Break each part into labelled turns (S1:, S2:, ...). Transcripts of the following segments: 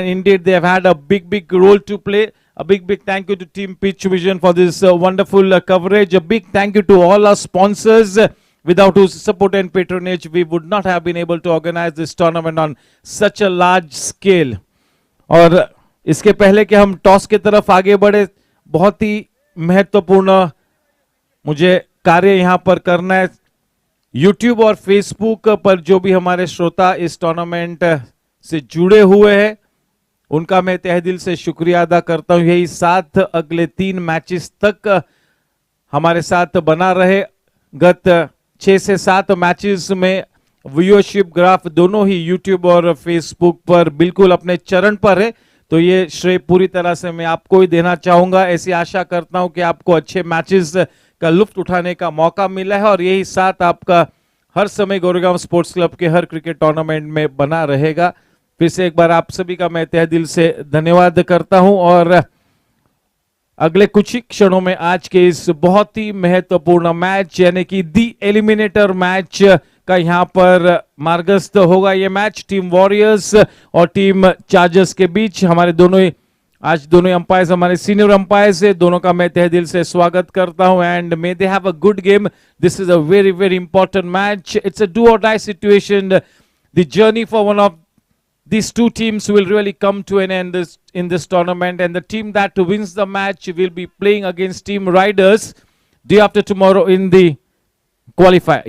S1: Indeed, they have had a big role to play. A big thank you to Team Pitch Vision for this wonderful coverage. A big thank you to all our sponsors, without whose support and patronage, we would not have been able to organize this tournament on such a large scale. और इसके पहले कि हम toss की तरफ आगे बढ़े, बहुत ही महत्वपूर्ण मुझे कार्य यहाँ पर करना है. YouTube और Facebook पर जो भी हमारे श्रोता इस टूर्नामेंट से जुड़े हुए हैं, उनका मैं तहे दिल से शुक्रिया अदा करता हूं. यही साथ अगले 3 मैचेस तक हमारे साथ बना रहे. गत 6 से 7 मैचेस में व्यूअरशिप ग्राफ दोनों ही YouTube और Facebook पर बिल्कुल अपने चरण पर है, तो ये श्रेय पूरी तरह से मैं आपको ही देना चाहूंगा. ऐसी आशा करता हूं कि आपको अच्छे मैचेस का लुत्फ उठाने का मौका मिला है और यही साथ आपका हर समय गोरेगांव स्पोर्ट्स क्लब के हर क्रिकेट टूर्नामेंट में बना रहेगा. फिर से एक बार आप सभी का मैं तहे दिल से धन्यवाद करता हूं और अगले कुछ ही क्षणों में आज के इस बहुत ही महत्वपूर्ण मैच यानी कि दी एलिमिनेटर मैच का यहां पर मार्गस्थ होगा. ये मैच टीम वॉरियर्स और टीम चार्जर्स के बीच. हमारे आज दोनों अंपायर्स हमारे सीनियर अंपायर्स है, दोनों का मैं तहे दिल से स्वागत करता हूं. And may they have a good game. This is a very important match. It's a do or die situation. The journey for one of these two teams will really come to an end in this tournament, and the team that wins the match will be playing against Team Riders day after tomorrow in the qualifier.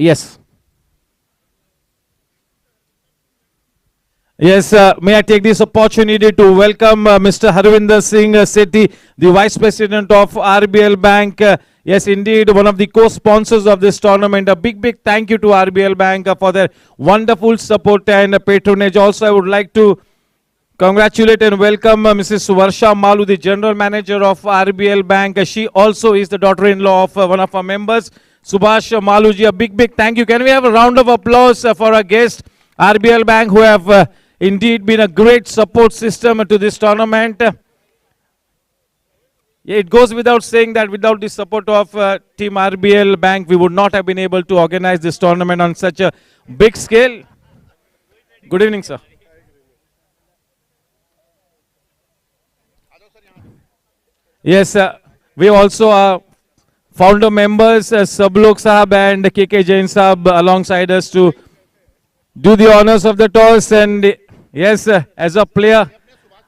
S1: Yes, may I take this opportunity to welcome Mr. Harvinder Singh Sethi, the Vice President of RBL Bank. Yes, indeed, one of the co-sponsors of this tournament. A big thank you to RBL Bank for their wonderful support and patronage. Also, I would like to congratulate and welcome Mrs. Varsha Malu, the General Manager of RBL Bank. She also is the daughter-in-law of one of our members, Subhash Maluji. A big thank you. Can we have a round of applause for our guest, RBL Bank, who have indeed been a great support system to this tournament. It goes without saying that without the support of Team RBL Bank, we would not have been able to organize this tournament on such a big scale. Good evening, sir. Yes, we also are founder members, Sablok Sahab and KK Jain Sahab alongside us to do the honors of the toss. And yes, as a player,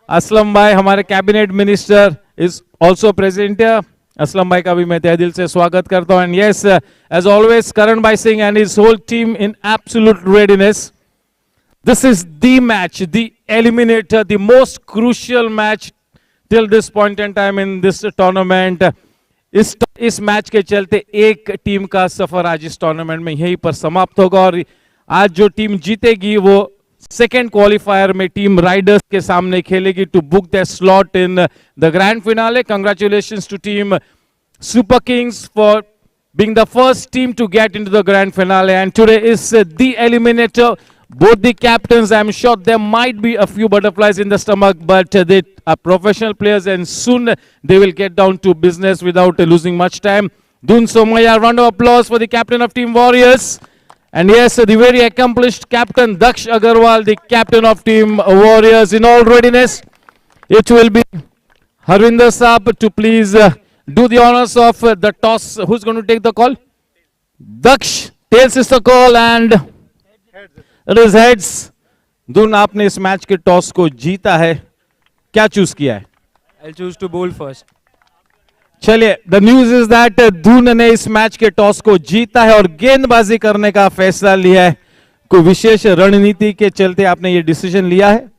S1: Aslam Bhai, हमारे cabinet minister, is also present here. Aslam Bhai का भी मैं तहे दिल से स्वागत करता हूँ. And yes, as always, Karan Bhai Singh and his whole team in absolute readiness. This is the match, the eliminator, the most crucial match till this point in time in this tournament. इस match के चलते एक team का सफर आज इस tournament में यहीं पर समाप्त होगा और आज जो टीम जीतेगी वो सेकेंड क्वालिफायर में टीम राइडर्स के सामने खेलेगी to book the slot in the grand finale. Congratulations to team super kings for being the first team to get into the grand finale, and today is the eliminator. Both the captains, I'm sure there might be a few butterflies in the stomach, but they are professional players and soon they will get down to business without losing much time. Dun Somaya, round of applause for the captain of Team Warriors. And yes, the very accomplished captain Daksh Agarwal, the captain of Team Warriors, in all readiness. It will be Harvinder Saab to please do the honors of the toss. Who's going to take the call? Daksh tails is the call and it is heads. Dun, आपने इस match के toss को जीता है, क्या choose किया है?
S2: I'll choose to bowl first.
S1: चलिए, द न्यूज इज दैट धून ने इस मैच के टॉस को जीता है और गेंदबाजी करने का फैसला लिया है. कोई विशेष रणनीति के चलते आपने ये डिसीजन लिया है?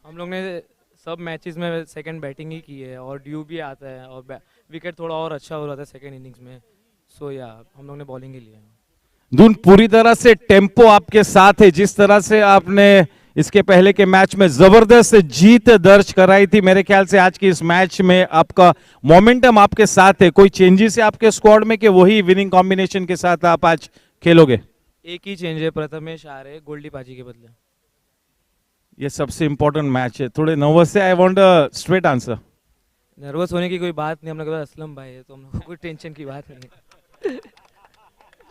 S2: हम लोग ने सब मैचेस में सेकंड बैटिंग ही की है और ड्यू भी आता है और विकेट थोड़ा और अच्छा हो रहा था सेकंड इनिंग्स में, सो या हम लोग ने बॉलिंग ही लिया.
S1: धून, पूरी तरह से टेम्पो आपके साथ है. जिस तरह से आपने इसके पहले के मैच में जबरदस्त जीत दर्ज कराई थी, मेरे ख्याल से आज की इस मैच में आपका मोमेंटम आपके साथ है. कोई चेंजेस है आपके स्क्वाड में कि वही विनिंग कॉम्बिनेशन के साथ आप आज खेलोगे?
S2: एक ही चेंज है, प्रथमेश आ रहे गोल्डी पाजी के बदले.
S1: ये सबसे इंपॉर्टेंट मैच है. थोड़े नर्वस है? I want a straight answer.
S2: Nervous होने की कोई बात नहीं, हम लोग असलम भाई है तो हम लोग को कोई टेंशन की बात नहीं.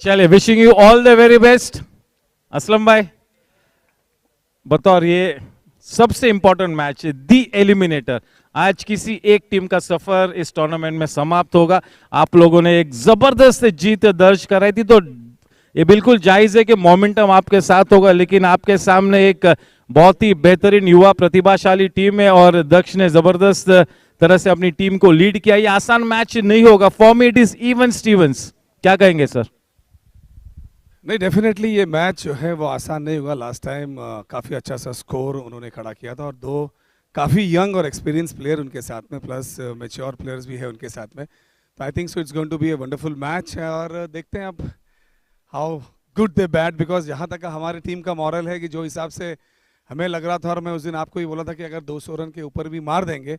S1: चलिए, wishing you all the very best. Aslam भाई, बतौर ये सबसे इंपॉर्टेंट मैच दी एलिमिनेटर। आज किसी एक टीम का सफर इस टूर्नामेंट में समाप्त होगा। आप लोगों ने एक जबरदस्त जीत दर्ज कराई थी, तो ये बिल्कुल जायज है कि मोमेंटम आपके साथ होगा, लेकिन आपके सामने एक बहुत ही बेहतरीन युवा प्रतिभाशाली टीम है और दक्ष ने जबरदस्त तरह से अपनी टीम को लीड किया। ये आसान मैच नहीं होगा, for me it is even Stevens. क्या कहेंगे सर?
S3: नहीं, डेफिनेटली ये मैच जो है वो आसान नहीं होगा। लास्ट टाइम काफ़ी अच्छा सा स्कोर उन्होंने खड़ा किया था और दो काफ़ी यंग और एक्सपीरियंस प्लेयर उनके साथ में, प्लस मैच्योर प्लेयर्स भी है उनके साथ में। तो I think so it's going to be a wonderful match है और देखते हैं अब how good they bat, because जहाँ तक हमारी टीम का मॉरल है कि जो हिसाब से हमें लग रहा था, और मैं उस दिन आपको ही बोला था कि अगर 200 रन के ऊपर भी मार देंगे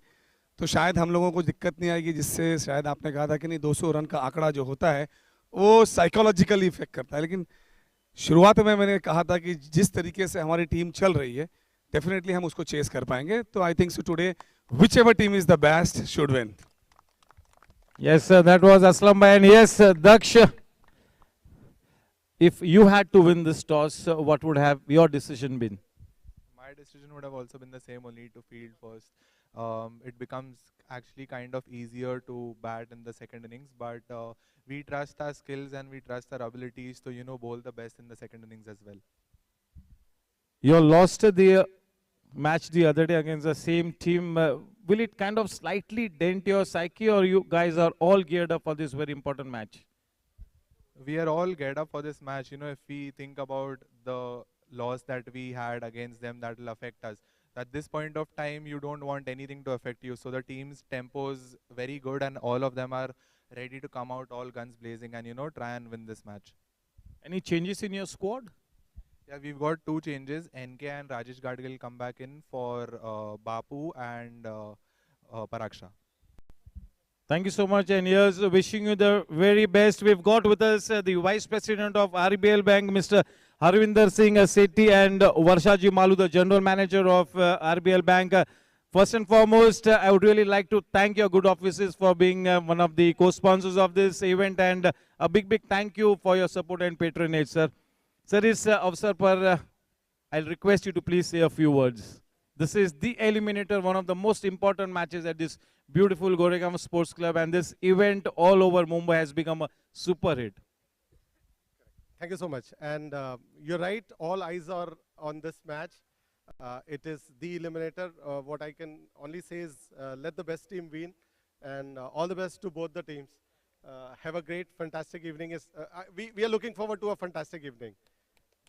S3: तो शायद हम लोगों को दिक्कत नहीं आएगी, जिससे शायद आपने कहा था कि नहीं 200 रन का आंकड़ा जो होता है वो साइकोलॉजिकली इफेक्ट करता है। लेकिन शुरुआत में मैंने कहा था कि जिस तरीके से हमारी टीम चल रही है डेफिनेटली हम उसको चेस कर पाएंगे। तो I think so today which ever team is the best should win.
S1: Yes, sir, that was Aslam bhai. And yes, Daksh, if you had to win this toss, what would have your decision been?
S4: My decision would have also been the same, only to field first. It becomes actually kind of easier to bat in the second innings, but we trust our skills and we trust our abilities to, bowl the best in the second innings as well.
S1: You lost the match the other day against the same team. Will it kind of slightly dent your psyche, or you guys are all geared up for this very important match?
S4: We are all geared up for this match. If we think about the loss that we had against them, that will affect us. At this point of time, you don't want anything to affect you. So the team's tempo is very good and all of them are ready to come out all guns blazing and, try and win this match.
S1: Any changes in your squad?
S4: Yeah, we've got two changes. NK and Rajesh Gadgil come back in for Bapu and Paraksha.
S1: Thank you so much, and here's wishing you the very best. We've got with us the Vice President of RBL Bank, Mr. Harvinder Singh Sethi, and Varshaji Malu, the General Manager of RBL Bank. First and foremost, I would really like to thank your good offices for being one of the co-sponsors of this event, and a big thank you for your support and patronage, sir. Sir, इस अवसर पर I'll request you to please say a few words. This is the Eliminator, one of the most important matches at this beautiful Goregaon Sports Club, and this event all over Mumbai has become a super hit.
S5: Thank you so much. And you're right, all eyes are on this match. It is the Eliminator. What I can only say is let the best team win, and all the best to both the teams. Have a great, fantastic evening. We are looking forward to a fantastic evening.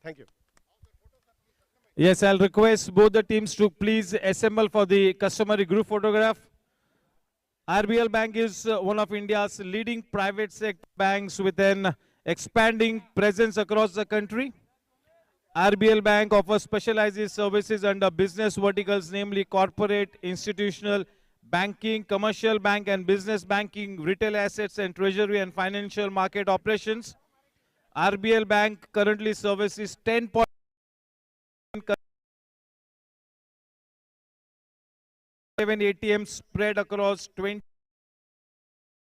S5: Thank you.
S1: Yes, I'll request both the teams to please assemble for the customary group photograph. RBL Bank is one of India's leading private sector banks with an expanding presence across the country. RBL Bank offers specialized services under business verticals, namely corporate, institutional, banking, commercial bank and business banking, retail assets and treasury and financial market operations. RBL Bank currently services 10.7 ATMs spread across 20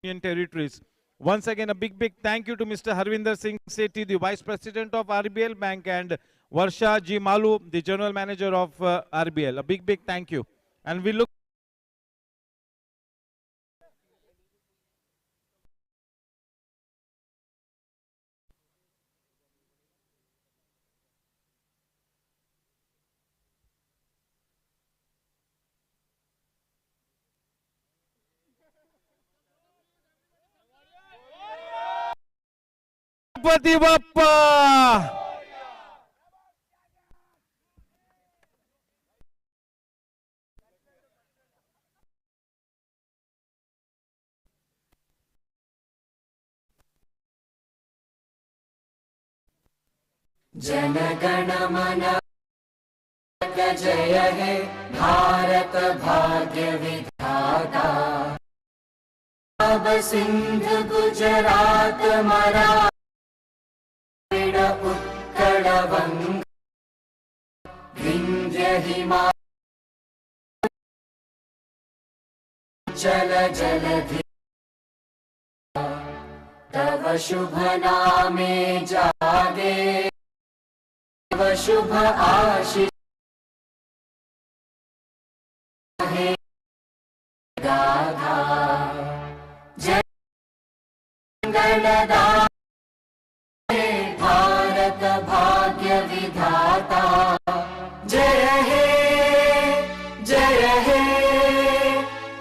S1: union territories. Once again, a big thank you to Mr. Harvinder Singh Sethi, the Vice President of RBL Bank, and Varsha G. Malu, the General Manager of RBL. A big thank you. And we look Gणपति Bappa.
S6: Jana Gana मन जय हे भारत भाग्य विधाता, अब सिंध गुजरात मराठा उत्कल वंग विंध्य हिमाचल जलधि, तव शुभ नामे जागे, तव शुभ आशीष भारत भाग्य विधाता जय हे जय हे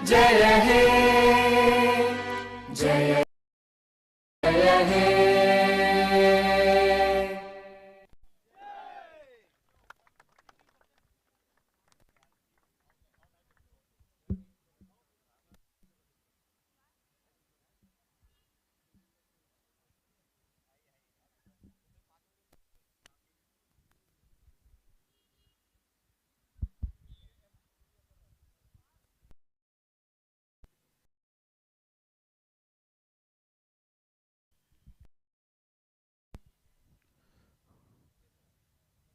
S6: जय हे जय जय हे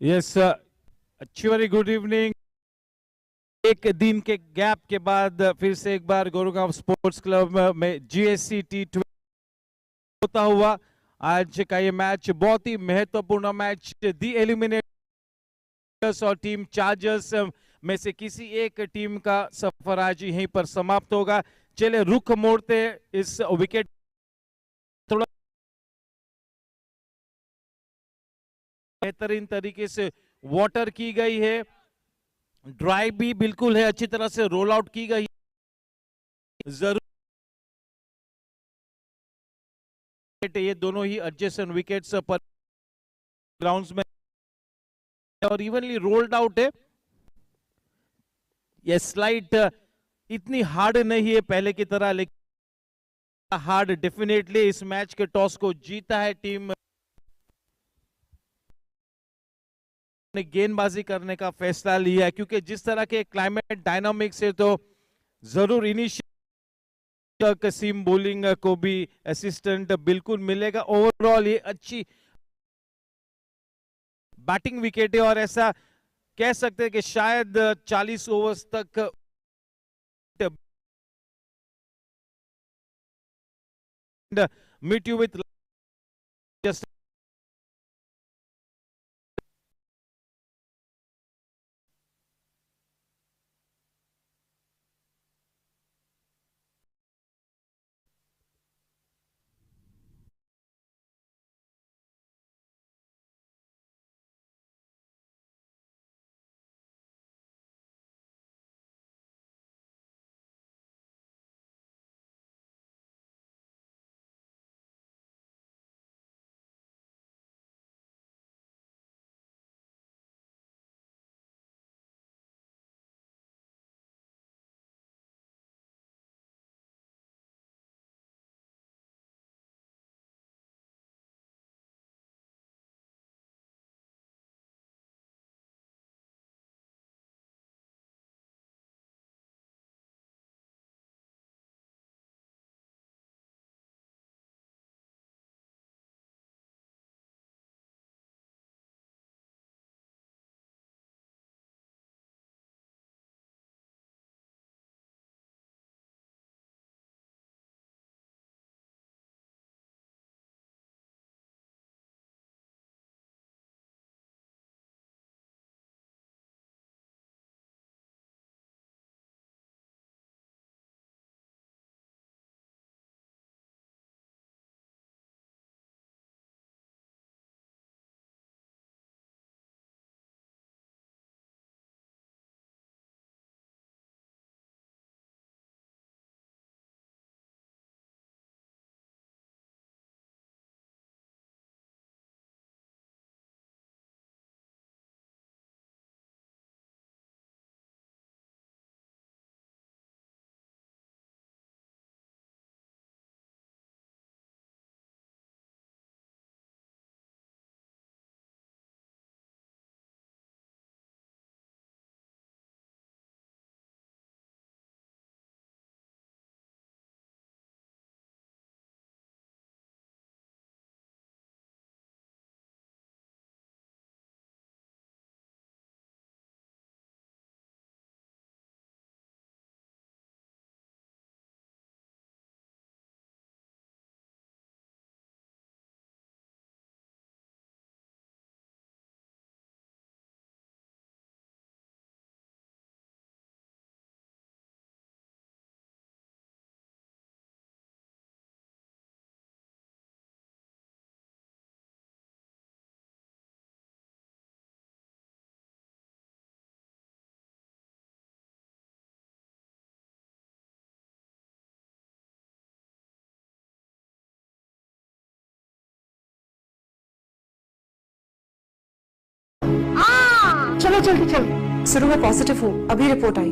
S1: यस, अच्छी वेरी गुड इवनिंग। एक दिन के गैप के बाद फिर से एक बार गोरेगांव स्पोर्ट्स क्लब में जीएससी T20 होता हुआ आज का ये मैच बहुत ही महत्वपूर्ण मैच, दी एलिमिनेटर्स और टीम चार्जर्स में से किसी एक टीम का सफर आज यहीं पर समाप्त होगा। चले रुख मोड़ते इस विकेट, थोड़ा बेहतरीन तरीके से वाटर की गई है, ड्राइव भी बिल्कुल है, अच्छी तरह से रोल आउट की गई, जरूर ये दोनों ही एडजेसेंट विकेट्स पर ग्राउंड्स में और इवनली रोल्ड आउट है। ये स्लाइड इतनी हार्ड नहीं है पहले की तरह, लेकिन हार्ड डेफिनेटली इस मैच के टॉस को जीता है टीम ने गेंदबाजी करने का फैसला लिया है, क्योंकि जिस तरह के क्लाइमेट डायनामिक्स है तो जरूर इनिशियल कसीम बॉलिंग को भी असिस्टेंट बिल्कुल मिलेगा। ओवरऑल ये अच्छी बैटिंग विकेट है और ऐसा कह सकते हैं कि शायद 40 ओवर्स तक मीट यू विथ जस्ट
S7: चलो जल्दी चलो।
S8: शुरू में पॉजिटिव हूँ, अभी रिपोर्ट आई।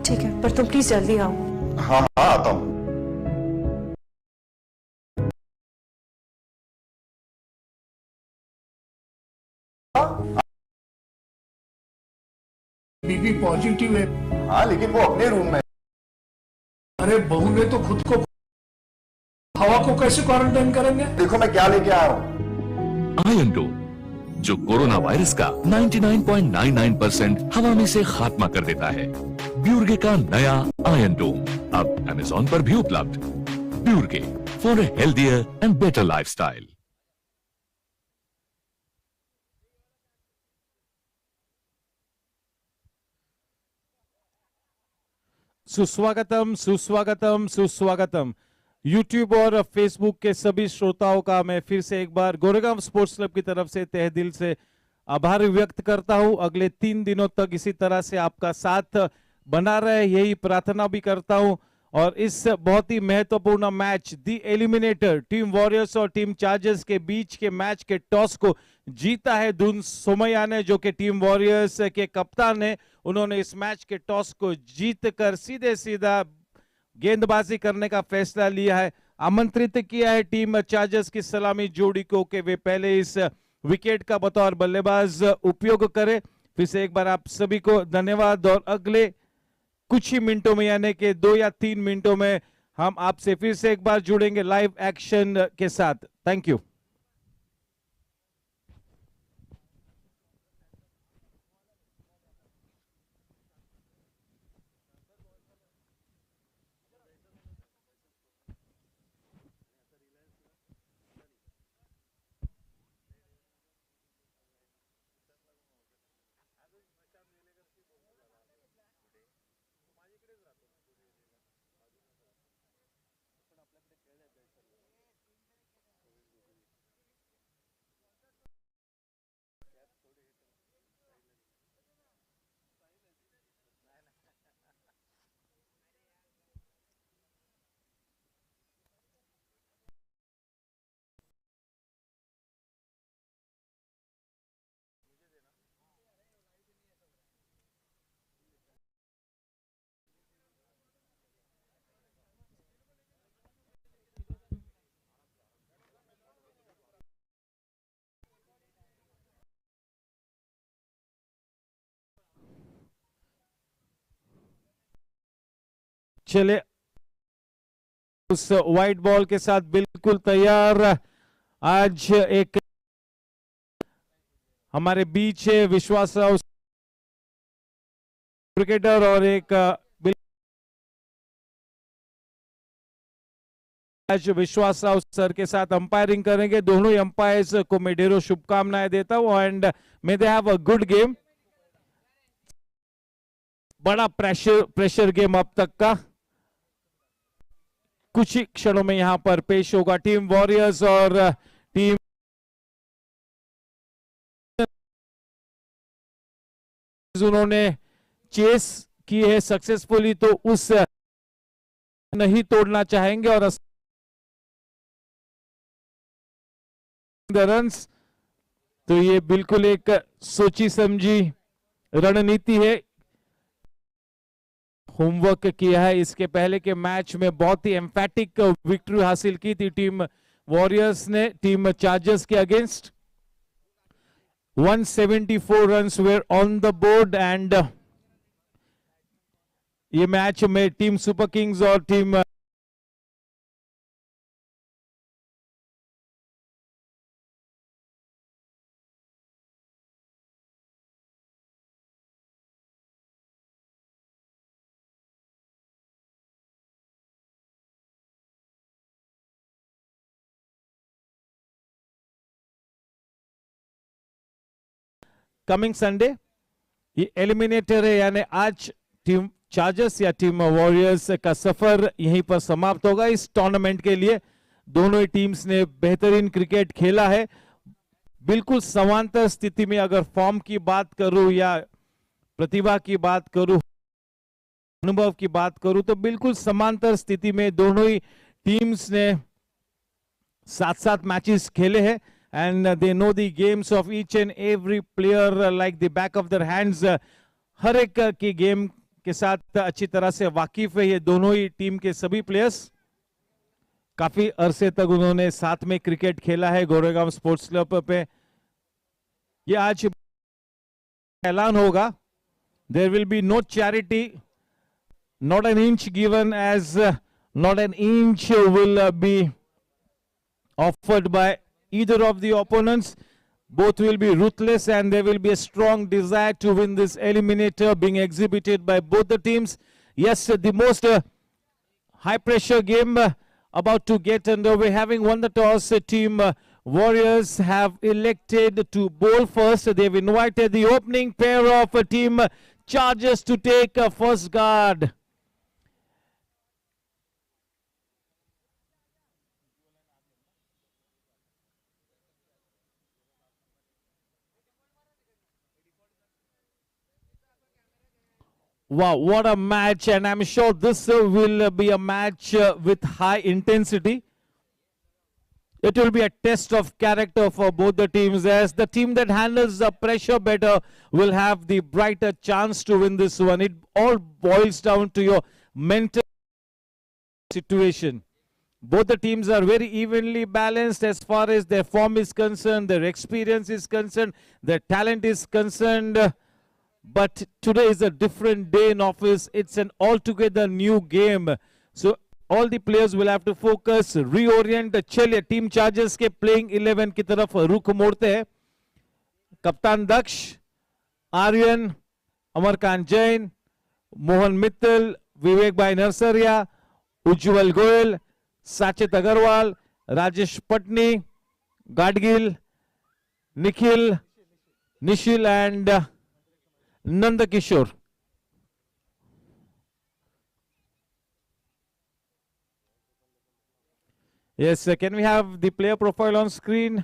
S8: ठीक है, पर तुम प्लीज जल्दी आओ।
S9: हाँ हाँ आता हूँ।
S10: बीबी पॉजिटिव है।
S9: हाँ लेकिन वो अपने रूम में।
S10: अरे बहू ने तो खुद को, हवा को कैसे क्वारंटाइन करेंगे?
S9: देखो मैं क्या लेके आया हूँ।
S11: आयन डो, जो कोरोना वायरस का 99.99% हवा में से खात्मा कर देता है। ब्यूरगे का नया आयन डो अब अमेज़न पर भी उपलब्ध। ब्यूरगे for a healthier and better lifestyle.
S1: सुस्वागतम सुस्वागतम सुस्वागतम। YouTube और Facebook के सभी श्रोताओं का मैं फिर से एक बार गोरेगांव स्पोर्ट्स क्लब की तरफ से तहे दिल से आभार व्यक्त करता हूं। अगले 3 दिनों तक इसी तरह से आपका साथ बना रहे, यही प्रार्थना भी करता हूं। और इस बहुत ही महत्वपूर्ण मैच दी एलिमिनेटर टीम वॉरियर्स और टीम चार्जर्स के बीच के मैच के टॉस को जीता है दुन सोमैया ने, जो कि टीम वॉरियर्स के कप्तान है। उन्होंने इस मैच के टॉस को जीतकर सीधे सीधा गेंदबाजी करने का फैसला लिया है। आमंत्रित किया है टीम चार्जर्स की सलामी जोड़ी को कि वे पहले इस विकेट का बतौर बल्लेबाज उपयोग करें। फिर से एक बार आप सभी को धन्यवाद और अगले कुछ ही मिनटों में यानी कि 2 या 3 मिनटों में हम आपसे फिर से एक बार जुड़ेंगे लाइव एक्शन के साथ। Thank you. चले उस व्हाइट बॉल के साथ बिल्कुल तैयार। आज एक हमारे बीच है विश्वास राव क्रिकेटर और एक आज विश्वास राव सर के साथ अंपायरिंग करेंगे। दोनों ही अंपायर्स को मैं ढेरों शुभकामनाएं देता हूं and may they have a good game. बड़ा प्रेशर गेम अब तक का कुछ ही क्षणों में यहां पर पेश होगा। टीम वॉरियर्स और टीम उन्होंने चेस की है सक्सेसफुली, तो उस नहीं तोड़ना चाहेंगे और रन्स, तो ये बिल्कुल एक सोची समझी रणनीति है। होमवर्क किया है। इसके पहले के मैच में बहुत ही एम्फैटिक विक्ट्री हासिल की थी टीम वॉरियर्स ने टीम चार्जर्स के against. 174 runs were on the board and ये मैच में टीम सुपर किंग्स और टीम कमिंग संडे ये एलिमिनेटर है, यानी आज टीम चार्जर्स या टीम वॉरियर्स का सफर यहीं पर समाप्त होगा। इस टूर्नामेंट के लिए दोनों ही टीम्स ने बेहतरीन क्रिकेट खेला है। बिल्कुल समांतर स्थिति में अगर फॉर्म की बात करूं या प्रतिभा की बात करूं, अनुभव की बात करूं, तो बिल्कुल समांतर स्थिति में दोनों ही टीम्स ने 7-7 मैचेस खेले हैं and they know the games of each and every player like the back of their hands. हर एक की गेम के साथ अच्छी तरह से वाकिफ है ये दोनों ही टीम के सभी प्लेयर्स. काफी अरसे तक उन्होंने साथ में क्रिकेट खेला है गोरेगांव स्पोर्ट्स क्लब पे. ये आज ऐलान होगा. There will be no charity, not an inch given, as not an inch will be offered by either of the opponents. Both will be ruthless and there will be a strong desire to win this eliminator being exhibited by both the teams. Yes, the most high pressure game about to get underway. Having won the toss, team Warriors have elected to bowl first. They've invited the opening pair of team Chargers to take first guard. Wow, what a match, and I'm sure this will be a match with high intensity. It will be a test of character for both the teams, as the team that handles the pressure better will have the brighter chance to win this one. It all boils down to your mental situation. Both the teams are very evenly balanced as far as their form is concerned, their experience is concerned, their talent is concerned. But today is a different day in office. It's an altogether new game. So all the players will have to focus, reorient. चलिए team chargers के playing 11 की तरफ रुख मोड़ते हैं. कप्तान दक्ष, Aryan, Amarkant Jain, Mohan Mittal, Vivek bhai Narsaria, Ujjwal Goyal, Sachit Agarwal, Rajesh Patni, Gadgil, Nikhil, Nishil and Nanda Kishore. Yes, can we have the player profile on screen?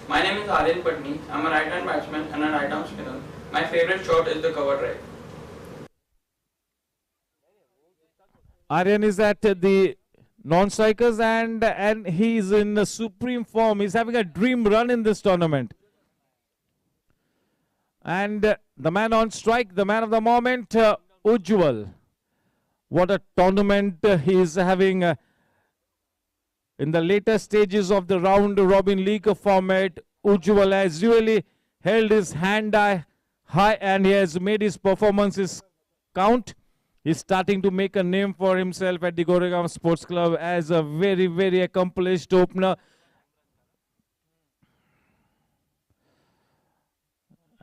S7: My name is Aryan Patni. I'm a right-hand batsman and a right-arm spinner. My favorite shot is the cover drive.
S1: Aryan is at the non-strikers and he is in supreme form. He's having a dream run in this tournament. And the man on strike, the man of the moment, Ujjwal. What a tournament he is having in the later stages of the round robin league format. Ujjwal has really held his hand high and he has made his performances count. He's starting to make a name for himself at the Goregaon Sports Club as a very, very accomplished opener.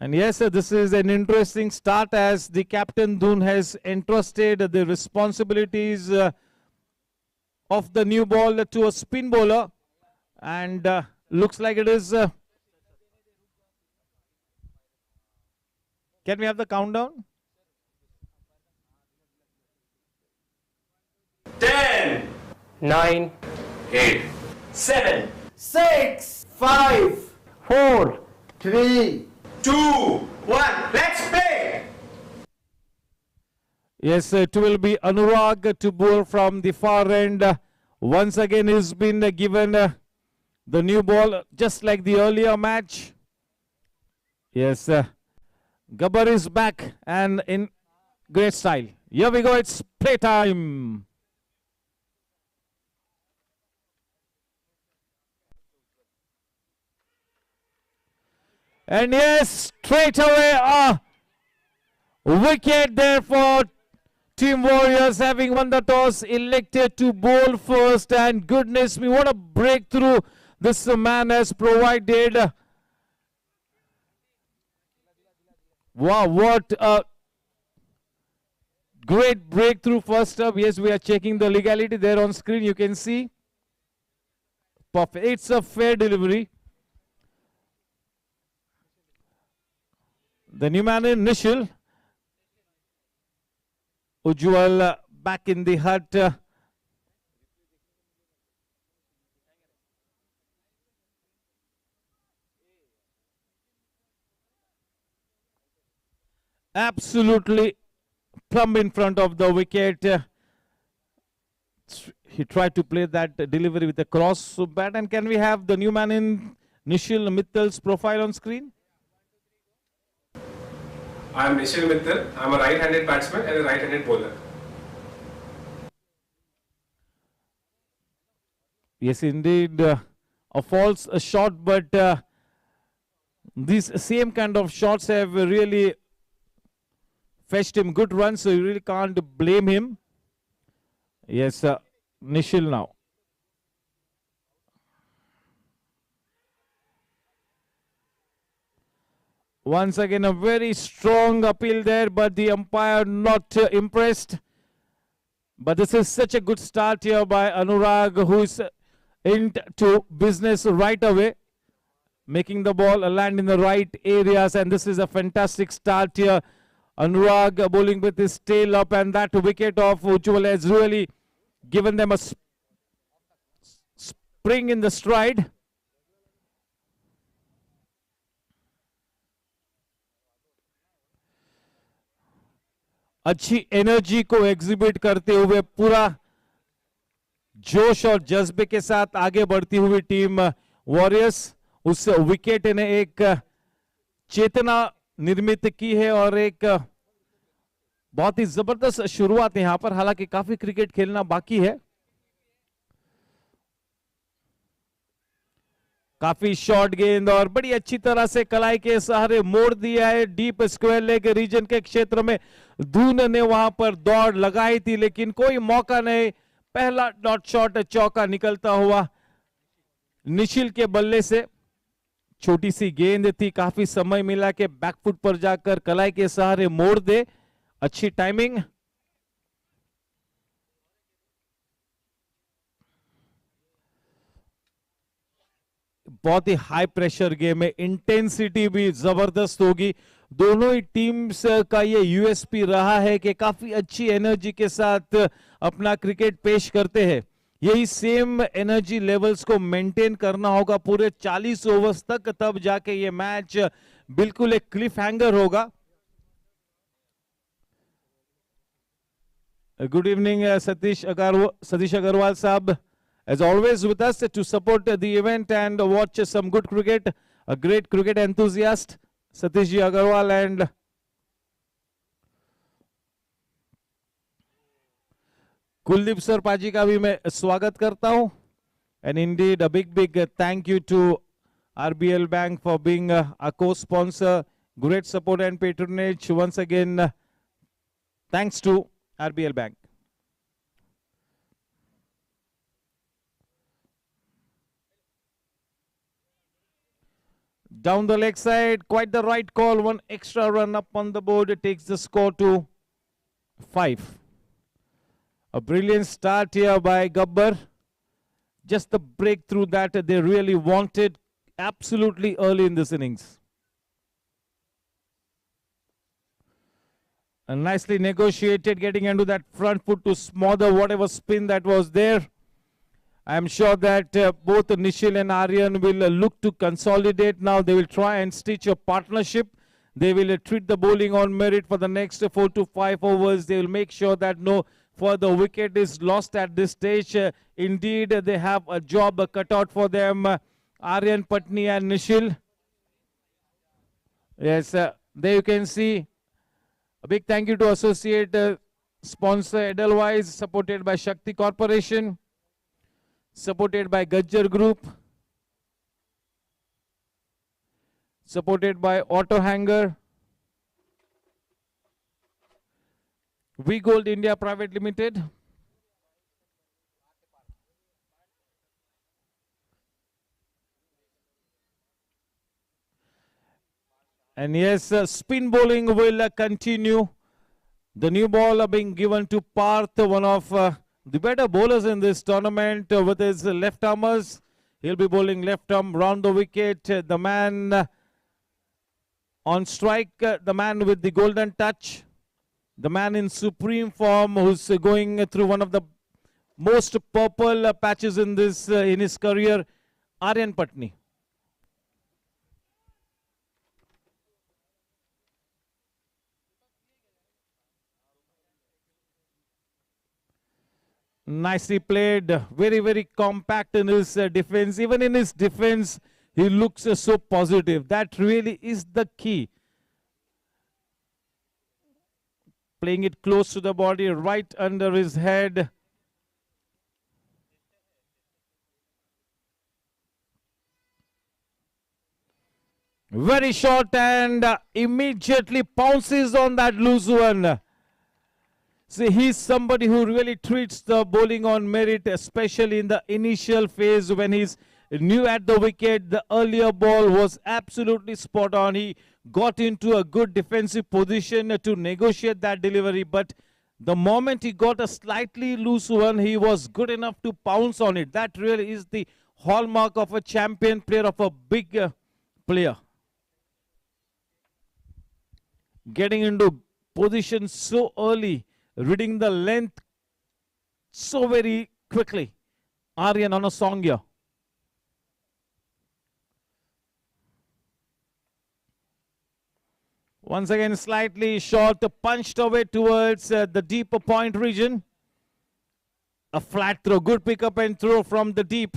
S1: And yes, this is an interesting start as the captain Dun has entrusted the responsibilities of the new ball to a spin bowler. And looks like it is... Can we have the countdown?
S6: 10,
S12: 9,
S6: 8, 7, 6, 5,
S12: 4, 3,
S6: 2, 1. Let's play!
S1: Yes, it will be Anurag to bowl from the far end. Once again, he's been given the new ball, just like the earlier match. Yes, Gabbar is back and in great style. Here we go, it's playtime. And yes, straight away a wicket there for Team Warriors, having won the toss, elected to bowl first. And goodness me, what a breakthrough this man has provided. Wow, what a great breakthrough first up. Yes, we are checking the legality there on screen. You can see. Perfect. It's a fair delivery. The new man in Nishil. Ujjwal back in the hut. Absolutely plumb in front of the wicket. He tried to play that delivery with a cross bat. And can we have the new man in Nishil Mittal's profile on screen?
S13: I am Nishil Mittal. I am a right-handed batsman and a right-handed bowler.
S1: Yes, indeed, a false shot, but these same kind of shots have really fetched him good runs, so you really can't blame him. Yes, Nishil now. Once again, a very strong appeal there, but the umpire not impressed. But this is such a good start here by Anurag, who is into business right away, making the ball land in the right areas. And this is a fantastic start here. Anurag bowling with his tail up, and that wicket of Ujjwal has really given them a spring in the stride. अच्छी energy को exhibit करते हुए पूरा जोश और जज्बे के साथ आगे बढ़ती हुई टीम वॉरियर्स, उस विकेट ने एक चेतना निर्मित की है और एक बहुत ही जबरदस्त शुरुआत है यहां पर। हालांकि काफी क्रिकेट खेलना बाकी है। काफी शॉर्ट गेंद और बड़ी अच्छी तरह से कलाई के सहारे मोड़ दिया है डीप स्क्वायर लेग रीजन के क्षेत्र में। धून ने वहां पर दौड़ लगाई थी, लेकिन कोई मौका नहीं। पहला डॉट शॉट चौका निकलता हुआ निशिल के बल्ले से। छोटी सी गेंद थी, काफी समय मिला कि बैकफुट पर जाकर कलाई के सहारे मोड़ दे। अच्छी टाइमिंग। बहुत ही हाई प्रेशर गेम है, इंटेंसिटी भी जबरदस्त होगी। दोनों ही टीम्स का ये यूएसपी रहा है कि काफी अच्छी एनर्जी के साथ अपना क्रिकेट पेश करते हैं। यही सेम एनर्जी लेवल्स को मेंटेन करना होगा पूरे 40 ओवर्स तक, तब जाके ये मैच बिल्कुल एक क्लिफ हैंगर होगा। गुड इवनिंग सतीश अग्रवाल साहब, as always with us to support the event and watch some good cricket. A great cricket enthusiast, Satish ji Agarwal, and Kuldeep sir Paji का भी मैं स्वागत करता हूं. And indeed a big thank you to RBL Bank for being a co-sponsor. Great support and patronage once again. Thanks to RBL Bank. Down the leg side, quite the right call. One extra run up on the board. It takes the score to 5. A brilliant start here by Gabbar. Just the breakthrough that they really wanted absolutely early in this innings. And nicely negotiated, getting into that front foot to smother whatever spin that was there. I'm sure that both Nishil and Aryan will look to consolidate now. They will try and stitch a partnership. They will treat the bowling on merit for the next 4 to 5 overs. They will make sure that no further wicket is lost at this stage. Indeed, they have a job cut out for them. Aryan, Patni and Nishil. Yes, there you can see. A big thank you to associate sponsor Edelweiss, supported by Shakti Corporation. Supported by Gajjar Group, supported by Auto Hanger, We Gold India Private Limited, and yes, spin bowling will continue. The new ball being given to Parth, one of the better bowlers in this tournament with his left armers. He'll be bowling left arm round the wicket. The man on strike, the man with the golden touch, the man in supreme form who's going through one of the most purple patches in this in his career, Aryan Patni. Nicely played. Very, very compact in his defense. Even in his defense, he looks so positive. That really is the key. Playing it close to the body, right under his head. Very short and immediately pounces on that loose one. See, he's somebody who really treats the bowling on merit, especially in the initial phase when he's new at the wicket. The earlier ball was absolutely spot on. He got into a good defensive position to negotiate that delivery, but the moment he got a slightly loose one, he was good enough to pounce on it. That really is the hallmark of a champion player, of a big player. Getting into position so early, reading the length so very quickly. Aryan on a song here. Once again, slightly short, punched away towards the deeper point region. A flat throw, good pick up and throw from the deep.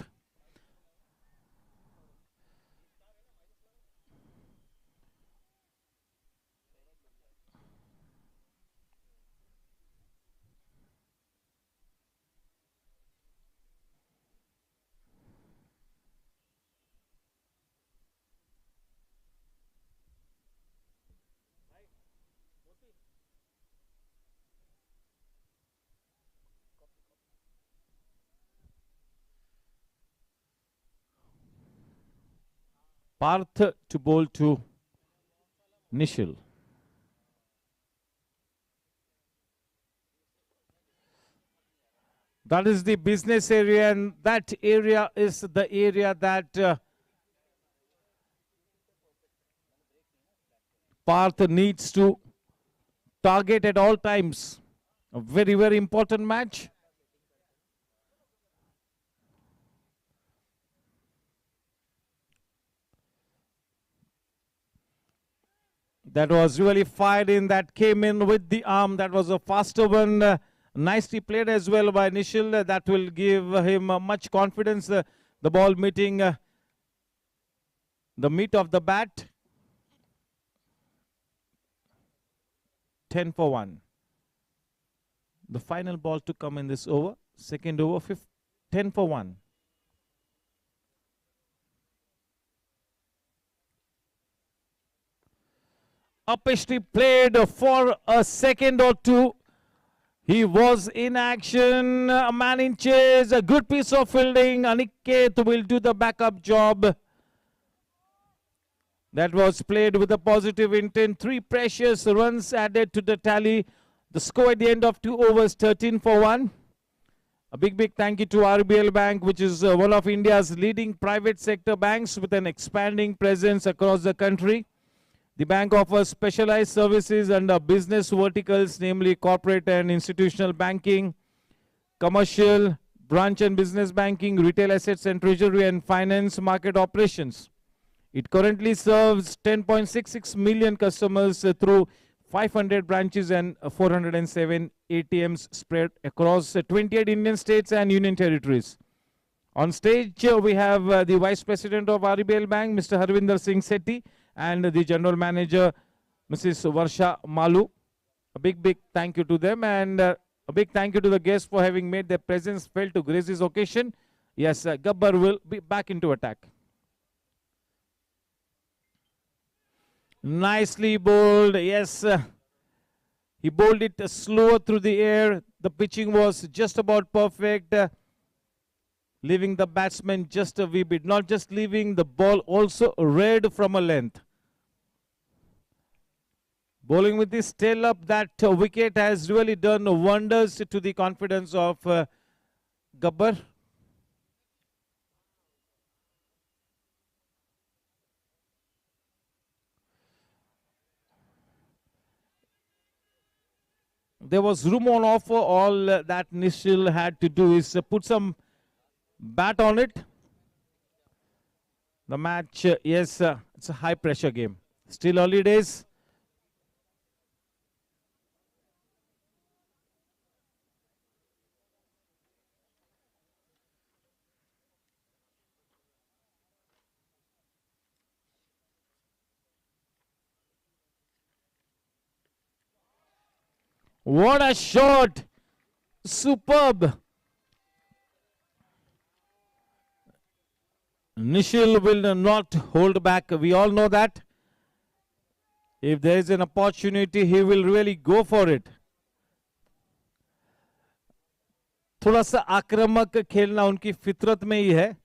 S1: Parth to bowl to Nishil. That is the business area, and that area is the area that Parth needs to target at all times. A very, very important match. That was really fired in, that came in with the arm. That was a faster one. Nicely played as well by Nishil. That will give him much confidence. The ball meeting the meat of the bat. 10 for 1. The final ball to come in this over. Second over, 10 for 1. Upishly played for a second or two. He was in action. A man in chase. A good piece of fielding. Aniket will do the backup job. That was played with a positive intent. 3 precious runs added to the tally. The score at the end of 2 overs, 13 for 1. A big, big thank you to RBL Bank, which is one of India's leading private sector banks with an expanding presence across the country. The bank offers specialized services under business verticals, namely corporate and institutional banking, commercial, branch and business banking, retail assets and treasury, and finance market operations. It currently serves 10.66 million customers through 500 branches and 407 ATMs spread across 28 Indian states and union territories. On stage, we have the Vice President of RBL Bank, Mr. Harvinder Singh Sethi, and the General Manager, Mrs. Varsha Malu. A big, big thank you to them, and a big thank you to the guests for having made their presence felt to grace this occasion. Yes, Gabbar will be back into attack. Nicely bowled, yes. He bowled it slower through the air. The pitching was just about perfect. Leaving the batsman just a wee bit. Not just leaving, the ball also read from a length. Bowling with this tail up, that wicket has really done wonders to the confidence of Gabbar. There was room on offer. All that Nishil had to do is put some bat on it. The match, yes, it's a high pressure game. Still early days. What a shot! Superb! Nishil will not hold back. We all know that. If there is an opportunity, he will really go for it. थोड़ा सा आक्रामक खेलना उनकी फितरत में ही है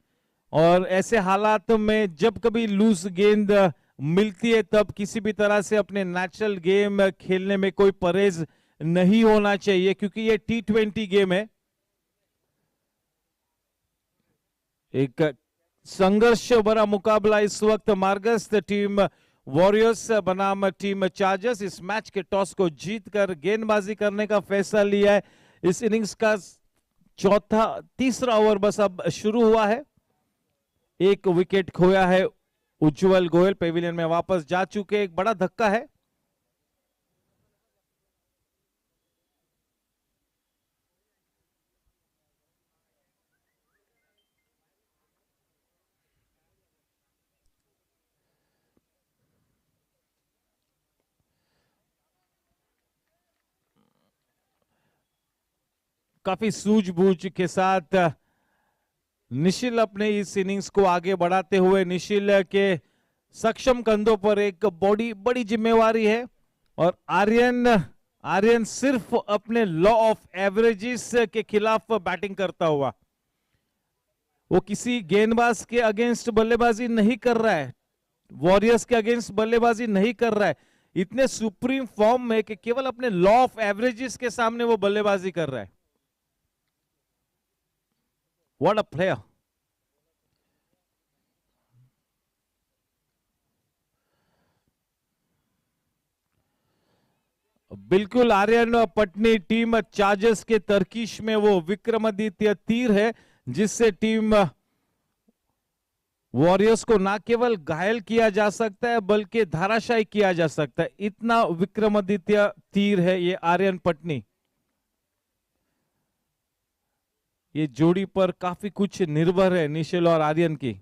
S1: और ऐसे हालात में जब कभी लूज गेंद मिलती है तब किसी भी तरह से अपने नेचुरल गेम खेलने में कोई परहेज नहीं होना चाहिए क्योंकि ये T20 गेम है. एक संघर्ष भरा मुकाबला इस वक्त मार्गस्थ टीम वॉरियर्स बनाम टीम चार्जर्स इस मैच के टॉस को जीतकर गेंदबाजी करने का फैसला लिया है. इस इनिंग्स का तीसरा ओवर बस अब शुरू हुआ है. एक विकेट खोया है उज्जवल गोयल पेविलियन में वापस जा चुके. एक बड़ा धक्का है. काफी सूझबूझ के साथ निशिल अपने इस इनिंग्स को आगे बढ़ाते हुए निशिल के सक्षम कंधों पर एक बड़ी जिम्मेवारी है और आर्यन सिर्फ अपने लॉ ऑफ एवरेजेस के खिलाफ बैटिंग करता हुआ. वो किसी गेंदबाज के अगेंस्ट बल्लेबाजी नहीं कर रहा है, वॉरियर्स के अगेंस्ट बल्लेबाजी नहीं कर रहा है. इतने सुप्रीम फॉर्म में कि केवल अपने लॉ ऑफ एवरेजेस के सामने वो बल्लेबाजी कर रहा है. What a player. बिल्कुल आर्यन पटनी टीम चार्जर्स के तरकीश में वो विक्रमादित्य तीर है जिससे टीम वॉरियर्स को ना केवल घायल किया जा सकता है बल्कि धाराशायी किया जा सकता है. इतना विक्रमादित्य तीर है ये आर्यन पटनी. ये जोड़ी पर काफी कुछ निर्भर है निशिल और आर्यन की.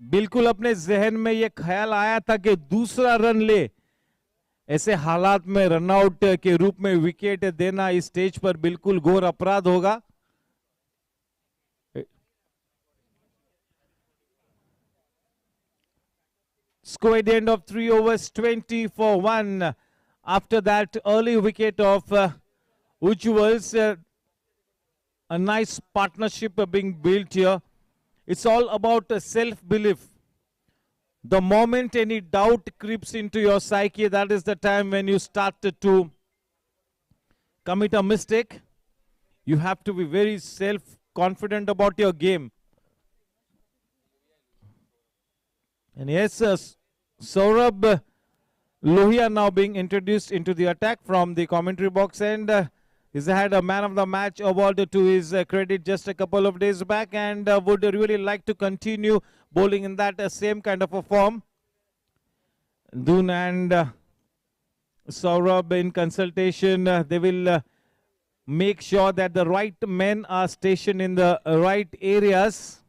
S1: बिल्कुल अपने जहन में ये ख्याल आया था कि दूसरा रन ले. ऐसे हालात में रनआउट के रूप में विकेट देना इस स्टेज पर बिल्कुल घोर अपराध होगा. Score at the end of 3 overs, 20 for 1. After that early wicket of Ujjwal's, a nice partnership being built here. It's all about self-belief. The moment any doubt creeps into your psyche, that is the time when you start to commit a mistake. You have to be very self-confident about your game. And yes, Saurabh Lohia now being introduced into the attack from the commentary box, and he's had a man of the match award to his credit just a couple of days back, and would really like to continue bowling in that same kind of a form. Dun and Saurabh in consultation, they will make sure that the right men are stationed in the right areas.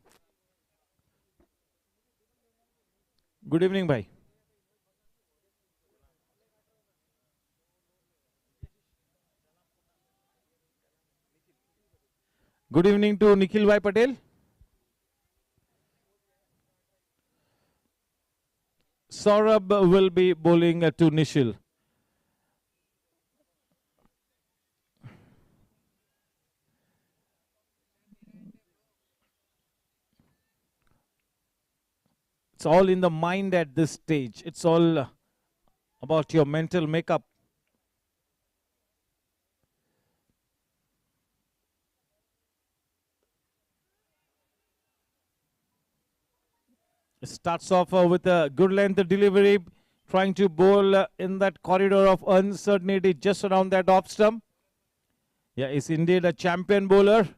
S1: Good evening, bhai. Good evening to Nikhil Bhai Patel. Saurabh will be bowling to Nishil. It's all in the mind at this stage. It's all about your mental makeup. It starts off with a good length delivery, trying to bowl in that corridor of uncertainty just around that off stump. Yeah, he's indeed a champion bowler.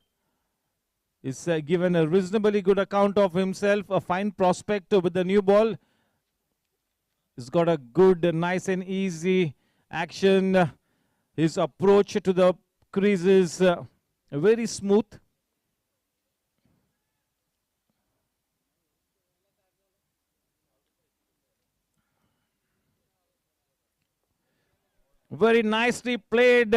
S1: He's given a reasonably good account of himself, a fine prospect with the new ball. He's got a good, nice and easy action. His approach to the crease is very smooth. Very nicely played.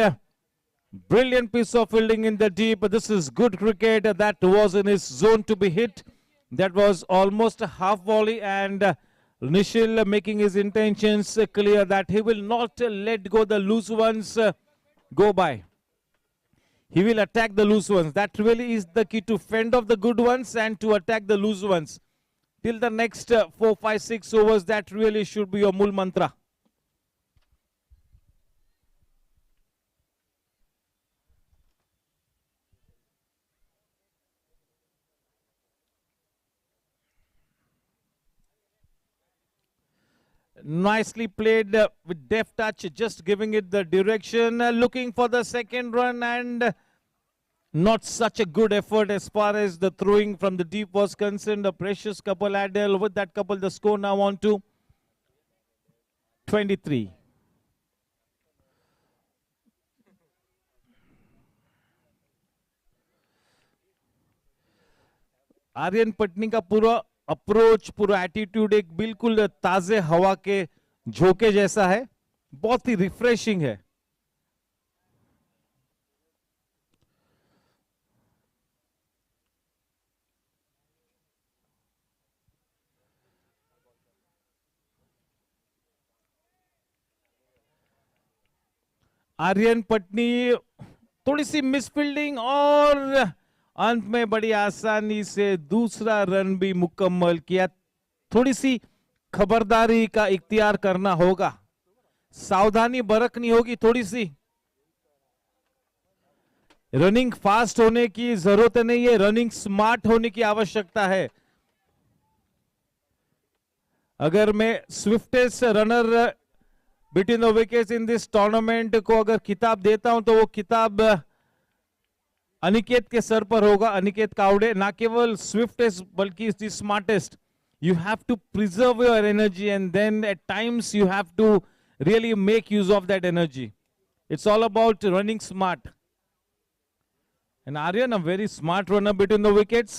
S1: Brilliant piece of fielding in the deep. This is good cricket. That was in his zone to be hit. That was almost a half volley, and Nishil making his intentions clear that he will not let go the loose ones go by. He will attack the loose ones. That really is the key, to fend off the good ones and to attack the loose ones. Till the next 4, 5, 6 overs, that really should be your Mool Mantra. Nicely played with deft touch, just giving it the direction, looking for the second run, and not such a good effort as far as the throwing from the deep was concerned. A precious couple, Adel. With that couple, the score now on to 23. Aryan Patni का पूरा approach, पूरा attitude एक बिल्कुल ताजे हवा के झोंके जैसा है, बहुत ही रिफ्रेशिंग है. आर्यन पटनी थोड़ी सी मिसफील्डिंग और अंत में बड़ी आसानी से दूसरा रन भी मुकम्मल किया. थोड़ी सी खबरदारी का इख्तियार करना होगा, सावधानी बरतनी होगी थोड़ी सी. रनिंग फास्ट होने की जरूरत नहीं है, रनिंग स्मार्ट होने की आवश्यकता है. अगर मैं swiftest runner between the wickets in this tournament को अगर खिताब देता हूं तो वो खिताब अनिकेत के सर पर होगा. अनिकेत कावड़े ना केवल स्विफ्टेस्ट बल्कि is the smartest. You have to preserve your energy, and then at times you have to really make use of that energy. It's all about running smart. And Aryan, a very smart runner between the wickets.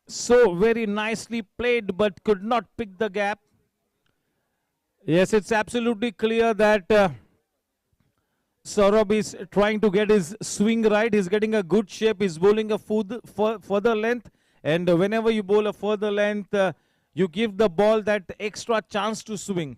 S1: So very nicely played, but could not pick the gap. Yes, it's absolutely clear that Saurabh is trying to get his swing right. He's getting a good shape. He's bowling a further length. And whenever you bowl a further length, you give the ball that extra chance to swing.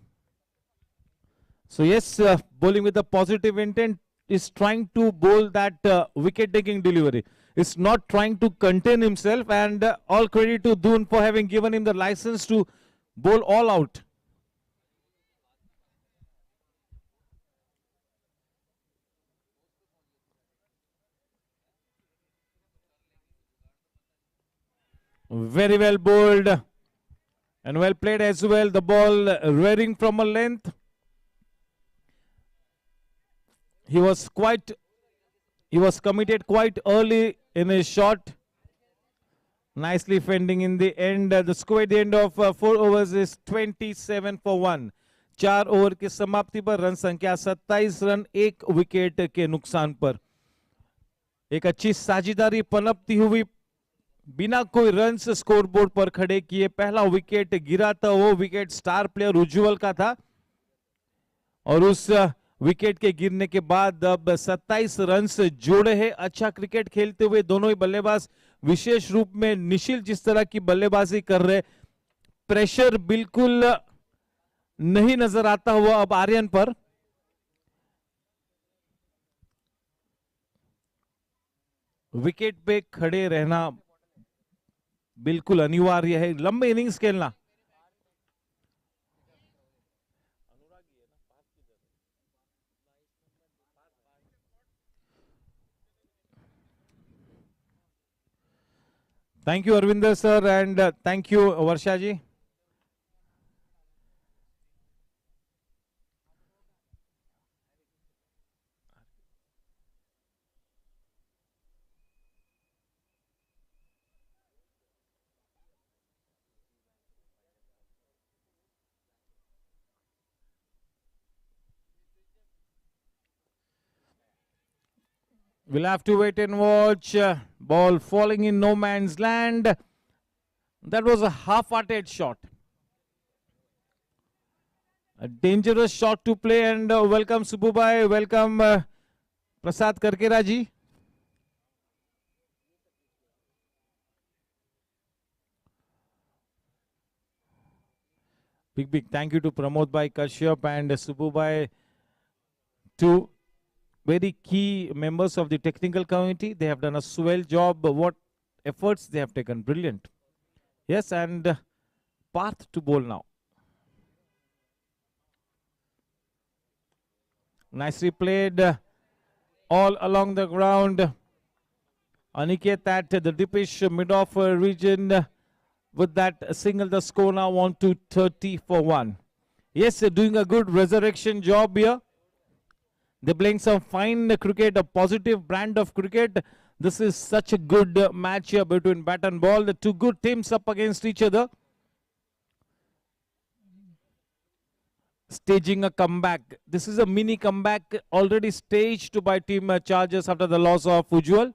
S1: So yes, bowling with a positive intent is trying to bowl that wicket-taking delivery. It's not trying to contain himself. And all credit to Doon for having given him the license to bowl all out. Very well bowled and well played as well. The ball rearing from a length. He was committed quite early in his shot. Nicely fending in the end. The score at the end of 4 overs is 27 for 1. 4 over की समाप्ति पर run संख्या 27 run 1 wicket के नुकसान पर. एक अच्छी साझेदारी पनपती हुई, बिना कोई रन्स स्कोरबोर्ड पर खड़े किए पहला विकेट गिरा था. वो विकेट स्टार प्लेयर उज्जवल का था और उस विकेट के गिरने के बाद अब 27 रन्स जोड़े हैं. अच्छा क्रिकेट खेलते हुए दोनों ही बल्लेबाज, विशेष रूप में निशिल जिस तरह की बल्लेबाजी कर रहे, प्रेशर बिल्कुल नहीं नजर आता हुआ अब आर्यन पर. विकेट पे खड़े रहना बिल्कुल अनिवार्य है, लंबे इनिंग्स खेलना. Thank you, Arvinder sir, and thank you, Varsha ji. We'll have to wait and watch. Ball falling in no man's land. That was a half-hearted shot. A dangerous shot to play, and welcome Subbubai, welcome Prasad Karkera ji. Big thank you to Pramod Bhai Kashyap and Subbubai, two very key members of the technical committee. They have done a swell job. What efforts they have taken, brilliant. Yes, and Parth to bowl now. Nicely played all along the ground. Aniket at the deepish mid-off region with that single. The score now on to 30 for 1. Yes, doing a good resurrection job here. They're playing some fine cricket, a positive brand of cricket. This is such a good match here between bat and ball. The two good teams up against each other. Staging a comeback. This is a mini comeback already staged by Team Chargers after the loss of Ujjwal.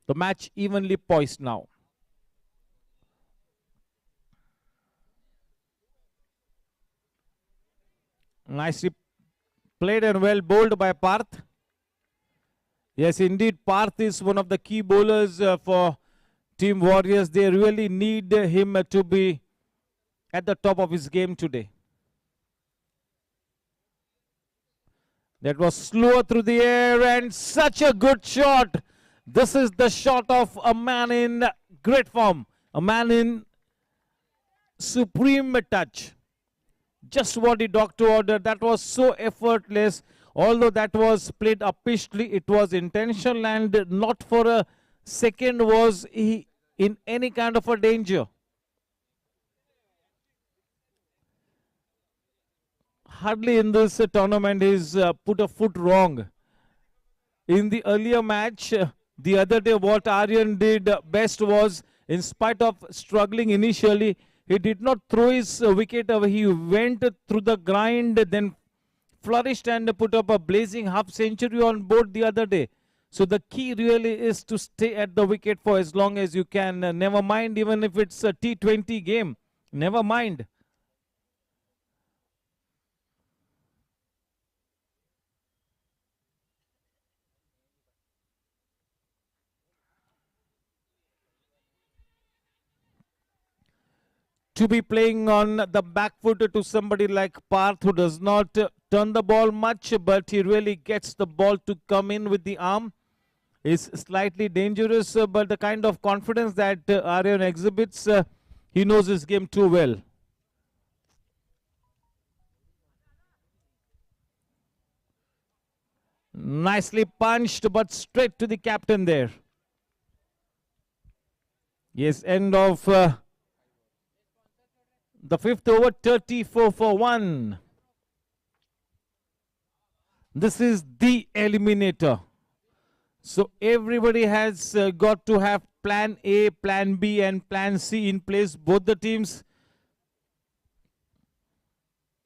S1: The match evenly poised now. Nicely played and well bowled by Parth. Yes, indeed, Parth is one of the key bowlers for Team Warriors. They really need him to be at the top of his game today. That was slower through the air and such a good shot. This is the shot of a man in great form, a man in supreme touch. Just what the doctor ordered. That was so effortless. Although that was played uppishly, it was intentional, and not for a second was he in any kind of a danger. Hardly in this tournament he's put a foot wrong. In the earlier match, the other day, what Aryan did best was, in spite of struggling initially, he did not throw his wicket away. He went through the grind, then flourished and put up a blazing half century on board the other day. So the key really is to stay at the wicket for as long as you can. Never mind, even if it's a T20 game. Never mind. To be playing on the back foot to somebody like Parth, who does not turn the ball much, but he really gets the ball to come in with the arm, is slightly dangerous, but the kind of confidence that Aryan exhibits, he knows his game too well. Nicely punched, but straight to the captain there. Yes, end of the fifth over, 34 for 1. This is the eliminator. So everybody has got to have plan A, plan B and plan C in place. Both the teams.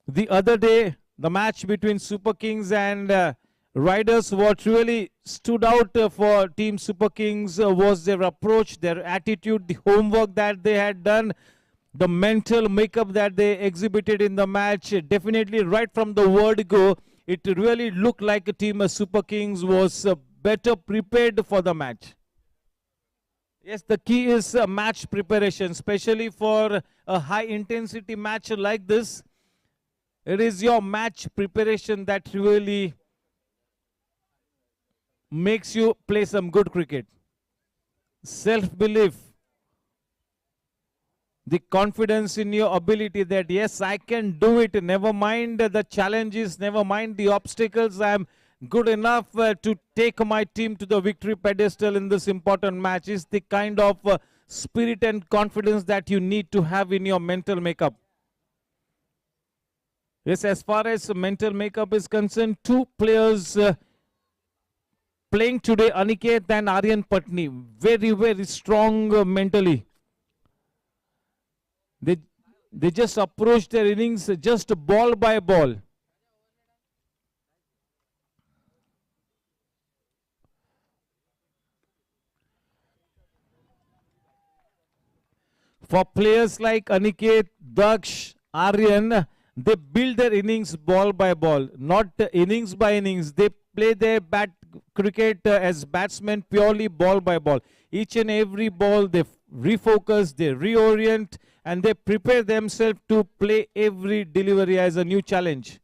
S1: The other day, the match between Super Kings and Riders, what really stood out for Team Super Kings was their approach, their attitude, the homework that they had done, the mental makeup that they exhibited in the match. Definitely right from the word go, it really looked like a Team Super Kings was better prepared for the match. Yes, the key is match preparation, especially for a high intensity match like this. It is your match preparation that really makes you play some good cricket. Self-belief, the confidence in your ability that yes, I can do it, never mind the challenges, never mind the obstacles, I am good enough to take my team to the victory pedestal in this important match, is the kind of spirit and confidence that you need to have in your mental makeup. Yes, as far as mental makeup is concerned, two players playing today, Aniket and Aryan Patni, very, very strong mentally. They just approached their innings just ball by ball. For players like Aniket, Daksh, Aryan, they build their innings ball by ball, not innings by innings. They play their cricket as batsmen purely ball by ball. Each and every ball they refocus, they reorient, and they prepare themselves to play every delivery as a new challenge.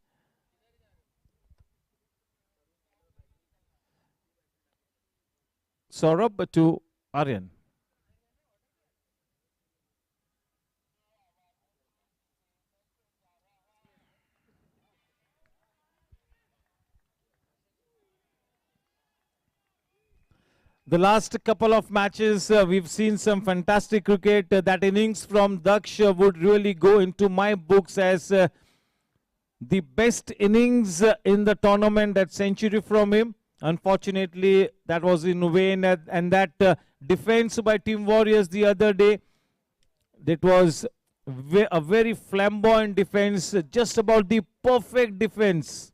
S1: Saurabh to Aryan. The last couple of matches, we've seen some fantastic cricket. That innings from Daksh would really go into my books as the best innings in the tournament. That century from him. Unfortunately, that was in vain. And that defense by Team Warriors the other day, that was a very flamboyant defense, just about the perfect defense.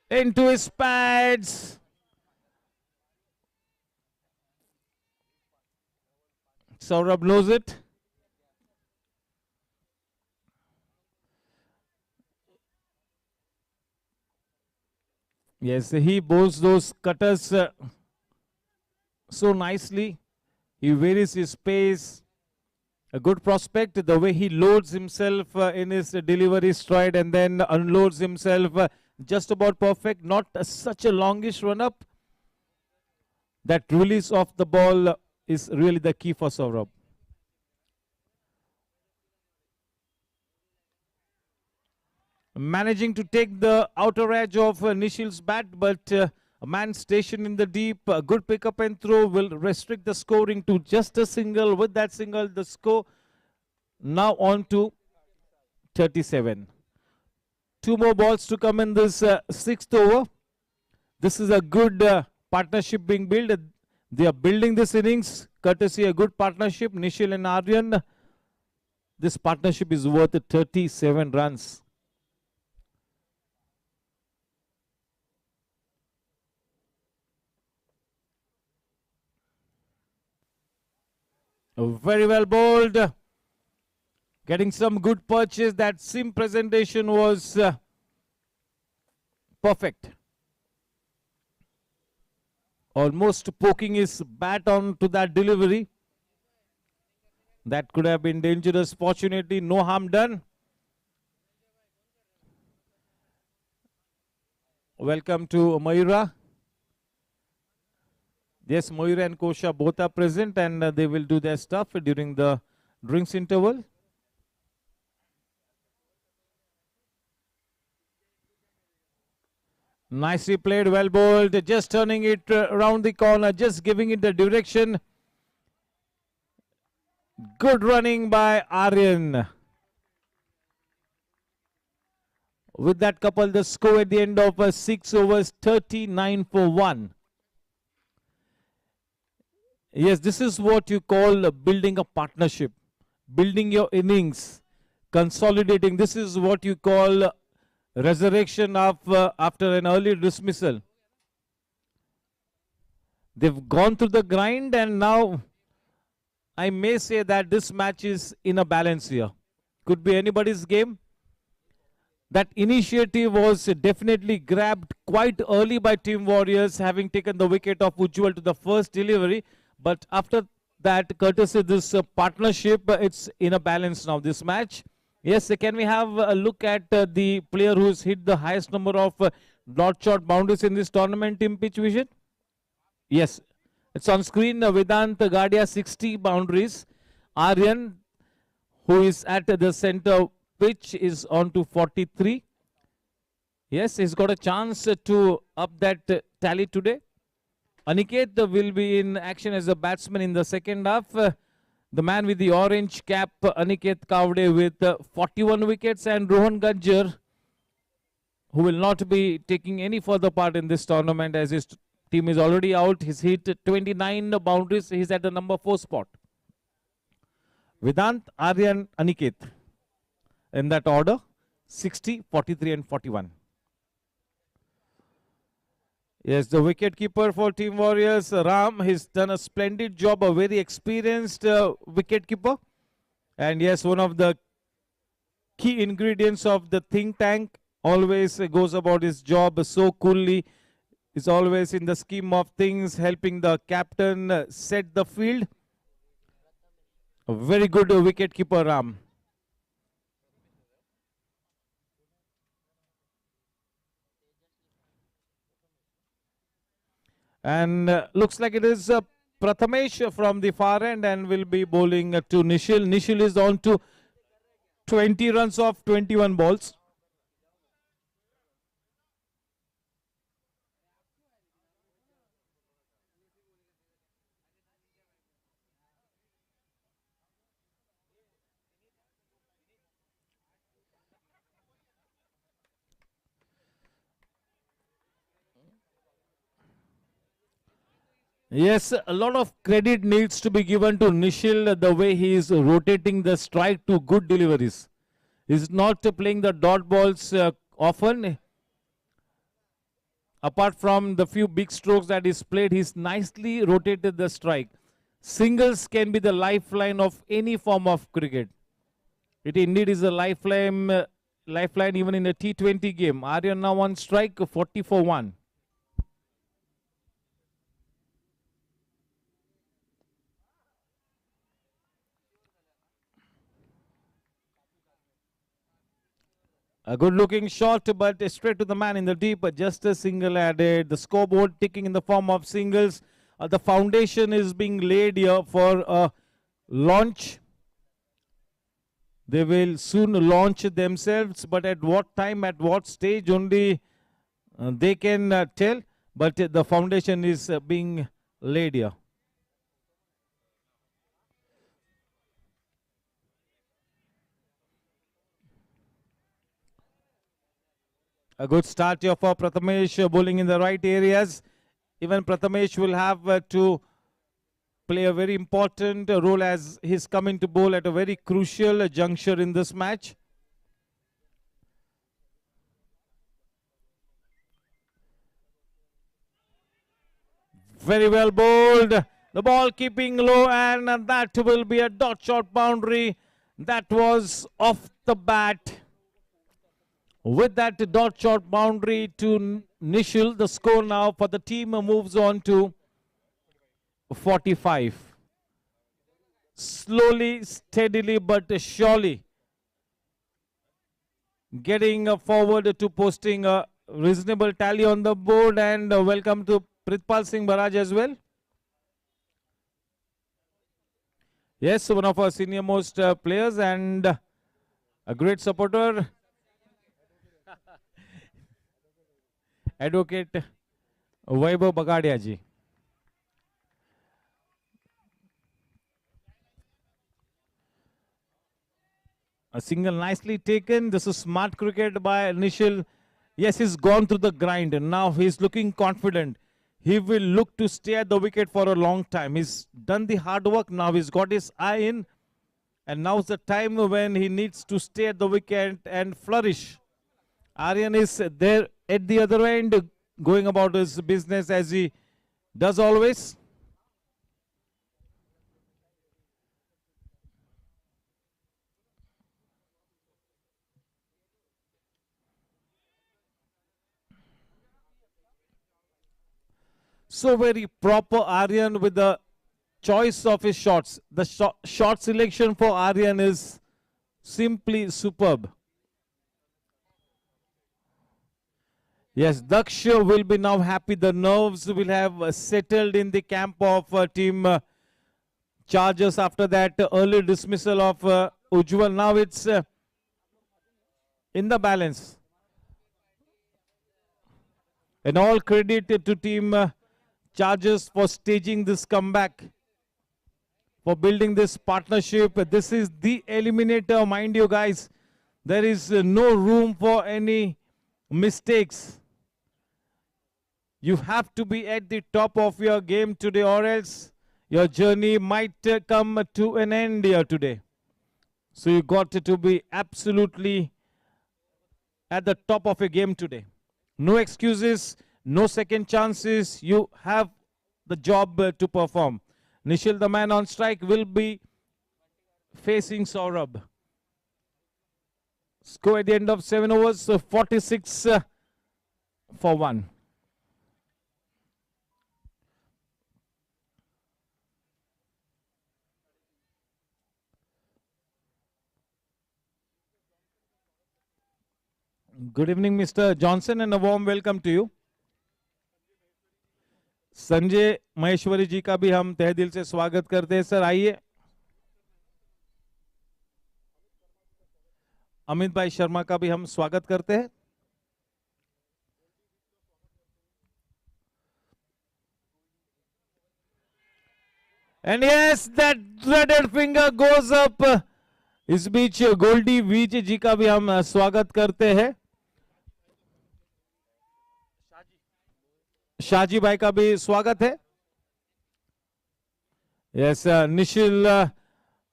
S1: Into his pads. Saurabh knows it. Yes, he bowls those cutters so nicely. He varies his pace. A good prospect, the way he loads himself in his delivery stride and then unloads himself. Just about perfect, not such a longish run up. That release of the ball is really the key for Saurabh. Managing to take the outer edge of Nishil's bat, but a man stationed in the deep, a good pickup and throw will restrict the scoring to just a single. With that single, the score now on to 37. 2 more balls to come in this 6th over. This is a good partnership being built. They are building this innings courtesy a good partnership, Nishil and Aryan. This partnership is worth 37 runs. Very well bowled. Getting some good punches. That seam presentation was perfect. Almost poking his bat on to that delivery. That could have been dangerous. Fortunately, no harm done. Welcome to Mayura. Yes, Mayura and Kosha both are present and they will do their stuff during the drinks interval. Nicely played, well bowled, just turning it around the corner, just giving it the direction. Good running by Aryan. With that couple, the score at the end of 6 overs, 39 for 1. Yes, this is what you call building a partnership, building your innings, consolidating. This is what you call resurrection of after an early dismissal. They've gone through the grind and now I may say that this match is in a balance here. Could be anybody's game. That initiative was definitely grabbed quite early by Team Warriors, having taken the wicket of Ujjwal to the first delivery. But after that, courtesy this partnership, it's in a balance now, this match. Yes, can we have a look at the player who's hit the highest number of dot shot boundaries in this tournament, Team Pitch Vision? Yes, it's on screen. Vedant Gadia, 60 boundaries. Aryan, who is at the center pitch, is on to 43. Yes, he's got a chance to up that tally today. Aniket will be in action as a batsman in the second half. The man with the orange cap, Aniket Kavde, with 41 wickets, and Rohan Gajjar, who will not be taking any further part in this tournament as his team is already out. He's hit 29 boundaries. He's at the number 4 spot. Vedant, Aryan, Aniket. In that order, 60, 43 and 41. Yes, the wicket keeper for Team Warriors, Ram, he's done a splendid job, a very experienced wicket keeper. And yes, one of the key ingredients of the think tank, always goes about his job so coolly, is always in the scheme of things, helping the captain set the field. A very good wicket keeper, Ram. And looks like it is Prathamesh from the far end and will be bowling to Nishil. Nishil is on to 20 runs off 21 balls. Yes, a lot of credit needs to be given to Nishil, the way he is rotating the strike to good deliveries. He's not playing the dot balls often. Apart from the few big strokes that he's played, he's nicely rotated the strike. Singles can be the lifeline of any form of cricket. It indeed is a lifeline, lifeline even in a T20 game. Aryan now on strike, 40 for 1. A good looking shot, but straight to the man in the deep. Just a single added. The scoreboard ticking in the form of singles. The foundation is being laid here for a launch. They will soon launch themselves, but at what time, at what stage, only they can tell. But the foundation is being laid here. A good start here for Prathamesh, bowling in the right areas. Even Prathamesh will have to play a very important role as he's coming to bowl at a very crucial juncture in this match. Very well bowled. The ball keeping low, and that will be a dot shot boundary. That was off the bat. With that dot shot boundary to Nishil, the score now for the team moves on to 45. Slowly, steadily, but surely getting forward to posting a reasonable tally on the board. And welcome to Pritpal Singh Baraj as well. Yes, one of our senior most players and a great supporter. Advocate Vaibhav Bagadia ji. A single nicely taken. This is smart cricket by Nishil. Yes, he's gone through the grind and now he's looking confident. He will look to stay at the wicket for a long time. He's done the hard work. Now he's got his eye in. And now's the time when he needs to stay at the wicket and flourish. Aryan is there at the other end, going about his business as he does always. So very proper Aryan with the choice of his shots. The shot selection for Aryan is simply superb. Yes, Daksh will be now happy. The nerves will have settled in the camp of team Chargers after that early dismissal of Ujjwal. Now it's in the balance. And all credit to team Chargers for staging this comeback, for building this partnership. This is the eliminator, mind you guys. There is no room for any mistakes. You have to be at the top of your game today, or else your journey might come to an end here today. So you got to be absolutely at the top of your game today. No excuses, No second chances. You have the job to perform. Nishil, the man on strike, will be facing Saurabh. Score at the end of 7 overs, 46 for 1. Good evening, Mr. Johnson, and a warm welcome to you. Sanjay Maheshwari जी का भी हम तहे दिल से स्वागत करते हैं sir, आइए. अमित भाई शर्मा का भी हम स्वागत करते हैं. And yes, that dreaded finger goes up. इस बीच गोल्डी वीज जी का भी हम स्वागत करते हैं. शाहजी भाई का भी स्वागत है. Yes, Nishil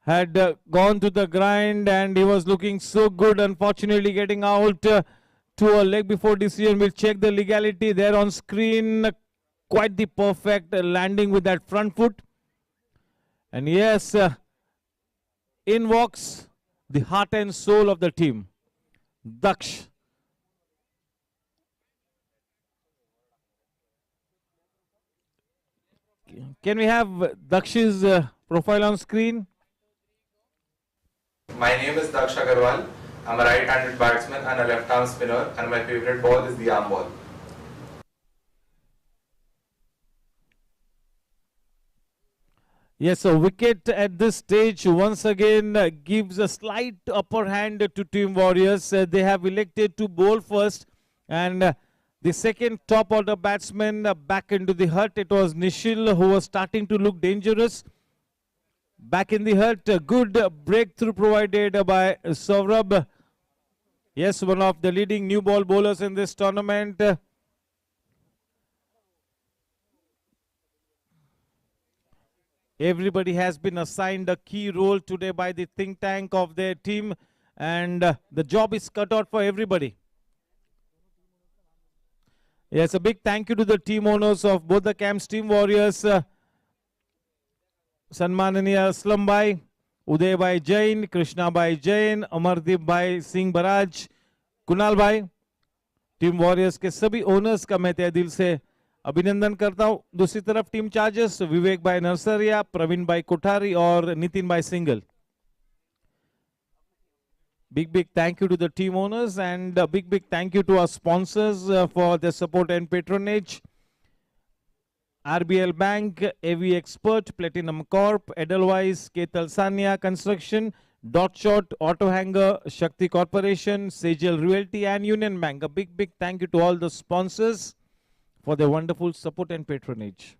S1: had gone to the grind and he was looking so good. Unfortunately, getting out to a leg before decision. We'll check the legality there on screen. Quite the perfect landing with that front foot. And yes, in walks the heart and soul of the team, Daksh. Can we have Daksh's profile on screen?
S4: My name is Daksh Agarwal. I'm a right-handed batsman and a left-arm spinner, and my favorite ball is the arm ball.
S1: Yes, a wicket at this stage once again gives a slight upper hand to Team Warriors. They have elected to bowl first, and the second top order batsman back into the hut. It was Nishil who was starting to look dangerous. Back in the hut, a good breakthrough provided by Saurabh. Yes, one of the leading new ball bowlers in this tournament. Everybody has been assigned a key role today by the think tank of their team, and the job is cut out for everybody. Yes, a big thank you to the team owners of both the camps, Team Warriors, Sanmananiya Aslam Bhai, Uday Bhai Jain, Krishna Bhai Jain, Amardeep Bhai Singh Baraj, Kunal Bhai. Team warriors के सभी owners का मैं तहे दिल से अभिनंदन करता हूं. दूसरी तरफ टीम चार्जर्स विवेक भाई नरसरिया, प्रवीण भाई कोठारी और नितिन भाई single. Big thank you to the team owners, and a big thank you to our sponsors for their support and patronage. RBL Bank, AV Expert, Platinum Corp, Edelweiss, Ketal Sanya Construction, Dot Shot, Auto Hanger, Shakti Corporation, Sejal Realty, and Union Bank. A big thank you to all the sponsors for their wonderful support and patronage.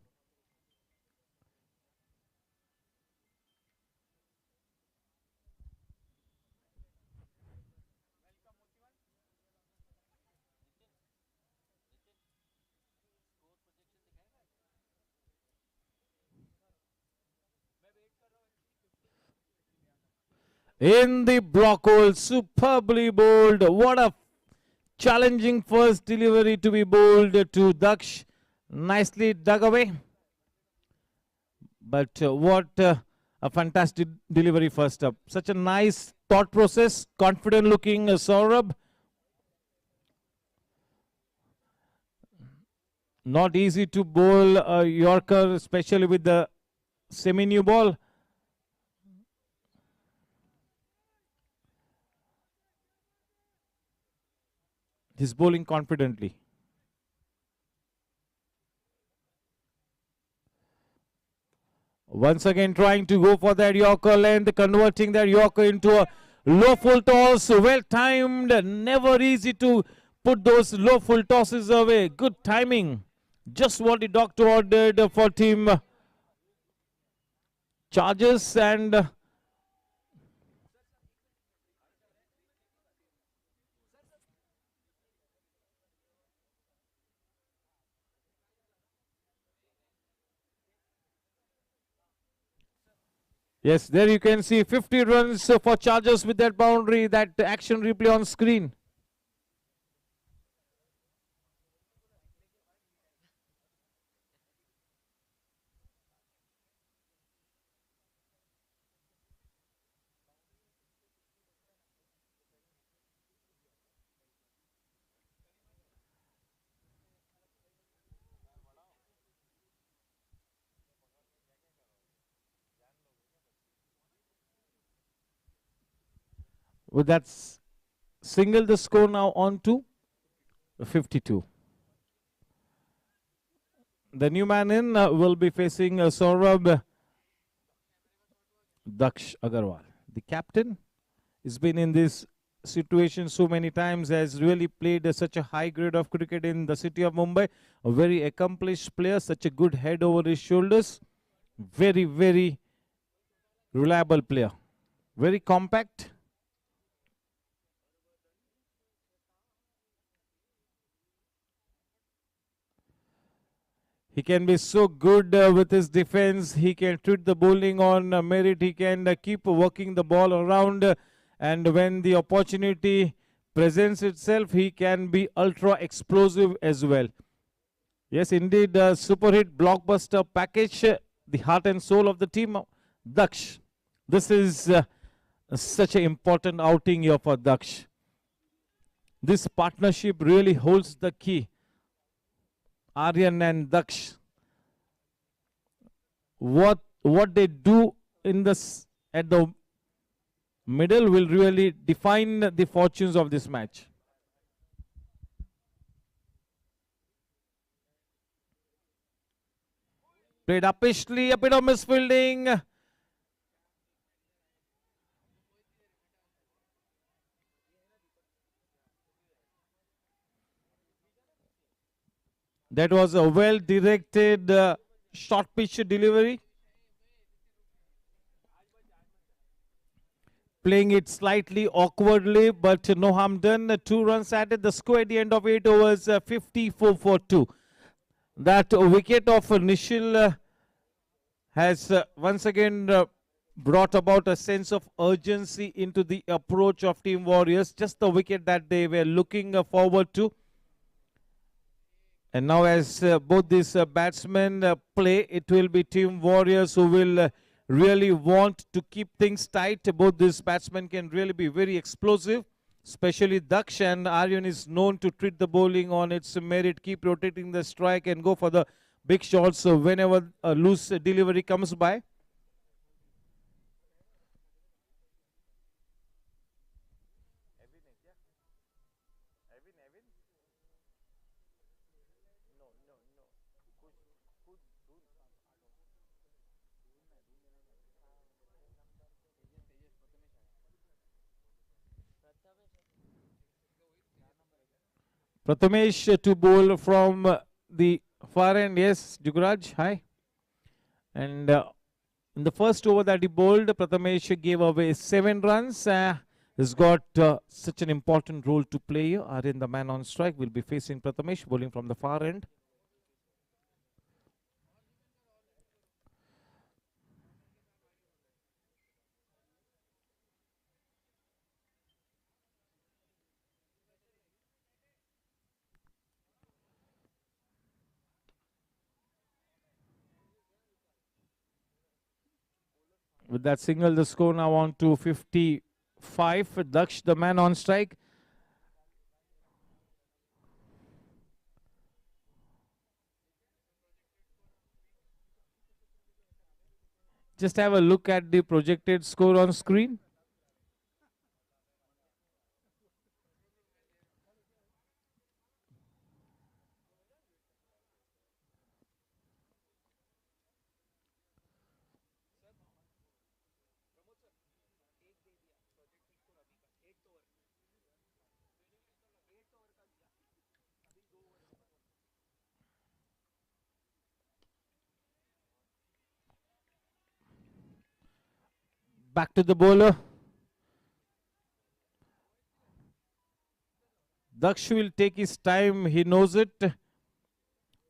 S1: In the block hole, superbly bowled. What a challenging first delivery to be bowled to Daksh. Nicely dug away. But what a fantastic delivery first up. Such a nice thought process. Confident looking Saurabh. Not easy to bowl a Yorker, especially with the semi-new ball. He's bowling confidently. Once again trying to go for that Yorker length, converting that Yorker into a low full toss. Well timed, never easy to put those low full tosses away. Good timing. Just what the doctor ordered for team Chargers, and yes, there you can see 50 runs for Chargers with that boundary, that action replay on screen. With that single, the score now on to 52. The new man in will be facing Saurabh Daksh Agarwal. The captain has been in this situation so many times, has really played such a high grade of cricket in the city of Mumbai. A very accomplished player, such a good head over his shoulders. Very, very reliable player. Very compact. He can be so good with his defense. He can treat the bowling on merit. He can keep working the ball around. And when the opportunity presents itself, he can be ultra explosive as well. Yes, indeed, super hit blockbuster package. The heart and soul of the team, Daksh. This is such an important outing here for Daksh. This partnership really holds the key. Aryan and Daksh, what they do in this at the middle will really define the fortunes of this match. Played uppishly, a bit of misfielding. That was a well-directed short pitch delivery. Playing it slightly awkwardly, but no harm done. 2 runs added. The score at the end of 8 overs, 54 for 2. That wicket of Nishil has once again brought about a sense of urgency into the approach of Team Warriors. Just the wicket that they were looking forward to. And now as both these batsmen play, it will be Team Warriors who will really want to keep things tight. Both these batsmen can really be very explosive, especially Daksh, and Aryan is known to treat the bowling on its merit, keep rotating the strike and go for the big shots whenever a loose delivery comes by. Prathamesh to bowl from the far end. Yes, Jugraj, hi. And in the first over that he bowled, Prathamesh gave away 7 runs. He's got such an important role to play here. Aryan, the man on strike, will be facing Prathamesh, bowling from the far end. With that single, the score now on to 55. Daksh, the man on strike. Just have a look at the projected score on screen. Back to the bowler. Daksh will take his time. He knows it,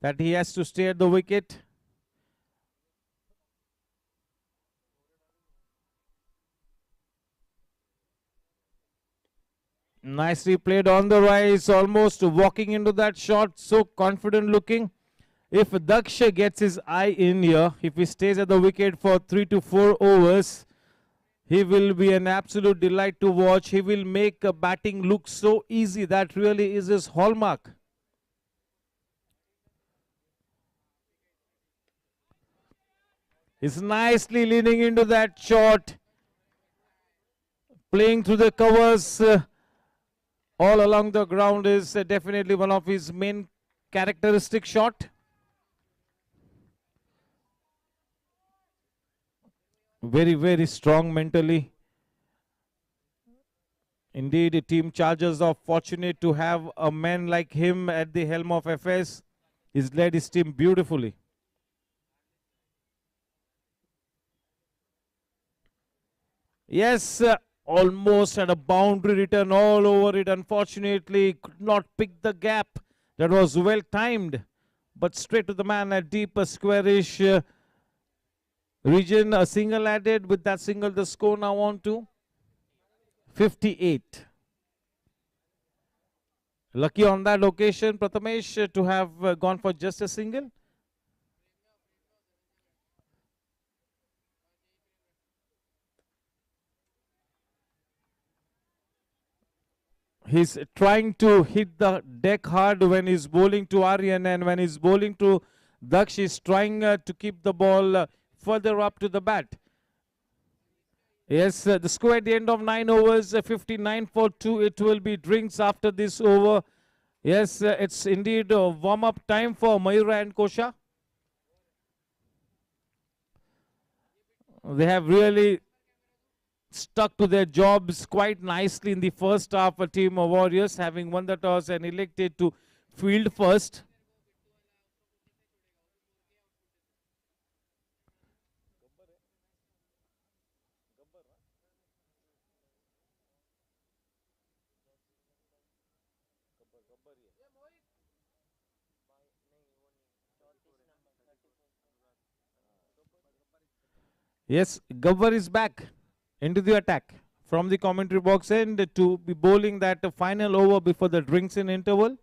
S1: that he has to stay at the wicket. Nicely played on the rise, almost walking into that shot, so confident looking. If Daksh gets his eye in here, if he stays at the wicket for 3 to 4 overs, he will be an absolute delight to watch. He will make batting look so easy. That really is his hallmark. He's nicely leaning into that shot. playing through the covers all along the ground is definitely one of his main characteristic shot. Very, very strong mentally. Indeed, Team Chargers are fortunate to have a man like him at the helm of FS. He's led his team beautifully. Yes, almost had a boundary return all over it. Unfortunately, could not pick the gap. That was well timed, but straight to the man at deep squarish region. A single added. With that single, the score now on to 58. Lucky on that occasion, Prathamesh, to have gone for just a single. He's trying to hit the deck hard when he's bowling to Aryan, and when he's bowling to Daksh, he's trying to keep the ball further up to the bat. Yes, the score at the end of 9 overs, 59 for 2. It will be drinks after this over. Yes, it's indeed a warm-up time for Mayura and Kosha. They have really stuck to their jobs quite nicely in the first half. A team of Warriors having won the toss and elected to field first. Yes, Gabbar is back into the attack from the commentary box end to be bowling that final over before the drinks in interval.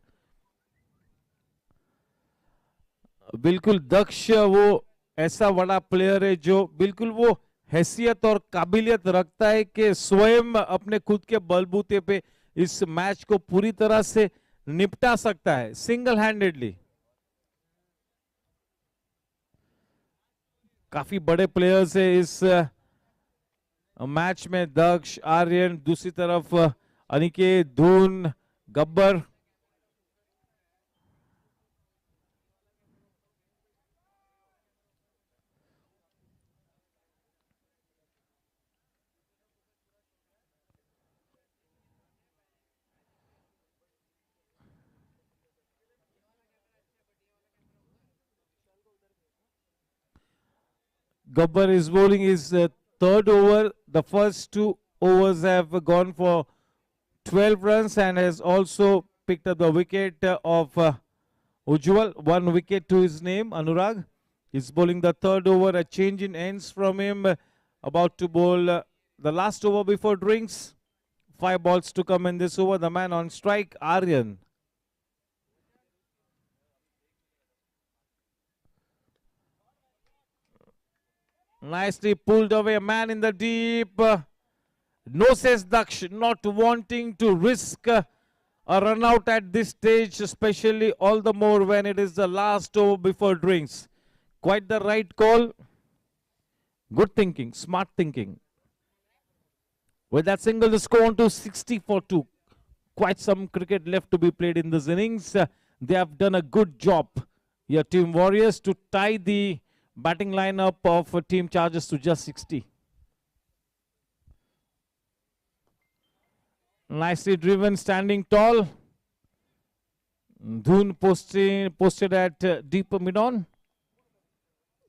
S1: बिल्कुल दक्ष वो ऐसा बड़ा player है जो बिल्कुल वो हैसियत और काबिलियत रखता है कि स्वयं अपने खुद के बलबूते पे इस मैच को पूरी तरह से निपटा सकता है सिंगल हैंडेडली. काफी बड़े प्लेयर्स है इस मैच में. दक्ष, आर्यन, दूसरी तरफ अनिकेत, धून, Gabbar. Gabbar is bowling his third over. The first 2 overs have gone for 12 runs and has also picked up the wicket of Ujjwal. 1 wicket to his name, Anurag. He's bowling the third over. A change in ends from him. About to bowl the last over before drinks. 5 balls to come in this over. The man on strike, Aryan. Nicely pulled away, a man in the deep. No, says Daksh, not wanting to risk a run out at this stage, especially all the more when it is the last over before drinks. Quite the right call. Good thinking, smart thinking. With that single, the score on to 60 for 2. Quite some cricket left to be played in this innings. They have done a good job, your Team Warriors, to tie the batting lineup of Team Chargers to just 60. Nicely driven, standing tall. Dhoon posted at deep mid-on.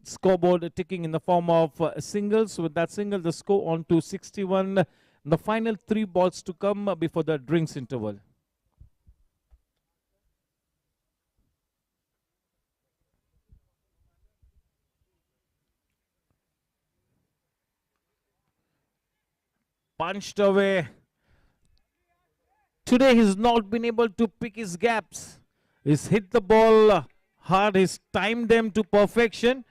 S1: Scoreboard ticking in the form of singles. With that single, the score on to 61. The final 3 balls to come before the drinks interval. Punched away. Today he's not been able to pick his gaps. He's hit the ball hard. He's timed them to perfection.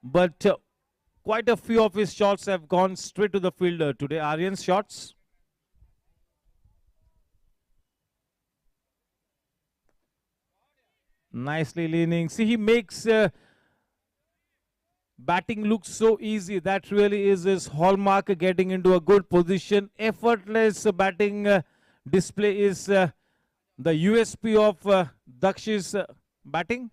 S1: But quite a few of his shots have gone straight to the fielder today. Aryan's shots. Nicely leaning. See, he makes Batting looks so easy. That really is his hallmark, getting into a good position. Effortless batting display is the USP of Daksh's batting.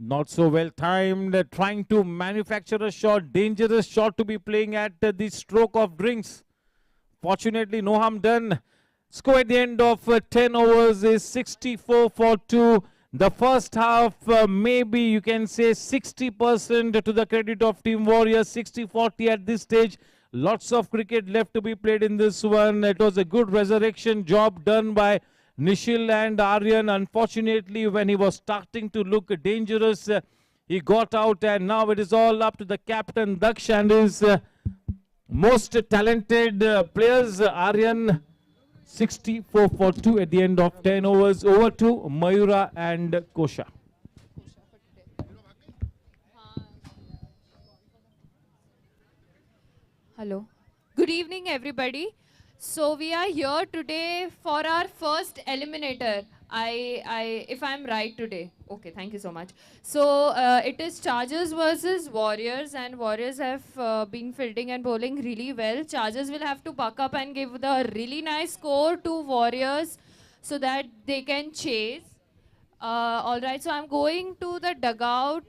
S1: Not so well timed, trying to manufacture a shot, dangerous shot to be playing at the stroke of drinks. Fortunately, no harm done. Score at the end of 10 overs is 64 for 2. The first half, maybe you can say 60% to the credit of Team Warriors, 60-40 at this stage. Lots of cricket left to be played in this one. It was a good resurrection job done by Nishil and Aryan. Unfortunately, when he was starting to look dangerous, he got out, and now it is all up to the captain Daksh and his most talented players. Aryan 64 for 2 at the end of 10 overs. Over to Mayura and Kosha.
S14: Hello. Good evening, everybody. So we are here today for our first eliminator. If I'm right today. Okay, thank you so much. So it is Chargers versus Warriors, and Warriors have been fielding and bowling really well. Chargers will have to buck up and give the really nice score to Warriors so that they can chase. All right, so I'm going to the dugout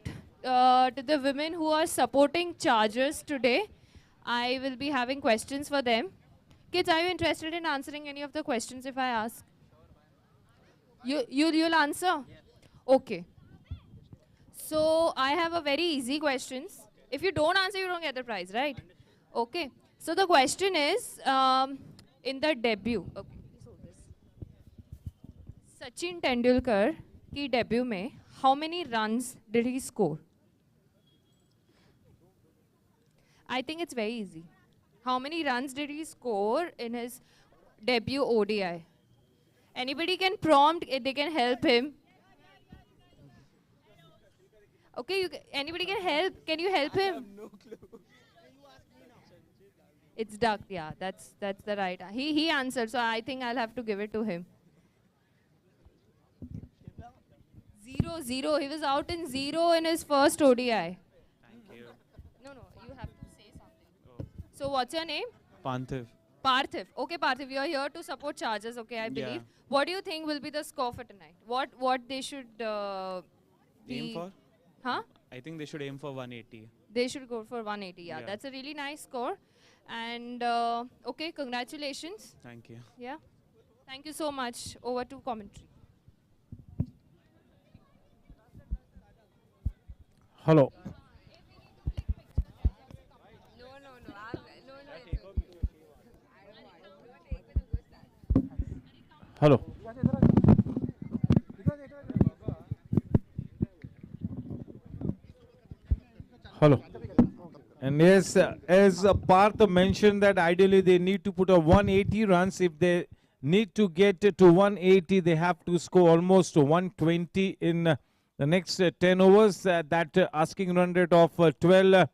S14: to the women who are supporting Chargers today. I will be having questions for them. Kids, are you interested in answering any of the questions if I ask? You'll answer? Okay. So I have a very easy questions. If you don't answer, you don't get the prize, right? Okay. So the question is, in the debut, okay, Sachin Tendulkar की debut में, how many runs did he score? I think it's very easy. How many runs did he score in his debut ODI? Anybody can prompt, they can help him. Okay, anybody can help. Can you help him? I have no clue. It's duck, yeah, that's the right. He answered, so I think I'll have to give it to him. 0-0. He was out in 0 in his first ODI.
S15: Thank you.
S14: No, you have to say something. Oh. So what's your name?
S15: Panthiv.
S14: Parthiv. Okay, Parthiv, you are here to support Chargers, okay, I believe.
S15: Yeah.
S14: What do you think will be the score for tonight? What they should
S15: Aim for?
S14: Huh?
S15: I think they should aim for 180.
S14: They should go for 180, yeah. That's a really nice score. And, okay, congratulations.
S15: Thank you.
S14: Yeah. Thank you so much. Over to commentary.
S1: Hello. Hello. Hello. And yes, as Parth mentioned that ideally they need to put a 180 runs. If they need to get to 180, they have to score almost 120 in the next 10 overs. That asking run rate of 12.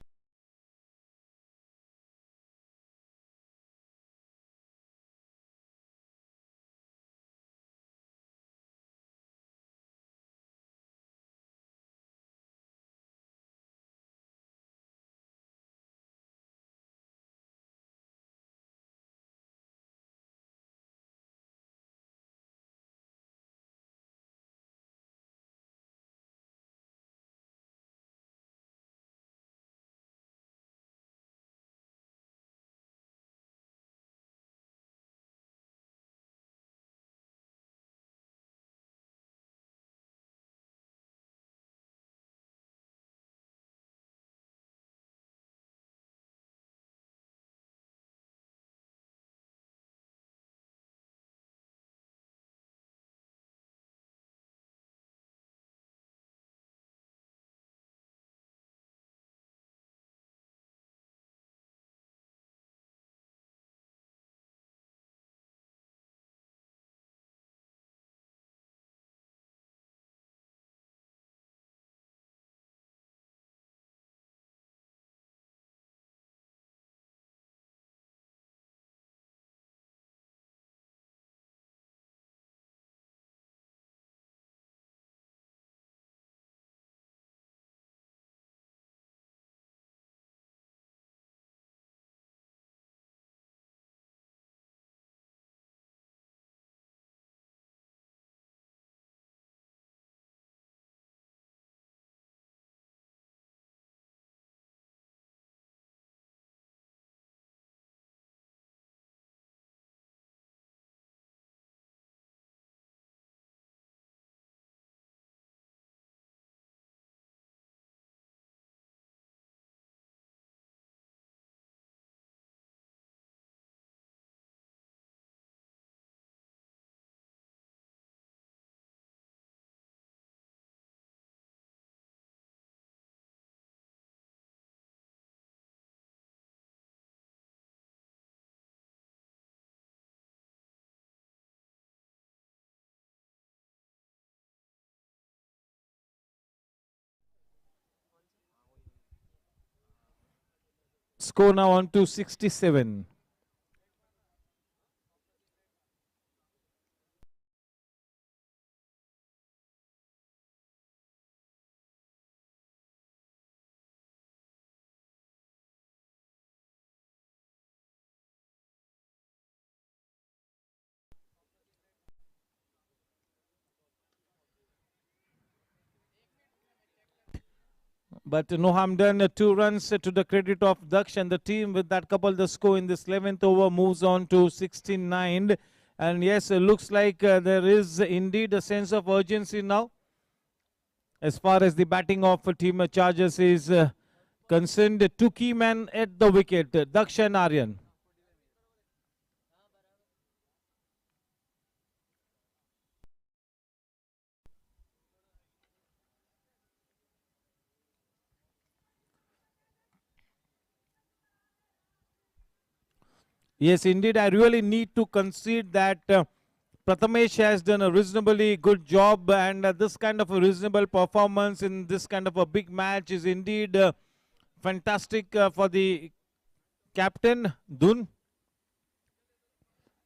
S1: score now on to 67. But no harm done. 2 runs to the credit of Daksh and the team. With that couple, the score in this 11th over moves on to 69. And yes, it looks like there is indeed a sense of urgency now as far as the batting of team Chargers is concerned. 2 key men at the wicket, Daksh and Aryan. Yes, indeed, I really need to concede that Prathamesh has done a reasonably good job, and this kind of a reasonable performance in this kind of a big match is indeed fantastic for the captain, Dun.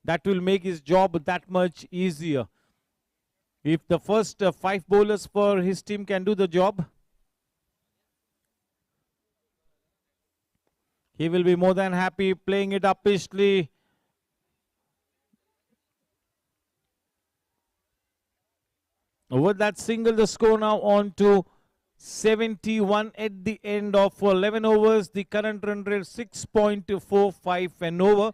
S1: That will make his job that much easier. If the first 5 bowlers for his team can do the job, he will be more than happy playing it uppishly. With that single, the score now on to 71 at the end of 11 overs. The current run rate 6.45 and over.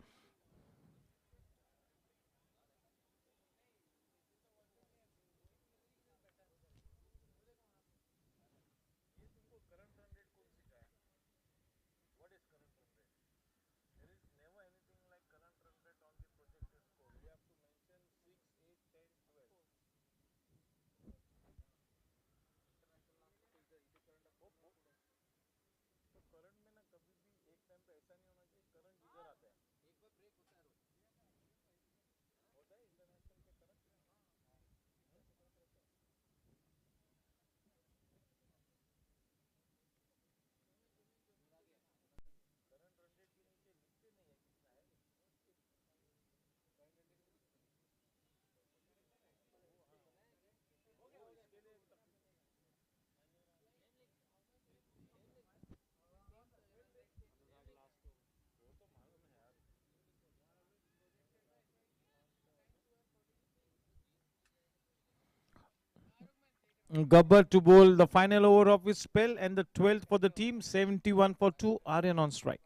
S1: Gabbar to bowl the final over of his spell, and the 12th for the team, 71 for 2, Aryan on strike.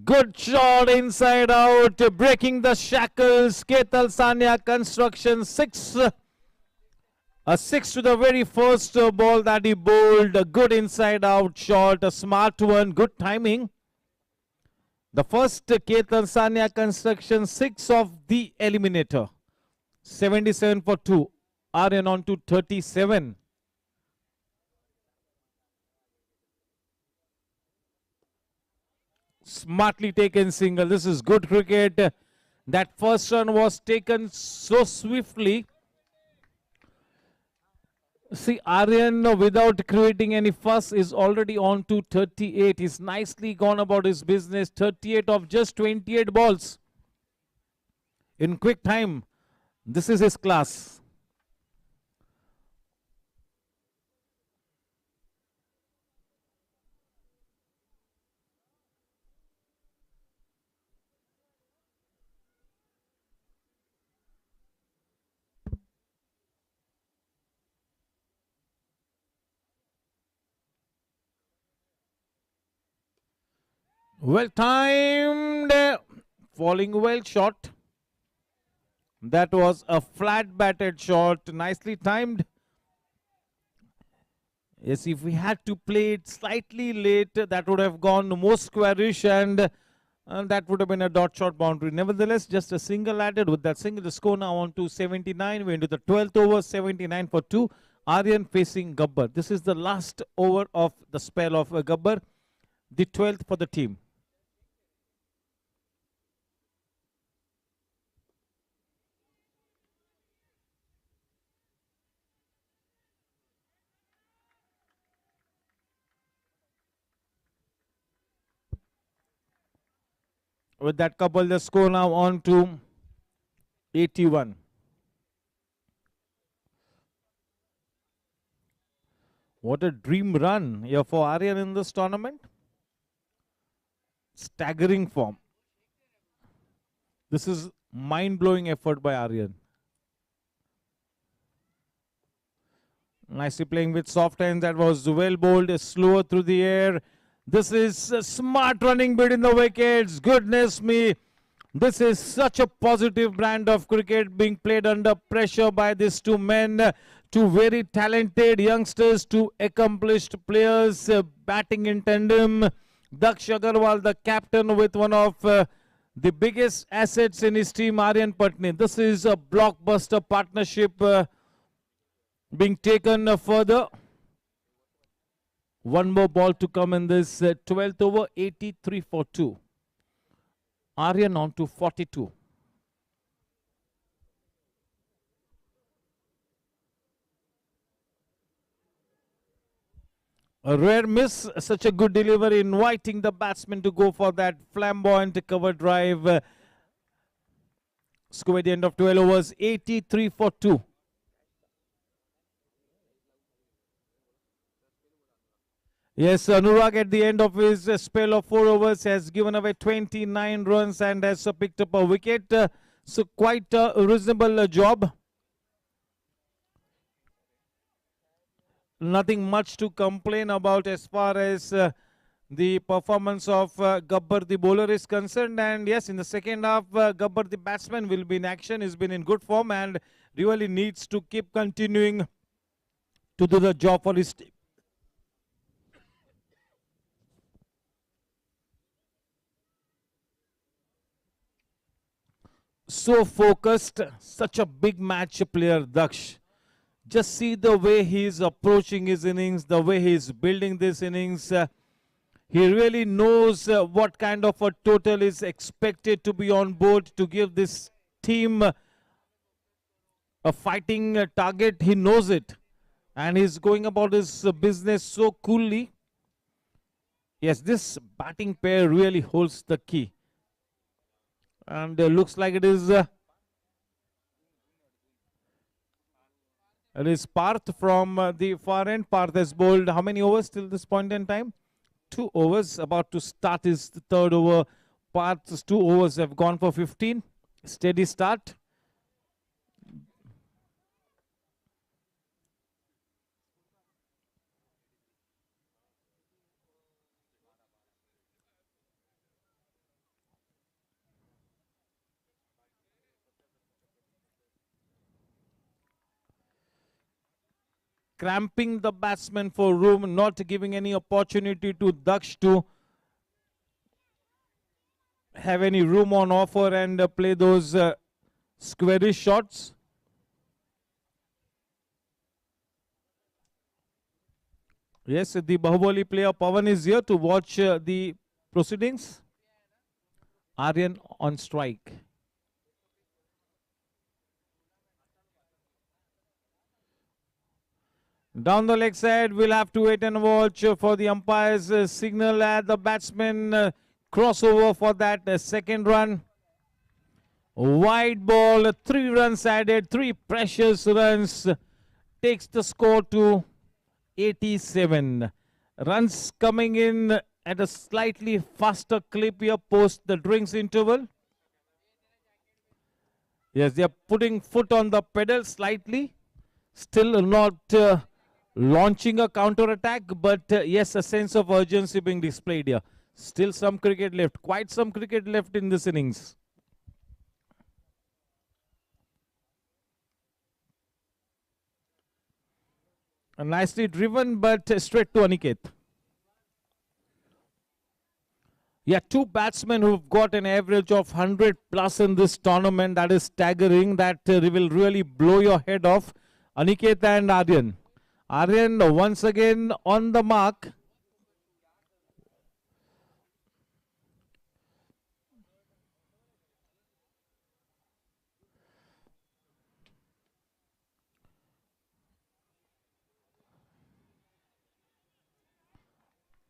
S1: Good shot inside out, breaking the shackles. Ketal Sanya construction 6. A 6 to the very first ball that he bowled. A good inside out shot, a smart one, good timing. The first Ketan Sanya construction 6 of the eliminator. 77 for 2. Aryan on to 37. Smartly taken single. This is good cricket. That first run was taken so swiftly. See, Aryan, without creating any fuss, is already on to 38. He's nicely gone about his business. 38 of just 28 balls. In quick time. This is his class. Well timed, falling well short. That was a flat batted shot, nicely timed. Yes, if we had to play it slightly late, that would have gone more squarish, and that would have been a dot shot boundary. Nevertheless, just a single added. With that single, the score now on to 79. We're into the 12th over, 79 for 2. Aryan facing Gabbar. This is the last over of the spell of Gabbar, the 12th for the team. With that couple, the score now on to 81. What a dream run here for Aryan in this tournament. Staggering form. This is mind-blowing effort by Aryan. Nicely playing with soft hands. That was well bowled, slower through the air. This is a smart running bid in the wickets. Goodness me. This is such a positive brand of cricket being played under pressure by these two men. Two very talented youngsters, two accomplished players batting in tandem. Daksh Agarwal, the captain, with one of the biggest assets in his team, Aryan Patni. This is a blockbuster partnership being taken further. One more ball to come in this 12th over, 83 for 2. Aryan on to 42. A rare miss, such a good delivery, inviting the batsman to go for that flamboyant cover drive. Score at the end of 12 overs, 83 for 2. Yes, Anurag at the end of his spell of 4 overs has given away 29 runs and has picked up a wicket. So quite a reasonable job. Nothing much to complain about as far as the performance of Gabbar the bowler is concerned. And yes, in the second half, Gabbar the batsman will be in action. He's been in good form and really needs to keep continuing to do the job for his team. So focused, such a big match player, Daksh. Just see the way he is approaching his innings, the way he is building this innings. He really knows what kind of a total is expected to be on board to give this team a fighting target. He knows it. And he's going about his business so coolly. Yes, this batting pair really holds the key. And looks like it is Parth from the far end. Parth has bowled how many overs till this point in time? 2 overs. About to start his third over. Parth's 2 overs have gone for 15. Steady start. Cramping the batsman for room, not giving any opportunity to Daksh to have any room on offer and play those squarish shots. Yes, the Bahubali player Pawan is here to watch the proceedings. Aryan on strike. Down the leg side, we'll have to wait and watch for the umpire's signal at the batsman crossover for that second run. Wide ball, 3 runs added, 3 precious runs, takes the score to 87. Runs coming in at a slightly faster clip here post the drinks interval. Yes, they are putting foot on the pedal slightly. Still not launching a counter attack, but yes, a sense of urgency being displayed here. Still some cricket left, quite some cricket left in this innings. Nicely driven, but straight to Aniket. Yeah, 2 batsmen who've got an average of 100 plus in this tournament. That is staggering. That will really blow your head off. Aniket and Aryan. Aryan once again on the mark.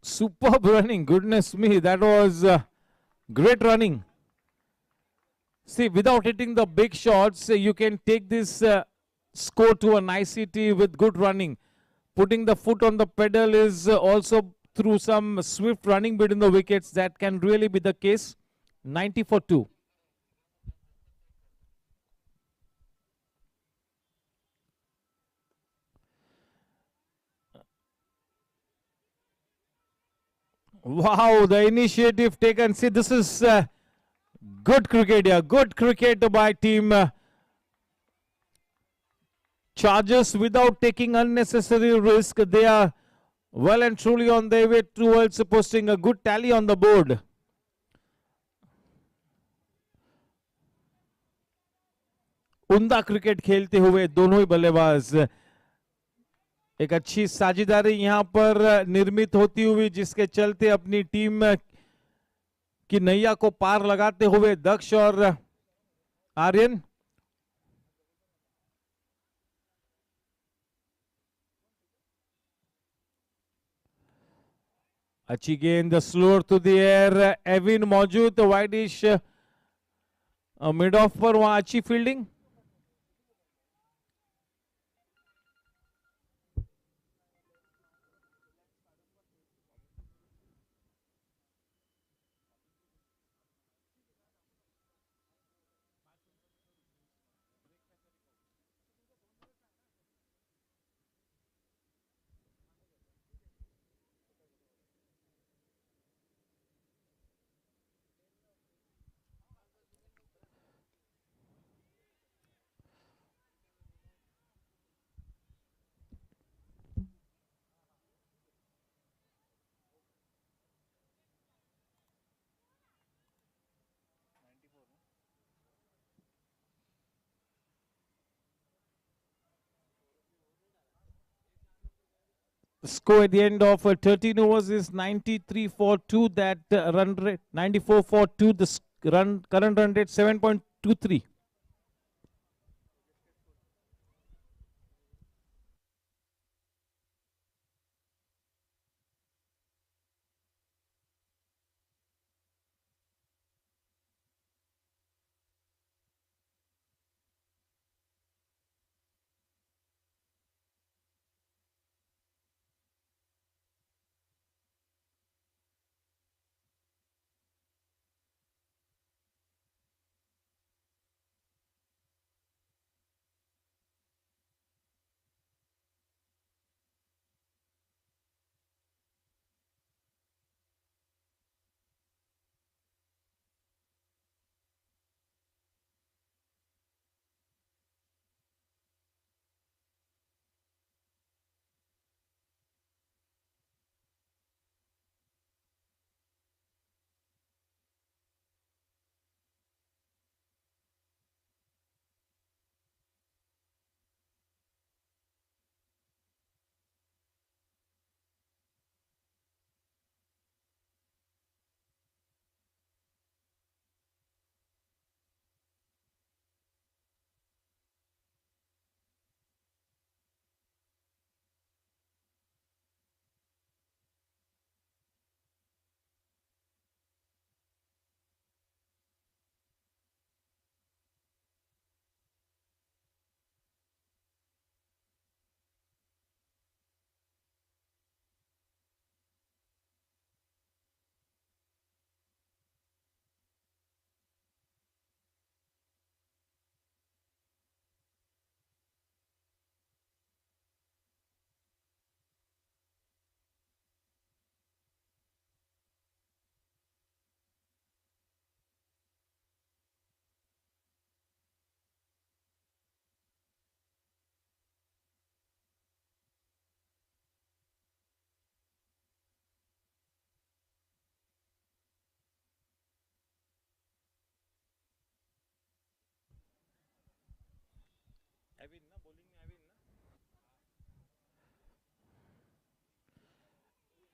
S1: Superb running, goodness me, that was great running. See, without hitting the big shots, you can take this score to a nicety with good running. Putting the foot on the pedal is also through some swift running between the wickets. That can really be the case. 90 for 2. Wow, the initiative taken. See, this is good cricket here. Good cricket by team Chargers without taking unnecessary risk. They are well and truly on their way towards posting a good tally on the board. Umda cricket खेलते हुए दोनों ही बल्लेबाज, एक अच्छी साझेदारी यहां पर निर्मित होती हुई जिसके चलते अपनी टीम की नैया को पार लगाते हुए दक्ष और आर्यन अच्छी गेंद slower to the air, Evin मौजूद वाइडिश मिड ऑफ पर, वहां अच्छी fielding. Score at the end of 13 overs is 93 for 2. That run rate 94 for 2. The current run rate 7.23.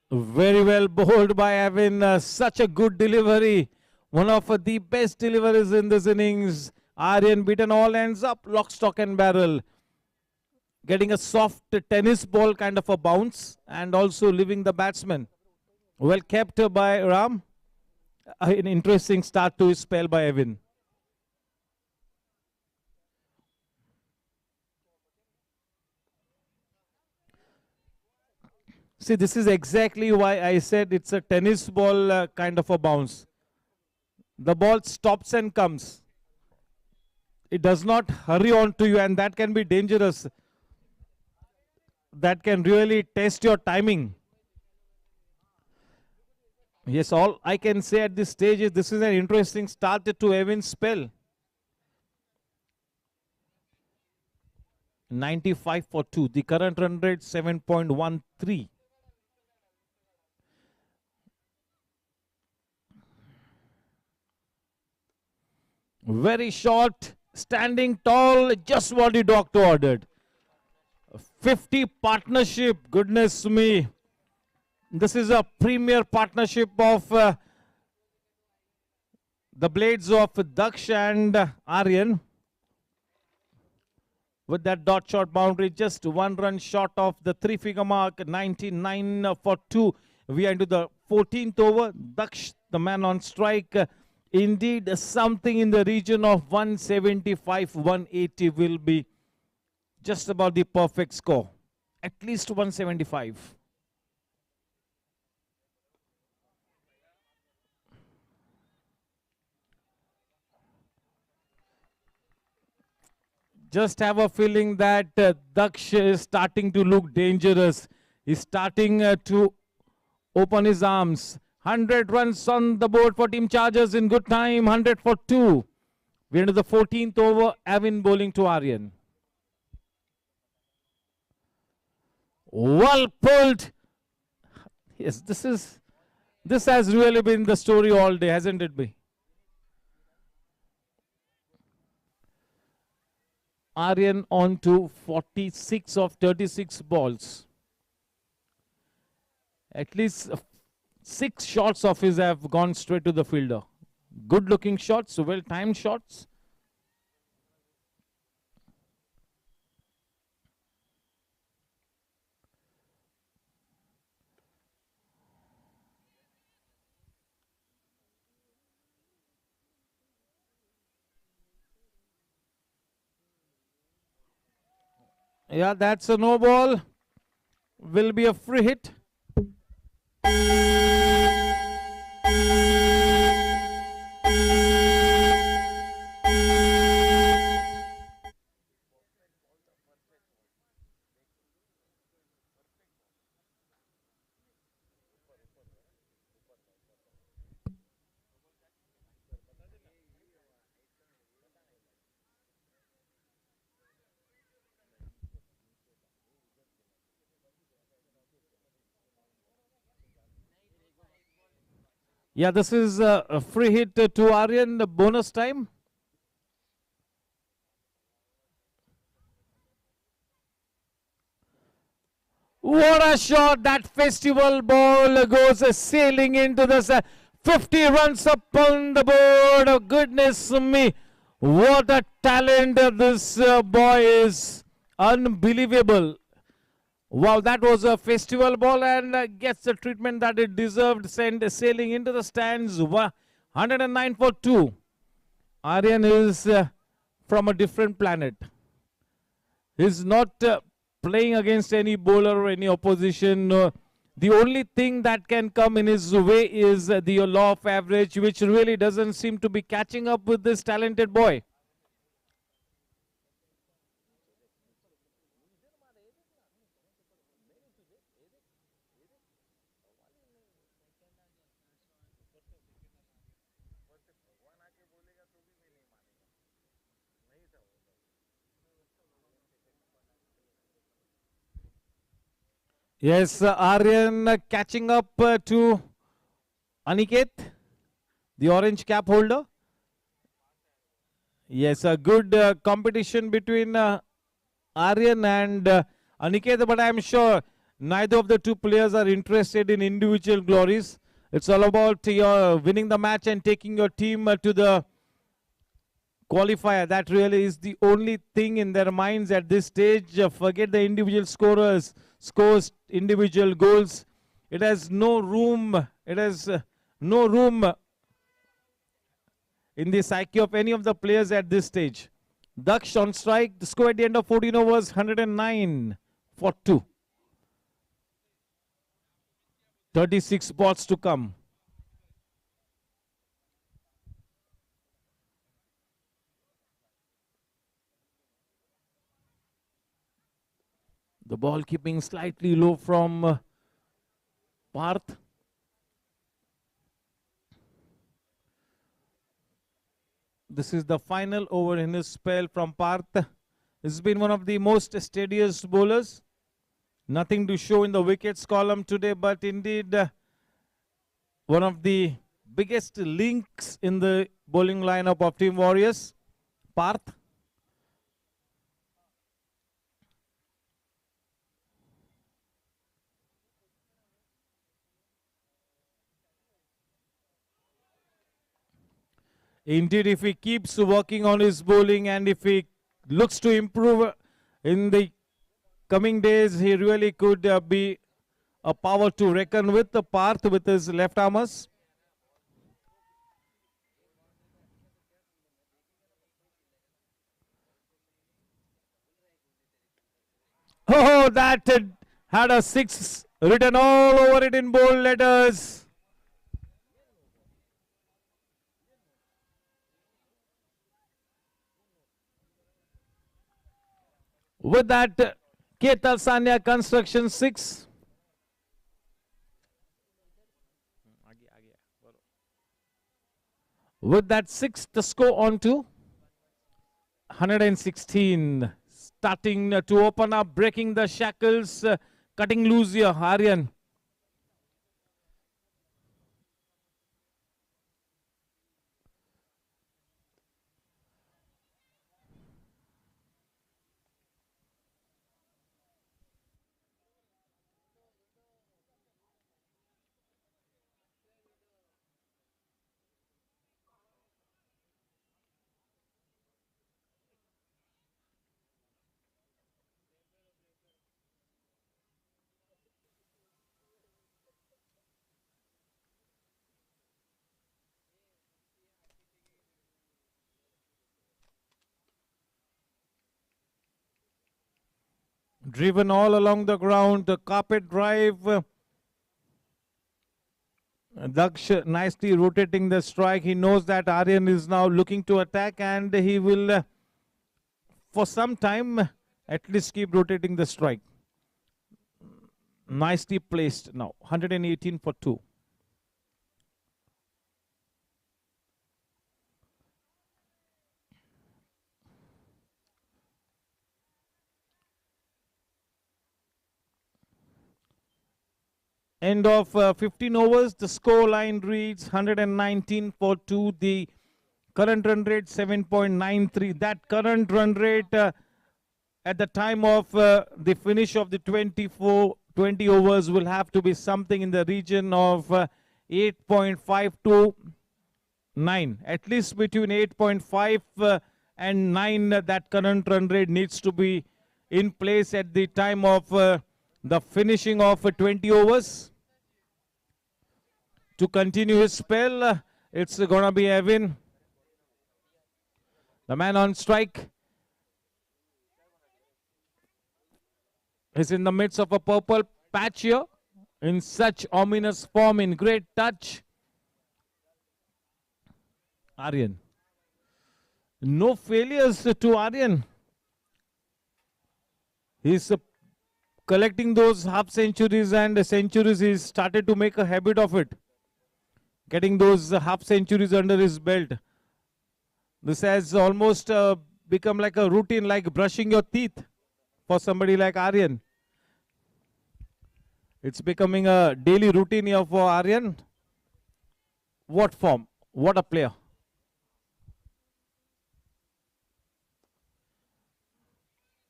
S1: Very well bowled by Evan. Such a good delivery. One of the best deliveries in this innings. Aryan beaten all ends up, lock, stock and barrel. Getting a soft tennis ball kind of a bounce and also leaving the batsman. Well kept by Ram. An interesting start to his spell by Evan. See, this is exactly why I said it's a tennis ball kind of a bounce. The ball stops and comes. It does not hurry on to you, and that can be dangerous. That can really test your timing. Yes, all I can say at this stage is this is an interesting start to Evan's spell. 95 for 2. The current run rate 7.13. Very short, standing tall, just what the doctor ordered. 50 partnership, goodness me. This is a premier partnership of the blades of Daksh and Aryan. With that dot shot boundary, just 1 run short of the 3-figure mark, 99 for 2. We are into the 14th over. Daksh, the man on strike. Indeed, something in the region of 175, 180 will be just about the perfect score. At least 175. Just have a feeling that Daksh is starting to look dangerous. He's starting to open his arms. 100 runs on the board for Team Chargers in good time. 100 for 2. We're into the 14th over. Avin bowling to Aryan. Well pulled. Yes, this has really been the story all day, hasn't it been? Aryan on to 46 of 36 balls. At least 6 shots of his have gone straight to the fielder. Good looking shots, well timed shots. Yeah, that's a no ball. Will be a free hit. Yeah, this is a free hit to Aryan, the bonus time. What a shot! That festival ball goes sailing into this 50 runs up on the board. Oh, goodness me. What a talent this boy is. Unbelievable. Wow, that was a festival ball and gets the treatment that it deserved. Send sailing into the stands. 109 for 2. Aryan is from a different planet. He's not playing against any bowler or any opposition. The only thing that can come in his way is the law of average, which really doesn't seem to be catching up with this talented boy. Yes, Aryan catching up to Aniket, the orange cap holder. Yes, a good competition between Aryan and Aniket, but I am sure neither of the two players are interested in individual glories. It's all about your winning the match and taking your team to the qualifier. That really is the only thing in their minds at this stage. Forget the individual scores, individual goals. It has no room. It has no room in the psyche of any of the players at this stage. Daksh on strike. The score at the end of 14 overs, 109 for 2. 36 balls to come. The ball keeping slightly low from Parth. This is the final over in his spell from Parth. This has been one of the most steadiest bowlers. Nothing to show in the wickets column today, but indeed one of the biggest links in the bowling lineup of Team Warriors, Parth. Indeed, if he keeps working on his bowling and if he looks to improve in the coming days, he really could be a power to reckon with. The Parth with his left armers. Oh, that had a 6 written all over it in bold letters. With that, Ketal Sanya Construction 6. With that 6, the score on to 116. Starting to open up, breaking the shackles, cutting loose here, Aryan. Driven all along the ground, the carpet drive. Daksh nicely rotating the strike. He knows that Aryan is now looking to attack and he will, for some time, at least keep rotating the strike. Nicely placed now. 118 for 2. End of 15 overs, the score line reads 119 for 2. The current run rate 7.93. That current run rate at the time of the finish of the 20 overs will have to be something in the region of 8.5 to 9. At least between 8.5 and 9, that current run rate needs to be in place at the time of the finishing of 20 overs. To continue his spell, it's going to be Evin, the man on strike. Is in the midst of a purple patch here, in such ominous form, in great touch. Aryan. No failures to Aryan. He's collecting those half centuries and centuries. He's started to make a habit of it. Getting those half centuries under his belt. This has almost become like a routine, like brushing your teeth for somebody like Aryan. It's becoming a daily routine here for Aryan. What form? What a player.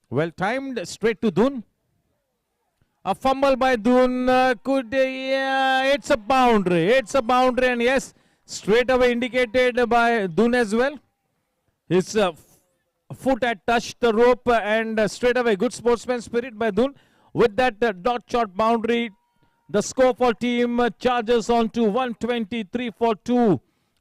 S1: Well timed, straight to Dun. A fumble by Dun it's a boundary. It's a boundary, and yes, straight away indicated by Dun as well. His foot had touched the rope, and straight away good sportsman spirit by Dun. With that dot shot boundary, the score for team Chargers on to 123 for 2.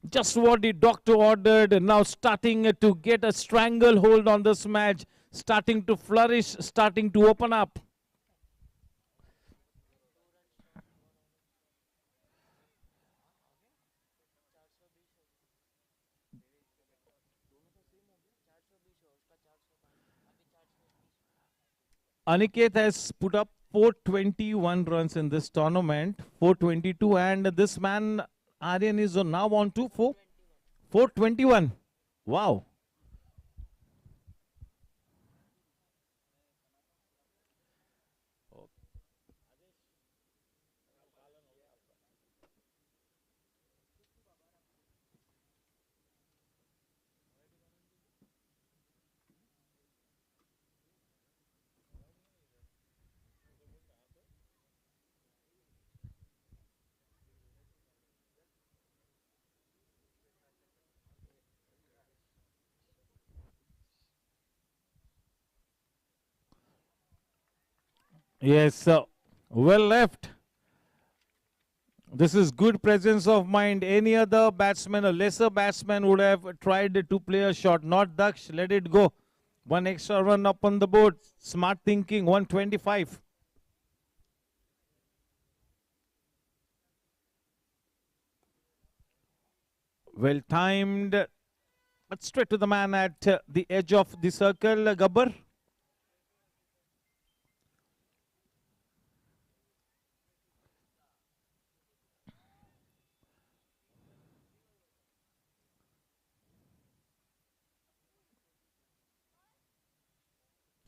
S1: Just what the doctor ordered. Now starting to get a stranglehold on this match. Starting to flourish, starting to open up. Aniket has put up 421 runs in this tournament, 422, and this man Aryan is now on to 421. Wow. Yes, well left. This is good presence of mind. Any other batsman, a lesser batsman would have tried to play a shot. Not Daksh, let it go. One extra run up on the board. Smart thinking, 125. Well timed. But straight to the man at the edge of the circle, Gabbar.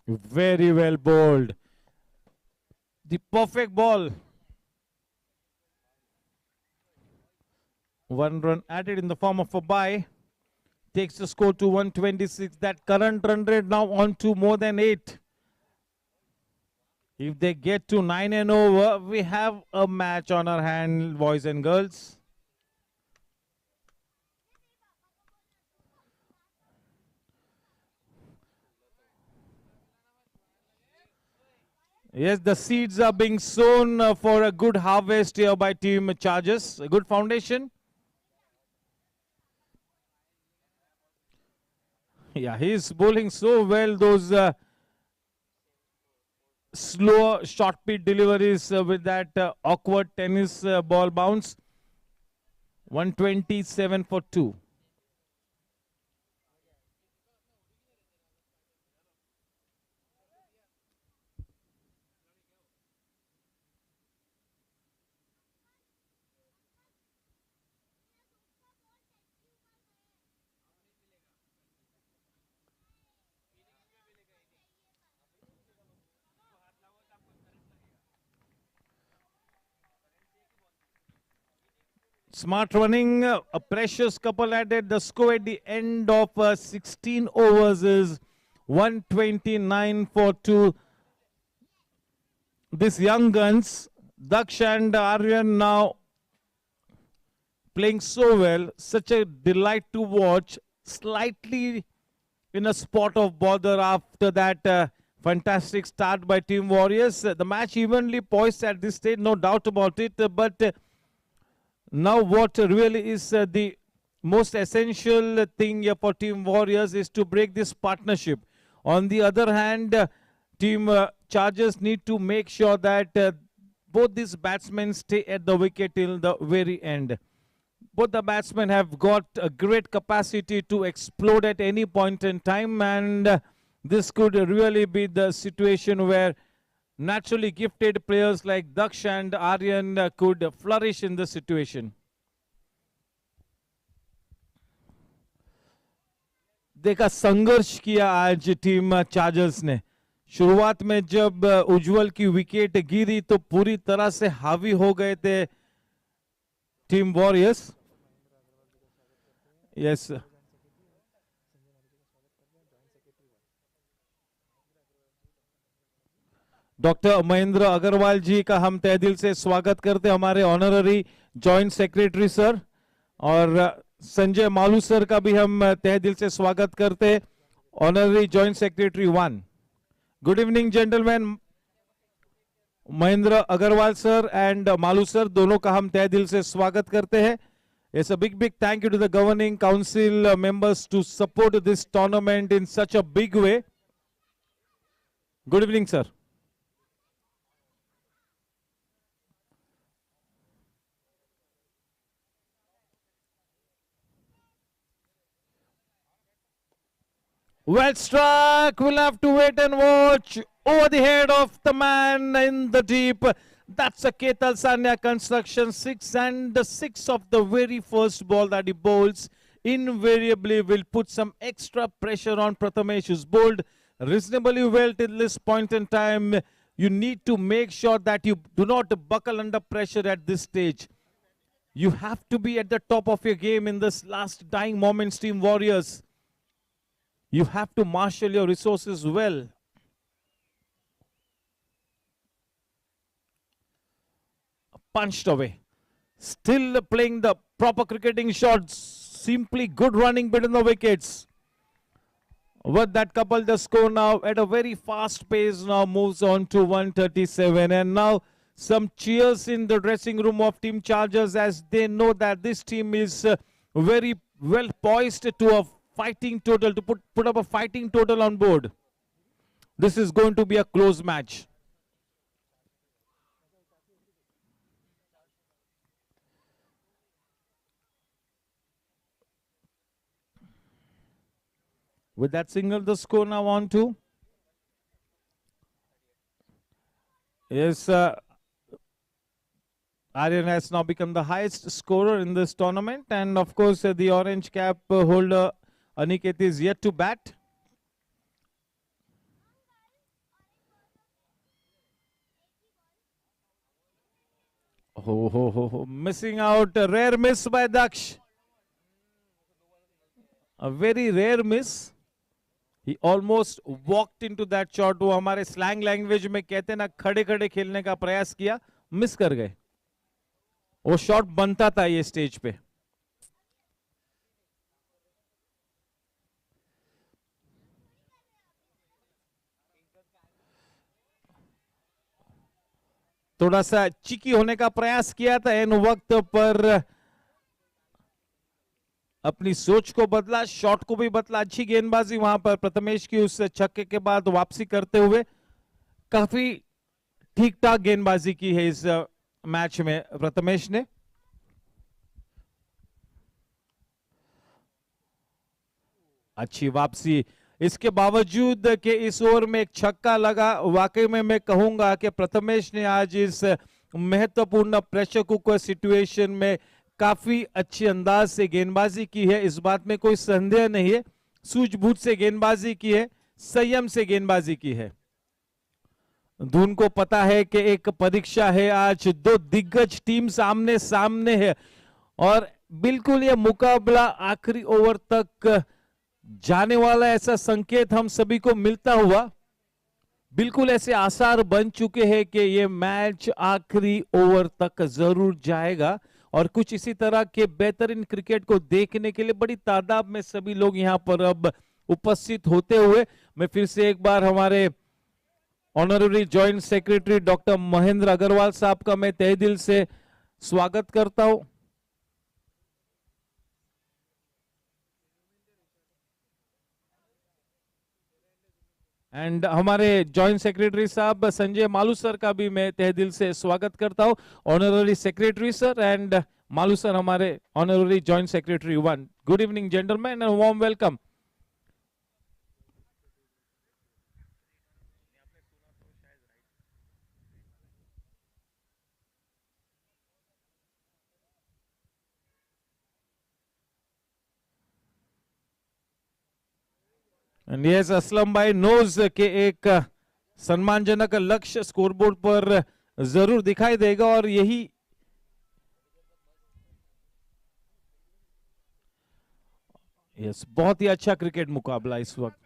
S1: Very well bowled. The perfect ball. One run added in the form of a bye. Takes the score to 126. That current run rate now on to more than 8. If they get to 9 and over, we have a match on our hand, boys and girls. Yes, the seeds are being sown for a good harvest here by Team Chargers. A good foundation. Yeah, he's bowling so well. Those slow short pitch deliveries with that awkward tennis ball bounce. 127 for 2. Smart running, a precious couple added. The score at the end of 16 overs is 129 for 2. These young guns, Daksh and Aryan, now playing so well. Such a delight to watch. Slightly in a spot of bother after that fantastic start by Team Warriors. The match evenly poised at this stage, no doubt about it. But now what really is the most essential thing here for Team Warriors is to break this partnership. On the other hand, Team Chargers need to make sure that both these batsmen stay at the wicket till the very end. Both the batsmen have got a great capacity to explode at any point in time, and this could really be the situation where naturally gifted players like Daksh and Aryan could flourish in this situation. देखा संघर्ष किया आज team chargers ने. शुरुआत में जब उज्जवल की wicket गिरी तो पूरी तरह से हावी हो गए थे team warriors. Yes, doctor Mahendra Agarwal ji का हम तहे दिल से स्वागत करते हैं, हमारे ऑनररी जॉइंट सेक्रेटरी सर. और संजय मालू सर का भी हम तहे दिल से स्वागत करते हैं, honorary joint secretary 1. Good evening gentleman. Mahendra Agarwal sir and Malu sir दोनों का हम तहे दिल से स्वागत करते हैं. It's a big thank you to the governing council members to support this tournament in such a big way. Good evening, sir. Well struck. We'll have to wait and watch. over the head of the man in the deep. That's a Ketal Sanya construction. 6 and 6 of the very first ball that he bowls invariably will put some extra pressure on Prathamesh, who's bowled reasonably well till this point in time. You need to make sure that you do not buckle under pressure at this stage. You have to be at the top of your game in this last dying moments, Team Warriors. You have to marshal your resources well. Punched away. Still playing the proper cricketing shots. Simply good running between the wickets. With that couple, the score now at a very fast pace now moves on to 137. And now some cheers in the dressing room of Team Chargers as they know that this team is very well poised to a fighting total, to put up a fighting total on board. This is going to be a close match. With that single, the score now on to. Yes, Aryan has now become the highest scorer in this tournament. And of course, the orange cap holder, Aniket, is yet to bat. Missing out. A rare miss by Daksh. A very rare miss. He almost walked into that shot. वो हमारे slang language में कहते ना खड़े खड़े खेलने का प्रयास किया, मिस कर गए. वो शॉट बनता था ये स्टेज पे. थोड़ा सा चिकी होने का प्रयास किया था, इन वक्त पर अपनी सोच को बदला, शॉट को भी बदला. अच्छी गेंदबाजी वहां पर प्रथमेश की उस छक्के के बाद वापसी करते हुए काफी ठीक ठाक गेंदबाजी की है इस मैच में प्रथमेश ने. अच्छी वापसी. इसके बावजूद कि इस ओवर में एक छक्का लगा, वाकई में मैं कहूंगा कि प्रथमेश ने आज इस महत्वपूर्ण प्रेशर कुकर सिचुएशन में काफी अच्छे अंदाज से गेंदबाजी की है. इस बात में कोई संदेह नहीं है. सूझबूझ से गेंदबाजी की है, संयम से गेंदबाजी की है. धून को पता है कि एक परीक्षा है आज, दो दिग्गज टीम सामने सामने है और बिल्कुल यह मुकाबला आखिरी ओवर तक जाने वाला ऐसा संकेत हम सभी को मिलता हुआ. बिल्कुल ऐसे आसार बन चुके हैं कि यह मैच आखिरी ओवर तक जरूर जाएगा और कुछ इसी तरह के बेहतरीन क्रिकेट को देखने के लिए बड़ी तादाद में सभी लोग यहां पर अब उपस्थित होते हुए मैं फिर से एक बार हमारे honorary joint secretary doctor Mahendra Agarwal साहब का मैं तहे दिल से स्वागत करता हूं. एंड हमारे जॉइंट सेक्रेटरी साहब संजय मालू सर का भी मैं तहे दिल से स्वागत करता हूं. Honorary secretary sir and Malu sir हमारे honorary joint secretary 1. Good evening gentleman and warm welcome. And yes, Aslam bhai knows कि एक सम्मानजनक लक्ष्य स्कोरबोर्ड पर जरूर दिखाई देगा और यही यस बहुत ही अच्छा क्रिकेट मुकाबला इस वक्त.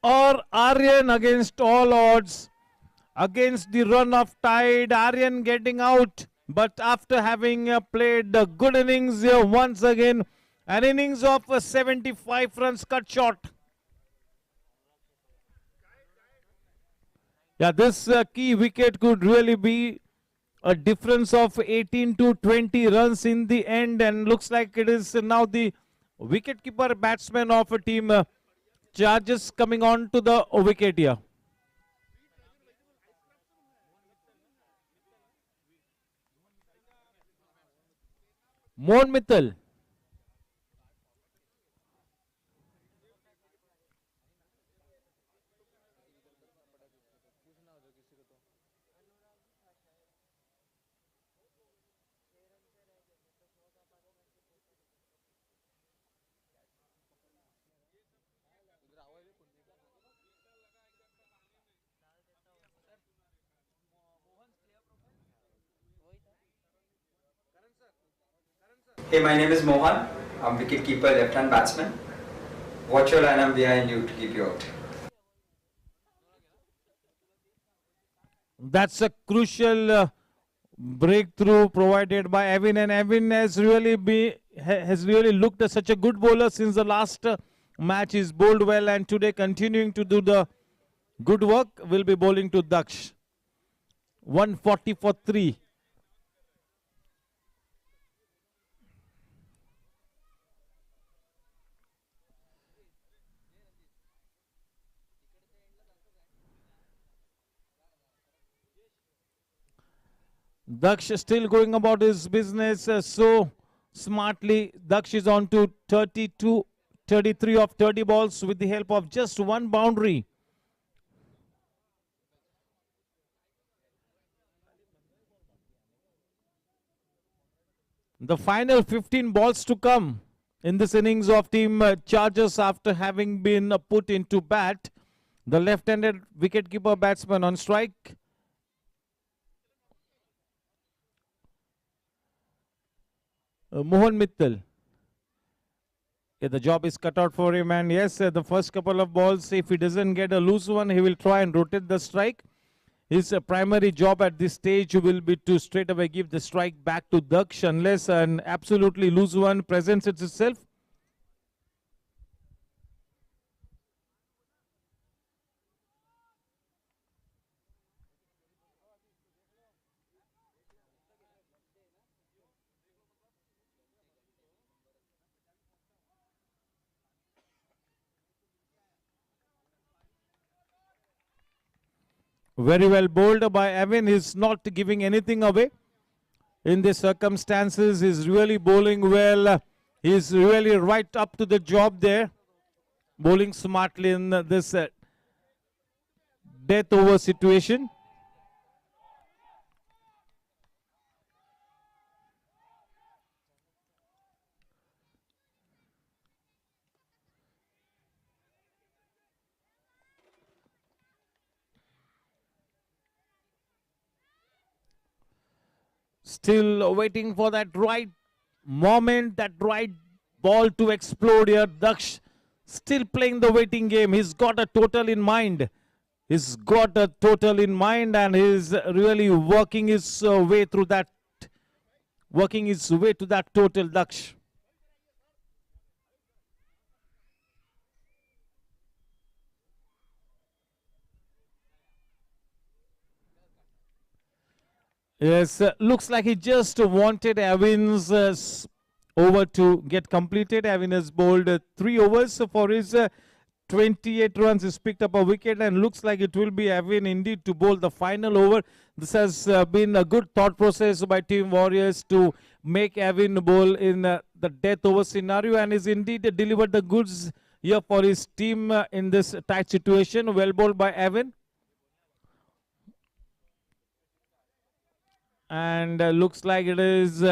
S1: और Aryan against all odds, against the run of tide, Aryan getting out, but after having played a good innings once again, an innings of 75 runs cut short. Yeah, this key wicket could really be a difference of 18 to 20 runs in the end, and looks like it is now the wicketkeeper batsman of a team Charges coming on to the wicket here. Mohan Mittal.
S16: Hey, my name is Mohan. I'm wicket-keeper, left-hand batsman. Watch your line, I'm behind you to keep you out.
S1: That's a crucial breakthrough provided by Evan, and Evan has really looked as such a good bowler since the last match. He's bowled well, and today continuing to do the good work. Will be bowling to Daksh. 140 for 3. Daksh still going about his business so smartly. Daksh is on to 33 of 30 balls with the help of just one boundary. The final 15 balls to come in this innings of Team Chargers after having been put into bat. The left-handed wicketkeeper batsman on strike. Mohan Mittal. Yeah, the job is cut out for him, and yes, the first couple of balls, if he doesn't get a loose one, he will try and rotate the strike. His primary job at this stage will be to straight away give the strike back to Daksh unless an absolutely loose one presents itself. Very well bowled by Evan. He's not giving anything away. In these circumstances, he's really bowling well. He's really right up to the job there. Bowling smartly in this death over situation. Still waiting for that right moment, that right ball to explode here. Daksh still playing the waiting game. He's got a total in mind. He's got a total in mind, and he's really working his way through that. Working his way to that total, Daksh. Yes, looks like he just wanted Evan's over to get completed. Evan has bowled 3 overs for his 28 runs. He's picked up a wicket, and looks like it will be Evan indeed to bowl the final over. This has been a good thought process by Team Warriors to make Evan bowl in the death over scenario, and is indeed delivered the goods here for his team in this tight situation. Well bowled by Evan. And looks like it is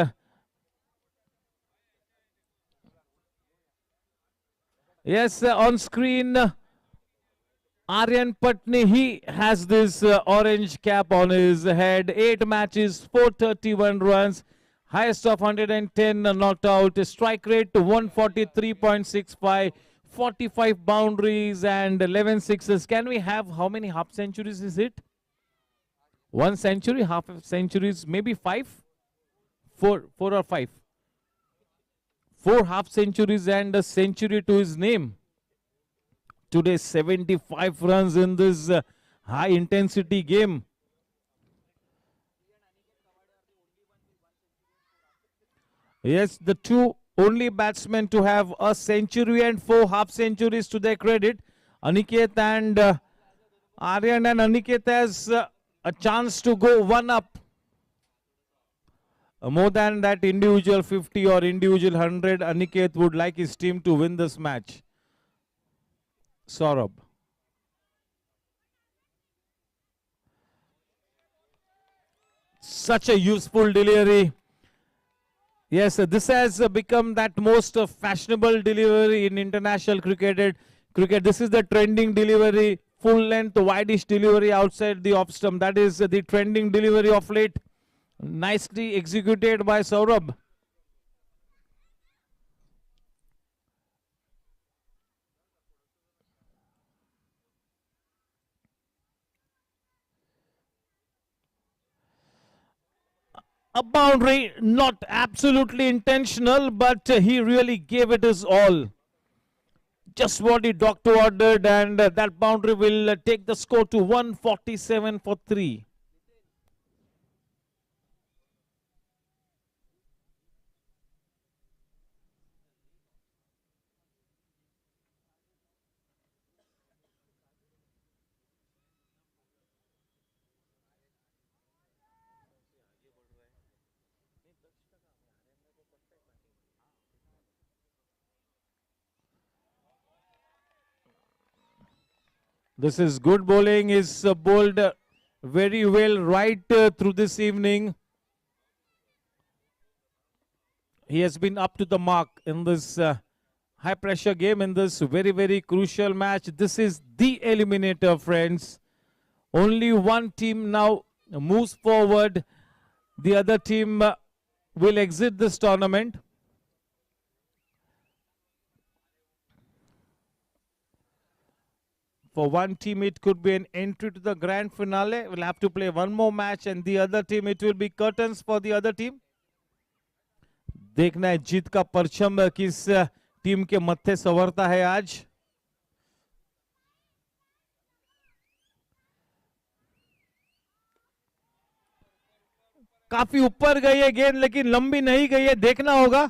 S1: yes, on screen Aryan Patni. He has this orange cap on his head. 8 matches, 431 runs, highest of 110 not out, strike rate 143.65, 45 boundaries and 11 sixes. Can we have, how many half centuries is it? 1 century, half centuries, maybe 5, 4 or 5. 4 half centuries and a century to his name. Today 75 runs in this high intensity game. Yes, the 2 only batsmen to have a century and 4 half centuries to their credit. Aniket and Aryan, and Aniket has a chance to go 1 up. More than that individual 50 or individual 100, Aniket would like his team to win this match. Saurabh. Such a useful delivery. Yes, this has become that most fashionable delivery in international cricket. This is the trending delivery, full length, wideish delivery outside the off stump. That is the trending delivery of late. Nicely executed by Saurabh. A boundary, not absolutely intentional, but he really gave it his all. Just what the doctor ordered, and that boundary will take the score to 147 for 3. This is good bowling. Is bowled very well right through this evening. He has been up to the mark in this high pressure game, in this very crucial match. This is the eliminator, friends. Only one team now moves forward. The other team will exit this tournament. For one team, it could be an entry to the grand finale. We'll have to play one more match, and the other team, it will be curtains for the other team. देखना है जीत का परचम किस team के मत्थे संवरता है आज. काफी ऊपर गई है गेंद, लेकिन लंबी नहीं गई है. देखना होगा.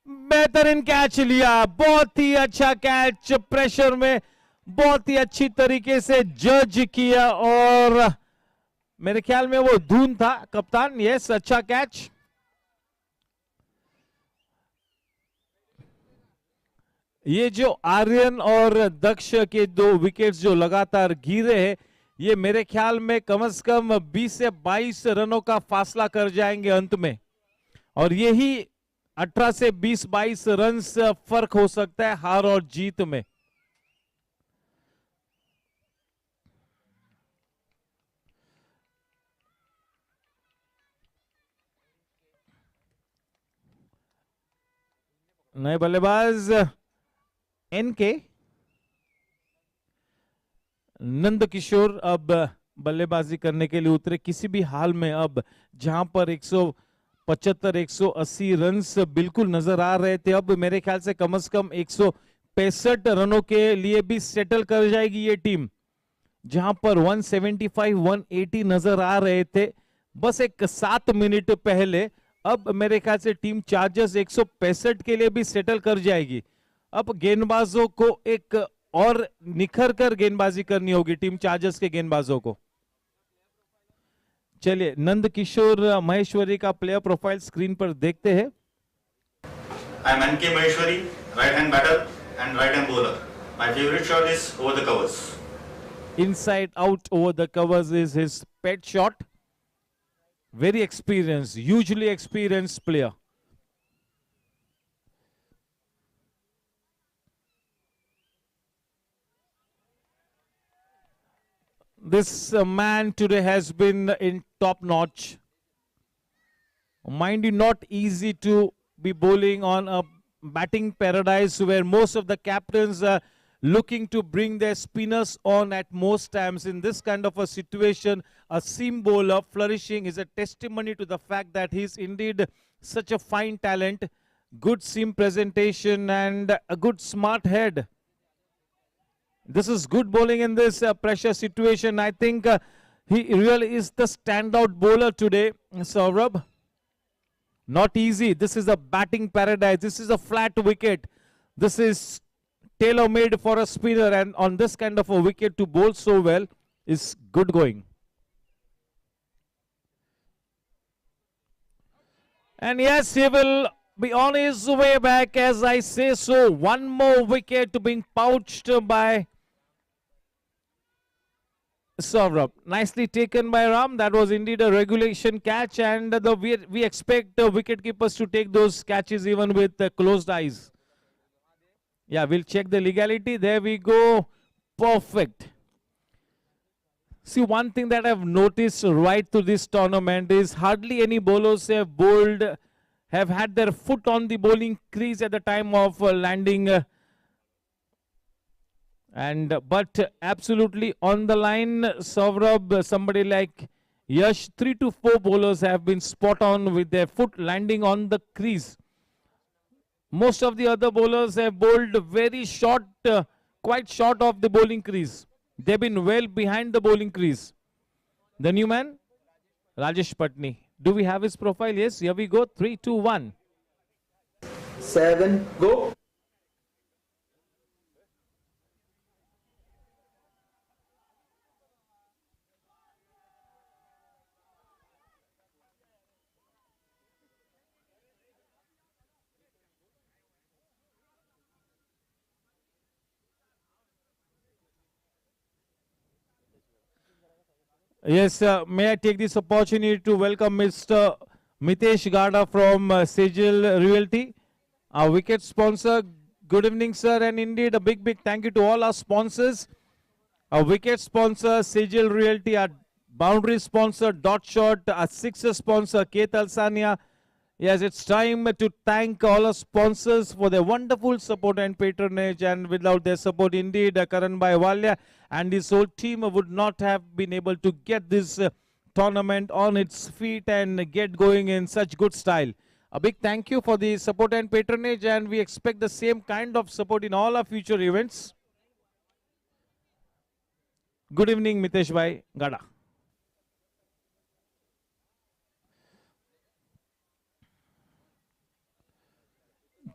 S1: बेहतरीन कैच लिया. बहुत ही अच्छा कैच. प्रेशर में बहुत ही अच्छी तरीके से जज किया, और मेरे ख्याल में वो धून था कप्तान. यस, अच्छा कैच. ये जो आर्यन और दक्ष के 2 विकेट्स जो लगातार गिरे हैं, ये मेरे ख्याल में कम से कम 20 से 22 रनों का फासला कर जाएंगे अंत में, और यही 18 से 20-22 रन फर्क हो सकता है हार और जीत में. नए बल्लेबाज एनके नंद किशोर अब बल्लेबाजी करने के लिए उतरे. किसी भी हाल में अब जहां पर 175-180 रन बिल्कुल नजर आ रहे थे, अब मेरे ख्याल से कम 165 रनों के लिए भी सेटल कर जाएगी ये टीम. जहां पर 175-180 नजर आ रहे थे बस एक 7 मिनट पहले, अब मेरे ख्याल से टीम चार्जर्स 165 के लिए भी सेटल कर जाएगी. अब गेंदबाजों को एक और निखर कर गेंदबाजी करनी होगी टीम चार्जर्स के गेंदबाजों को. चलिए नंद किशोर महेश्वरी का प्लेयर प्रोफाइल स्क्रीन पर देखते हैं.
S17: I am NK Maheshwari, right hand batter and right hand bowler. My favorite shot is over the covers.
S1: Inside out over the covers is his pet shot. Very experienced, hugely experienced player. This man today has been in top notch. Mind you, not easy to be bowling on a batting paradise where most of the captains are looking to bring their spinners on at most times. In this kind of a situation, a seam bowler flourishing is a testimony to the fact that he is indeed such a fine talent, good seam presentation and a good smart head. This is good bowling in this pressure situation. I think he really is the standout bowler today, Saurabh. Not easy. This is a batting paradise. This is a flat wicket. This is tailor-made for a spinner, and on this kind of a wicket to bowl so well is good going. And yes, he will be on his way back as I say so. One more wicket being pouched by Saurabh. Nicely taken by Ram. That was indeed a regulation catch, and we expect the wicket keepers to take those catches even with closed eyes. Yeah, we'll check the legality. There we go. Perfect. See, one thing that I've noticed right through this tournament is hardly any bowlers have had their foot on the bowling crease at the time of landing. But absolutely on the line, Saurabh, somebody like Yash, 3 to 4 bowlers have been spot on with their foot landing on the crease. Most of the other bowlers have bowled very short, quite short of the bowling crease. They've been well behind the bowling crease. The new man, Rajesh Patni. Do we have his profile? Yes, here we go. 3, 2, 1.
S6: 7, go.
S1: Yes, may I take this opportunity to welcome Mr. Mitesh Gada from Sejal Realty, our wicket sponsor. Good evening, sir, and indeed a big thank you to all our sponsors. Our wicket sponsor, Sejal Realty, our boundary sponsor, Dot Shot, our sixer sponsor, K. Talsania. Yes, it's time to thank all our sponsors for their wonderful support and patronage, and without their support, indeed, Karan Bhai Walia and his whole team would not have been able to get this tournament on its feet and get going in such good style. A big thank you for the support and patronage, and we expect the same kind of support in all our future events. Good evening, Mitesh Bhai Gada.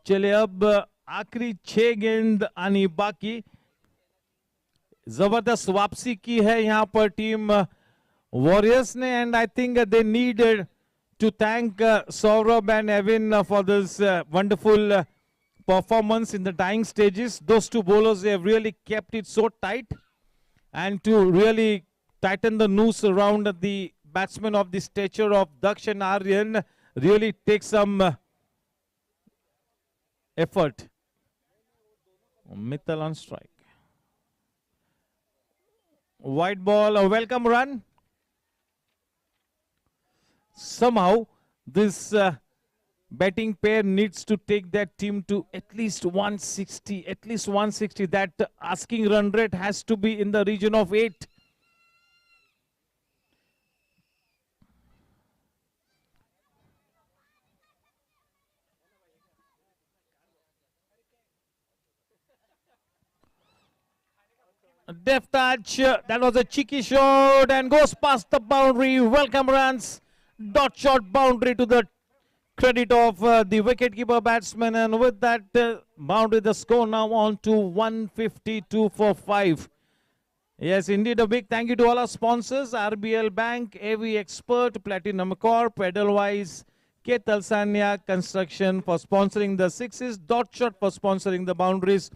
S1: चले अब आखिरी 6 गेंद आनी बाकी. जबरदस्त वापसी की है यहाँ पर टीम वॉरियर्स ने, and I think they need to thank Saurabh and Evan for this wonderful performance in the dying stages. Those two bowlers, they have really kept it so tight, and to really tighten the noose around the batsmen of the stature of Daksh and Aryan really takes some effort. Mittal on strike. White ball, a welcome run. Somehow this batting pair needs to take that team to at least 160. At least 160. That asking run rate has to be in the region of 8. Deft touch, that was a cheeky shot and goes past the boundary. Welcome runs, dot shot boundary to the credit of the wicketkeeper batsman, and with that boundary, the score now on to 152 for 5. Yes, indeed, a big thank you to all our sponsors: RBL Bank, AV Expert, Platinum Corp, Edelweiss, K. Talsania Construction for sponsoring the sixes, dot shot for sponsoring the boundaries,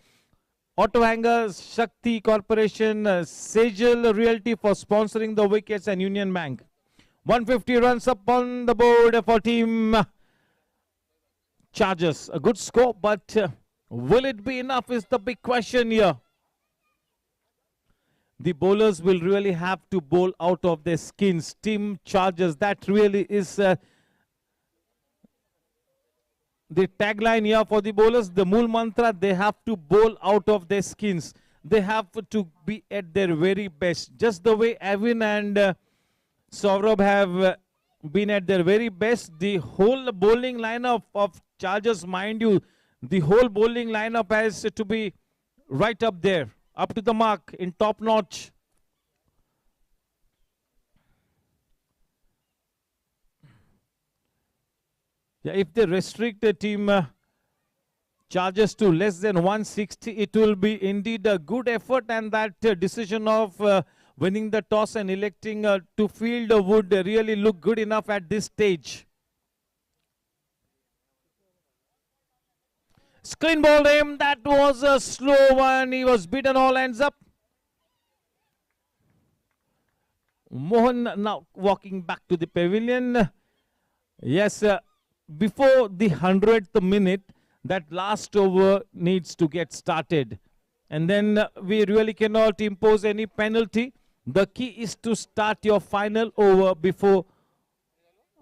S1: Auto Hangers, Shakti Corporation, Sejal Realty for sponsoring the wickets, and Union Bank. 150 runs up on the board for team Chargers. A good score, but will it be enough is the big question here. The bowlers will really have to bowl out of their skins. Team Chargers, that really is the tagline here for the bowlers, the Mool Mantra. They have to bowl out of their skins. They have to be at their very best. Just the way Evan and Saurabh have been at their very best. The whole bowling lineup of Chargers, mind you, the whole bowling lineup has to be right up there, up to the mark, in top notch. Yeah, if they restrict the team Chargers to less than 160, it will be indeed a good effort, and that decision of winning the toss and electing to field would really look good enough at this stage. Screen ball him. That was a slow one. He was beaten all ends up. Mohan now walking back to the pavilion. Yes, before the 100th minute, that last over needs to get started. And then we really cannot impose any penalty. The key is to start your final over before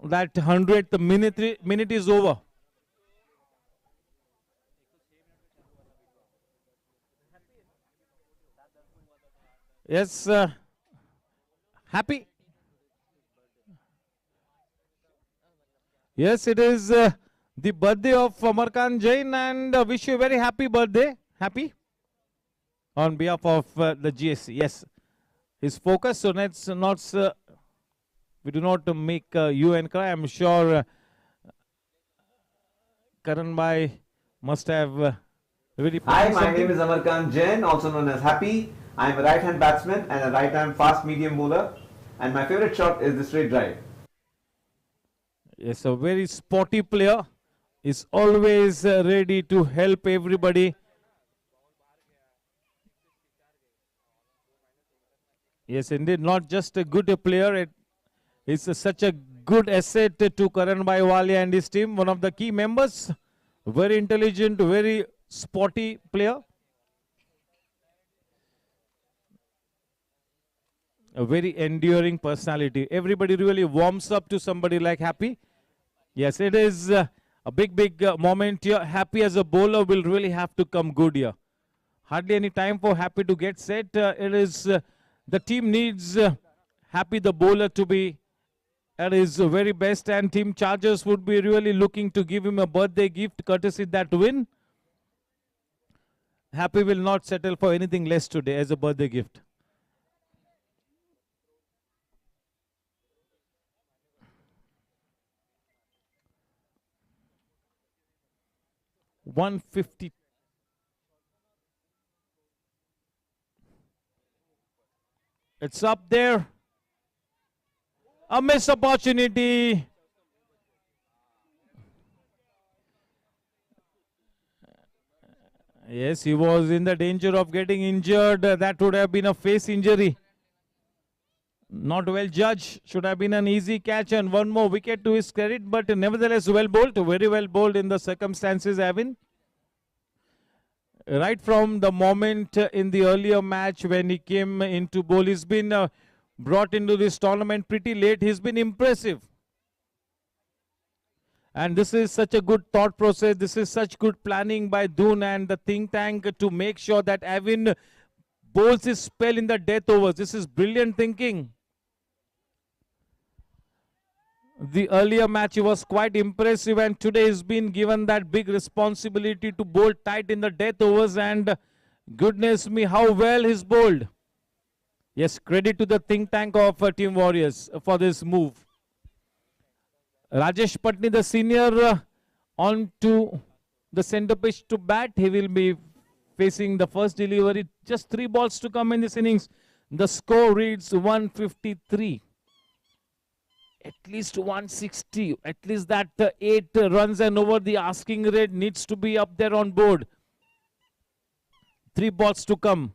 S1: that 100th minute is over. Yes, happy. Yes, it is the birthday of Amarkan Jain, and wish you a very happy birthday. Happy on behalf of the GSC. Yes, his focus. So let's not. We do not make you and cry. I'm sure Karan Bhai must have really.
S18: Hi, my name is Amarkan Jain, also known as Happy. I'm a right-hand batsman and a right-hand fast-medium bowler. And my favorite shot is the straight drive.
S1: Yes, a very sporty player. Is always ready to help everybody. Yes, indeed, not just a good player. It is such a good asset to Karan Bhai Walia and his team. One of the key members. Very intelligent, very sporty player. A very enduring personality. Everybody really warms up to somebody like Happy. Yes, it is a big moment here. Happy as a bowler will really have to come good here. Hardly any time for Happy to get set. It is the team needs Happy the bowler to be at his very best, and Team Chargers would be really looking to give him a birthday gift courtesy that win. Happy will not settle for anything less today as a birthday gift. $150. It's up there. A missed opportunity. Yes, he was in the danger of getting injured. That would have been a face injury. Not well judged. Should have been an easy catch and one more wicket to his credit, but nevertheless well bowled. Very well bowled in the circumstances, Avin. Right from the moment in the earlier match when he came into bowl, he's been brought into this tournament pretty late. He's been impressive. And this is such a good thought process. This is such good planning by Doon and the think tank to make sure that Avin bowls his spell in the death overs. This is brilliant thinking. The earlier match he was quite impressive, and today he's been given that big responsibility to bowl tight in the death overs, and goodness me, how well he's bowled. Yes, credit to the think tank of Team Warriors for this move. Rajesh Patni, the senior, on to the center pitch to bat. He will be facing the first delivery. Just 3 balls to come in this innings. The score reads 153. At least 160. At least that 8 runs and over the asking rate needs to be up there on board. 3 balls to come.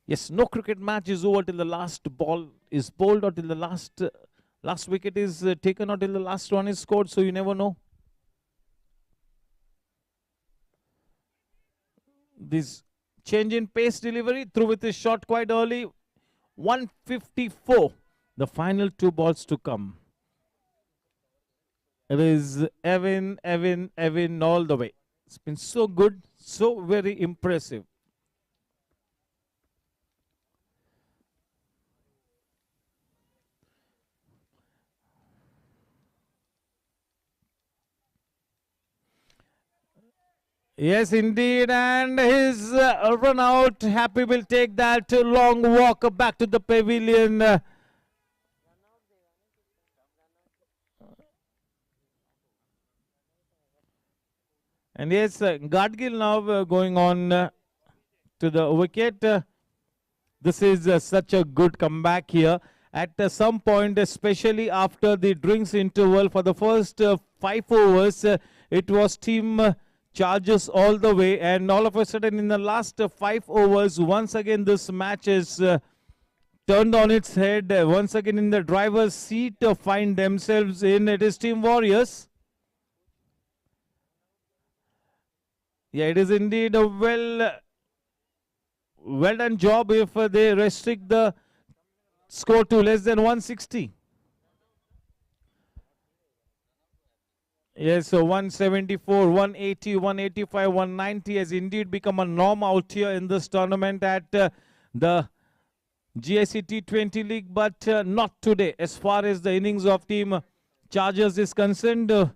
S1: Yes, no cricket match is over till the last ball is bowled or till the last wicket is taken or till the last one is scored, so you never know. This change in pace delivery, through with his shot quite early. 154. The final 2 balls to come. It is Evin all the way. It's been so good, so very impressive. Yes, indeed, and his run out. Happy will take that long walk back to the pavilion. And yes, Gadgil now going on to the wicket. This is such a good comeback here. at some point, especially after the drinks interval for the first 5 overs. It was team Chargers all the way, and all of a sudden in the last 5 overs, once again this match is turned on its head. Once again in the driver's seat find themselves in. It is Team Warriors. Yeah, it is indeed a well done job if they restrict the score to less than 160. Yes, so 174, 180, 185, 190 has indeed become a norm out here in this tournament at the GIC T20 League, but not today as far as the innings of Team Chargers is concerned.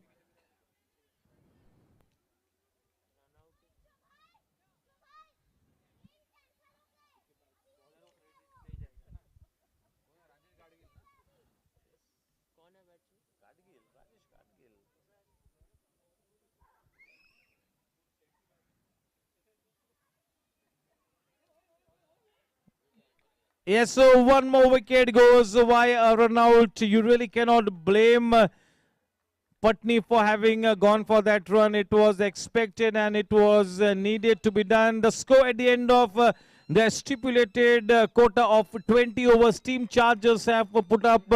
S1: Yes, so one more wicket goes via a run out. You really cannot blame Patni for having gone for that run. It was expected and it was needed to be done. The score at the end of the stipulated quota of 20 overs, Team Chargers have put up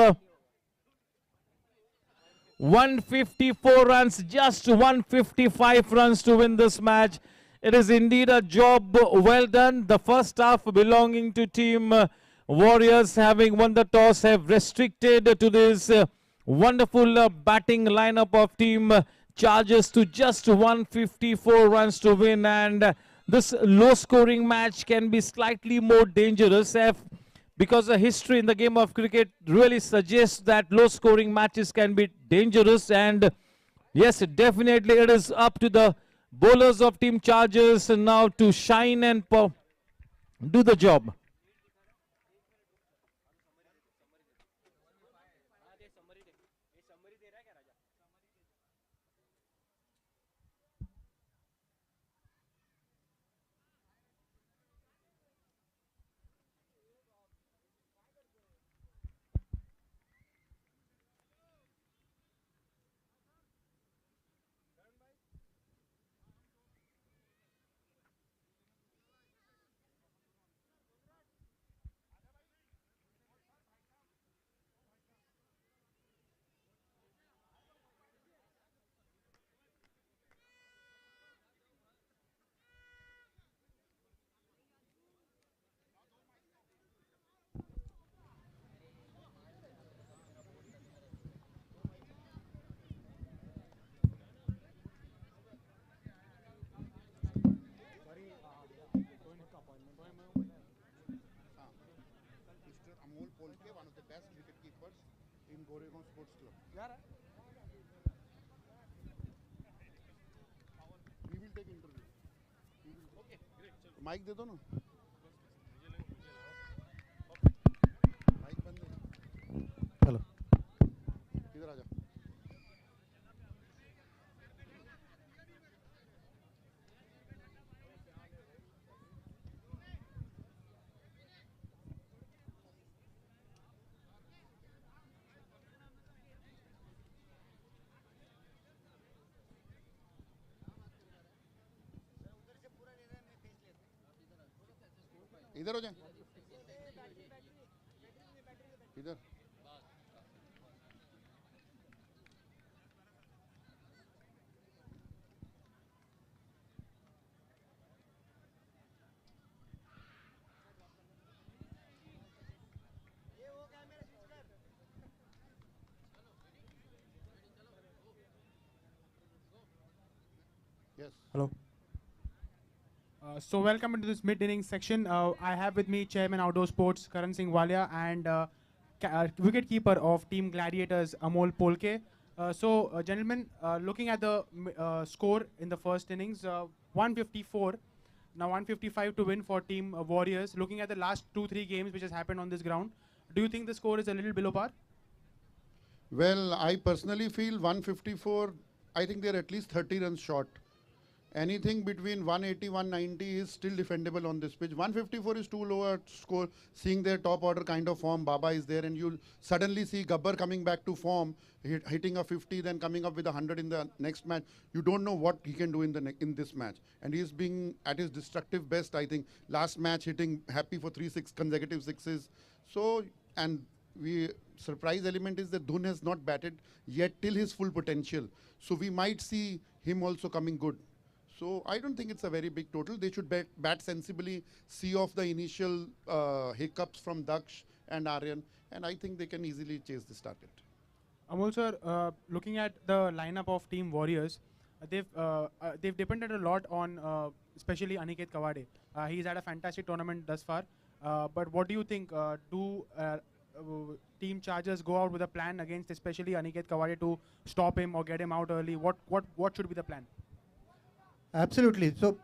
S1: 154 runs, just 155 runs to win this match. It is indeed a job well done. The first half belonging to Team Warriors, having won the toss, have restricted to this wonderful batting lineup of Team Chargers to just 154 runs to win. And this low scoring match can be slightly more dangerous because the history in the game of cricket really suggests that low scoring matches can be dangerous. And yes, definitely it is up to the bowlers of Team Chargers now to shine and do the job.
S19: Amol Polke, one of the best wicket keepers in Goregaon Sports Club. We will take interview. Okay, great. Mic दे दो ना. Mic बंद है. Hello. इधर आ जा. इधर हो जाए इधर Yes.
S20: Hello. So welcome into this mid-inning section. I have with me Chairman Outdoor Sports Karan Singh Walia and wicket-keeper of Team Gladiators Amol Polke. Gentlemen, looking at the score in the first innings, 154, now 155 to win for Team Warriors. Looking at the last 2-3 games which has happened on this ground, do you think the score is a little below par?
S19: Well, I personally feel 154, I think they're at least 30 runs short. Anything between 180, 190 is still defendable on this pitch. 154 is too low a score. Seeing their top order kind of form, Baba is there, and you'll suddenly see Gabbar coming back to form, hitting a 50, then coming up with 100 in the next match. You don't know what he can do in this match, and he's being at his destructive best. I think last match hitting happy for 3 consecutive sixes. So, and surprise element is that Dhun has not batted yet till his full potential. So we might see him also coming good. So I don't think it's a very big total. They should bat sensibly, see off the initial hiccups from Daksh and Aryan, and I think they can easily chase this target.
S20: Amol sir, looking at the lineup of Team Warriors, they've depended a lot on especially Aniket Kawade. He's had a fantastic tournament thus far. But what do you think? Do Team Chargers go out with a plan against especially Aniket Kawade to stop him or get him out early? What should be the plan?
S21: Absolutely. So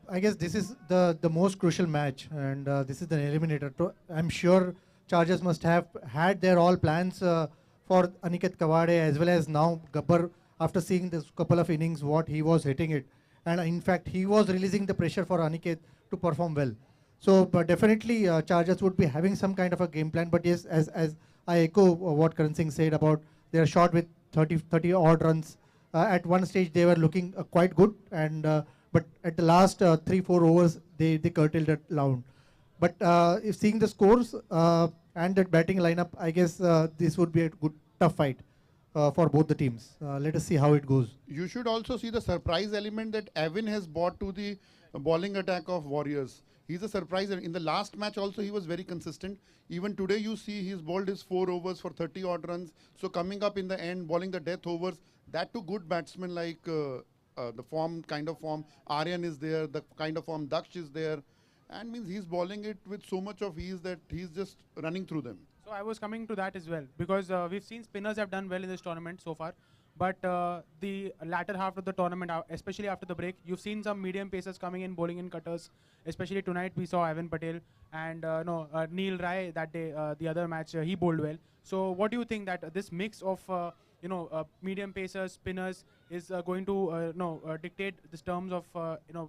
S21: I guess this is the most crucial match, and this is the eliminator. I'm sure Chargers must have had their all plans for Aniket Kawade as well as now Gabbar, after seeing this couple of innings what he was hitting it, and in fact he was releasing the pressure for Aniket to perform well. So but definitely Chargers would be having some kind of a game plan. But yes, as I echo what Karan Singh said about they are short with 30 odd runs. At one stage they were looking quite good, and but at the last 3-4 overs they curtailed that round. But if seeing the scores and that batting lineup, I guess this would be a good tough fight for both the teams. Let us see how it goes.
S19: You should also see the surprise element that Evan has brought to the bowling attack of Warriors. He's a surprise. In the last match also he was very consistent. Even today you see he's bowled his 4 overs for 30 odd runs. So coming up in the end, bowling the death overs, that to good batsmen like the kind of form Aryan is there, the kind of form Daksh is there, and means he's bowling it with so much of ease that he's just running through them.
S20: So I was coming to that as well, because we've seen spinners have done well in this tournament so far. But the latter half of the tournament, especially after the break, you've seen some medium pacers coming in, bowling in cutters. Especially tonight, we saw Evan Patel and Neil Rai that day, the other match, he bowled well. So what do you think that this mix of medium pacers, spinners is going to dictate the terms of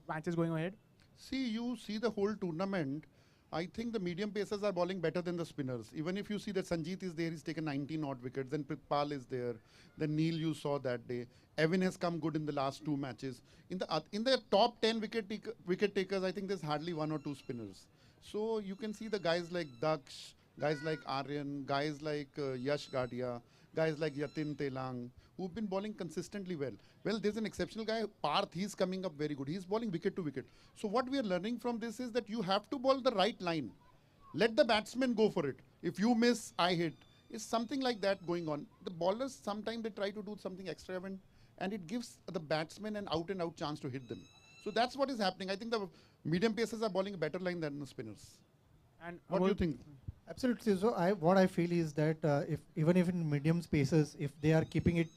S20: matches going ahead?
S19: See, you see the whole tournament. I think the medium pacers are bowling better than the spinners. Even if you see that Sanjeet is there, he's taken 19 odd wickets. Then Pritpal is there. Then Neil you saw that day. Evan has come good in the last 2 matches. In the top 10 wicket takers, I think there's hardly 1 or 2 spinners. So you can see the guys like Daksh, guys like Aryan, guys like Yash Gadia, guys like Yatin Telang, who've been bowling consistently well. Well, there's an exceptional guy, Parth, he's coming up very good. He's bowling wicket to wicket. So what we are learning from this is that you have to bowl the right line. Let the batsman go for it. If you miss, I hit. It's something like that going on. The bowlers, sometimes they try to do something extravagant, and it gives the batsman an out-and-out chance to hit them. So that's what is happening. I think the medium pacers are bowling a better line than the spinners.
S20: And
S19: what do you think?
S21: Absolutely. So what I feel is that even if in medium spaces, if they are keeping it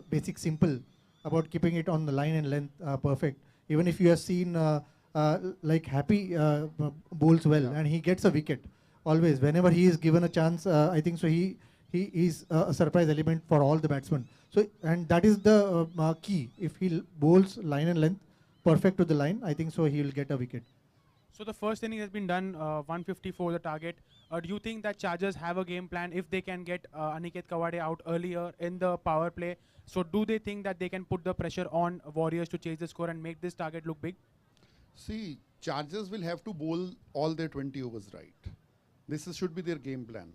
S21: basic simple about keeping it on the line and length perfect, even if you have seen like Happy bowls well, and he gets a wicket always whenever he is given a chance. I think so. He is a surprise element for all the batsmen. So and that is the key. If he bowls line and length perfect to the line, I think so he will get a wicket.
S20: So the first inning has been done, 154 the target. Do you think that Chargers have a game plan if they can get Aniket Kawade out earlier in the power play? So do they think that they can put the pressure on Warriors to chase the score and make this target look big?
S19: See, Chargers will have to bowl all their 20 overs right. This should be their game plan.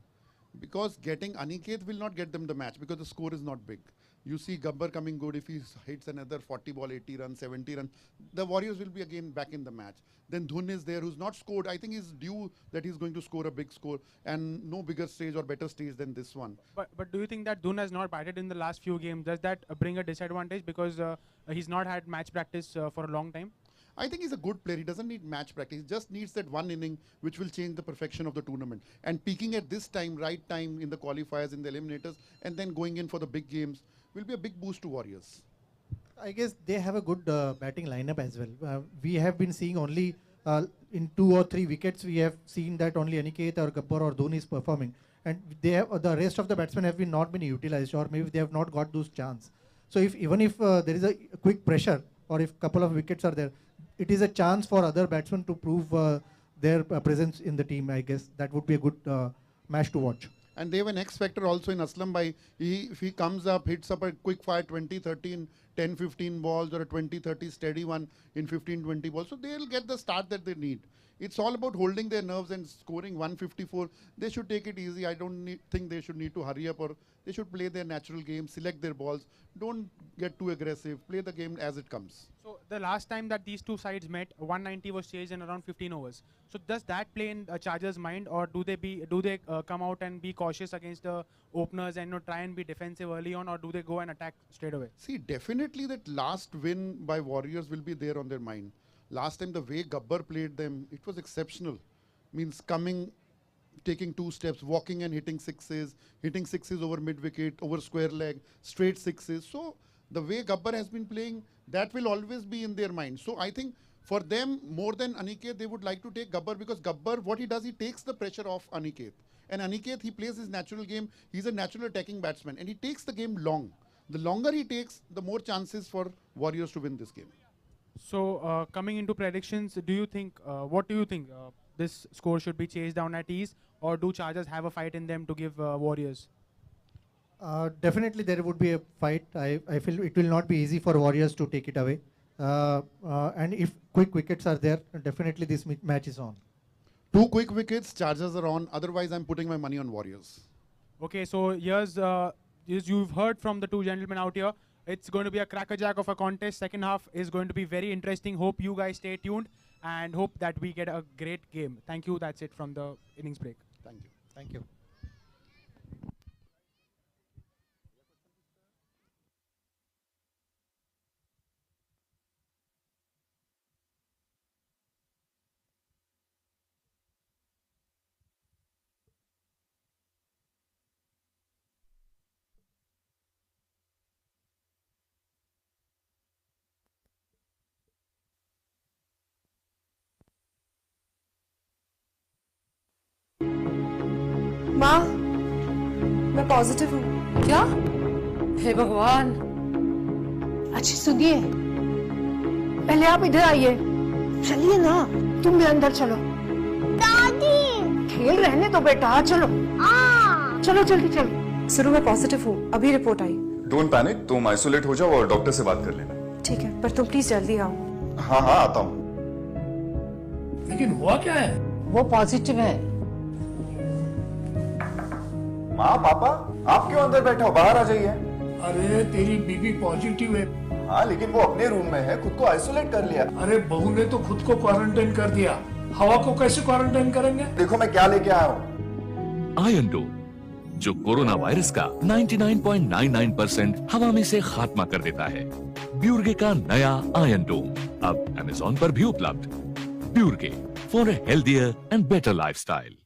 S19: Because getting Aniket will not get them the match because the score is not big. You see Gabbar coming good. If he hits another 40 ball, 80 runs, 70 runs, the Warriors will be again back in the match. Then Dhun is there who's not scored. I think he's due that he's going to score a big score, and no bigger stage or better stage than this one.
S20: But do you think that Dhun has not batted in the last few games? Does that bring a disadvantage because he's not had match practice for a long time?
S19: I think he's a good player. He doesn't need match practice. He just needs that one inning which will change the perfection of the tournament. And peaking at this time, right time in the qualifiers, in the eliminators, and then going in for the big games will be a big boost to Warriors.
S21: I guess they have a good batting lineup as well. We have been seeing only in 2 or 3 wickets, we have seen that only Aniket or Gabbar or Dhoni is performing. And they have, the rest of the batsmen have not been utilized, or maybe they have not got those chance. So even if there is a quick pressure or if couple of wickets are there, it is a chance for other batsmen to prove their presence in the team. I guess that would be a good match to watch.
S19: And they have an X factor also in Aslam Bhai. If he comes up, hits up a quick fire 20, 13, 10, 15 balls or a 20, 30 steady one in 15, 20 balls. So they'll get the start that they need. It's all about holding their nerves and scoring 154. They should take it easy. I don't think they should need to hurry up, or they should play their natural game, select their balls. Don't get too aggressive. Play the game as it comes.
S20: So the last time that these two sides met, 190 was chased in around 15 overs. So does that play in Chargers' mind, or do they come out and be cautious against the openers and try and be defensive early on, or do they go and attack straight away?
S19: See, definitely that last win by Warriors will be there on their mind. Last time the way Gabbar played them, it was exceptional. Means coming, taking 2 steps, walking and hitting sixes over mid-wicket, over square leg, straight sixes. So the way Gabbar has been playing, that will always be in their mind. So I think for them, more than Aniket, they would like to take Gabbar, because Gabbar, what he does, he takes the pressure off Aniket. And Aniket, he plays his natural game. He's a natural attacking batsman, and he takes the game long. The longer he takes, the more chances for Warriors to win this game.
S20: So coming into predictions, what do you think? This score should be chased down at ease, or do Chargers have a fight in them to give Warriors?
S21: Definitely there would be a fight. I feel it will not be easy for Warriors to take it away. And if quick wickets are there, definitely this match is on.
S19: 2 quick wickets, Chargers are on. Otherwise, I'm putting my money on Warriors.
S20: Okay, so here's you've heard from the two gentlemen out here. It's going to be a crackerjack of a contest. Second half is going to be very interesting. Hope you guys stay tuned and hope that we get a great game. Thank you. That's it from the innings break.
S19: Thank you.
S21: Thank you.
S8: माँ, मैं positive हूँ। क्या? हे भगवान। अच्छा सुनिए, पहले आप इधर आइए। चलिए ना, तुम भी अंदर चलो। दादी। खेल रहने दो बेटा, चलो। चलो जल्दी चलो। शुरू में पॉजिटिव हूँ, अभी रिपोर्ट आई।
S9: डोंट पैनिक, तुम आइसोलेट हो जाओ और डॉक्टर से बात कर लेना।
S8: ठीक है, पर तुम प्लीज जल्दी आओ।
S9: हाँ हाँ आता हूँ।
S10: लेकिन हुआ क्या है?
S12: वो पॉजिटिव है।
S9: माँ पापा, आप क्यों अंदर बैठे हो? बाहर आ जाइए।
S10: अरे तेरी बीबी पॉजिटिव है।
S9: हाँ लेकिन वो अपने रूम में है, खुद को आइसोलेट कर लिया।
S10: अरे बहू ने तो खुद को क्वारंटाइन कर दिया, हवा को कैसे क्वारंटाइन करेंगे?
S9: देखो मैं क्या लेके आया हूँ।
S11: आयन डोम, जो कोरोना वायरस का 99.99% हवा में से खात्मा कर देता है। ब्यूरगे का नया आयन डोम अब अमेज़न पर भी उपलब्ध। ब्यूरगे, for a healthier and better lifestyle.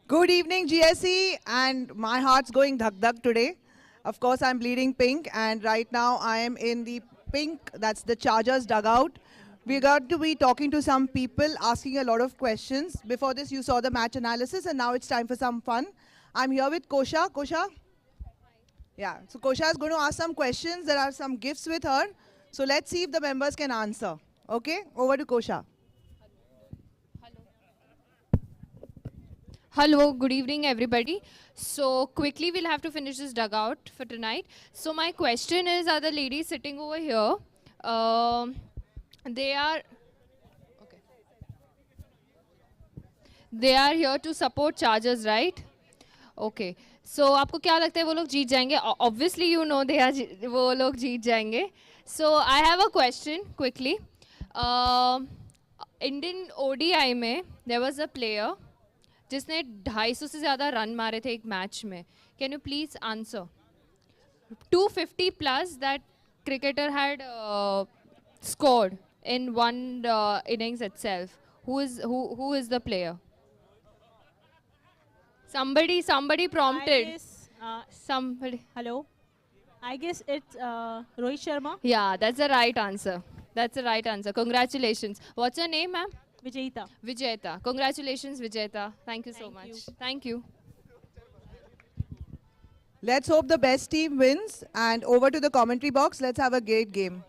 S2: Good evening, GSE, and my heart's going dhak dhak today. Of course, I'm bleeding pink, and right now I am in the pink, that's the Chargers dugout. We're going to be talking to some people, asking a lot of questions. Before this, you saw the match analysis, and now it's time for some fun. I'm here with Kosha. Kosha? Yeah, so Kosha is going to ask some questions. There are some gifts with her. So let's see if the members can answer. Okay, over to Kosha.
S14: Hello, good evening, everybody. So quickly, we'll have to finish this dugout for tonight. So my question is, are the ladies sitting over here? They are here to support Chargers, right? Okay. So आपको क्या लगता है वो लोग जीत जाएंगे? Obviously, you know they are वो लोग जीत जाएंगे. So I have a question quickly. Indian ODI में there was a player जिसने 250 से ज़्यादा रन मारे थे एक मैच में. Can you please answer? 250 plus that cricketer had scored in one innings itself. Who is the player? Somebody prompted.
S22: I guess,
S14: Somebody.
S22: hello. I guess it's Rohit Sharma.
S14: Yeah, that's the right answer. That's the right answer. Congratulations. What's your name, ma'am?
S22: Vijayita.
S14: Vijayata. Congratulations, Vijayata. Thank you so much. Thank you.
S2: Let's hope the best team wins. And over to the commentary box. Let's have a great game.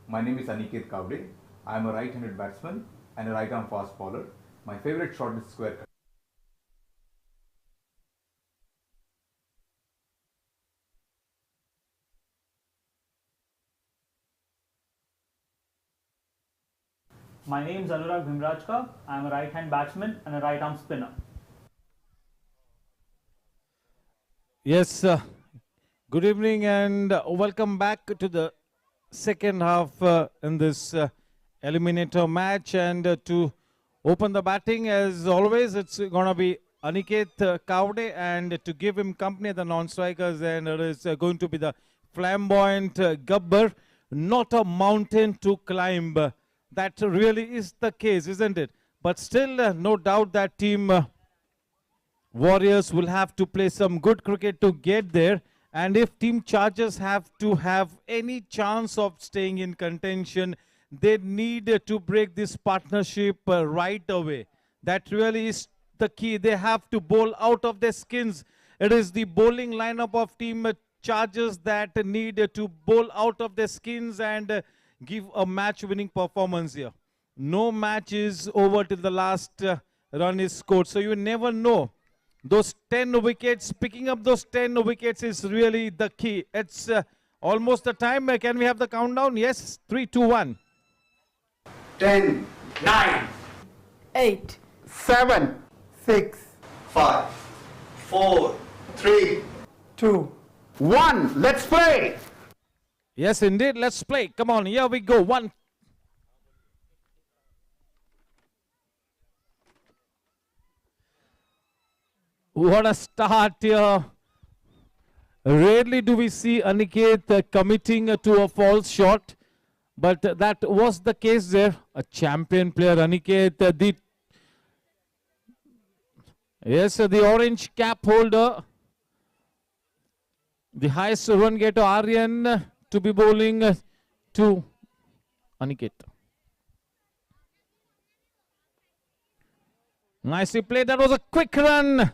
S18: My name is Aniket Kavde. I am a right-handed batsman and a right-arm fast bowler. My favorite shot is square cut.
S23: My name is Anurag Bhimrajka. I am a right-hand batsman and a right-arm spinner.
S1: Yes, Good evening and welcome back to the second half in this eliminator match. And to open the batting, as always, it's going to be Aniket Kavde, and to give him company at the non-strikers, and it is going to be the flamboyant Gabbar. Not a mountain to climb. That really is the case, isn't it? But still, no doubt that team Warriors will have to play some good cricket to get there. And if Team Chargers have to have any chance of staying in contention, they need to break this partnership right away. That really is the key. They have to bowl out of their skins. It is the bowling lineup of Team Chargers that need to bowl out of their skins and give a match-winning performance here. No match is over till the last run is scored. So you never know. Those 10 wickets, picking up those 10 wickets is really the key. It's almost the time. Can we have the countdown? Yes, 3, 2, 1.
S6: 10, 9,
S12: 8,
S6: 7,
S12: 6,
S6: 5, 4, 3,
S12: 2,
S6: 1. Let's play.
S1: Yes, indeed. Let's play. Come on. Here we go. 1. What a start here. Rarely do we see Aniket committing to a false shot. But that was the case there. A champion player, Aniket. The orange cap holder. The highest run getter, Aryan, to be bowling to Aniket. Nicely played. That was a quick run.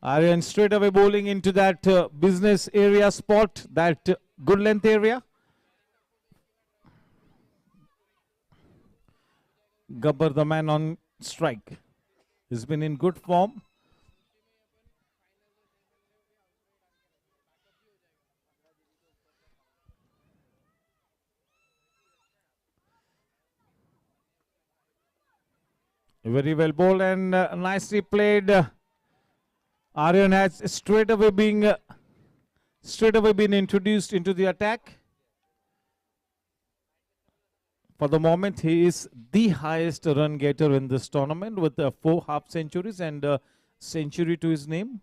S1: Aryan straight away bowling into that business area spot, that good length area. Gabbar, the man on strike, has been in good form. Very well bowled and nicely played. Aryan has straight away been introduced into the attack. For the moment, he is the highest run getter in this tournament with 4 half centuries and a century to his name.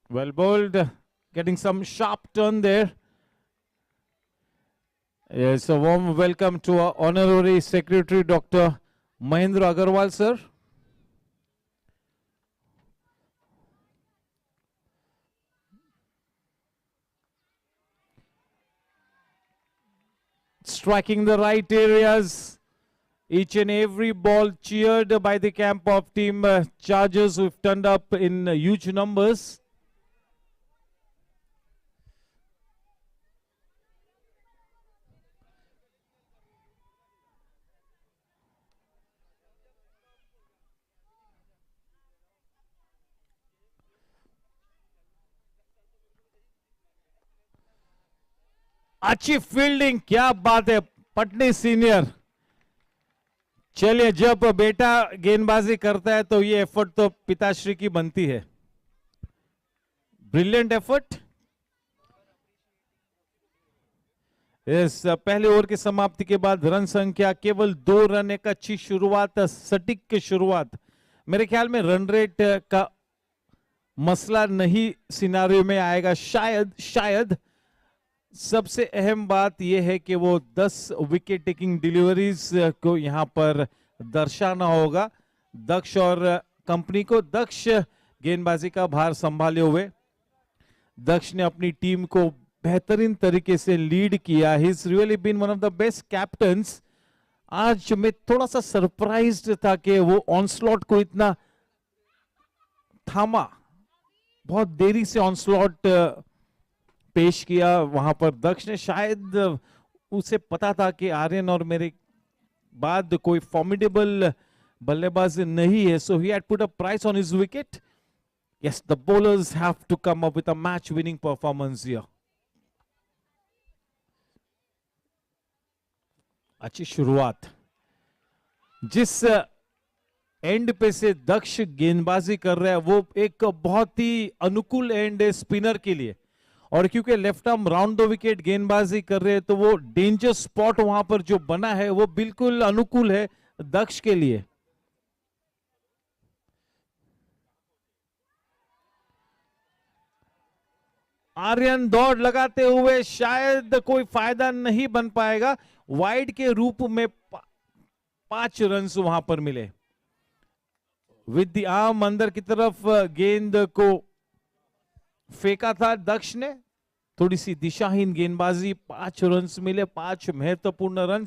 S1: Well bowled, getting some sharp turn there. Yes, a warm welcome to our Honorary Secretary, Dr. Mahendra Agarwal, sir. Striking the right areas. Each and every ball cheered by the camp of Team Chargers, who've turned up in huge numbers. अच्छी fielding, क्या बात है Patni senior. चलिए, जब बेटा गेंदबाजी करता है तो ये एफर्ट तो पिताश्री की बनती है। Brilliant effort. इस पहले ओवर की समाप्ति के बाद रन संख्या केवल 2 रन, एक अच्छी शुरुआत, सटीक की शुरुआत। मेरे ख्याल में रन रेट का मसला नहीं सिनारियो में आएगा, शायद सबसे अहम बात यह है कि वो 10 विकेट टेकिंग डिलीवरीज को यहां पर दर्शाना होगा दक्ष और कंपनी को। दक्ष गेंदबाजी का भार संभाले हुए, दक्ष ने अपनी टीम को बेहतरीन तरीके से लीड किया। He is really been one of the best captains. आज मैं थोड़ा सा सरप्राइज्ड था कि वो ऑनस्लॉट को इतना थामा, बहुत देरी से ऑनस्लॉट पेश किया वहां पर दक्ष ने। शायद उसे पता था कि आर्यन और मेरे बाद कोई फॉर्मिडेबल बल्लेबाज नहीं है, so he had put a price on his wicket. Yes, the bowlers have to come up with a match winning performance here. अच्छी शुरुआत। जिस एंड पे से दक्ष गेंदबाजी कर रहा है वो एक बहुत ही अनुकूल एंड है स्पिनर के लिए, और क्योंकि left arm round the wicket गेंदबाजी कर रहे हैं तो वो डेंजर स्पॉट वहां पर जो बना है वो बिल्कुल अनुकूल है दक्ष के लिए। आर्यन दौड़ लगाते हुए शायद कोई फायदा नहीं बन पाएगा, वाइड के रूप में 5 रन वहां पर मिले। विद द आर्म अंदर की तरफ गेंद को फेंका था दक्ष ने, थोड़ी सी दिशाहीन गेंदबाजी, 5 रन मिले, 5 महत्वपूर्ण रन।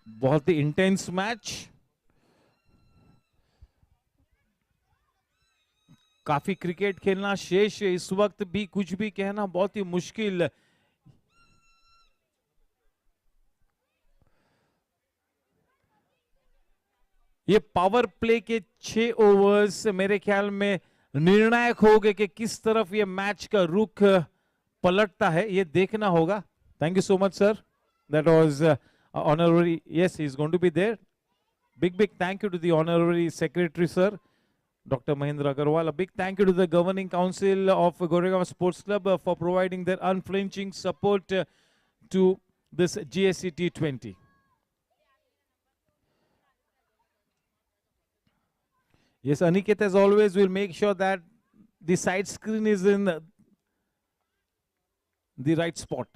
S1: बहुत ही इंटेंस मैच, काफी क्रिकेट खेलना शेष है इस वक्त भी, कुछ भी कहना बहुत ही मुश्किल। ये पावर प्ले के 6 ओवर्स मेरे ख्याल में निर्णायक हो गए कि किस तरफ ये मैच का रुख पलटता है, ये देखना होगा। Thank you so much sir, that was honorary, yes, he is going to be there. Big thank you to the honorary secretary sir, Dr. Mahendra Agarwal. A big thank you to the governing council of Goregaon Sports Club for providing their unflinching support to this GSC T20. Yes, Aniket, as always, will make sure that the side screen is in the right spot.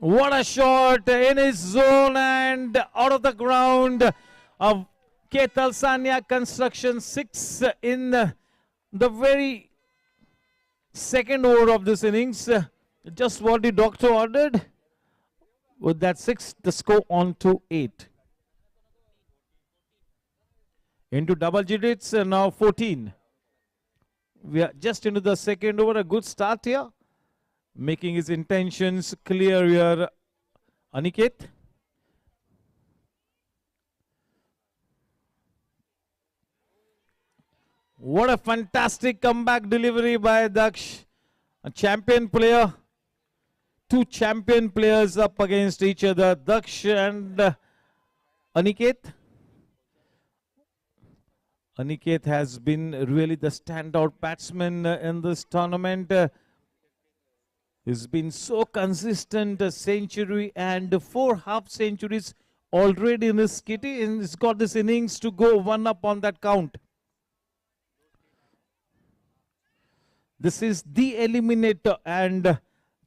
S1: What a shot in his zone and out of the ground of Ketal Sanya Construction, 6 in the very second over of this innings. Just what the doctor ordered. With that 6, the score on to 8. Into double digits, now 14. We are just into the second over. A good start here. Making his intentions clear here, Aniket. What a fantastic comeback delivery by Daksh. A champion player. 2 champion players up against each other, Daksh and Aniket. Aniket has been really the standout batsman in this tournament. He's been so consistent, a century and 4 half centuries already in his kitty, and he's got this innings to go 1 up on that count. This is the eliminator, and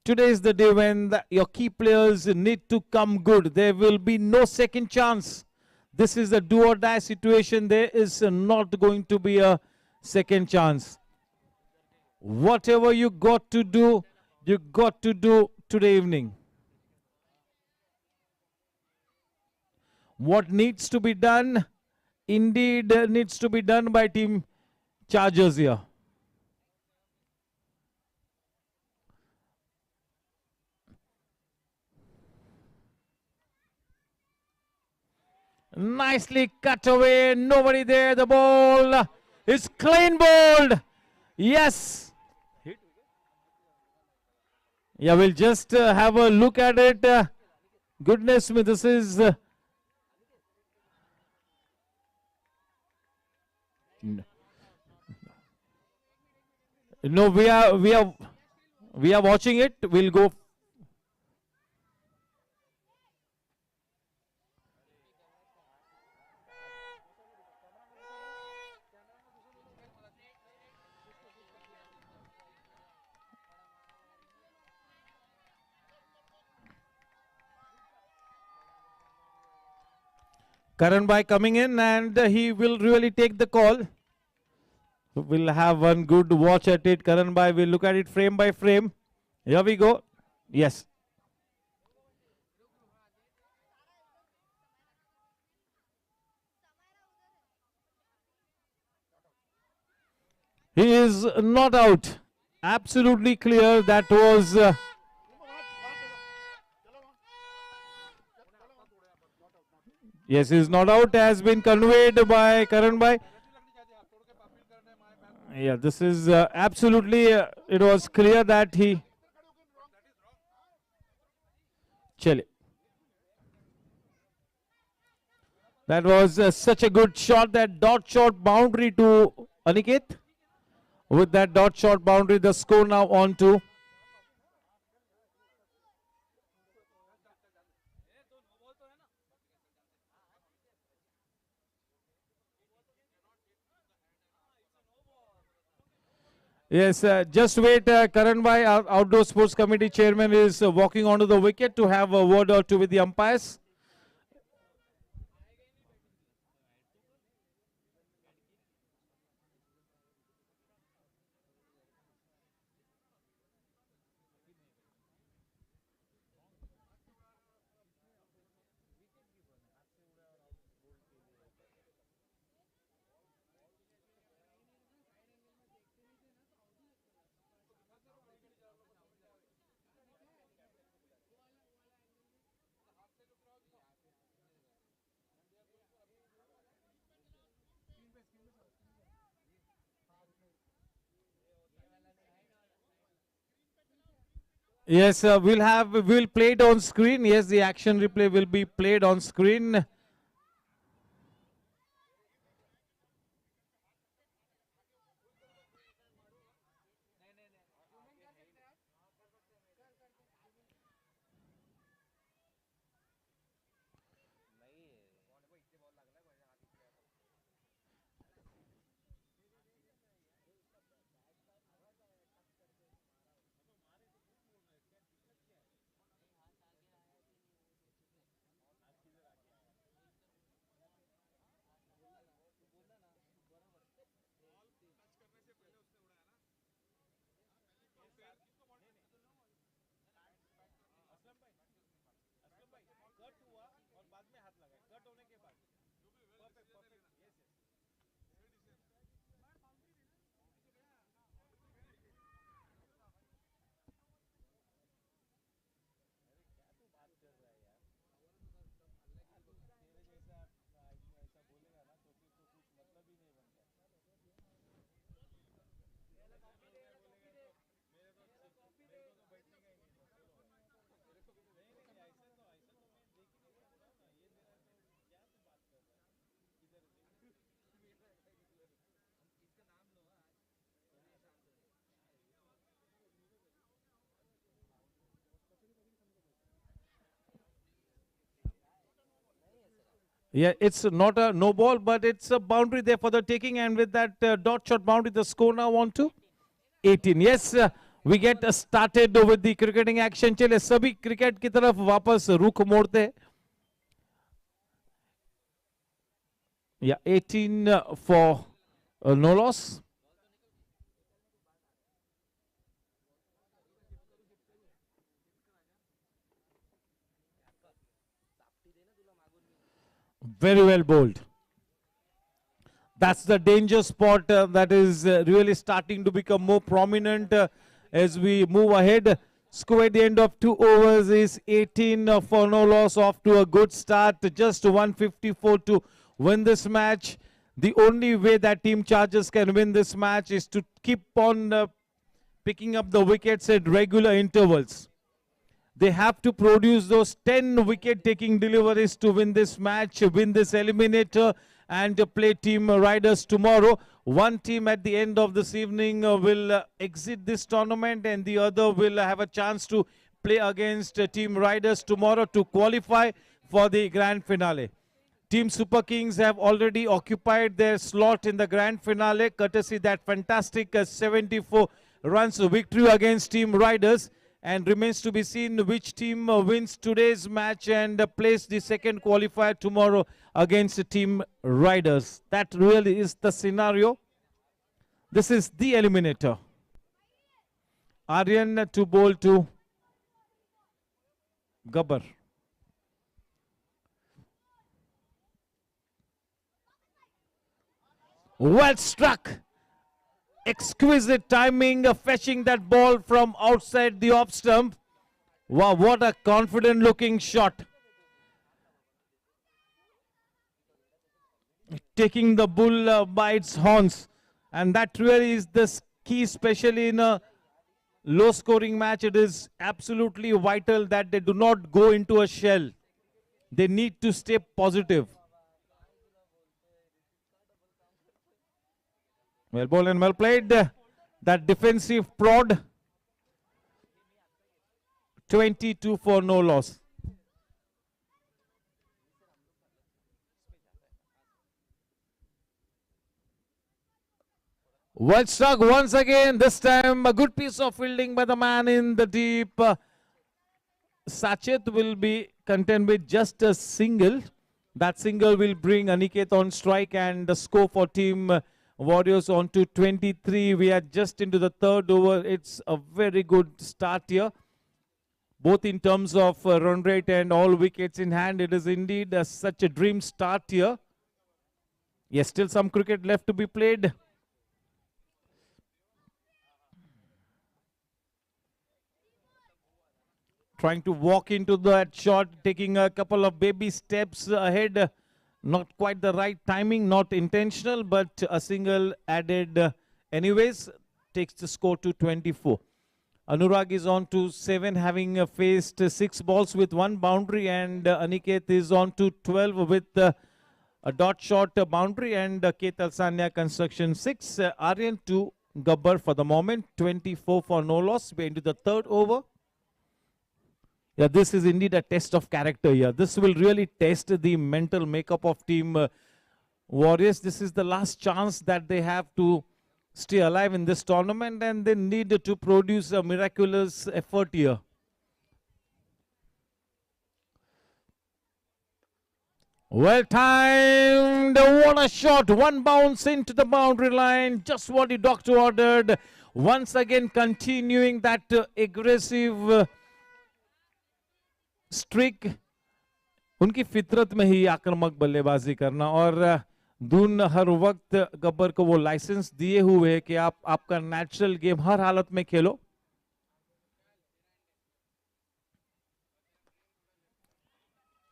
S1: today is the day when your key players need to come good. There will be no second chance. This is a do or die situation. There is not going to be a second chance. Whatever you got to do, you got to do today evening. What needs to be done, indeed needs to be done by Team Chargers here. Nicely cut away, nobody there, the ball is clean bowled. Yes. Yeah, we'll just have a look at it. Goodness me, this is... No, we are watching it. We'll go. Karan Bhai coming in, and he will really take the call. We'll have one good watch at it. Karan Bhai will look at it frame by frame. Here we go. Yes. He is not out. Absolutely clear. That was... Yes, he is not out, has been conveyed by Karan Bhai. Yeah, this is absolutely, it was clear that he... Chale. That was such a good shot, that dot shot boundary to Aniket. With that dot shot boundary, the score now on to... Yes, just wait. Karan Bhai, our Outdoor Sports Committee Chairman, is walking onto the wicket to have a word or two with the umpires. Yes, we'll play it on screen. Yes, the action replay will be played on screen. Yeah, it's not a no ball, but it's a boundary there for the taking. And with that dot shot boundary, the score now on to 18. Yes, we get started with the cricketing action. चले सभी cricket की तरफ वापस रुख मोड़ते हैं. Yeah, 18 for no loss. Very well bowled. That's the danger spot that is really starting to become more prominent as we move ahead. Score at the end of 2 overs is 18 for no loss, off to a good start. Just 154 to win this match. The only way that Team Chargers can win this match is to keep on picking up the wickets at regular intervals. They have to produce those 10 wicket-taking deliveries to win this match, win this eliminator, and play Team Riders tomorrow. One team at the end of this evening will exit this tournament, and the other will have a chance to play against Team Riders tomorrow to qualify for the grand finale. Team Super Kings have already occupied their slot in the grand finale, courtesy that fantastic 74 runs victory against Team Riders. And remains to be seen which team wins today's match and plays the second qualifier tomorrow against Team Riders. That really is the scenario. This is the eliminator. Aryan to bowl to Gabbar. Well struck. Exquisite timing, fetching that ball from outside the off stump. Wow, what a confident looking shot. Taking the bull by its horns And that really is the key, especially in a low scoring match. It is absolutely vital that they do not go into a shell. They need to stay positive. Well bowled and well played. That defensive prod. 22 for no loss. Well struck once again. This time a good piece of fielding by the man in the deep. Sachet will be content with just a single. That single will bring Aniket on strike, and the score for Team Warriors on to 23. We are just into the third over. It's a very good start here, both in terms of run rate and all wickets in hand. It is indeed such a dream start here. Yes, still some cricket left to be played. Trying to walk into that shot, taking a couple of baby steps ahead. Not quite the right timing, not intentional, but a single added anyways. Takes the score to 24. Anurag is on to 7, having faced 6 balls with 1 boundary, and Aniket is on to 12 with a dot shot boundary, and Ketal Sanya construction 6. Aryan to Gabbar for the moment, 24 for no loss. We're into the third over. Yeah, this is indeed a test of character here. This will really test the mental makeup of Team Warriors. This is the last chance that they have to stay alive in this tournament, and they need to produce a miraculous effort here. Well timed. What a shot. 1 bounce into the boundary line. Just what the doctor ordered. Once again continuing that aggressive streak. उनकी फितरत में ही आक्रामक बल्लेबाजी करना, और दून हर वक्त गब्बर को वो लाइसेंस दिए हुए है कि आप आपका नेचुरल गेम हर हालत में खेलो.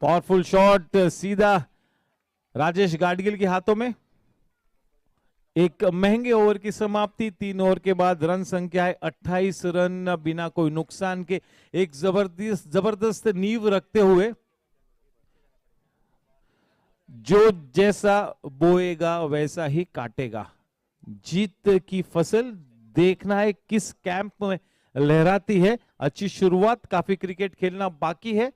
S1: पावरफुल शॉट सीधा राजेश गाडगिल के हाथों में. एक महंगे ओवर की समाप्ति. 3 ओवर के बाद रन संख्या है 28 रन बिना कोई नुकसान के. एक जबरदस्त नींव रखते हुए, जो जैसा बोएगा वैसा ही काटेगा. जीत की फसल देखना है किस कैंप में लहराती है. अच्छी शुरुआत, काफी क्रिकेट खेलना बाकी है.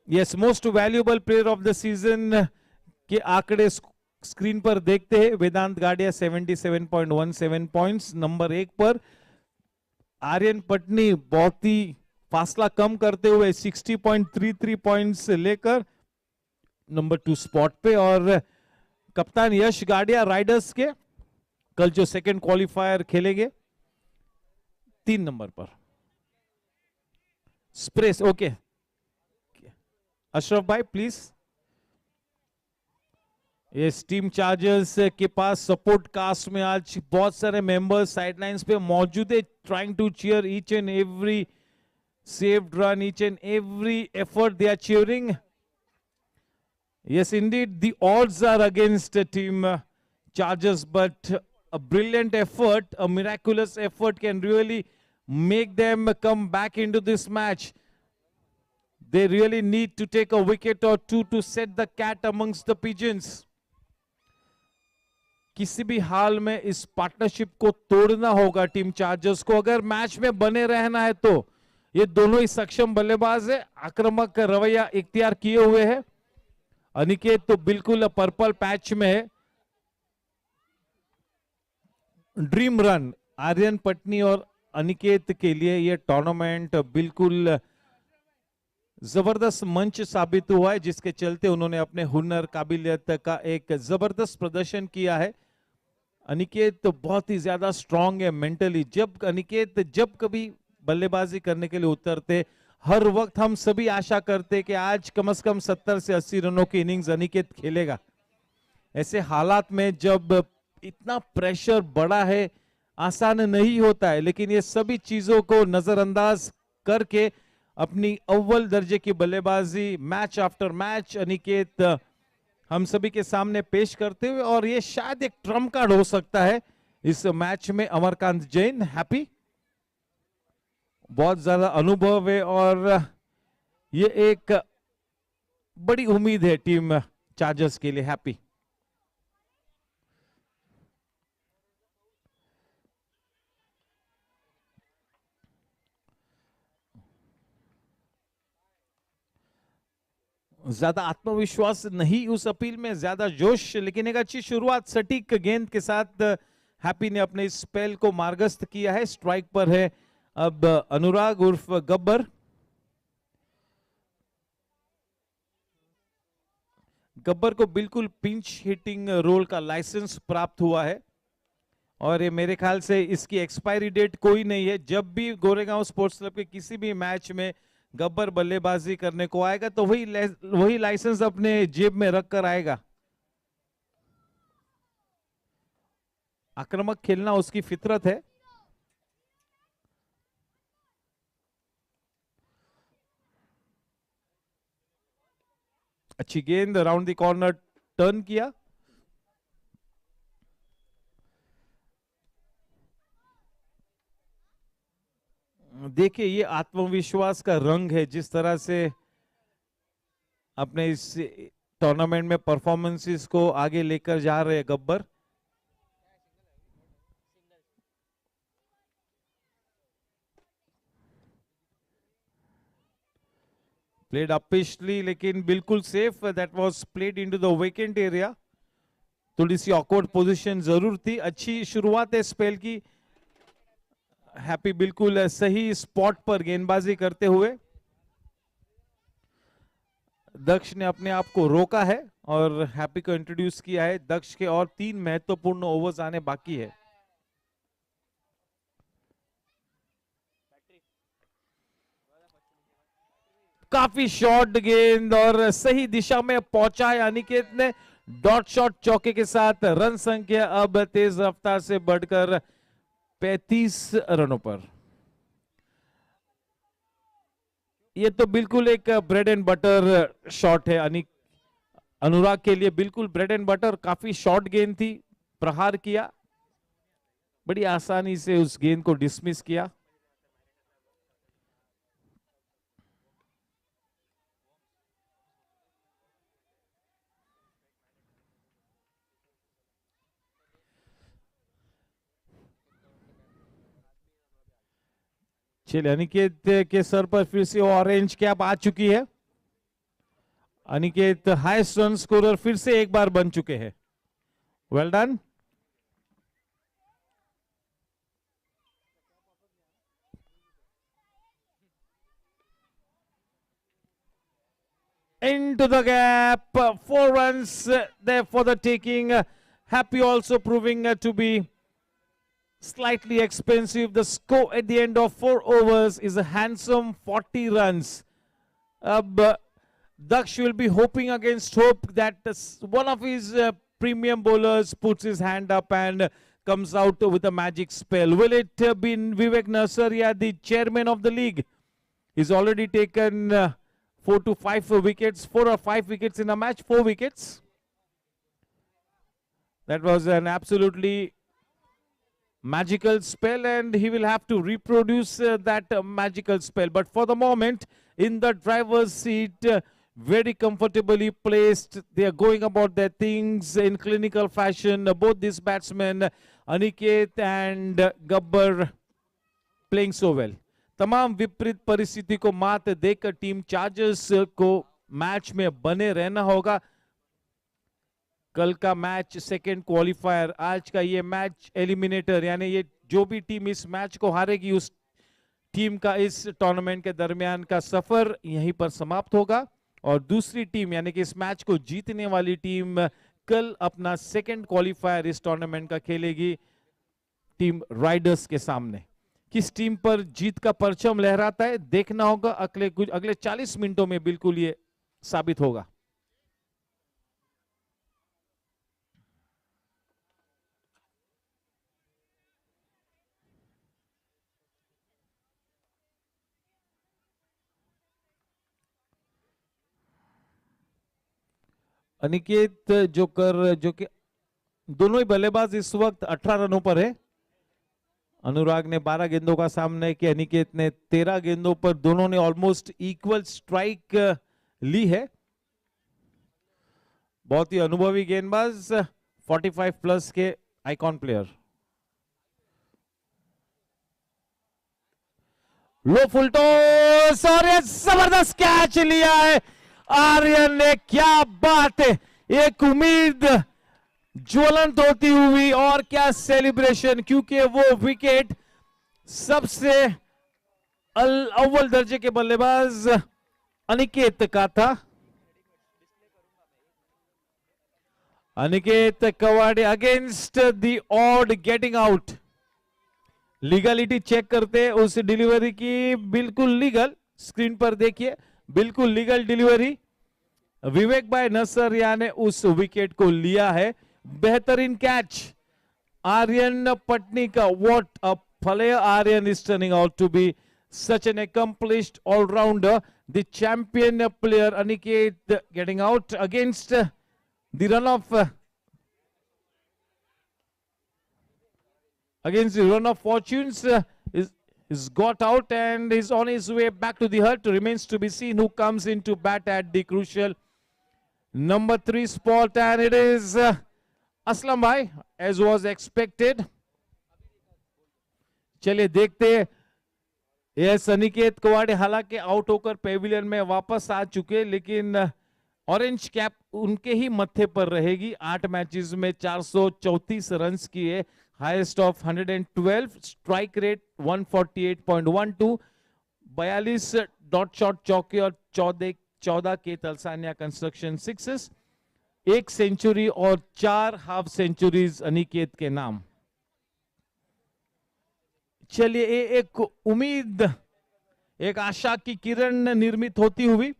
S1: Yes, most valuable player of the season के आंकड़े स्क्रीन पर देखते हैं. वेदांत गाडिया 77.17 पॉइंट्स नंबर 1 पर. आर्यन पटनी बहुत ही फासला कम करते हुए 60.33 पॉइंट्स लेकर नंबर 2 स्पॉट पे. और कप्तान यश गाडिया राइडर्स के कल जो सेकंड क्वालिफायर खेलेंगे 3 नंबर पर. स्प्रेस ओके. अशरफ भाई प्लीज. इस टीम चार्जर्स के पास सपोर्ट कास्ट में आज बहुत सारे मेंबर्स साइडलाइंस पे मौजूद है, trying to cheer each and every saved run, each and every effort they are cheering. Yes, indeed, the odds are against Team Chargers, but a brilliant effort, a miraculous effort can really make them come back into this match. They really need to take a wicket or two to set the cat amongst the pigeons. किसी भी हाल में इस partnership को तोड़ना होगा team chargers को, अगर match में बने रहना है तो. ये दोनों ही सक्षम बल्लेबाज है, आक्रामक रवैया इख्तियार किए हुए हैं. अनिकेत तो बिल्कुल पर्पल पैच में है. ड्रीम रन आर्यन पटनी और अनिकेत के लिए ये टूर्नामेंट बिल्कुल जबरदस्त मंच साबित हुआ है, जिसके चलते उन्होंने अपने हुनर काबिलियत का एक जबरदस्त प्रदर्शन किया है. अनिकेत तो बहुत ही ज्यादा स्ट्रांग है मेंटली. जब कभी बल्लेबाजी करने के लिए उतरते, हर वक्त हम सभी आशा करते कि आज कम से कम 70 से 80 रनों की इनिंग्स अनिकेत खेलेगा. ऐसे हालात में जब इतना प्रेशर बड़ा है, आसान नहीं होता है, लेकिन ये सभी चीजों को नजरअंदाज करके अपनी अव्वल दर्जे की बल्लेबाजी मैच आफ्टर मैच अनिकेत हम सभी के सामने पेश करते हुए, और ये शायद एक ट्रम्प कार्ड हो सकता है इस मैच में। अमरकांत जैन हैप्पी, बहुत ज्यादा अनुभव है और ये एक बड़ी उम्मीद है टीम चार्जर्स के लिए। हैप्पी, ज्यादा आत्मविश्वास नहीं उस अपील में, ज्यादा जोश, लेकिन एक अच्छी शुरुआत सटीक गेंद के साथ हैप्पी ने अपने इस स्पेल को मार्गस्त किया है। स्ट्राइक पर है अब अनुराग उर्फ गब्बर। गब्बर को बिल्कुल पिंच हिटिंग रोल का लाइसेंस प्राप्त हुआ है और ये मेरे ख्याल से इसकी एक्सपायरी डेट कोई नहीं है। जब भी गोरेगांव स्पोर्ट्स क्लब के किसी भी मैच में गब्बर बल्लेबाजी करने को आएगा तो वही लाइसेंस अपने जेब में रख कर आएगा। आक्रामक खेलना उसकी फितरत है। अच्छी गेंद, अराउंड द कॉर्नर टर्न किया। देखिए ये आत्मविश्वास का रंग है, जिस तरह से अपने इस टूर्नामेंट में परफॉर्मेंसेस को आगे लेकर जा रहे हैं गब्बर। प्लेड अपिशली लेकिन बिल्कुल safe, that was played into the vacant area. थोड़ी सी ऑकवर्ड पोजीशन जरूर थी। अच्छी शुरुआत है स्पेल की। हैप्पी बिल्कुल सही स्पॉट पर गेंदबाजी करते हुए। दक्ष ने अपने आप को रोका है और हैप्पी को इंट्रोड्यूस किया है। दक्ष के और 3 महत्वपूर्ण ओवर्स आने बाकी है। काफी शॉर्ट गेंद और सही दिशा में पहुंचा है अनिकेत ने। डॉट शॉट चौके के साथ रन संख्या अब तेज रफ्तार से बढ़कर 35 रनों पर। ये तो बिल्कुल एक ब्रेड एंड बटर शॉट है अनुराग के लिए, बिल्कुल ब्रेड एंड बटर। काफी शॉर्ट गेंद थी, प्रहार किया, बड़ी आसानी से उस गेंद को डिसमिस किया। चलिए, अनिकेत के सर पर फिर से ऑरेंज कैप आ चुकी है। अनिकेत हाईएस्ट रन स्कोरर फिर से एक बार बन चुके हैं। Well done. Into the gap, 4 runs there for the taking. Happy also proving to be slightly expensive. The score at the end of 4 overs is a handsome 40 runs. Daksh will be hoping against hope that one of his premium bowlers puts his hand up and comes out with a magic spell. Will it be Vivek Narsaria, the chairman of the league? He's already taken 4 to 5 wickets, 4 or 5 wickets in a match, 4 wickets. That was an absolutely magical spell, and he will have to reproduce that magical spell. But for the moment, in the driver's seat, very comfortably placed, they are going about their things in clinical fashion. Both these batsmen, Aniket and Gabbar, playing so well. तमाम विपरीत परिस्थिति को मात देकर team chargers को match में बने रहना होगा। कल का मैच सेकेंड क्वालिफायर, आज का ये मैच एलिमिनेटर, यानी ये जो भी टीम इस मैच को हारेगी उस टीम का इस टूर्नामेंट के दरमियान का सफर यहीं पर समाप्त होगा। और दूसरी टीम यानी कि इस मैच को जीतने वाली टीम कल अपना सेकेंड क्वालिफायर इस टूर्नामेंट का खेलेगी टीम राइडर्स के सामने। किस टीम पर जीत का परचम लहराता है देखना होगा। अगले 40 मिनटों में बिल्कुल ये साबित होगा। अनिकेत जोकर जो कि दोनों ही बल्लेबाज इस वक्त 18 रनों पर है। अनुराग ने 12 गेंदों का सामना किया, अनिकेत ने 13 गेंदों पर। दोनों ने ऑलमोस्ट इक्वल स्ट्राइक ली है। बहुत ही अनुभवी गेंदबाज, 45 प्लस के आइकॉन प्लेयर। लो फुल टॉस और ये जबरदस्त कैच लिया है आर्यन ने। क्या बात है, एक उम्मीद ज्वलंत होती हुई और क्या सेलिब्रेशन, क्योंकि वो विकेट सबसे अव्वल दर्जे के बल्लेबाज अनिकेत का था। Aniket Kawade against the odd getting out. Legality check करते उस डिलीवरी की, बिल्कुल लीगल, स्क्रीन पर देखिए, बिल्कुल लीगल डिलीवरी। विवेक भाई नसरिया ने उस विकेट को लिया है। बेहतरीन कैच आर्यन पटनी का। What a player Aryan is turning out to be such an accomplished all-rounder. The champion player Aniket getting out against the run of fortunes is got out and is on his way back to the hut. Remains to be seen who comes into bat at the crucial number 3 spot, and it is Aslam भाई, as was expected. चलिए देखते हैं। Yes, Aniket Kawade हालांकि out होकर Pavilion में वापस आ चुके, लेकिन ऑरेंज कैप उनके ही मत्थे पर रहेगी। 8 मैचेस में 434 रन्स किए, highest of 112, strike rate 148.12, 42 dot shot चौके और 14 के तलसानिया कंस्ट्रक्शन सिक्सेस, 1 सेंचुरी और 4 हाफ सेंचुरीज अनिकेत के नाम। चलिए, एक उम्मीद, एक आशा की किरण निर्मित होती हुई।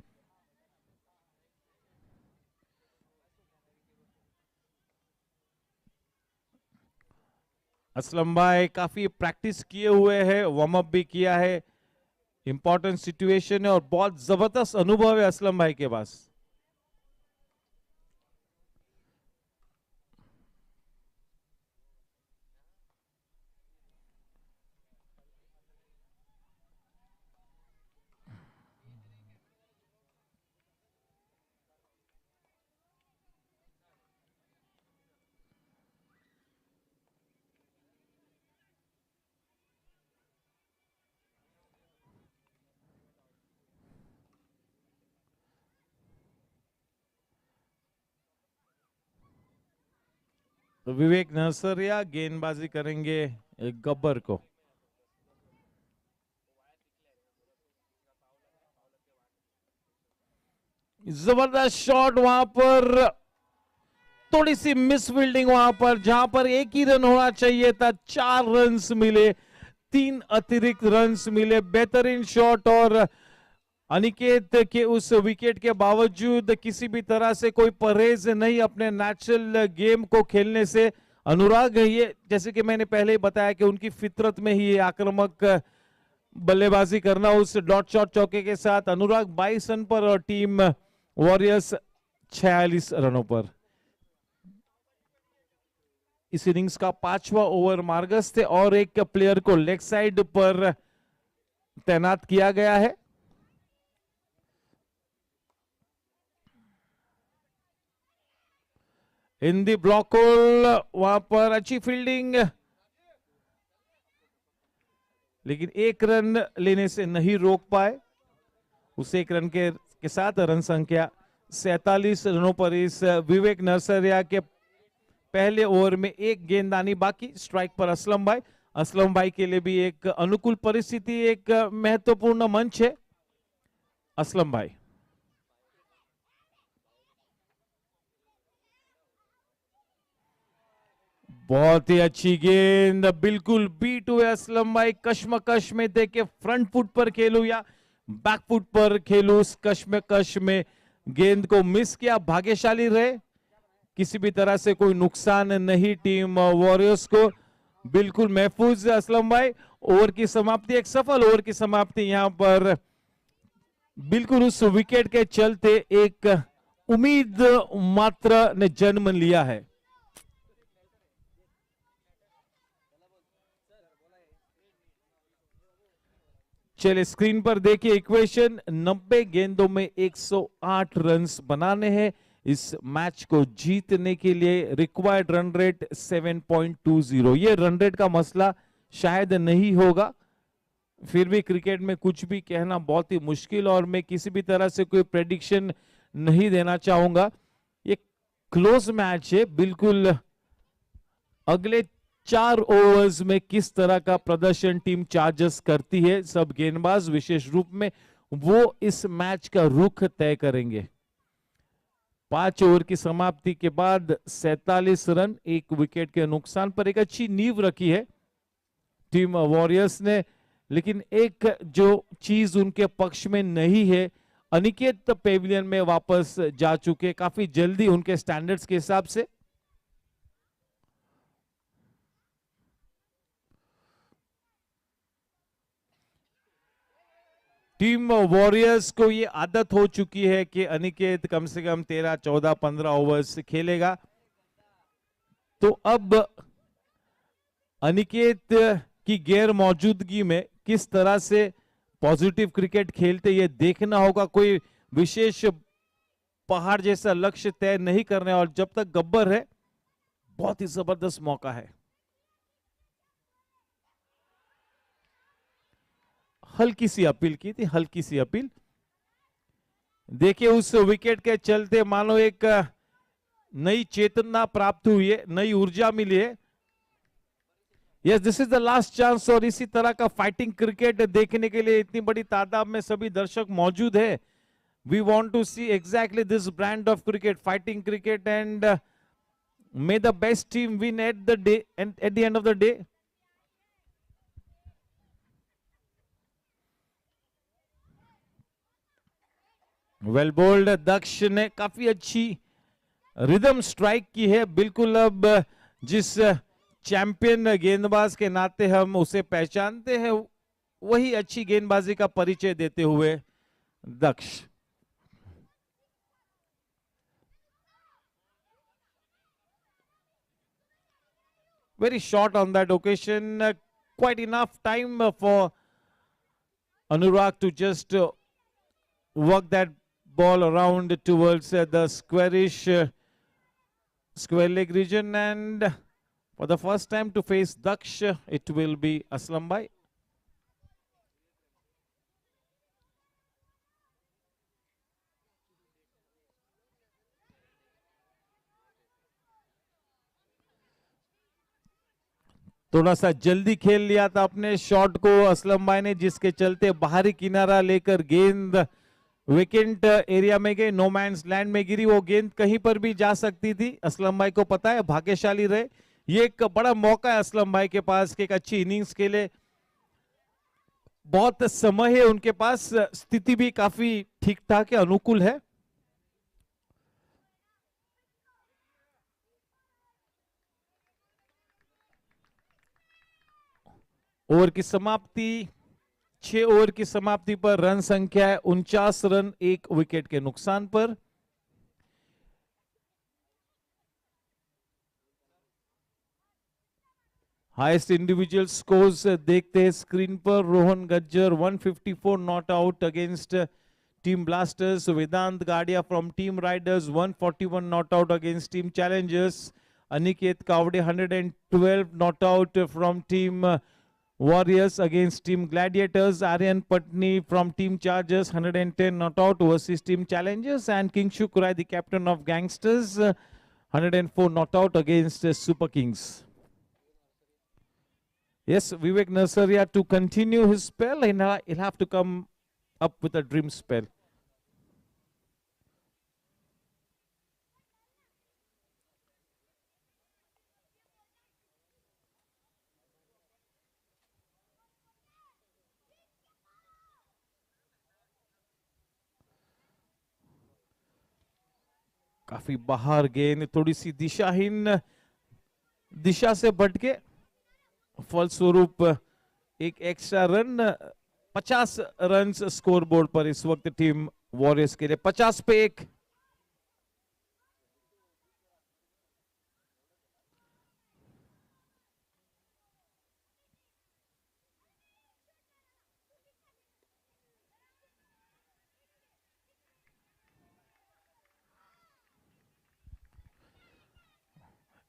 S1: असलम भाई काफी प्रैक्टिस किए हुए हैं, वार्म अप भी किया है, इंपॉर्टेंट सिचुएशन है और बहुत जबरदस्त अनुभव है असलम भाई के पास। तो विवेक नरसरिया गेंदबाजी करेंगे गब्बर को। जबरदस्त शॉट, वहां पर थोड़ी सी मिस फील्डिंग, वहां पर जहां पर एक ही रन होना चाहिए था, 4 रन्स मिले, 3 अतिरिक्त रन्स मिले। बेहतरीन शॉट और अनिकेत के उस विकेट के बावजूद किसी भी तरह से कोई परहेज नहीं अपने नेचुरल गेम को खेलने से। अनुराग, ये जैसे कि मैंने पहले ही बताया कि उनकी फितरत में ही आक्रामक बल्लेबाजी करना, उस डॉट शॉट चौके के साथ। अनुराग 22 रन पर और टीम वॉरियर्स 46 रनों पर। इस इनिंग्स का 5वां ओवर मार्गस्थ है और एक प्लेयर को लेग साइड पर तैनात किया गया है। इन दी ब्लॉक होल, वहां पर अच्छी फील्डिंग, लेकिन 1 रन लेने से नहीं रोक पाए। उस 1 रन के साथ रन संख्या 47 रनों पर इस विवेक नरसरिया के पहले ओवर में 1 गेंदबाजी बाकी। स्ट्राइक पर असलम भाई। असलम भाई के लिए भी एक अनुकूल परिस्थिति, एक महत्वपूर्ण मंच है। असलम भाई बहुत ही अच्छी गेंद, बिल्कुल बीट हुए असलम भाई। कश्मकश में थे कि फ्रंट फुट पर खेलूं या बैक फुट पर खेलूं, उस कश्मकश में गेंद को मिस किया। भाग्यशाली रहे, किसी भी तरह से कोई नुकसान नहीं टीम वॉरियर्स को, बिल्कुल महफूज असलम भाई। ओवर की समाप्ति, एक सफल ओवर की समाप्ति यहां पर बिल्कुल उस विकेट के चलते। एक उम्मीद मात्र ने जन्म लिया है। चलिए स्क्रीन पर देखिए इक्वेशन, 90 गेंदों में 108 रन्स बनाने हैं। इस मैच को जीतने के लिए रिक्वायर्ड रन रेट 7.20। ये रन रेट का मसला शायद नहीं होगा, फिर भी क्रिकेट में कुछ भी कहना बहुत ही मुश्किल, और मैं किसी भी तरह से कोई प्रेडिक्शन नहीं देना चाहूंगा। ये क्लोज मैच है बिल्कुल। अगले 4 ओवर्स में किस तरह का प्रदर्शन टीम चार्जर्स करती है, सब गेंदबाज विशेष रूप में वो इस मैच का रुख तय करेंगे। 5 ओवर की समाप्ति के बाद 47 रन 1 विकेट के नुकसान पर एक अच्छी नींव रखी है टीम वॉरियर्स ने। लेकिन एक जो चीज उनके पक्ष में नहीं है, अनिकेत पेविलियन में वापस जा चुके काफी जल्दी उनके स्टैंडर्ड्स के हिसाब से। टीम वॉरियर्स को ये आदत हो चुकी है कि अनिकेत कम से कम 13, 14, 15 ओवर्स खेलेगा। तो अब अनिकेत की गैर मौजूदगी में किस तरह से पॉजिटिव क्रिकेट खेलते ये देखना होगा। कोई विशेष पहाड़ जैसा लक्ष्य तय नहीं करने, और जब तक गब्बर है बहुत ही जबरदस्त मौका है। हल्की सी अपील की थी, हल्की सी अपील। देखिए उस विकेट के चलते मानो एक नई चेतना प्राप्त हुई है, नई ऊर्जा मिली है। Yes, this is the last chance, और इसी तरह का फाइटिंग क्रिकेट देखने के लिए इतनी बड़ी तादाद में सभी दर्शक मौजूद है। We want to see exactly this brand of cricket, fighting cricket, and may the best team win at the day and at the end of the day. Well bowled, Daksh ने काफी अच्छी रिदम स्ट्राइक की है। बिल्कुल अब जिस champion गेंदबाज के नाते हम उसे पहचानते हैं, वही अच्छी गेंदबाजी का परिचय देते हुए दक्ष। Very short on that occasion, quite enough time for Anurag to just work that ball around towards the squarish square leg region, and for the first time to face Daksh, it will be Aslam Bhai. थोड़ा सा जल्दी खेल लिया था अपने shot को असलम भाई ने, जिसके चलते बाहरी किनारा लेकर गेंद विकेट एरिया में गई, नो मैंस लैंड में गिरी। वो गेंद कहीं पर भी जा सकती थी, असलम भाई को पता है, भाग्यशाली रहे। ये एक बड़ा मौका है असलम भाई के पास कि एक अच्छी इनिंग्स के लिए बहुत समय है उनके पास, स्थिति भी काफी ठीक ठाक है, अनुकूल है। ओवर की समाप्ति, 6 ओवर की समाप्ति पर रन संख्या है 49 रन 1 विकेट के नुकसान पर। हाईएस्ट इंडिविजुअल स्कोर्स देखते हैं स्क्रीन पर। Rohan Gajjar 154 not out against team blasters. Vedant Gadia from team riders 141 not out against team challengers. Aniket Kawade 112 not out from team Warriors against Team Gladiators. Aryan Patni from Team Chargers 110 not out versus Team Challengers, and Kingshu Kurai, the captain of Gangsters, 104 not out against Super Kings. Yes, Vivek Nurseria to continue his spell, and he'll have to come up with a dream spell. काफी बाहर गेंद, थोड़ी सी दिशाहीन दिशा से भटके, फलस्वरूप एक extra run. 50 run score board पर इस वक्त टीम वॉरियर्स के लिए, 50 पे 1।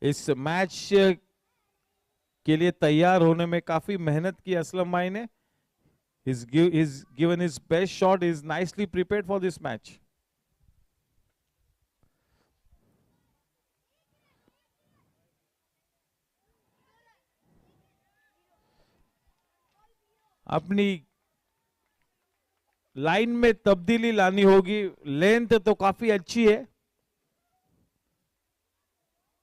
S1: इस मैच के लिए तैयार होने में काफी मेहनत की असलम भाई ने. He's given his best shot. He's nicely prepared for this match. अपनी लाइन में तब्दीली लानी होगी. लेंथ तो काफी अच्छी है.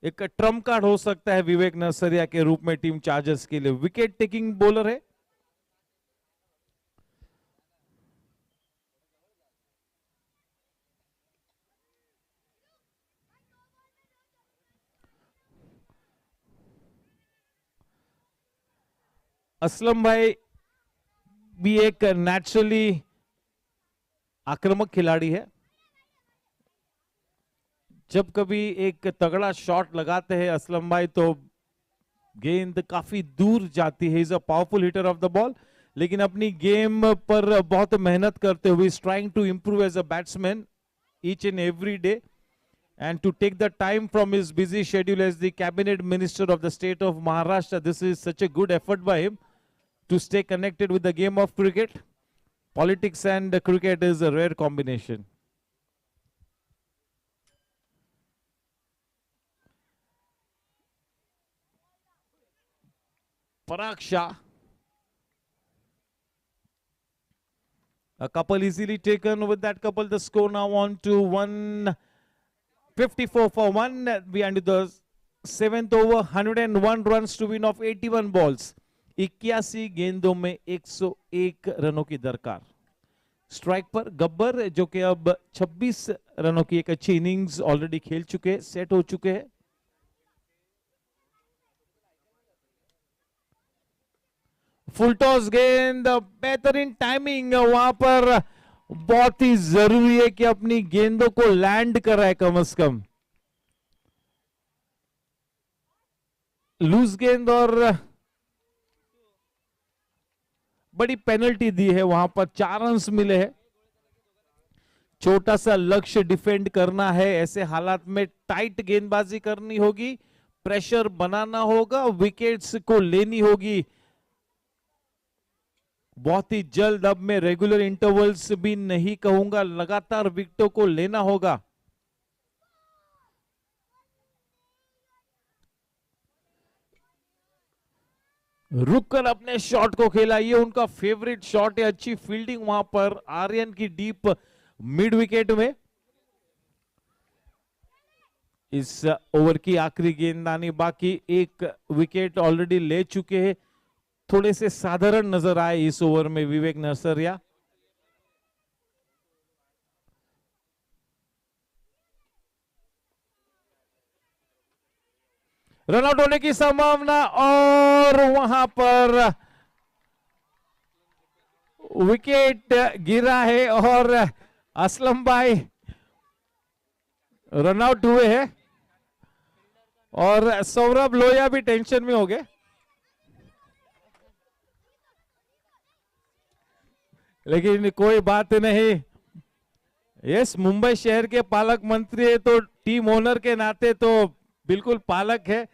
S1: एक ट्रम्प कार्ड हो सकता है विवेक नरसरिया के रूप में टीम चार्जर्स के लिए. विकेट टेकिंग बॉलर है. असलम भाई भी एक नेचुरली आक्रामक खिलाड़ी है. जब कभी एक तगड़ा शॉट लगाते हैं असलम भाई तो गेंद काफी दूर जाती है. Is a powerful hitter of the ball. लेकिन अपनी गेम पर बहुत मेहनत करते हुए is trying to improve as a batsman each and every day and to take the time from his busy schedule as the cabinet minister of the state of Maharashtra. This is such a good effort by him to stay connected with the game of cricket. Politics and cricket is a rare combination. Parag Shah. A couple easily taken. With that couple, the score now on to 154 for 1. We are into the 7th over. 101 runs to win of 81 balls. 81 गेंदों में 101 रनों की दरकार. Strike पर गब्बर जो कि अब 26 रनों की एक अच्छी इनिंग्स ऑलरेडी खेल चुके, सेट हो चुके हैं. फुल टॉस गेंद, बेहतरीन टाइमिंग. वहां पर बहुत ही जरूरी है कि अपनी गेंदों को लैंड कराए कम से कम. लूज गेंद और बड़ी पेनल्टी दी है. वहां पर 4 रन्स मिले हैं. छोटा सा लक्ष्य डिफेंड करना है. ऐसे हालात में टाइट गेंदबाजी करनी होगी, प्रेशर बनाना होगा, विकेट्स को लेनी होगी बहुत ही जल्द. अब मैं रेगुलर इंटरवल्स भी नहीं कहूंगा, लगातार विकेटों को लेना होगा. रुक कर अपने शॉट को खेला. ये उनका फेवरेट शॉट है. अच्छी फील्डिंग वहां पर आर्यन की डीप मिड विकेट में. इस ओवर की आखिरी गेंदबाजी बाकी. एक विकेट ऑलरेडी ले चुके हैं. थोड़े से साधारण नजर आए इस ओवर में विवेक नरसरिया. रनआउट होने की संभावना और वहां पर विकेट गिरा है और असलम भाई रनआउट हुए हैं और सौरभ लोहिया भी टेंशन में हो गए. लेकिन कोई बात नहीं. यस, मुंबई शहर के पालक मंत्री है तो टीम ओनर के नाते तो बिल्कुल पालक है.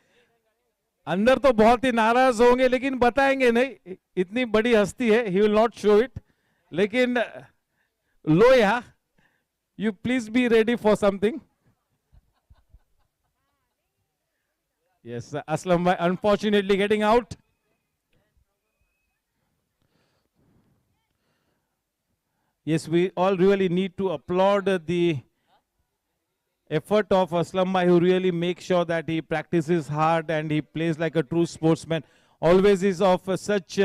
S1: अंदर तो बहुत ही नाराज होंगे लेकिन बताएंगे नहीं. इतनी बड़ी हस्ती है, he will not show it. लेकिन Loya, you please be ready for something. Yes, Aslam bhai unfortunately getting out. Yes, we all really need to applaud the effort of Aslam Bhai, who really makes sure that he practices hard and he plays like a true sportsman. Always is of such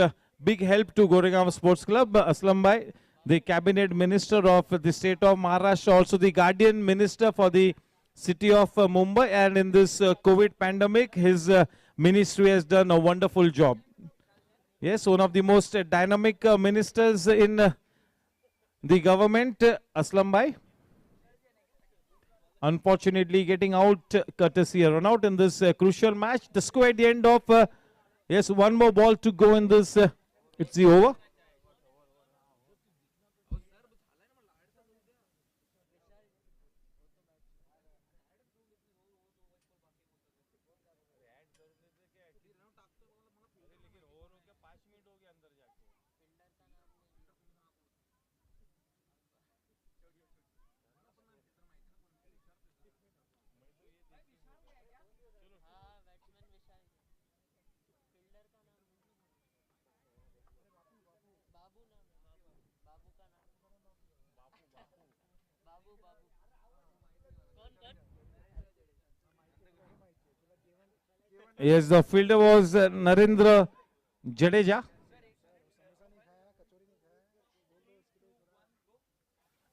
S1: big help to Goregaon Sports Club. Aslam Bhai, the cabinet minister of the state of Maharashtra, also the guardian minister for the city of Mumbai, and in this COVID pandemic, his ministry has done a wonderful job. Yes, one of the most dynamic ministers in the government, Aslam Bhai. Unfortunately getting out courtesy a run out in this crucial match. The score at the end of, yes, one more ball to go in this, it's the over. Yes, the fielder was Narendra Jadeja.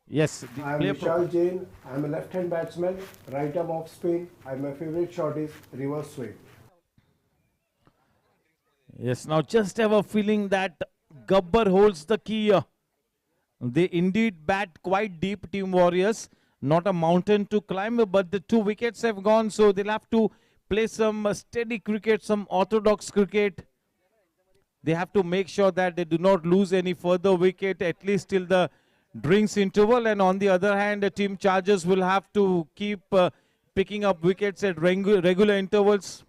S1: Yes, the
S3: I am
S1: player
S3: Vishal Jain. I am a left-hand batsman, right arm off spin, and my favorite shot is reverse swing.
S1: Yes, now just have a feeling that Gabbar holds the key. They indeed bat quite deep, Team Warriors. Not a mountain to climb, but the 2 wickets have gone, so they'll have to play some steady cricket, some orthodox cricket. They have to make sure that they do not lose any further wicket, at least till the drinks interval. And on the other hand, the Team Chargers will have to keep picking up wickets at regular intervals.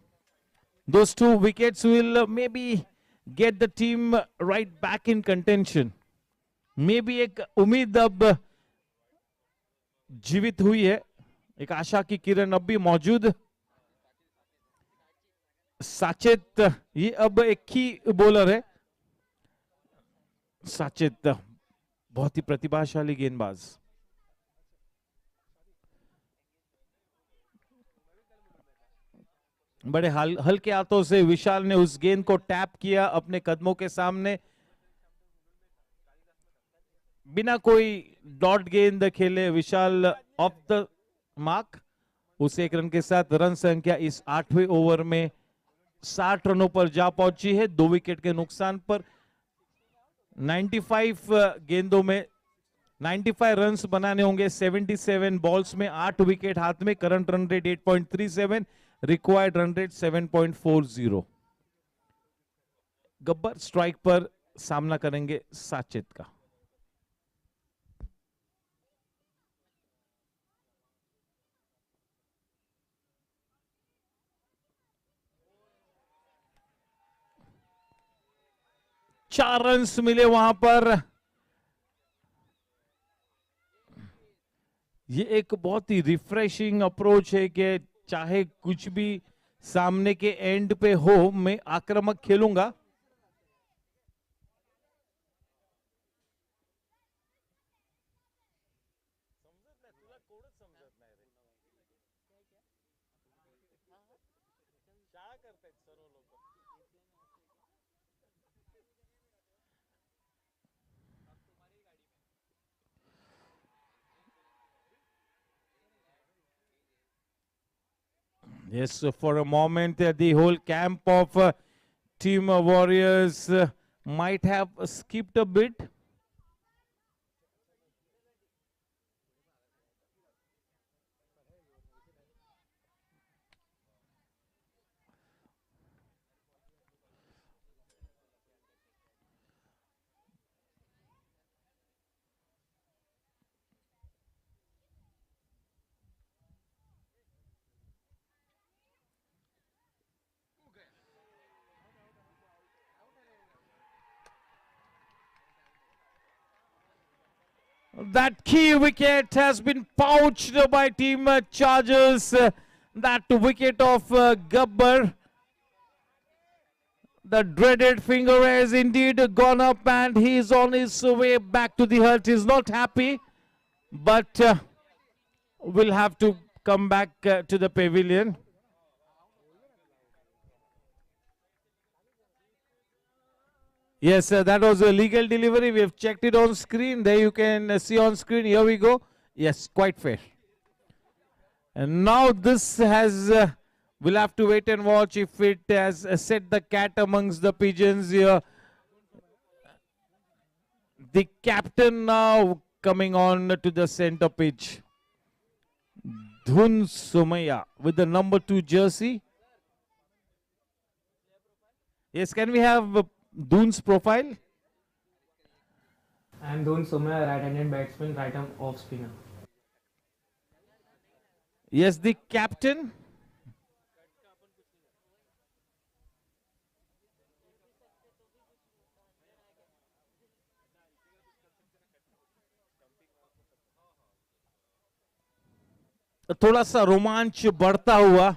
S1: Those 2 wickets will maybe get the team right back in contention. Maybe एक उम्मीद अब जीवित हुई है, एक आशा की किरण अब भी मौजूद। साचेत ये अब एक ही बॉलर है। साचेत बहुत ही प्रतिभाशाली गेंदबाज। बड़े हल्के हाथों से विशाल ने उस गेंद को टैप किया अपने कदमों के सामने। बिना कोई डॉट गेंद खेले विशाल ऑफ द मार्क। उस 1 रन के साथ रन संख्या इस 8वें ओवर में 60 रनों पर जा पहुंची है, 2 विकेट के नुकसान पर। 95 गेंदों में 95 रन्स बनाने होंगे 77 बॉल्स में, 8 विकेट हाथ में। Current run rate 8.37, required run rate 7.40। Gabbar strike पर सामना करेंगे साचेत का। चार रन्स मिले वहां पर। ये एक बहुत ही रिफ्रेशिंग अप्रोच है कि चाहे कुछ भी सामने के एंड पे हो, मैं आक्रामक खेलूंगा। Yes, for a moment, the whole camp of Team Warriors might have skipped a bit. That key wicket has been pouched by Team Chargers. That wicket of Gabbar. The dreaded finger has indeed gone up and he is on his way back to the hut. He's not happy, but will have to come back to the pavilion. Yes, that was a legal delivery. We have checked it on screen. There you can see on screen. Here we go. Yes, quite fair. And now this has, we'll have to wait and watch if it has set the cat amongst the pigeons here. The captain now coming on to the center pitch. Dhun Somaya with the number 2 jersey. Yes, can we have Dhun's profile?
S23: I am Dhun Somaya, right-handed batsman, right arm off spinner.
S1: Yes, the captain. थोड़ा सा रोमांच बढ़ता हुआ,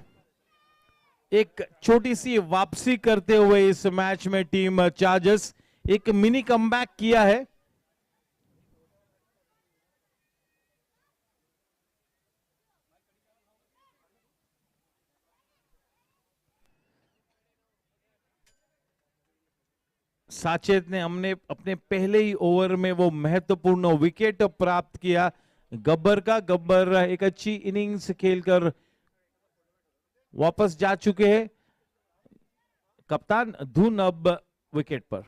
S1: एक छोटी सी वापसी करते हुए इस मैच में टीम चार्जर्स एक मिनी कमबैक किया है। साचेत ने हमने अपने पहले ही ओवर में वो महत्वपूर्ण विकेट प्राप्त किया गब्बर का। गब्बर एक अच्छी इनिंग्स खेलकर वापस जा चुके हैं। कप्तान धून अब विकेट पर।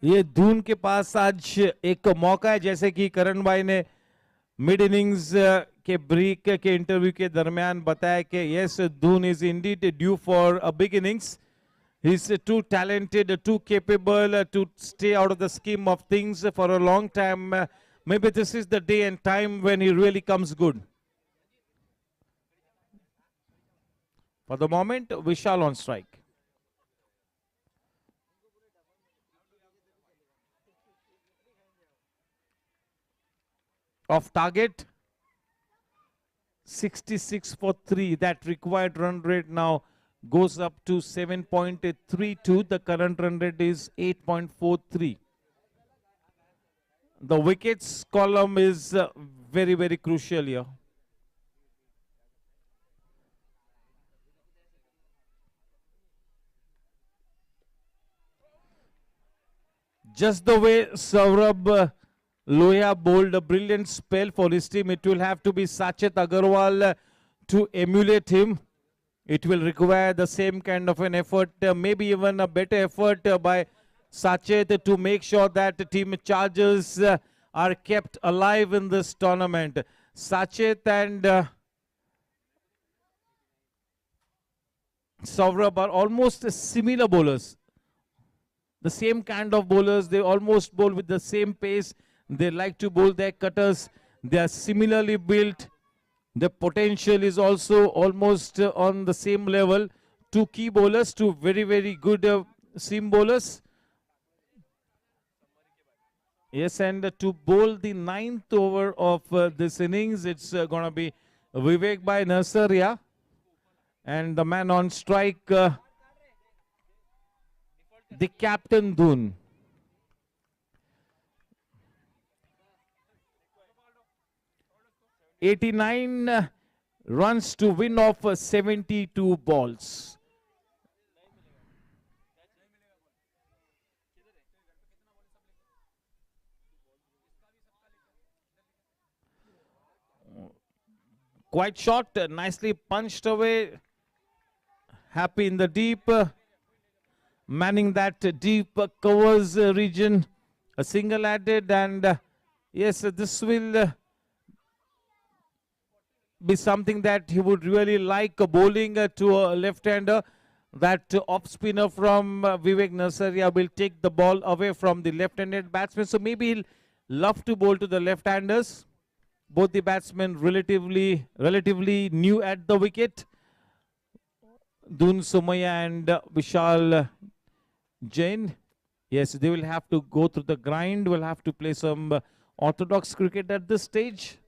S1: ये धून के पास आज एक मौका है, जैसे कि करण भाई ने मिड इनिंग्स के ब्रेक के इंटरव्यू के दरमियान बताया कि यस, धून is Indeed due for a big innings. He is too talented, too capable to stay out of the scheme of things for a long time. Maybe this is the day and time when he really comes good. For the moment, Vishal on strike. Off target, 66 for 3. That required run rate now goes up to 7.32. The current run rate is 8.43. The wickets column is very, very crucial here. Just the way Saurabh Lohia bowled a brilliant spell for his team, it will have to be Sachet Agarwal to emulate him. It will require the same kind of an effort, maybe even a better effort by Sachet to make sure that the team Chargers are kept alive in this tournament. Sachet and Saurabh are almost similar bowlers. The same kind of bowlers, they almost bowl with the same pace. They like to bowl their cutters. They are similarly built. The potential is also almost on the same level. Two key bowlers, two very, very good seam bowlers. Yes, and to bowl the 9th over of this innings, it's going to be Vivek by Nurseria. And the man on strike, the captain Dhun. $89 runs to win off 72 balls. Quite short, nicely punched away. Happy in the deep. Manning that deep covers region. A single added, and yes, this will be something that he would really like, bowling to a left-hander. That off spinner from Vivek Nurseria will take the ball away from the left-handed batsman. So maybe he'll love to bowl to the left-handers. Both the batsmen relatively new at the wicket. Dhun Somaya and Vishal Jain. Yes, they will have to go through the grind. Will have to play some orthodox cricket at this stage.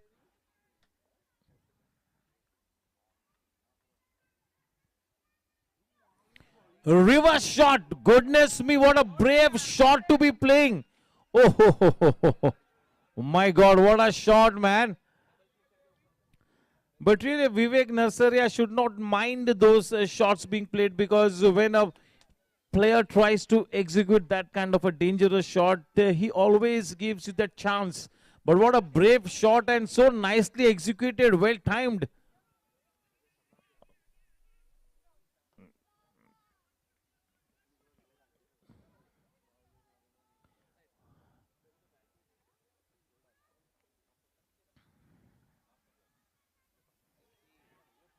S1: Reverse shot. Goodness me, what a brave shot to be playing. Oh, my God, what a shot, man. But really, Vivek Nurseria should not mind those shots being played, because when a player tries to execute that kind of a dangerous shot, he always gives you that chance. But what a brave shot, and so nicely executed, well timed.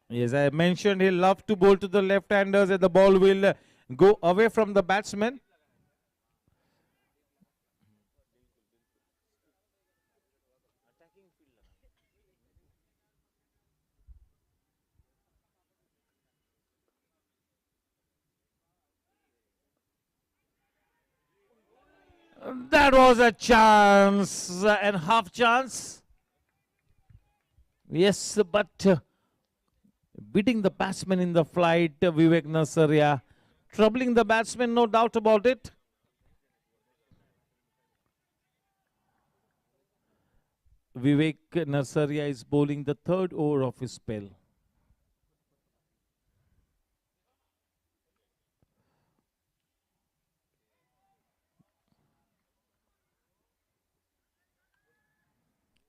S1: Yes, I mentioned he'll love to bowl to the left-handers, and the ball will go away from the batsman. That was a chance and half chance. Yes, but beating the batsman in the flight, Vivek Nurseria. Troubling the batsman, no doubt about it. Vivek Narsaria is bowling the third over of his spell.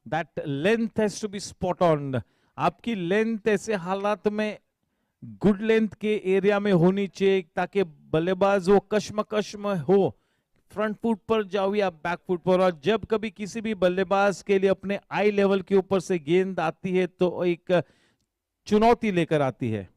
S1: That length has to be spot on. आपकी length ऐसे हालात में good length के area में होनी चाहिए ताकि बल्लेबाज वो कश्मकश में हो, फ्रंट फुट पर जाओ या बैक फुट पर। और जब कभी किसी भी बल्लेबाज के लिए अपने आई लेवल के ऊपर से गेंद आती है तो एक चुनौती लेकर आती है।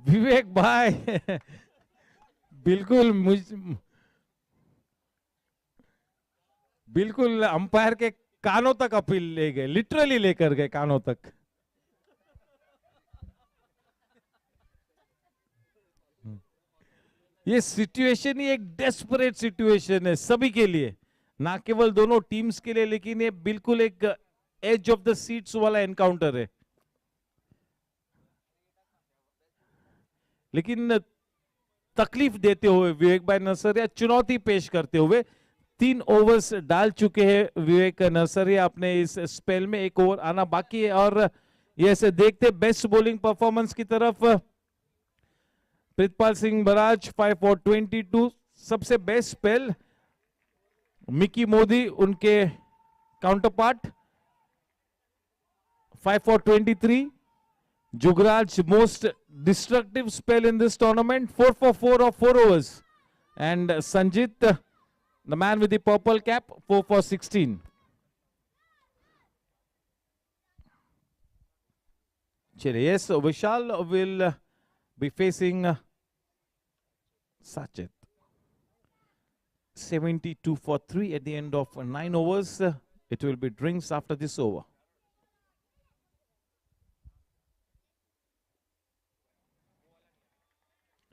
S1: विवेक भाई बिल्कुल अंपायर के कानों तक अपील ले गए, लिटरली लेकर गए कानों तक। ये सिचुएशन ही एक डेस्परेट सिचुएशन है सभी के लिए, ना केवल दोनों टीम्स के लिए, लेकिन ये बिल्कुल एक एज ऑफ द सीट्स वाला एनकाउंटर है। लेकिन तकलीफ देते हुए विवेक भाई नरसरिया, चुनौती पेश करते हुए 3 ओवर्स डाल चुके हैं विवेक नरसरिया अपने इस स्पेल में। 1 ओवर आना बाकी है और ये से देखते बेस्ट बॉलिंग परफॉर्मेंस की तरफ। प्रीतपाल सिंह बराज 5 for 22, सबसे बेस्ट स्पेल। मिकी मोदी उनके counter part 5 for 23। Jugraj, most destructive spell in this tournament, 4 for 4 of 4 overs. And Sanjit, the man with the purple cap, 4 for 16. Yes, Vishal will be facing Sachit. 72 for 3 at the end of 9 overs. It will be drinks after this over.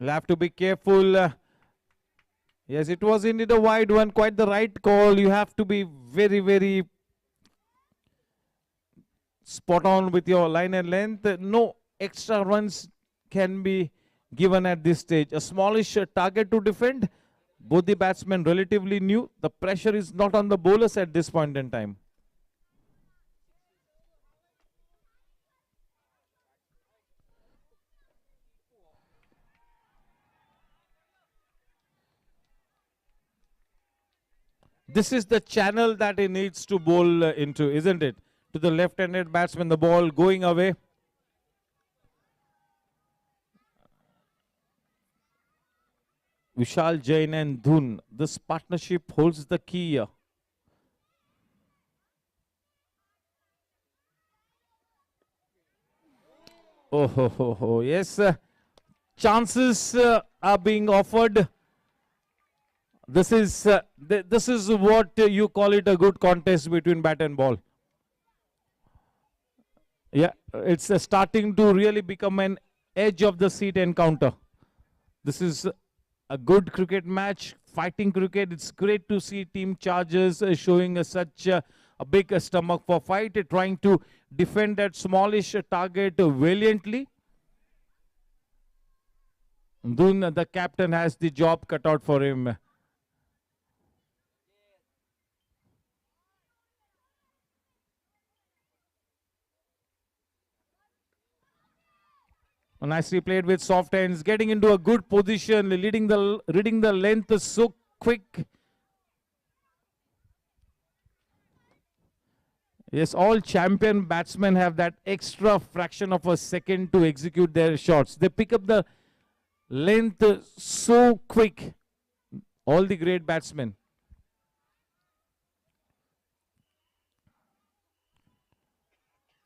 S1: You'll have to be careful. Yes, it was indeed a wide one, quite the right call. You have to be very, very spot on with your line and length. No extra runs can be given at this stage. A smallish target to defend. Both the batsmen relatively new. The pressure is not on the bowlers at this point in time. This is the channel that he needs to bowl into, isn't it? To the left-handed batsman, the ball going away. Vishal Jain and Dhun. This partnership holds the key here. Oh, yes. Chances are being offered. This is what you call it, a good contest between bat and ball. Yeah, it's starting to really become an edge of the seat encounter. This is a good cricket match, fighting cricket. It's great to see Team Chargers showing such a big stomach for fight, trying to defend that smallish target valiantly. Dhun, the captain, has the job cut out for him. Nicely played with soft hands, getting into a good position, reading the length so quick. Yes, all champion batsmen have that extra fraction of a second to execute their shots. They pick up the length so quick. All the great batsmen.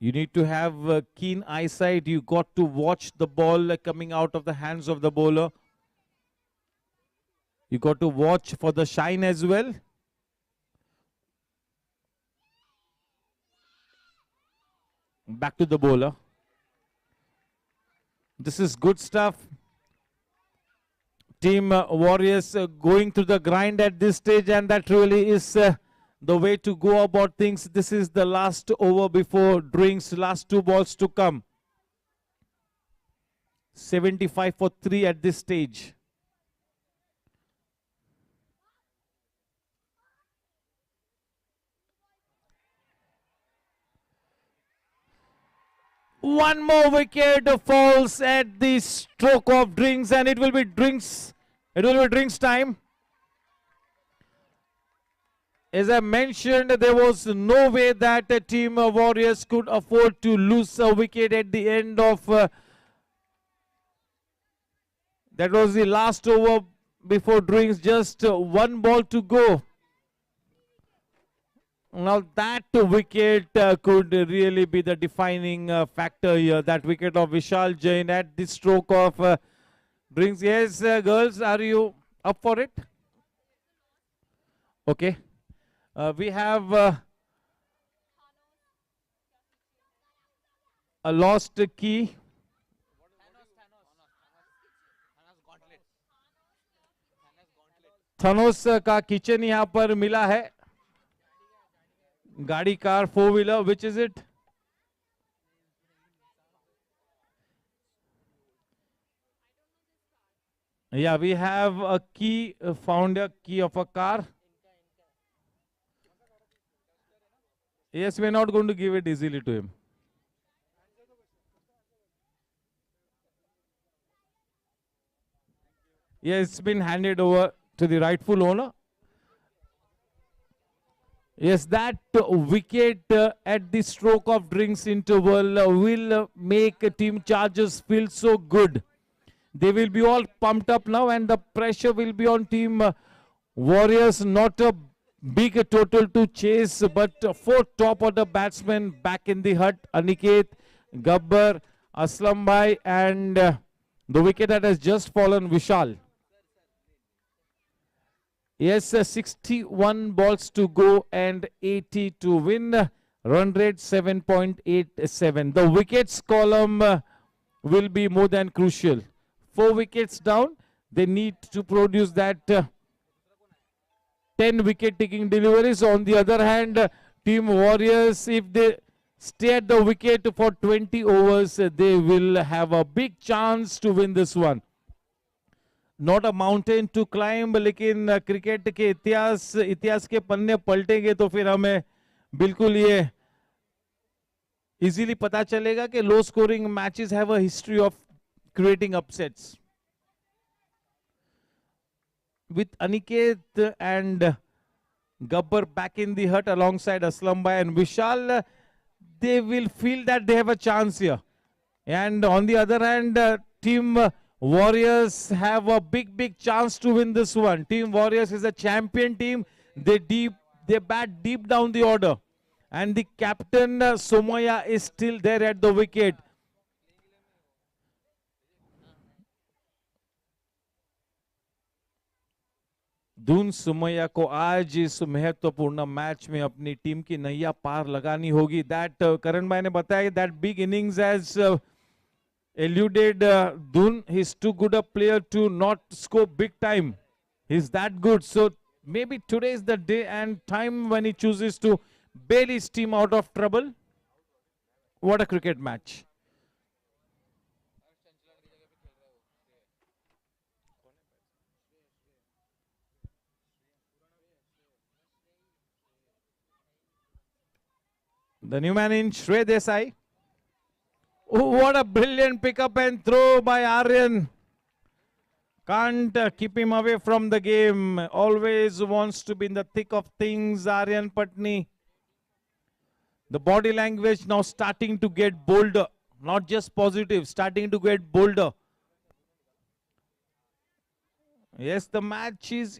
S1: You need to have keen eyesight. You got to watch the ball coming out of the hands of the bowler. You got to watch for the shine as well. Back to the bowler. This is good stuff. Team Warriors going through the grind at this stage, and that really is the way to go about things. This is the last over before drinks, last 2 balls to come. 75 for 3 at this stage. One more wicket falls at the stroke of drinks, and it will be drinks. It will be drinks time. As I mentioned, there was no way that Team Warriors could afford to lose a wicket at the end of that was the last over before drinks. Just 1 ball to go. Now that wicket could really be the defining factor here. That wicket of Vishal Jain at the stroke of drinks. Yes, girls, are you up for it? Okay. We have a lost key. Thanos का kitchen यहाँ पर मिला है. गाड़ी, car, 4-wheeler, which is it? Yeah, we have a key, found a key of a car. Yes, we're not going to give it easily to him. Yes, it's been handed over to the rightful owner. Yes, that wicket at the stroke of drinks interval will make Team Chargers feel so good. They will be all pumped up now, and the pressure will be on Team Warriors. Not a big total to chase, but 4 top order batsmen back in the hut. Aniket, Gabbar, Aslam Bhai, and the wicket that has just fallen, Vishal. Yes, 61 balls to go and 80 to win. Run rate 7.87. The wickets column will be more than crucial. 4 wickets down. They need to produce that 10 wicket taking deliveries. On the other hand, Team Warriors, if they stay at the wicket for 20 overs, they will have a big chance to win this one. Not a mountain to climb, लेकिन cricket के इतिहास के पन्ने पलटेंगे तो फिर हमें बिल्कुल ये इजीली पता चलेगा कि low scoring matches have a history of creating upsets. With Aniket and Gabbar back in the hut alongside Aslam Bhai and Vishal, they will feel that they have a chance here. And on the other hand, Team Warriors have a big chance to win this one. Team Warriors is a champion team. They bat deep down the order. And the captain Somaya is still there at the wicket. धून सुमैया को आज इस महत्वपूर्ण match में अपनी team की नैया पार लगानी होगी. दैट करण भाई ने बताया that big innings has eluded Dhun. He's too good a player to not score big time. He's that good. So maybe today is the day and time when he chooses to bail his team out of trouble. What a cricket match. The new man in Shrey Desai. Oh, what a brilliant pickup and throw by Aryan. Can't keep him away from the game. Always wants to be in the thick of things, Aryan Patni. The body language now starting to get bolder. Not just positive, starting to get bolder. Yes, the match is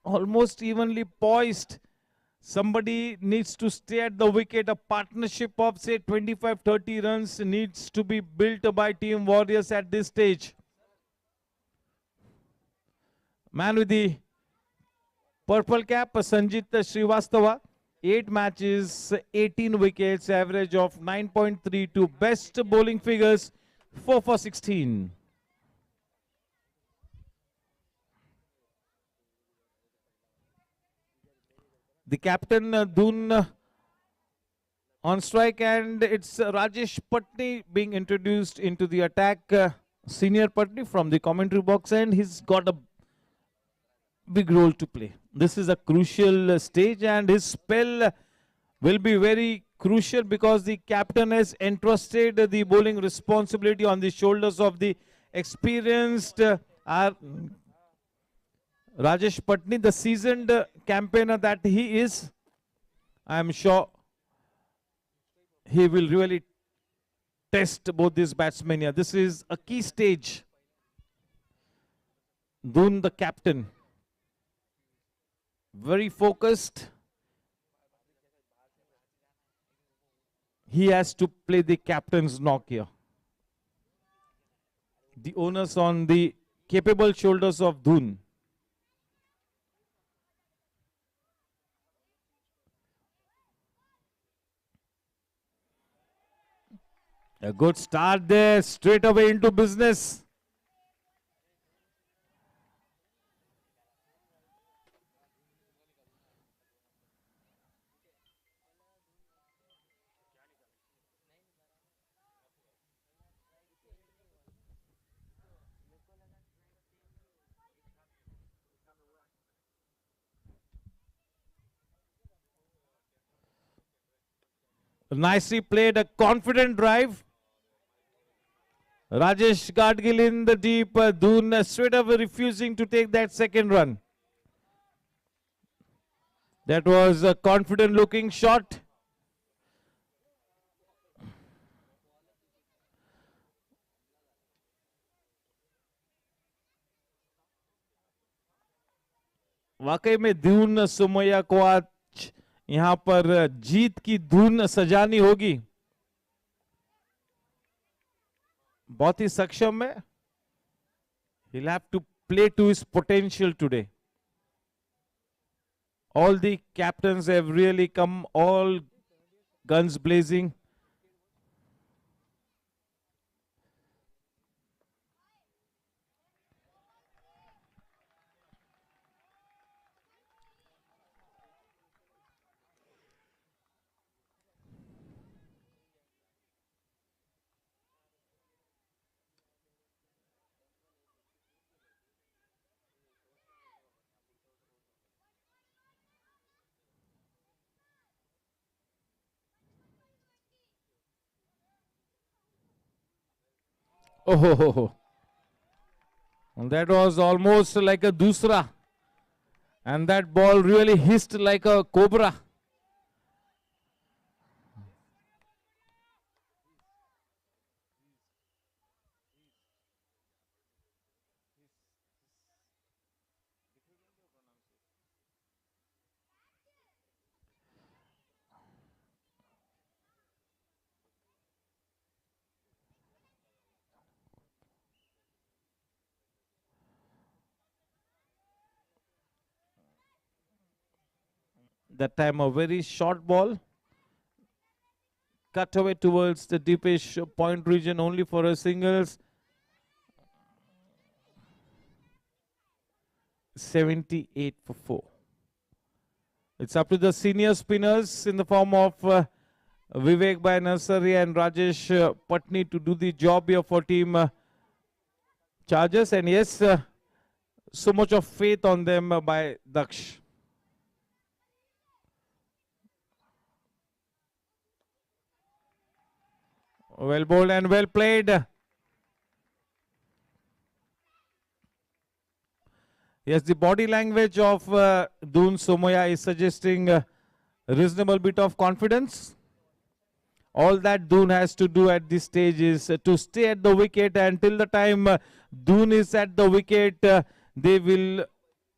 S1: almost evenly poised. Somebody needs to stay at the wicket. A partnership of say 25-30 runs needs to be built by Team Warriors at this stage. Man with the purple cap, Sanjit Srivastava. 8 matches, 18 wickets, average of 9.32. Best bowling figures, 4 for 16. The captain Dun on strike, and it's Rajesh Patni being introduced into the attack. Senior Patni from the commentary box, and he's got a big role to play. This is a crucial stage, and his spell will be very crucial because the captain has entrusted the bowling responsibility on the shoulders of the experienced Rajesh Patni, the seasoned campaigner that he is. I am sure he will really test both these batsmen here. This is a key stage. Dun, the captain, very focused. He has to play the captain's knock here. The onus on the capable shoulders of Dun. A good start there, straight away into business. Nicely played, a confident drive. Rajesh Gadgil in the deep, Dun straight away refusing to take that second run. That was a confident looking shot. वाकई में दून सुमैया को आज यहाँ पर जीत की धुन सजानी होगी. बहुत ही सक्षम है. He'll have to play to his potential today. All the captains have really come all guns blazing. Oh, and that was almost like a dusra, and that ball really hissed like a cobra. That time a very short ball, cut away towards the deepish point region only for a singles. 78 for 4. It's up to the senior spinners in the form of Vivek Bhai Narsari and Rajesh Patni to do the job here for team Chargers. And yes, so much of faith on them by Daksh. Well bowled and well played. Yes, the body language of Dun Somoya is suggesting a reasonable bit of confidence. All that Dun has to do at this stage is to stay at the wicket, and till the time Dun is at the wicket, there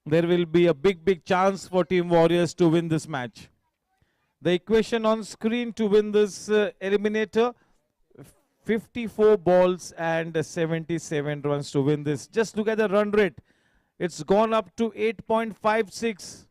S1: will be a big chance for Team Warriors to win this match. The equation on screen to win this eliminator: 54 balls and 77 runs to win this. Just look at the run rate. It's gone up to 8.56.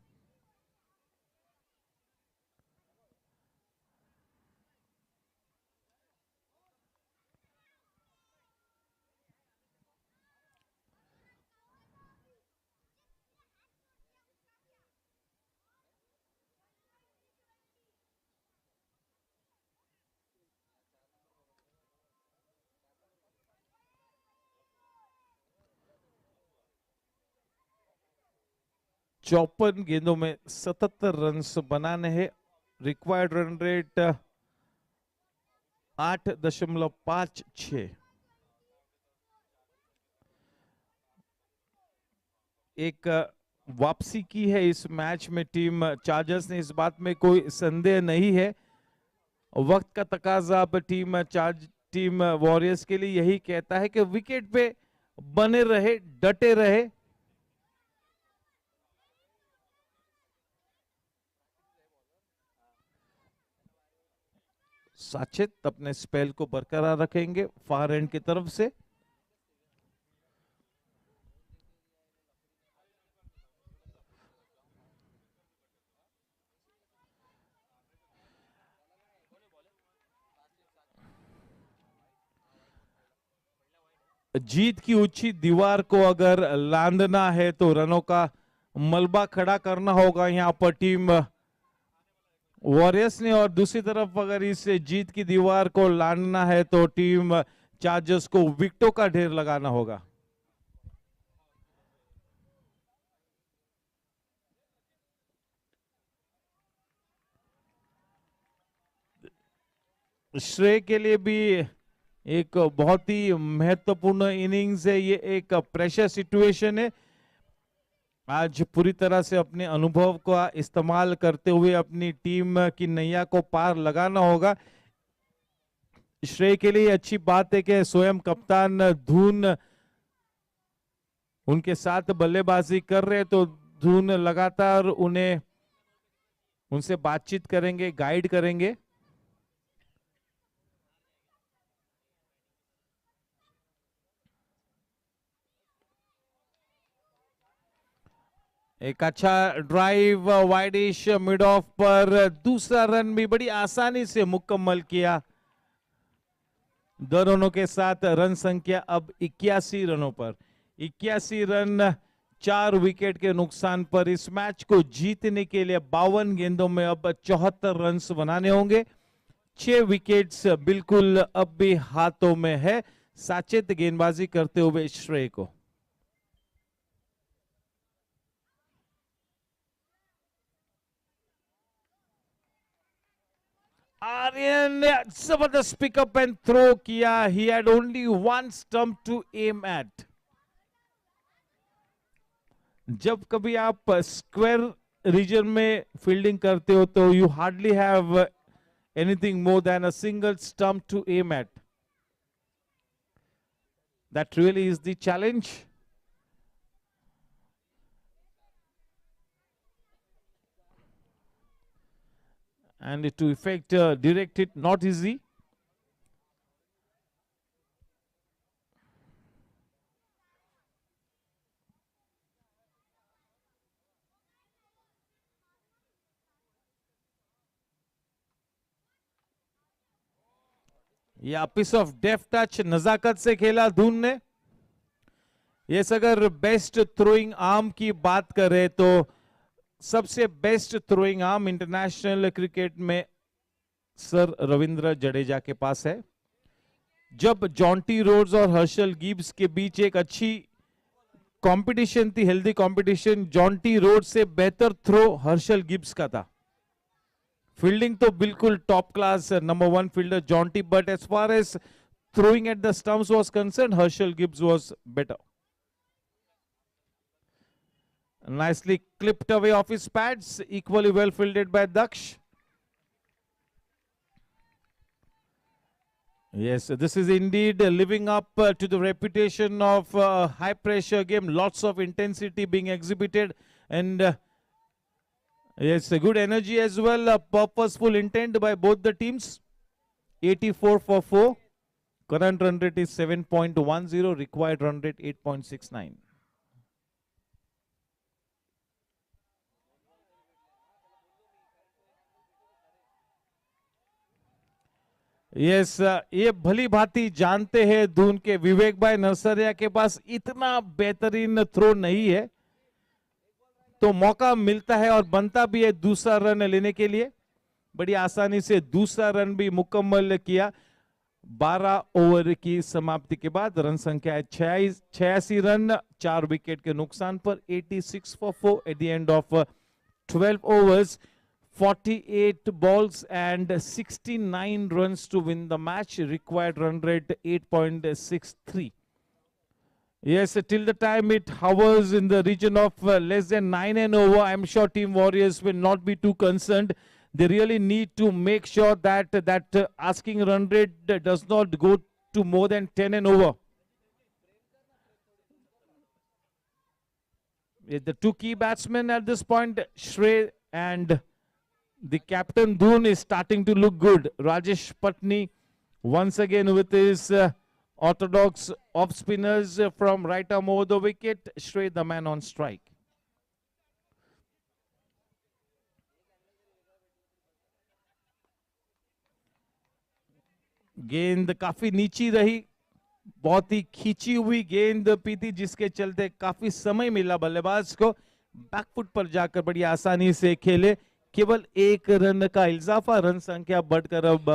S1: 54 गेंदों में 77 runs बनाने हैं। Required run rate 8.56। एक वापसी की है इस match में टीम चार्जर्स ने, इस बात में कोई संदेह नहीं है। वक्त का तकाजा अब टीम वॉरियर्स के लिए यही कहता है कि विकेट पे बने रहे, डटे रहे। साचित अपने स्पेल को बरकरार रखेंगे फार एंड की तरफ से। जीत की ऊंची दीवार को अगर लांदना है तो रनों का मलबा खड़ा करना होगा यहां पर टीम वॉरियर्स ने, और दूसरी तरफ अगर इस जीत की दीवार को लांदना है तो टीम चार्जर्स को विकेटों का ढेर लगाना होगा। श्रेय के लिए भी एक बहुत ही महत्वपूर्ण इनिंग्स है, ये एक प्रेशर सिचुएशन है। आज पूरी तरह से अपने अनुभव का इस्तेमाल करते हुए अपनी टीम की नैया को पार लगाना होगा। श्रेय के लिए अच्छी बात है कि स्वयं कप्तान धून उनके साथ बल्लेबाजी कर रहे, तो धून लगातार उनसे बातचीत करेंगे, गाइड करेंगे। एक अच्छा ड्राइव वाइडिश मिड ऑफ पर, दूसरा रन भी बड़ी आसानी से मुकम्मल किया। दोनों के साथ रन संख्या अब 81 रनों पर। 81 रन 4 विकेट के नुकसान पर इस मैच को जीतने के लिए 52 गेंदों में अब 74 रन बनाने होंगे। 6 विकेट्स बिल्कुल अब भी हाथों में है साचेत गेंदबाजी करते हुए श्रेय को। आर्यन ने जबरदस्त पिकअप एंड थ्रो किया। He had only one stump to aim at. जब कभी आप स्क्वायर रीजन में फील्डिंग करते हो तो you hardly have anything more than a single stump to aim at. That really is the challenge. And to effect direct it, not easy. या piece of deft touch नजाकत से खेला धून ने। यस, अगर बेस्ट थ्रोइंग आर्म की बात करें तो सबसे best throwing arm international cricket में सर रविंद्र जडेजा के पास है। जब जॉन्टी रोड्स और हर्षल गिब्स के बीच एक अच्छी कंपटीशन थी, हेल्दी कंपटीशन, जॉन्टी रोड्स से बेहतर थ्रो हर्षल गिब्स का था। फील्डिंग तो बिल्कुल top class number 1 fielder Jonty, but as far as throwing at the stumps was concerned, Herschel Gibbs was better. Nicely clipped away off his pads, equally well fielded by Daksh. Yes, this is indeed living up to the reputation of high pressure game, lots of intensity being exhibited, and yes, a good energy as well, purposeful intent by both the teams. 84 for 4. Current run rate is 7.10, required run rate 8.69. Yes, ये भली भांति जानते हैं धून के विवेक भाई नरसरिया के पास इतना बेहतरीन थ्रो नहीं है, तो मौका मिलता है और बनता भी है दूसरा रन लेने के लिए। बड़ी आसानी से दूसरा रन भी मुकम्मल किया। 12 ओवर की समाप्ति के बाद रन संख्या है 86 रन, 4 विकेट के नुकसान पर 86 for 4 at the end of 12 overs, 48 balls and 69 runs to win the match. Required run rate 8.63. Yes, till the time it hovers in the region of less than 9 and over, I'm sure Team Warriors will not be too concerned. They really need to make sure that asking run rate does not go to more than 10 and over. The two key batsmen at this point, Shrey and the captain Dhoon, is starting to look good. Rajesh Patni once again with his orthodox off spinners from right arm over the wicket. Shrey the man on strike. गेंद काफी नीची रही, बहुत ही खींची हुई गेंद पीती, जिसके चलते काफी समय मिला बल्लेबाज को बैकफुट पर जाकर बड़ी आसानी से खेले। केवल 1 रन का इजाफा, रन संख्या बढ़कर अब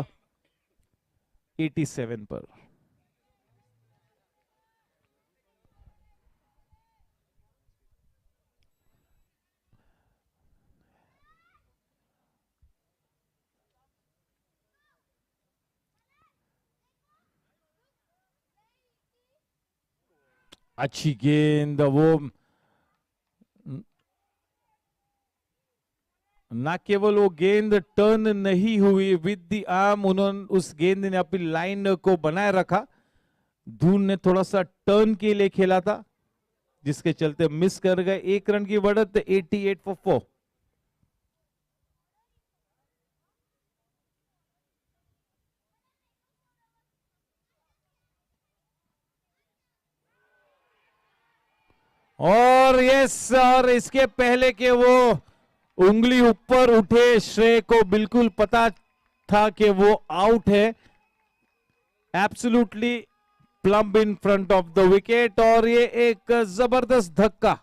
S1: 87 पर। अच्छी गेंद, वो ना केवल वो गेंद टर्न नहीं हुई विद द आर्म, उन्होंने उस गेंद ने अपनी लाइन को बनाए रखा। धून ने थोड़ा सा टर्न के लिए खेला था, जिसके चलते मिस कर गए। 1 रन की बढ़त, 88 for 4। और यस, और इसके पहले के वो उंगली ऊपर उठे, श्रेय को बिल्कुल पता था कि वो आउट है। Absolutely plumb in front of the wicket, और ये एक जबरदस्त धक्का।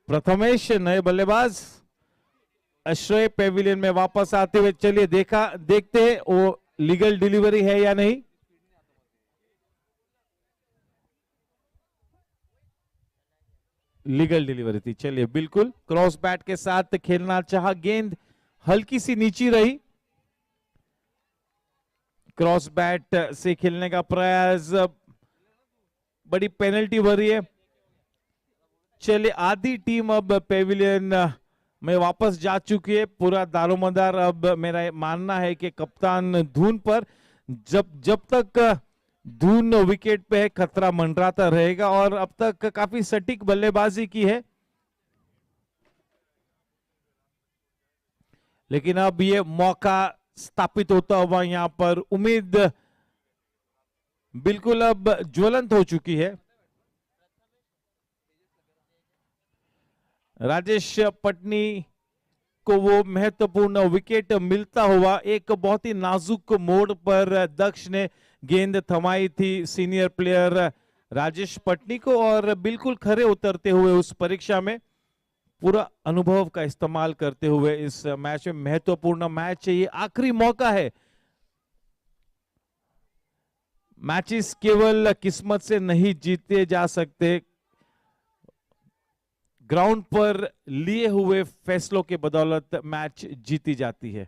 S1: प्रथमेश नए बल्लेबाज अश्रय पेविलियन में वापस आते हुए। चलिए देखते हैं वो लीगल डिलीवरी है या नहीं। लीगल डिलीवरी थी। चलिए, बिल्कुल क्रॉस बैट के साथ खेलना चाहा, गेंद हल्की सी नीची रही। क्रॉस बैट से खेलने का प्रयास, बड़ी पेनल्टी भरी है। चलिए, आधी टीम अब पेविलियन में वापस जा चुकी है। पूरा दारोमदार अब मेरा मानना है कि कप्तान धून पर, जब तक धून विकेट पे है खतरा मंडराता रहेगा, और अब तक काफी सटीक बल्लेबाजी की है। लेकिन अब ये मौका स्थापित होता हुआ यहाँ पर उम्मीद बिल्कुल अब ज्वलंत हो चुकी है। राजेश पटनी को वो महत्वपूर्ण विकेट मिलता हुआ, एक बहुत ही नाजुक मोड़ पर दक्ष ने गेंद थमाई थी सीनियर प्लेयर राजेश पटनी को, और बिल्कुल खरे उतरते हुए उस परीक्षा में पूरा अनुभव का इस्तेमाल करते हुए इस मैच में, महत्वपूर्ण मैच है, ये आखिरी मौका है। मैचेस केवल किस्मत से नहीं जीते जा सकते, ग्राउंड पर लिए हुए फैसलों के बदौलत मैच जीती जाती है।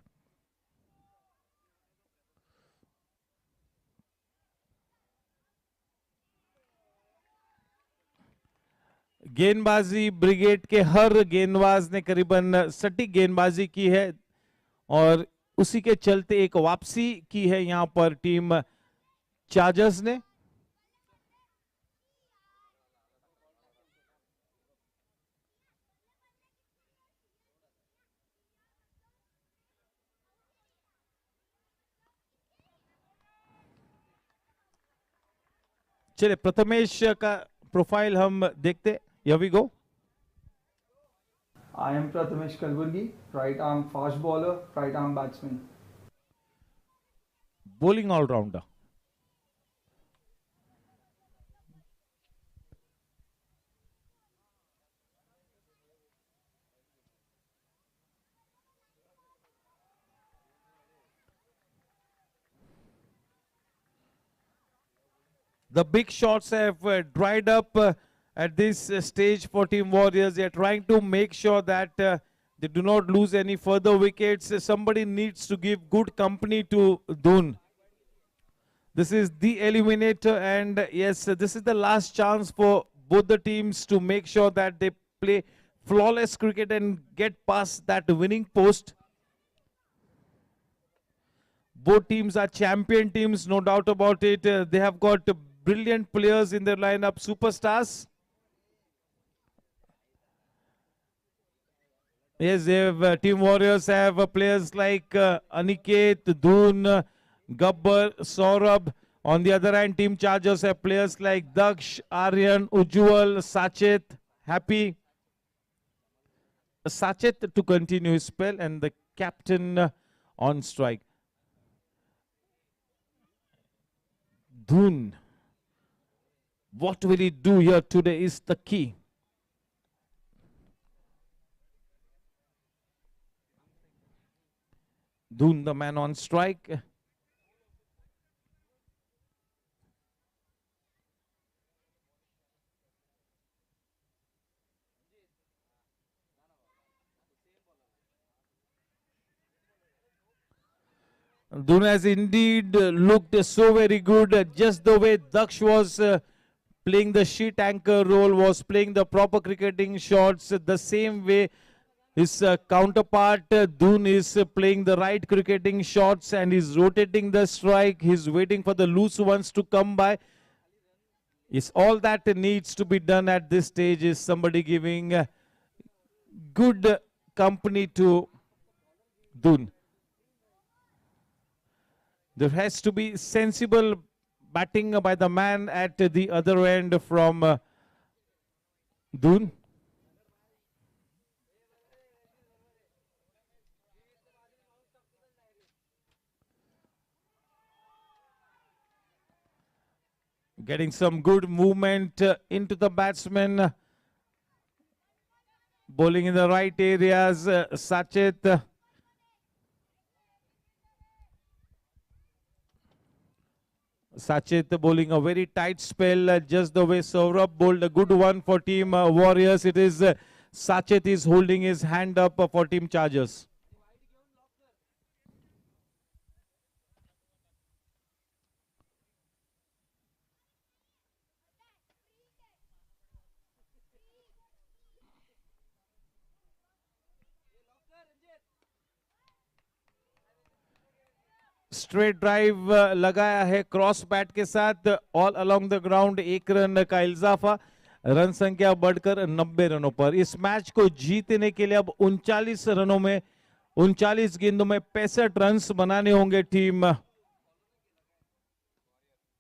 S1: गेंदबाजी ब्रिगेड के हर गेंदबाज ने करीबन सटीक गेंदबाजी की है, और उसी के चलते एक वापसी की है यहां पर टीम चार्जर्स ने। चलिए, प्रथमेश का प्रोफाइल हम देखते। Here we go.
S5: I am Prathamesh Kalburgi, right arm fast bowler, right arm batsman.
S1: Bowling all-rounder. The big shots have dried up at this stage for Team Warriors. They are trying to make sure that they do not lose any further wickets. Somebody needs to give good company to Dun. This is the eliminator, and yes, this is the last chance for both the teams to make sure that they play flawless cricket and get past that winning post. Both teams are champion teams, no doubt about it. They have got brilliant players in their lineup, superstars. Yes, they have, Team Warriors have players like Aniket, Dhoon, Gabbar, Saurabh. On the other hand, Team Chargers have players like Daksh, Aryan, Ujjwal, Sachet, Happy. Sachet to continue his spell, and the captain on strike. Dhoon. What will he do here today is the key. Dhoon, the man on strike. Dhoon has indeed looked so very good, just the way Daksh was playing the sheet anchor role, was playing the proper cricketing shots, the same way his counterpart Dhoon is playing the right cricketing shots and is rotating the strike. He's waiting for the loose ones to come by. Is all that needs to be done at this stage is somebody giving good company to Dhoon. There has to be sensible batting by the man at the other end from Dhoon. Getting some good movement into the batsman. Bowling in the right areas, Sachet. Sachet bowling a very tight spell, just the way Saurabh bowled a good one for Team Warriors. It is Sachet is holding his hand up for Team Chargers. Straight drive लगाया है cross bat के साथ, all along the ground 1 run का इजाफा, run संख्या बढ़कर 90 रनों पर। इस मैच को जीतने के लिए अब 39 रनों में 39 गेंदों में 65 रन बनाने होंगे टीम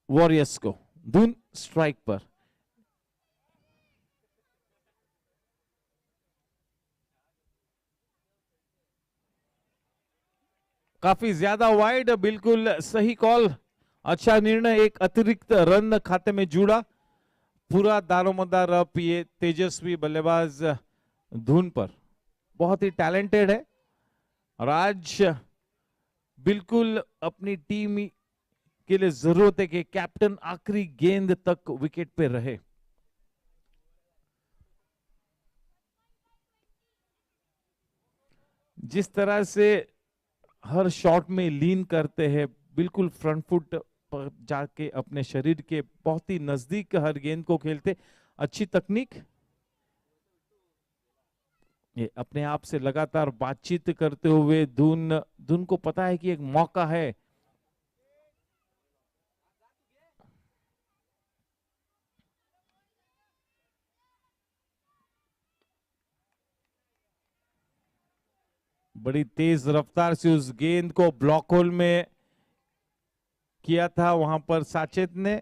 S1: वॉरियर्स को। धून स्ट्राइक पर, काफी ज्यादा वाइड, बिल्कुल सही कॉल, अच्छा निर्णय, एक अतिरिक्त रन खाते में जुड़ा। पूरा दारोमदार अब ये तेजस्वी बल्लेबाज धून पर, बहुत ही टैलेंटेड है और आज बिल्कुल अपनी टीम के लिए जरूरत है कि कैप्टन आखिरी गेंद तक विकेट पे रहे। जिस तरह से हर शॉट में लीन करते हैं, बिल्कुल फ्रंट फुट पर जाके अपने शरीर के बहुत ही नजदीक हर गेंद को खेलते, अच्छी तकनीक। ये अपने आप से लगातार बातचीत करते हुए धून को पता है कि एक मौका है। बड़ी तेज रफ्तार से उस गेंद को ब्लॉक होल में किया था वहां पर साचेत ने।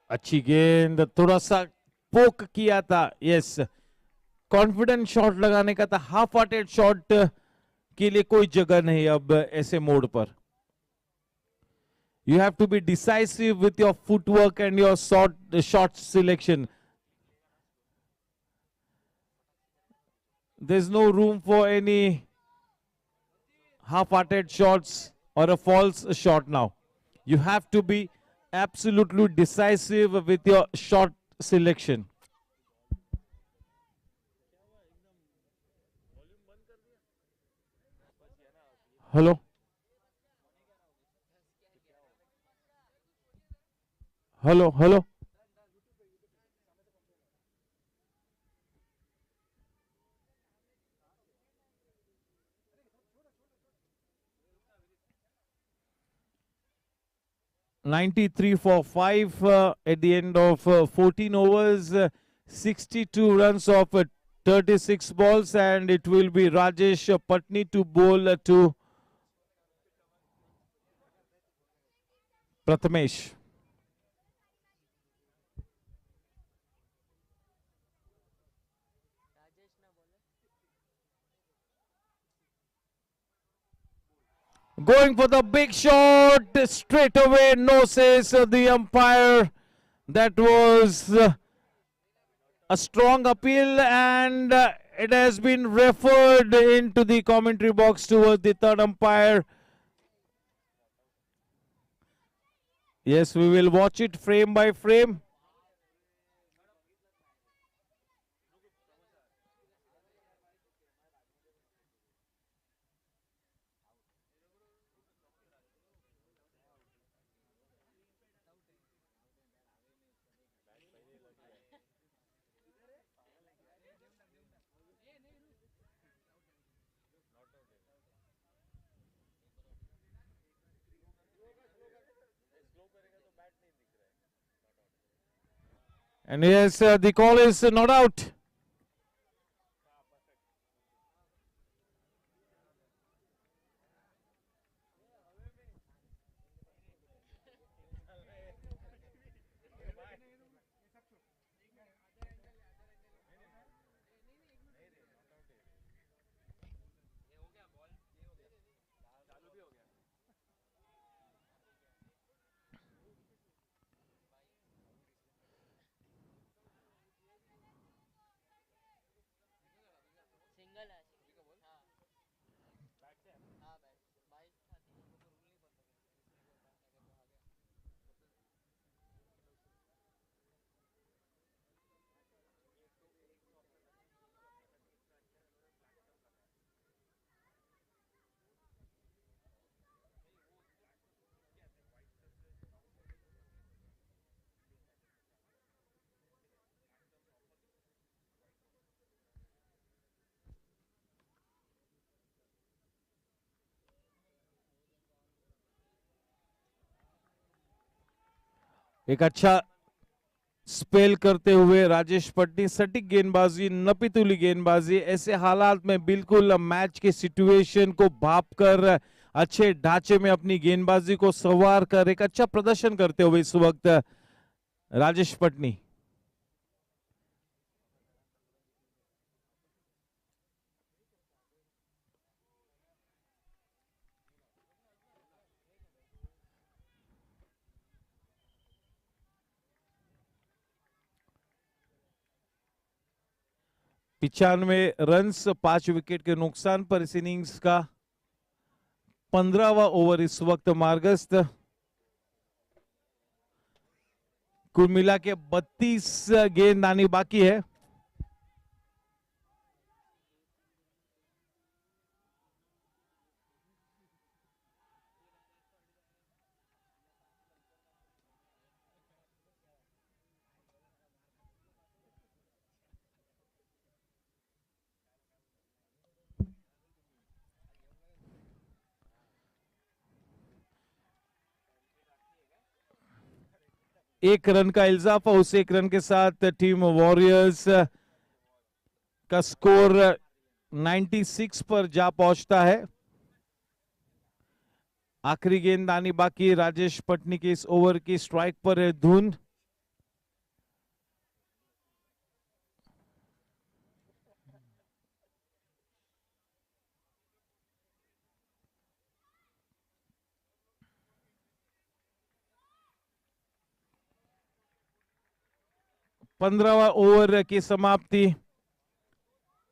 S1: अच्छी गेंद, थोड़ा सा पोक किया था, यस। कॉन्फिडेंट शॉट लगाने का था, हाफ हार्टेड शॉट के लिए कोई जगह नहीं अब ऐसे मोड पर. You have to be decisive with your footwork and your shot selection. There's no room for any half-hearted shots or a false shot now. You have to be absolutely decisive with your shot selection. Hello? Hello, hello? $93 for 5 at the end of 14 overs, 62 runs of 36 balls, and it will be Rajesh Patni to bowl to Prathamesh. Going for the big shot straight away, no, says the umpire. That was a strong appeal, and it has been referred into the commentary box towards the third umpire. Yes, we will watch it frame by frame. And yes, the call is not out. एक अच्छा spell करते हुए राजेश पटनी, सटीक गेंदबाजी, नपीतुली गेंदबाजी, ऐसे हालात में बिल्कुल मैच के सिचुएशन को भाप कर अच्छे ढांचे में अपनी गेंदबाजी को संवार कर एक अच्छा प्रदर्शन करते हुए इस वक्त राजेश पटनी. रन्स 5 विकेट के नुकसान पर इस इनिंग्स का 15वां ओवर इस वक्त मार्गस्थ. कुल मिला के 32 गेंद आनी बाकी है. एक रन का इजाफा, उस एक रन के साथ टीम वॉरियर्स का स्कोर 96 पर जा पहुंचता है. आखिरी गेंद आनी बाकी. राजेश पटनी के इस ओवर की स्ट्राइक पर है धुन. 15वां ओवर की समाप्ति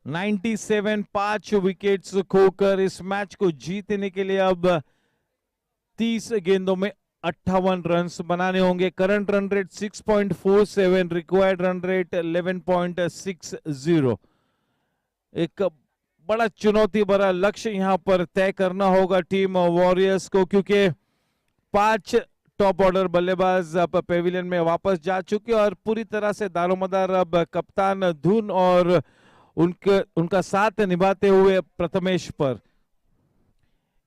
S1: 97, 5 विकेट्स खोकर इस मैच को जीतने के लिए अब 30 गेंदों में 58 रन्स बनाने होंगे। Current run rate 6.47, required run rate 11.60। एक बड़ा चुनौती भरा लक्ष्य यहां पर तय करना होगा टीम वॉरियर्स को, क्योंकि 5 टॉप ऑर्डर बल्लेबाज अब पेविलियन में वापस जा चुके और पूरी तरह से दारोमदार अब कप्तान धुन और उनका साथ निभाते हुए प्रथमेश पर।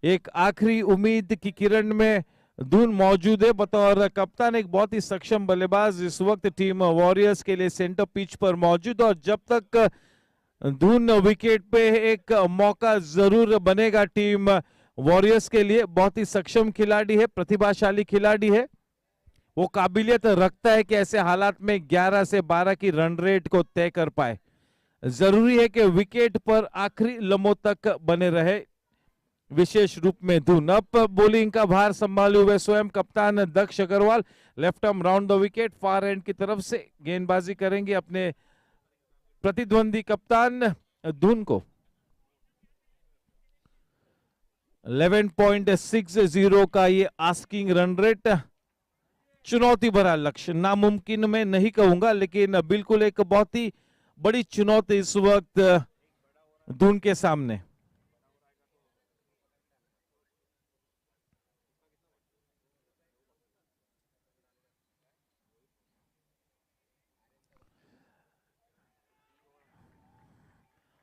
S1: एक आखिरी उम्मीद की किरण में धुन मौजूद है बतौर कप्तान, एक बहुत ही सक्षम बल्लेबाज इस वक्त टीम वॉरियर्स के लिए सेंटर पिच पर मौजूद, और जब तक धुन विकेट पे एक मौका जरूर बनेगा टीम वॉरियर्स के लिए। बहुत ही सक्षम खिलाड़ी है, प्रतिभाशाली खिलाड़ी है, वो काबिलियत रखता है कि ऐसे हालात में 11 से 12 की रन रेट को तय कर पाए। जरूरी है कि विकेट पर आखिरी लम्हों तक बने रहे, विशेष रूप में धुन। अब बॉलिंग का भार संभाले हुए स्वयं कप्तान Daksh Agarwal left arm round the wicket far end की तरफ से गेंदबाजी करेंगे अपने प्रतिद्वंदी कप्तान धुन को। 11.60 का ये आस्किंग रन रेट, चुनौती भरा लक्ष्य, नामुमकिन में नहीं कहूंगा लेकिन बिल्कुल एक बहुत ही बड़ी चुनौती इस वक्त धुन के सामने।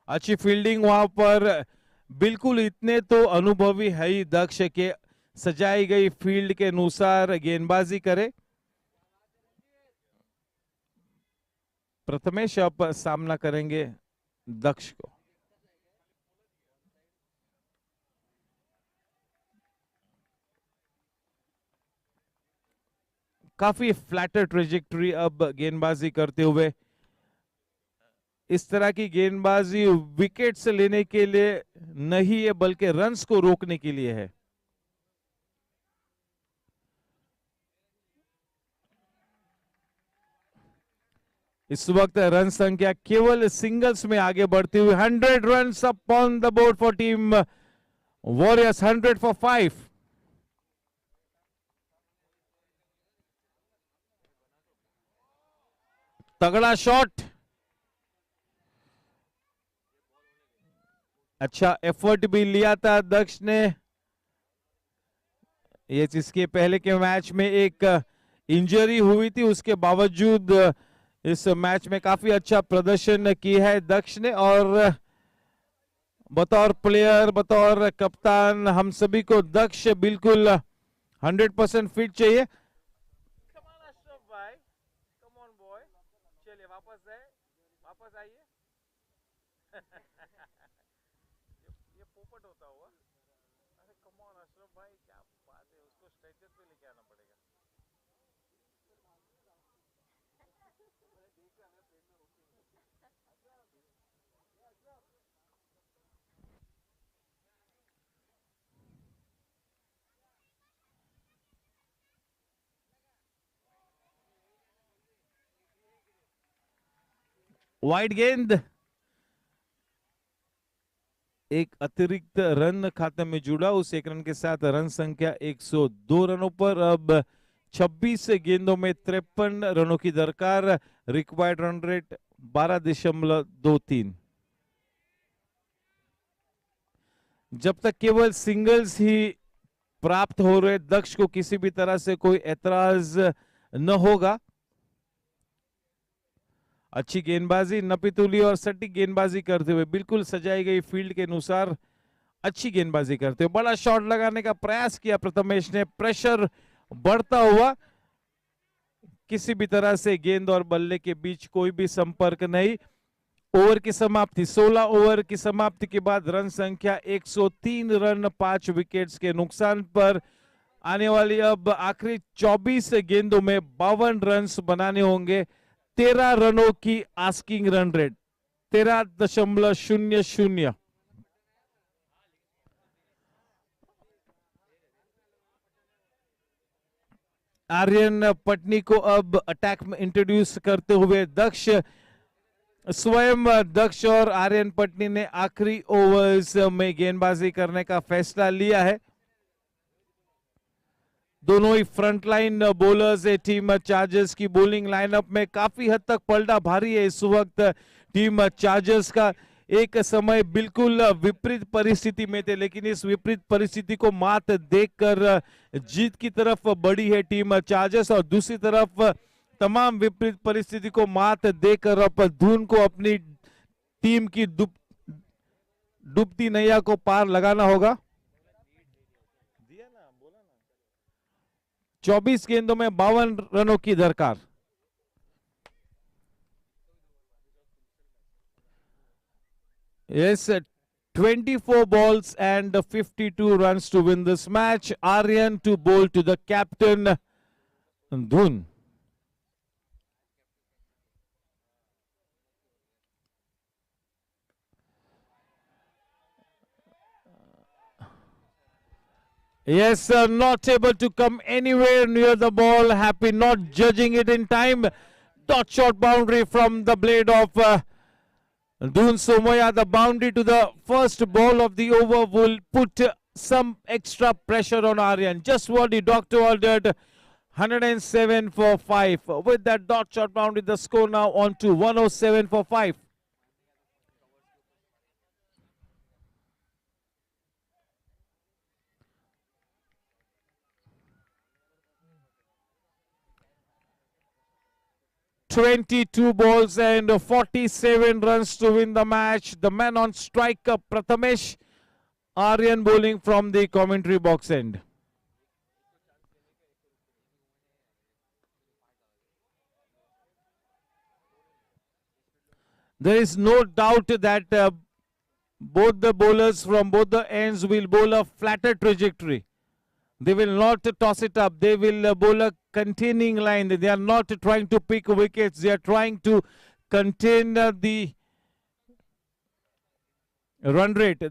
S1: अच्छी फील्डिंग वहां पर, बिल्कुल इतने तो अनुभवी है ही दक्ष के सजाई गई फील्ड के अनुसार गेंदबाजी करे। प्रथमेश अब सामना करेंगे दक्ष को। काफी फ्लैटर ट्रेजेक्टरी अब गेंदबाजी करते हुए। इस तरह की गेंदबाजी विकेट से लेने के लिए नहीं है बल्कि रन्स को रोकने के लिए है। इस वक्त रन संख्या केवल सिंगल्स में आगे बढ़ती हुई 100 runs up on the board for team warriors, 100 for 5। तगड़ा शॉट, अच्छा एफर्ट भी लिया था दक्ष ने। ये जिसके पहले के मैच में एक इंजरी हुई थी, उसके बावजूद इस मैच में काफी अच्छा प्रदर्शन किया है दक्ष ने, और बतौर प्लेयर बतौर कप्तान हम सभी को दक्ष बिल्कुल 100% फिट चाहिए। चलिए वापस आइए। ये पोपट होता हुआ, अरे कम ऑन अशरफ भाई, क्या बात है, उसको स्ट्रेचर पे लेके आना पड़ेगा। वाइड गेंद, एक अतिरिक्त रन खाते में जुड़ा, उस एक रन के साथ रन संख्या 102 रनों पर। अब 26 गेंदों में 53 रनों की दरकार, रिक्वायर्ड रन रेट 12.23। जब तक केवल सिंगल्स ही प्राप्त हो रहे, दक्ष को किसी भी तरह से कोई एतराज न होगा। अच्छी गेंदबाजी, नपीतुली और सटीक गेंदबाजी करते हुए, बिल्कुल सजाई गई फील्ड के अनुसार अच्छी गेंदबाजी करते हुए बड़ा शॉट लगाने का प्रयास किया प्रथमेश ने। प्रेशर बढ़ता हुआ, किसी भी तरह से गेंद और बल्ले के बीच कोई भी संपर्क नहीं। ओवर की समाप्ति, 16 ओवर की समाप्ति के बाद रन संख्या 103 रन 5 विकेट्स के नुकसान पर। आने वाली अब आखिरी 24 गेंदों में 52 रन बनाने होंगे। 13 रनों की asking run rate, 13.00। Aryan Patni को अब अटैक में इंट्रोड्यूस करते हुए दक्ष, स्वयं दक्ष और आर्यन पटनी ने आखिरी ओवर्स में गेंदबाजी करने का फैसला लिया है। दोनों ही फ्रंटलाइन बॉलर्स है टीम चार्जर्स की। बॉलिंग लाइनअप में काफी हद तक पलटा भारी है इस वक्त टीम चार्जर्स का। एक समय बिल्कुल विपरीत परिस्थिति में थे, लेकिन इस विपरीत परिस्थिति को मात देकर जीत की तरफ बढ़ी है टीम चार्जर्स, और दूसरी तरफ तमाम विपरीत परिस्थिति को मात देकर अब धून को अपनी टीम की डूबती नैया को पार लगाना होगा। 24 गेंदों में 52 रनों की दरकार। Yes, 24 balls and 52 runs to win this match. Aryan to bowl to the captain, Dhun. Yes, not able to come anywhere near the ball. Happy not judging it in time. Dot shot boundary from the blade of Dhun Somoya. The boundary to the first ball of the over will put some extra pressure on Aryan. Just what the doctor ordered. 107 for 5. With that dot shot boundary, the score now on to 107 for 5. "22 balls and 47 runs to win the match." The man on strike, Prathamesh. Aryan bowling from the commentary box end. There is no doubt that both the bowlers from both the ends will bowl a flatter trajectory. They will not toss it up. They will bowl a containing line. They are not trying to pick wickets. They are trying to contain the run rate.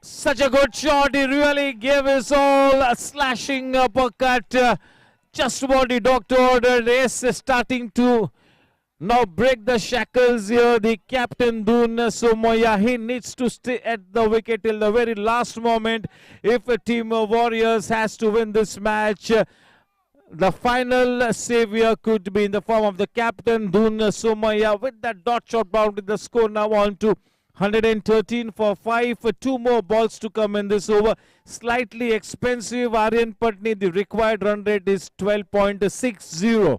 S1: Such a good shot. He really gave his all. A slashing uppercut. Just what the doctor ordered. Is starting to now break the shackles here. The captain Dhun Somoya, he needs to stay at the wicket till the very last moment if a team of Warriors has to win this match. The final savior could be in the form of the captain Dhun Somoya. With that dot shot boundary, the score now on to 113 for 5. 2 more balls to come in this over. Slightly expensive. Aryan Patni, the required run rate is 12.60.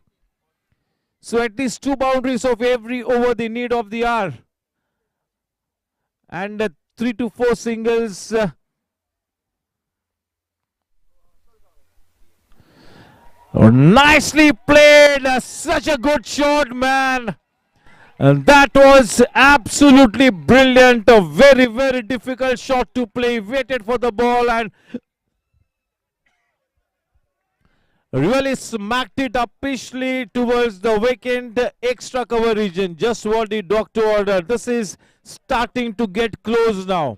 S1: So at least 2 boundaries of every over the need of the hour. And 3 to 4 singles. Nicely played. Such a good shot, man. And that was absolutely brilliant. A very, very difficult shot to play. Waited for the ball and really smacked it uppishly towards the vacant extra cover region. Just what the doctor ordered. This is starting to get close now.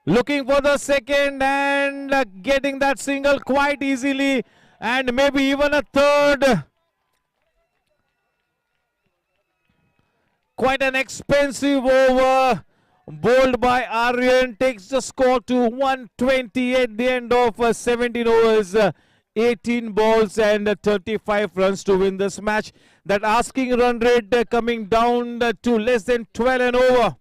S1: Looking for the second and getting that single quite easily, and maybe even a third. Quite an expensive over bowled by Aryan. Takes the score to 120 at the end of 17 overs. 18 balls and 35 runs to win this match. That asking run rate coming down to less than 12 and over.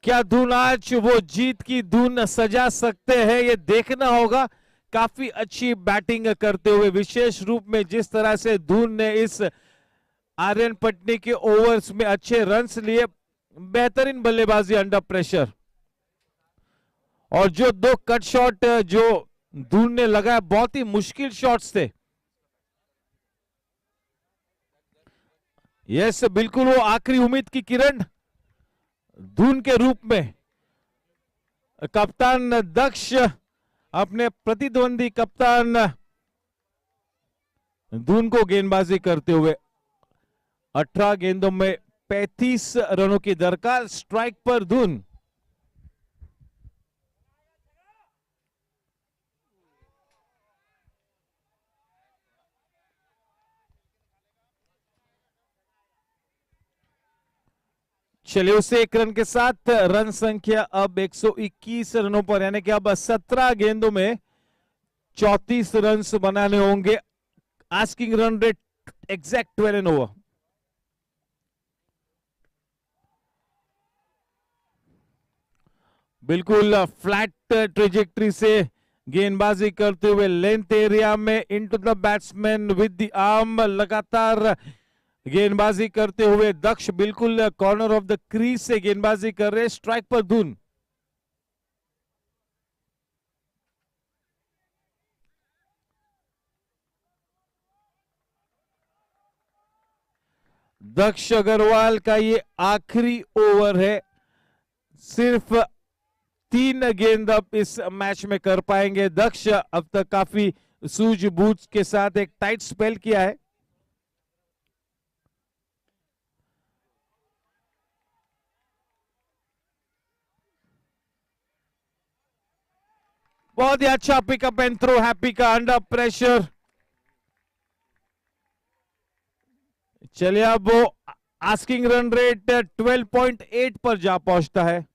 S1: क्या धुन आज वो जीत की धुन सजा सकते हैं, ये देखना होगा। काफी अच्छी बैटिंग करते हुए, विशेष रूप में जिस तरह से धुन ने इस आर्यन पटनी के ओवर्स में अच्छे रन्स लिए, बेहतरीन बल्लेबाजी अंडर प्रेशर। और जो 2 कट शॉट जो धुन ने लगाया, बहुत ही मुश्किल शॉट्स थे। यस, बिल्कुल वो आखिरी उम्मीद की किरण धुन के रूप में। कप्तान दक्ष अपने प्रतिद्वंदी कप्तान धून को गेंदबाजी करते हुए 18 गेंदों में 35 रनों की दरकार, स्ट्राइक पर धून। चलिए उसे 1 रन के साथ रन संख्या अब 121 रनों पर, यानी कि अब 17 गेंदों में 34 रन बनाने होंगे। Asking run rate exact 12 an over. बिल्कुल फ्लैट ट्रेजेक्ट्री से गेंदबाजी करते हुए लेंथ एरिया में into the batsman with the arm, लगातार गेंदबाजी करते हुए दक्ष बिल्कुल कॉर्नर ऑफ द क्रीज से गेंदबाजी कर रहे, स्ट्राइक पर धून। दक्ष अग्रवाल का ये आखिरी ओवर है, सिर्फ 3 गेंद अब इस मैच में कर पाएंगे दक्ष। अब तक काफी सूझबूझ के साथ एक टाइट स्पेल किया है। बहुत ही अच्छा पिकअप एंड थ्रो हैप्पी का अंडर प्रेशर। चलिए अब वो आस्किंग रन रेट 12.8 पर जा पहुंचता है।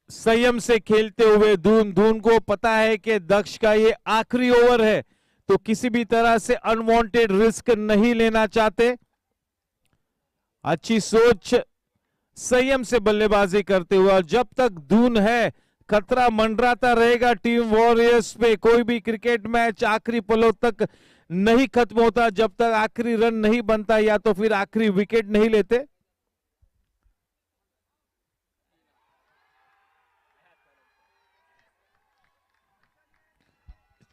S1: संयम से खेलते हुए धून को पता है कि दक्ष का ये आखिरी ओवर है, तो किसी भी तरह से अनवांटेड रिस्क नहीं लेना चाहते। अच्छी सोच, संयम से बल्लेबाजी करते हुए, और जब तक धून है खतरा मंडराता रहेगा टीम वॉरियर्स पे। कोई भी क्रिकेट मैच आखिरी पलों तक नहीं खत्म होता जब तक आखिरी रन नहीं बनता या तो फिर आखिरी विकेट नहीं लेते।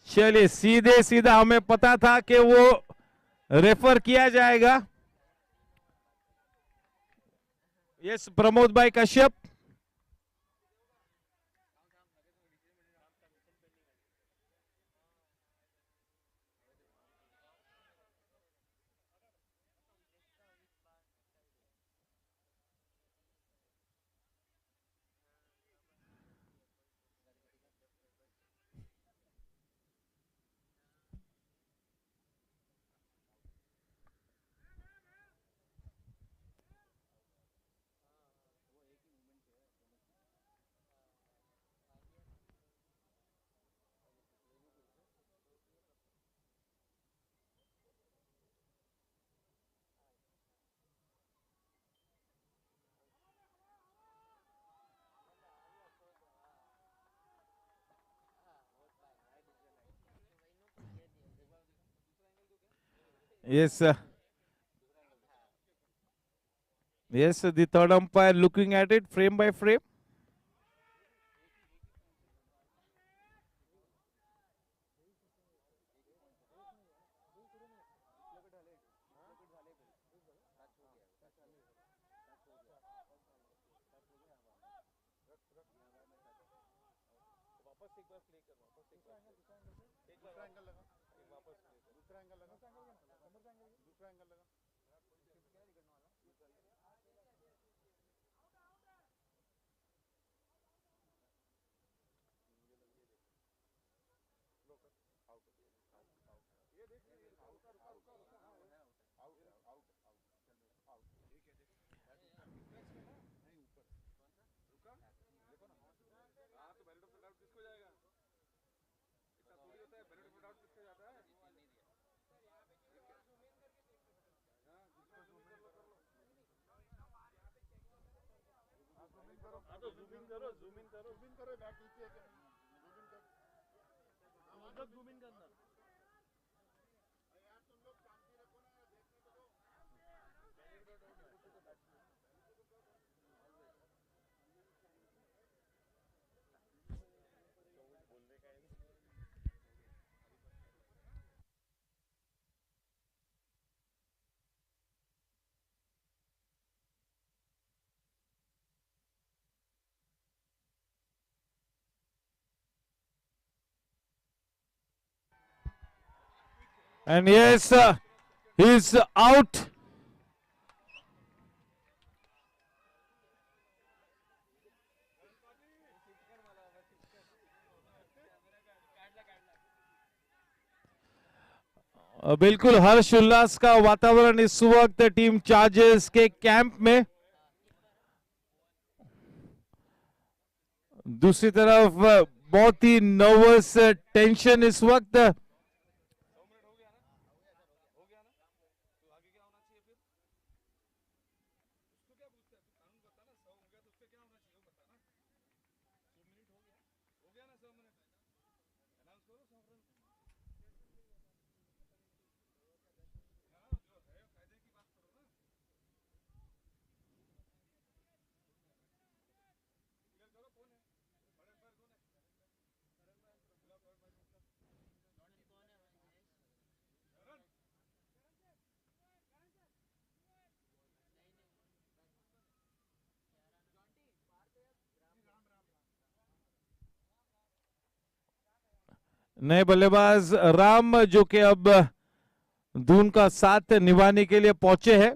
S1: चलिए सीधे सीधा हमें पता था कि वो रेफर किया जाएगा। यस प्रमोद भाई Kashyap. Yes, yes, the third umpire looking at it frame by frame. And yes, he's out. बिल्कुल हर्ष उल्लास का वातावरण इस वक्त टीम चार्जर्स के कैंप में। दूसरी तरफ बहुत ही नर्वस टेंशन इस वक्त। नए बल्लेबाज राम जो कि अब धून का साथ निभाने के लिए पहुंचे हैं।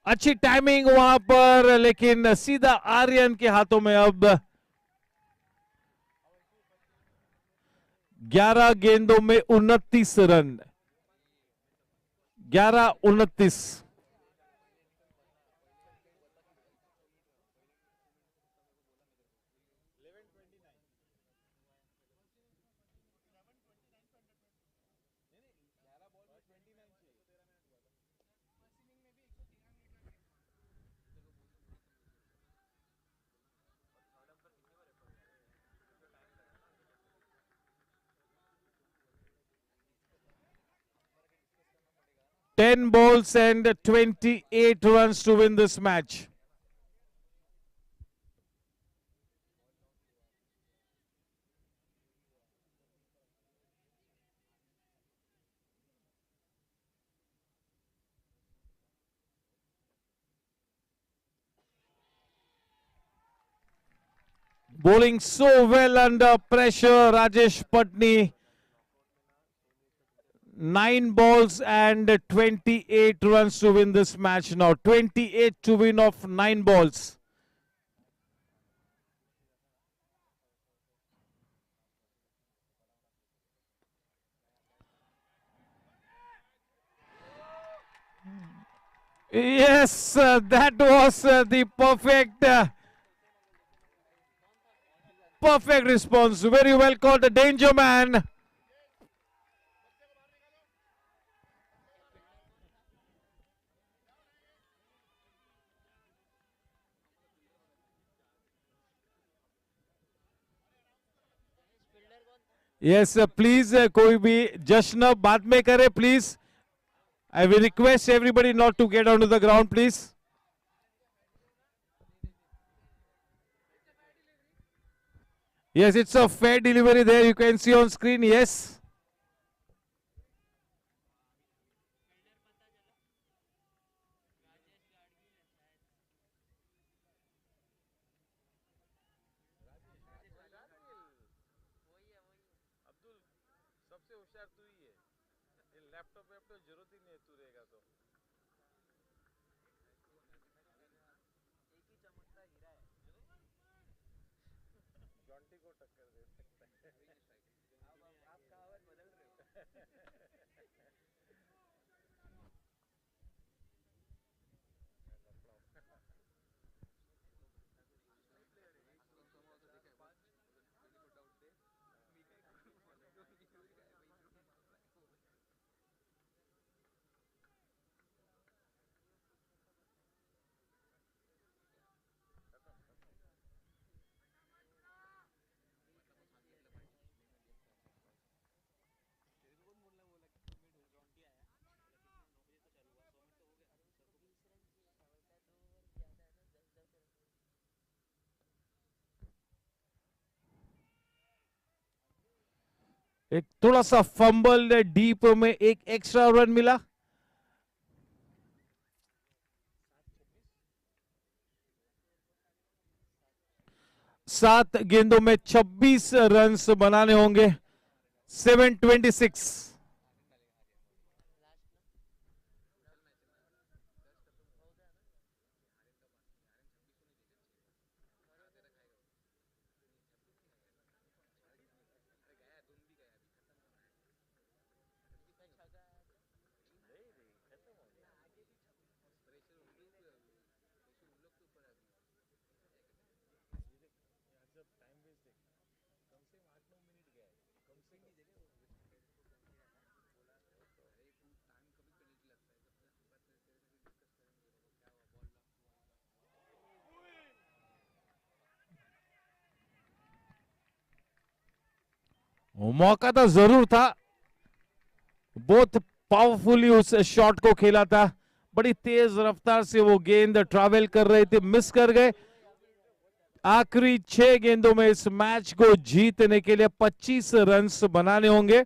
S1: अच्छी टाइमिंग वहां पर, लेकिन सीधा आर्यन के हाथों में अब 11 गेंदों में 29 run. 11-29। Ten balls and 28 runs to win this match. Bowling so well under pressure, Rajesh Patni. 9 balls and 28 runs to win this match now. 28 to win of 9 balls. Yes, that was the perfect response. Very well called, the danger man. Yes, please, कोई भी जश्न बाद में करे, please. I will request everybody not to get onto the ground, please. Yes, it's a fair delivery there. You can see on screen. Yes. एक थोड़ा सा fumble deep में एक एक्स्ट्रा रन मिला. 7 गेंदों में 26 रन बनाने होंगे. 726. मौका तो जरूर था. बहुत पावरफुली उस शॉट को खेला था. बड़ी तेज रफ्तार से वो गेंद ट्रैवल कर रहे थे, मिस कर गए. आखिरी 6 गेंदों में इस मैच को जीतने के लिए 25 रन बनाने होंगे.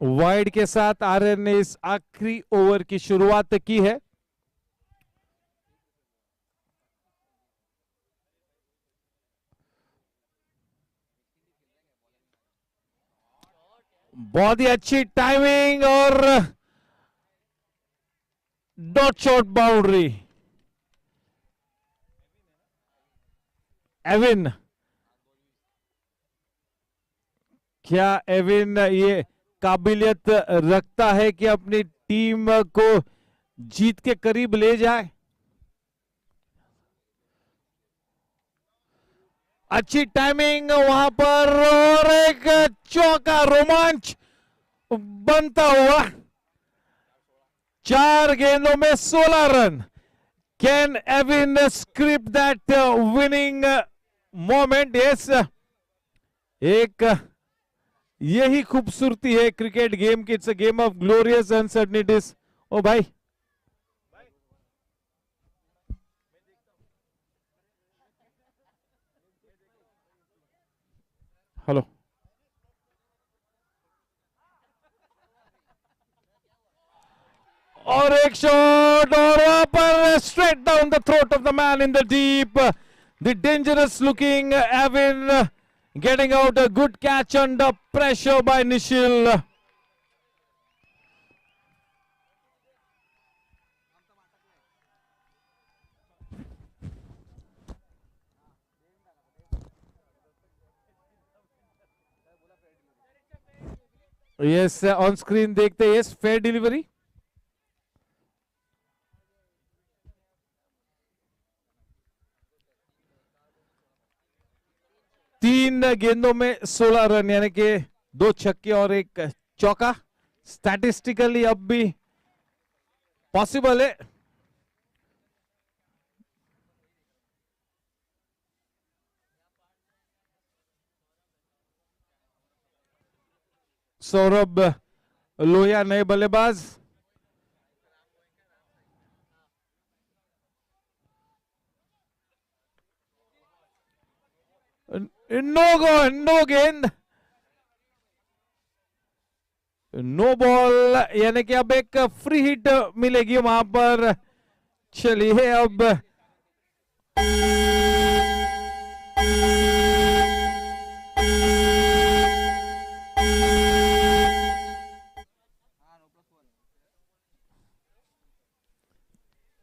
S1: वाइड के साथ आर्यन ने इस आखिरी ओवर की शुरुआत की है. बहुत ही अच्छी टाइमिंग और डॉट शॉट बाउंड्री. एविन, क्या एविन ये काबिलियत रखता है कि अपनी टीम को जीत के करीब ले जाए? अच्छी टाइमिंग वहां पर और एक चौका रोमांच बनता हुआ. 4 गेंदों में 16 run. Can even script that winning moment? Yes. एक यही खूबसूरती है क्रिकेट गेम की. It's a game of glorious uncertainties. ओ भाई, हेलो. और एक शॉट और वहां पर straight down the throat of the man in the deep. The dangerous looking Avin getting out a good catch under pressure by Nishil. Yes, on screen देखते हैं. Yes, fair delivery. तीन गेंदों में 16 रन यानी कि 2 छक्के और एक चौका. स्टैटिस्टिकली अब भी पॉसिबल है. सौरभ लोहिया नए बल्लेबाज. नो गेंद, नो बॉल यानी कि अब एक फ्री हिट मिलेगी वहां पर. चलिए अब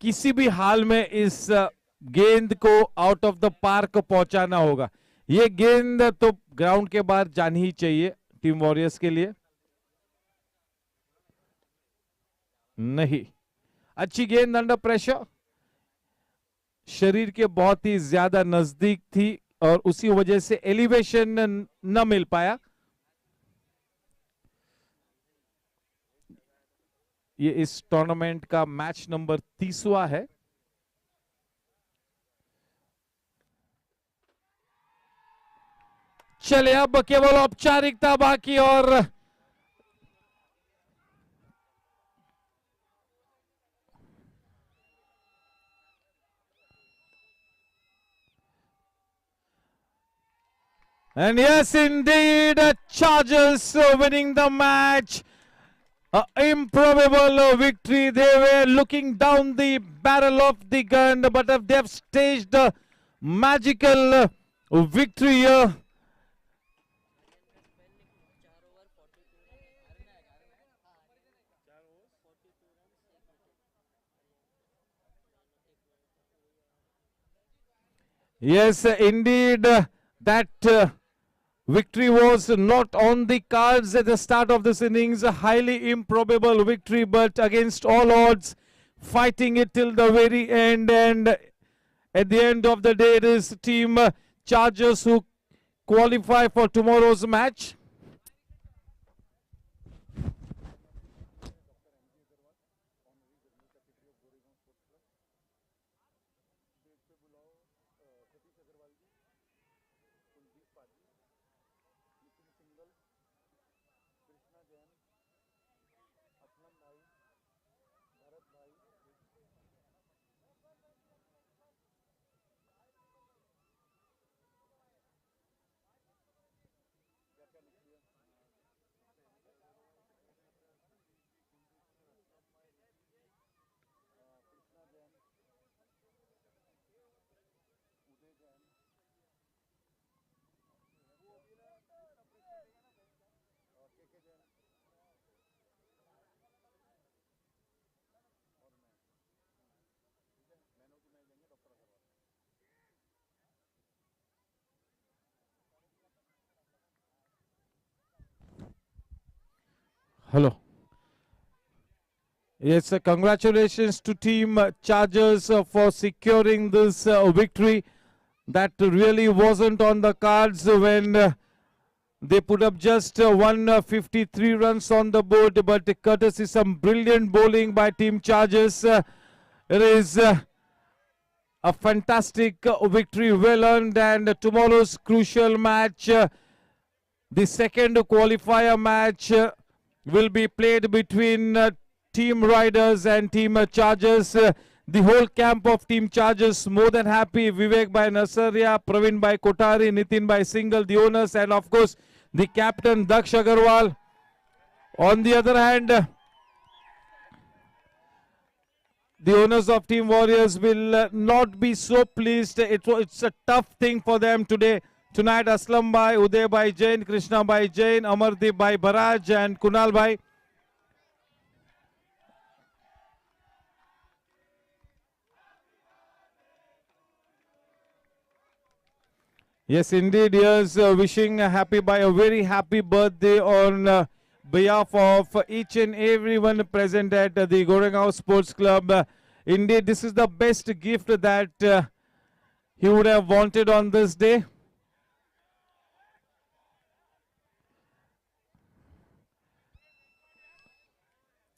S1: किसी भी हाल में इस गेंद को आउट ऑफ द पार्क पहुंचाना होगा. ये गेंद तो ग्राउंड के बाहर जानी ही चाहिए टीम वॉरियर्स के लिए. नहीं, अच्छी गेंद अंडर प्रेशर, शरीर के बहुत ही ज्यादा नजदीक थी और उसी वजह से एलिवेशन न मिल पाया. ये इस टूर्नामेंट का मैच नंबर 30वां है. चले अब केवल औपचारिकता बाकी और and yes indeed Chargers winning the match. Improbable victory. They were looking down the barrel of the gun, but they have staged a magical victory here. Yes, indeed, that victory was not on the cards at the start of this innings. A highly improbable victory, but against all odds, fighting it till the very end. And at the end of the day, it is team Chargers who qualify for tomorrow's match. Hello. Yes, congratulations to team Chargers for securing this victory. That really wasn't on the cards when they put up just 153 runs on the board, but courtesy some brilliant bowling by team Chargers, it is a fantastic victory, well earned. And tomorrow's crucial match, the second qualifier match, will be played between Team Riders and Team Chargers. The whole camp of Team Chargers more than happy. Vivek by Nasaria, Praveen by Kotari, Nitin by Single, the owners, and of course the captain Daksh Agarwal. On the other hand, the owners of Team Warriors will not be so pleased. It's a tough thing for them today. Tonight, Aslam Bhai, Uday Bhai Jain, Krishna Bhai Jain, Amardeep Bhai Baraj and Kunal Bhai. Yes, indeed. Yes, wishing a very happy birthday on behalf of each and everyone present at the Goregaon Sports Club. Indeed, this is the best gift that he would have wanted on this day.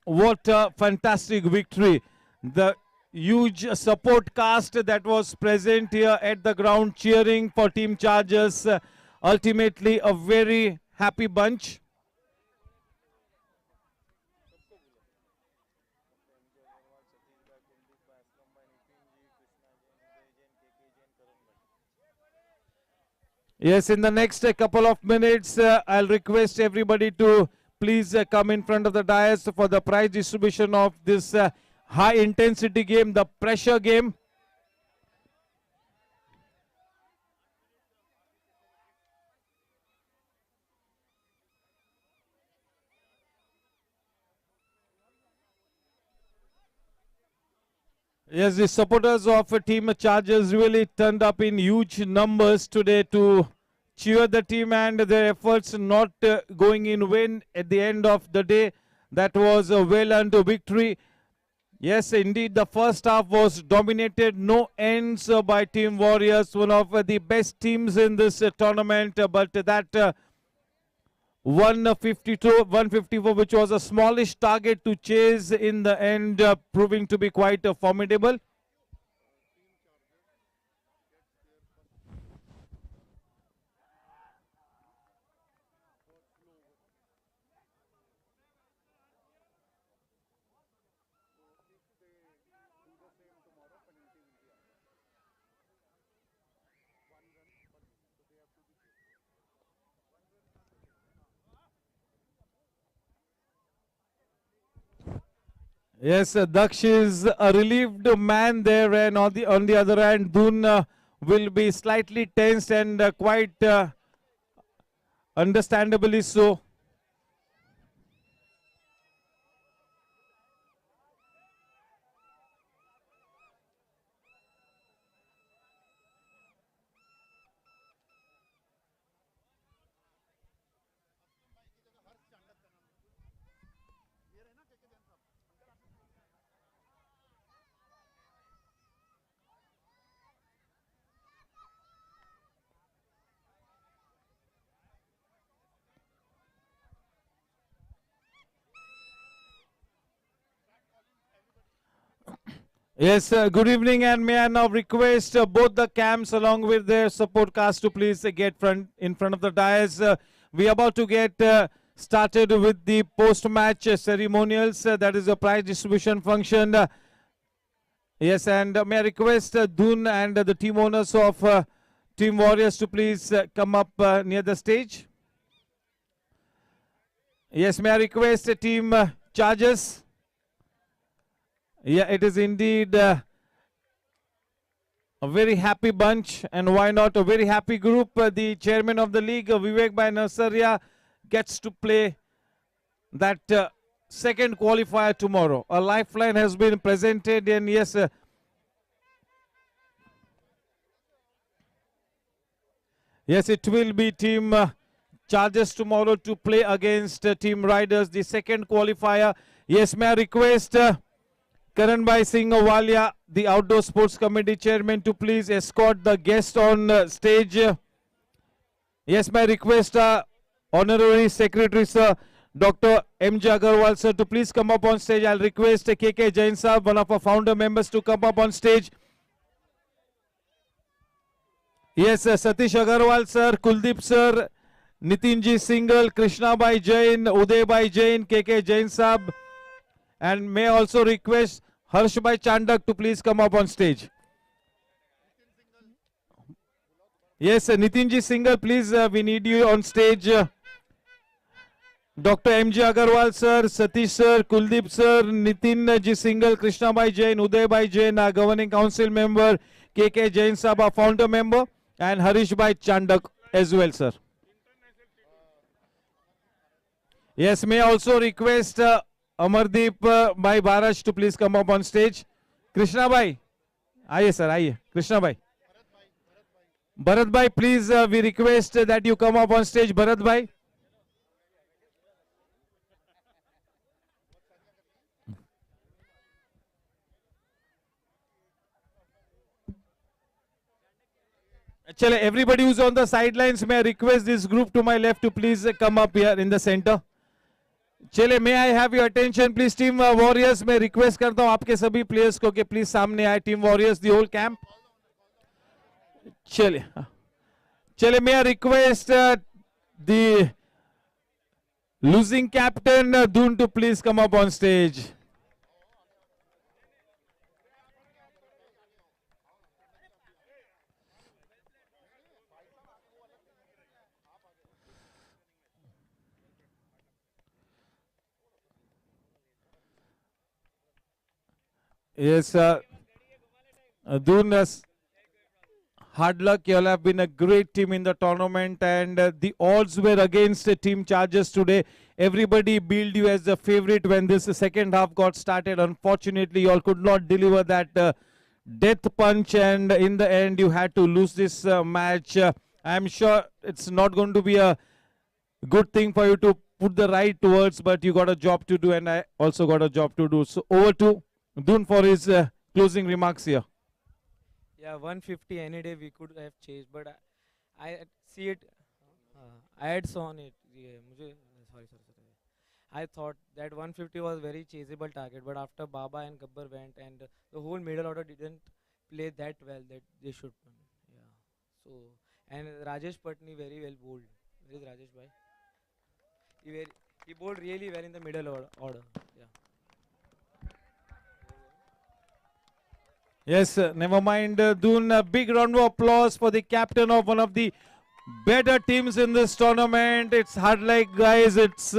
S1: What a fantastic victory. The huge support cast that was present here at the ground cheering for Team Chargers. Ultimately, a very happy bunch. Yes, in the next couple of minutes, I'll request everybody to please come in front of the dais for the prize distribution of this high intensity game, the pressure game. Yes, the supporters of Team Chargers really turned up in huge numbers today to cheer the team, and their efforts not going in vain at the end of the day. That was a well-earned victory. Yes, indeed, the first half was dominated, no ends by Team Warriors, one of the best teams in this tournament, but that 154, which was a smallish target to chase in the end, proving to be quite formidable. Yes, Daksh is a relieved man there, and on the other hand, Dun will be slightly tensed and quite understandably so. Yes, good evening, and may I now request both the camps along with their support cast to please get in front of the dais. We are about to get started with the post-match ceremonials. That is a prize distribution function. Yes, and may I request Dun and the team owners of Team Warriors to please come up near the stage. Yes, may I request Team Chargers. Yeah, it is indeed a very happy bunch, and why not a very happy group. The chairman of the league, Vivek Bhai Nasaria, gets to play that second qualifier tomorrow. A lifeline has been presented, and yes, yes, it will be Team Chargers tomorrow to play against Team Riders, the second qualifier. Yes, may I request Karan Bhai Singh Walia, the Outdoor Sports Committee Chairman, to please escort the guest on stage. Yes, my request, Honorary Secretary Sir, Dr. M.J. Agarwal Sir, to please come up on stage. I'll request K.K. Jain Sir, one of our founder members, to come up on stage. Yes, Satish Agarwal Sir, Kuldeep Sir, Nitinji Singhal, Krishna Bhai Jain, Uday Bhai Jain, K.K. Jain Sahab. And may I also request Harsh Bhai Chandak to please come up on stage. Yes, Nitinji Singhal, please, we need you on stage. Dr. M.J. Agarwal sir, Satish sir, Kuldeep sir, Nitin G. Singhal, Krishna Bhai Jain, Uday Bhai Jain, our governing council member, K.K. Jain Sabha, founder member, and Harish Bhai Chandak as well, sir. Yes, may I also request Amardeep Bhai Bharaj to please come up on stage. Krishna Bhai, आइए sir, आइए. Krishna Bhai. Bharat Bhai, please, we request that you come up on stage, Bharat Bhai. Chale, everybody who's on the sidelines, may I request this group to my left to please come up here in the center. चले, may I have your attention please, team warriors. मैं request करता हूँ आपके सभी players को कि please सामने आए. Team warriors, the whole camp. चले, may I request the losing captain Dun to please come up on stage. Yes, Dun, hard luck. You all have been a great team in the tournament, and the odds were against Team Chargers today. Everybody billed you as the favorite when this second half got started. Unfortunately, you all could not deliver that death punch, and in the end, you had to lose this match. I'm sure it's not going to be a good thing for you to put the right words, but you got a job to do, and I also got a job to do. So over to Dun for his closing remarks here.
S4: Yeah, 150 any day we could have chased, but I see it. I had saw it. Yeah, sorry. I thought that 150 was very chaseable target, but after Baba and Gabbar went, and the whole middle order didn't play that well that they should. Yeah. So and Rajesh Patni very well bowled. Where is Rajesh bhai? He bowled really well in the middle order. Yeah.
S1: Yes, never mind, Dun. A big round of applause for the captain of one of the better teams in this tournament. It's hard like, guys. It's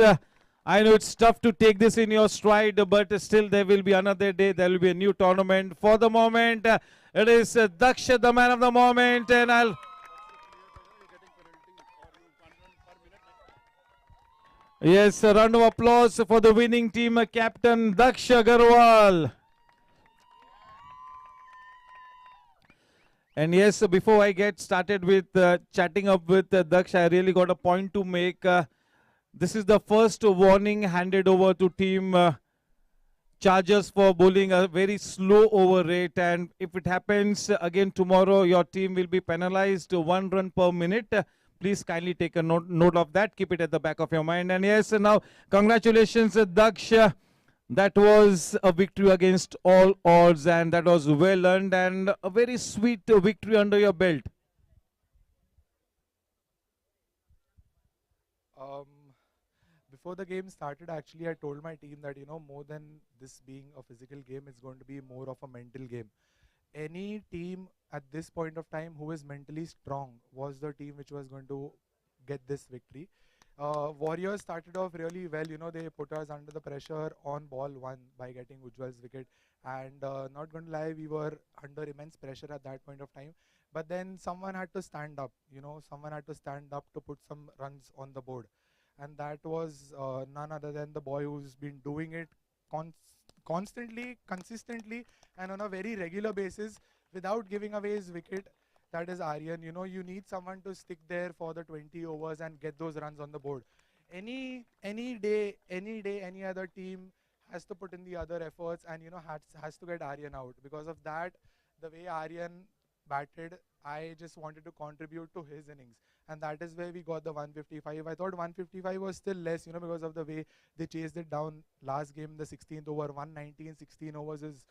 S1: I know it's tough to take this in your stride, but still there will be another day. There will be a new tournament. For the moment, it is Daksha, the man of the moment, and I'll. Yes, a round of applause for the winning team, Captain Daksha Agarwal. And yes, before I get started with chatting up with Daksh, I really got a point to make. This is the first warning handed over to team Chargers for bowling a very slow over rate. And if it happens again tomorrow, your team will be penalized 1 run per minute. Please kindly take a note of that. Keep it at the back of your mind. And yes, now congratulations, Daksh. That was a victory against all odds, and that was well earned and a very sweet victory under your belt.
S7: Before the game started, actually, I told my team that, more than this being a physical game, it's going to be more of a mental game. Any team at this point of time who is mentally strong was the team which was going to get this victory. Warriors started off really well. They put us under the pressure on ball 1 by getting Ujjwal's wicket. And not going to lie, we were under immense pressure at that point of time. But then someone had to stand up. Someone had to stand up to put some runs on the board. And that was none other than the boy who's been doing it constantly, consistently, and on a very regular basis without giving away his wicket. That is Aryan. You need someone to stick there for the 20 overs and get those runs on the board. Any day, any other team has to put in the other efforts and, has to get Aryan out. Because of that, the way Aryan batted, I just wanted to contribute to his innings. And that is where we got the 155. I thought 155 was still less, because of the way they chased it down last game, the 16th over. 190 in 16 overs is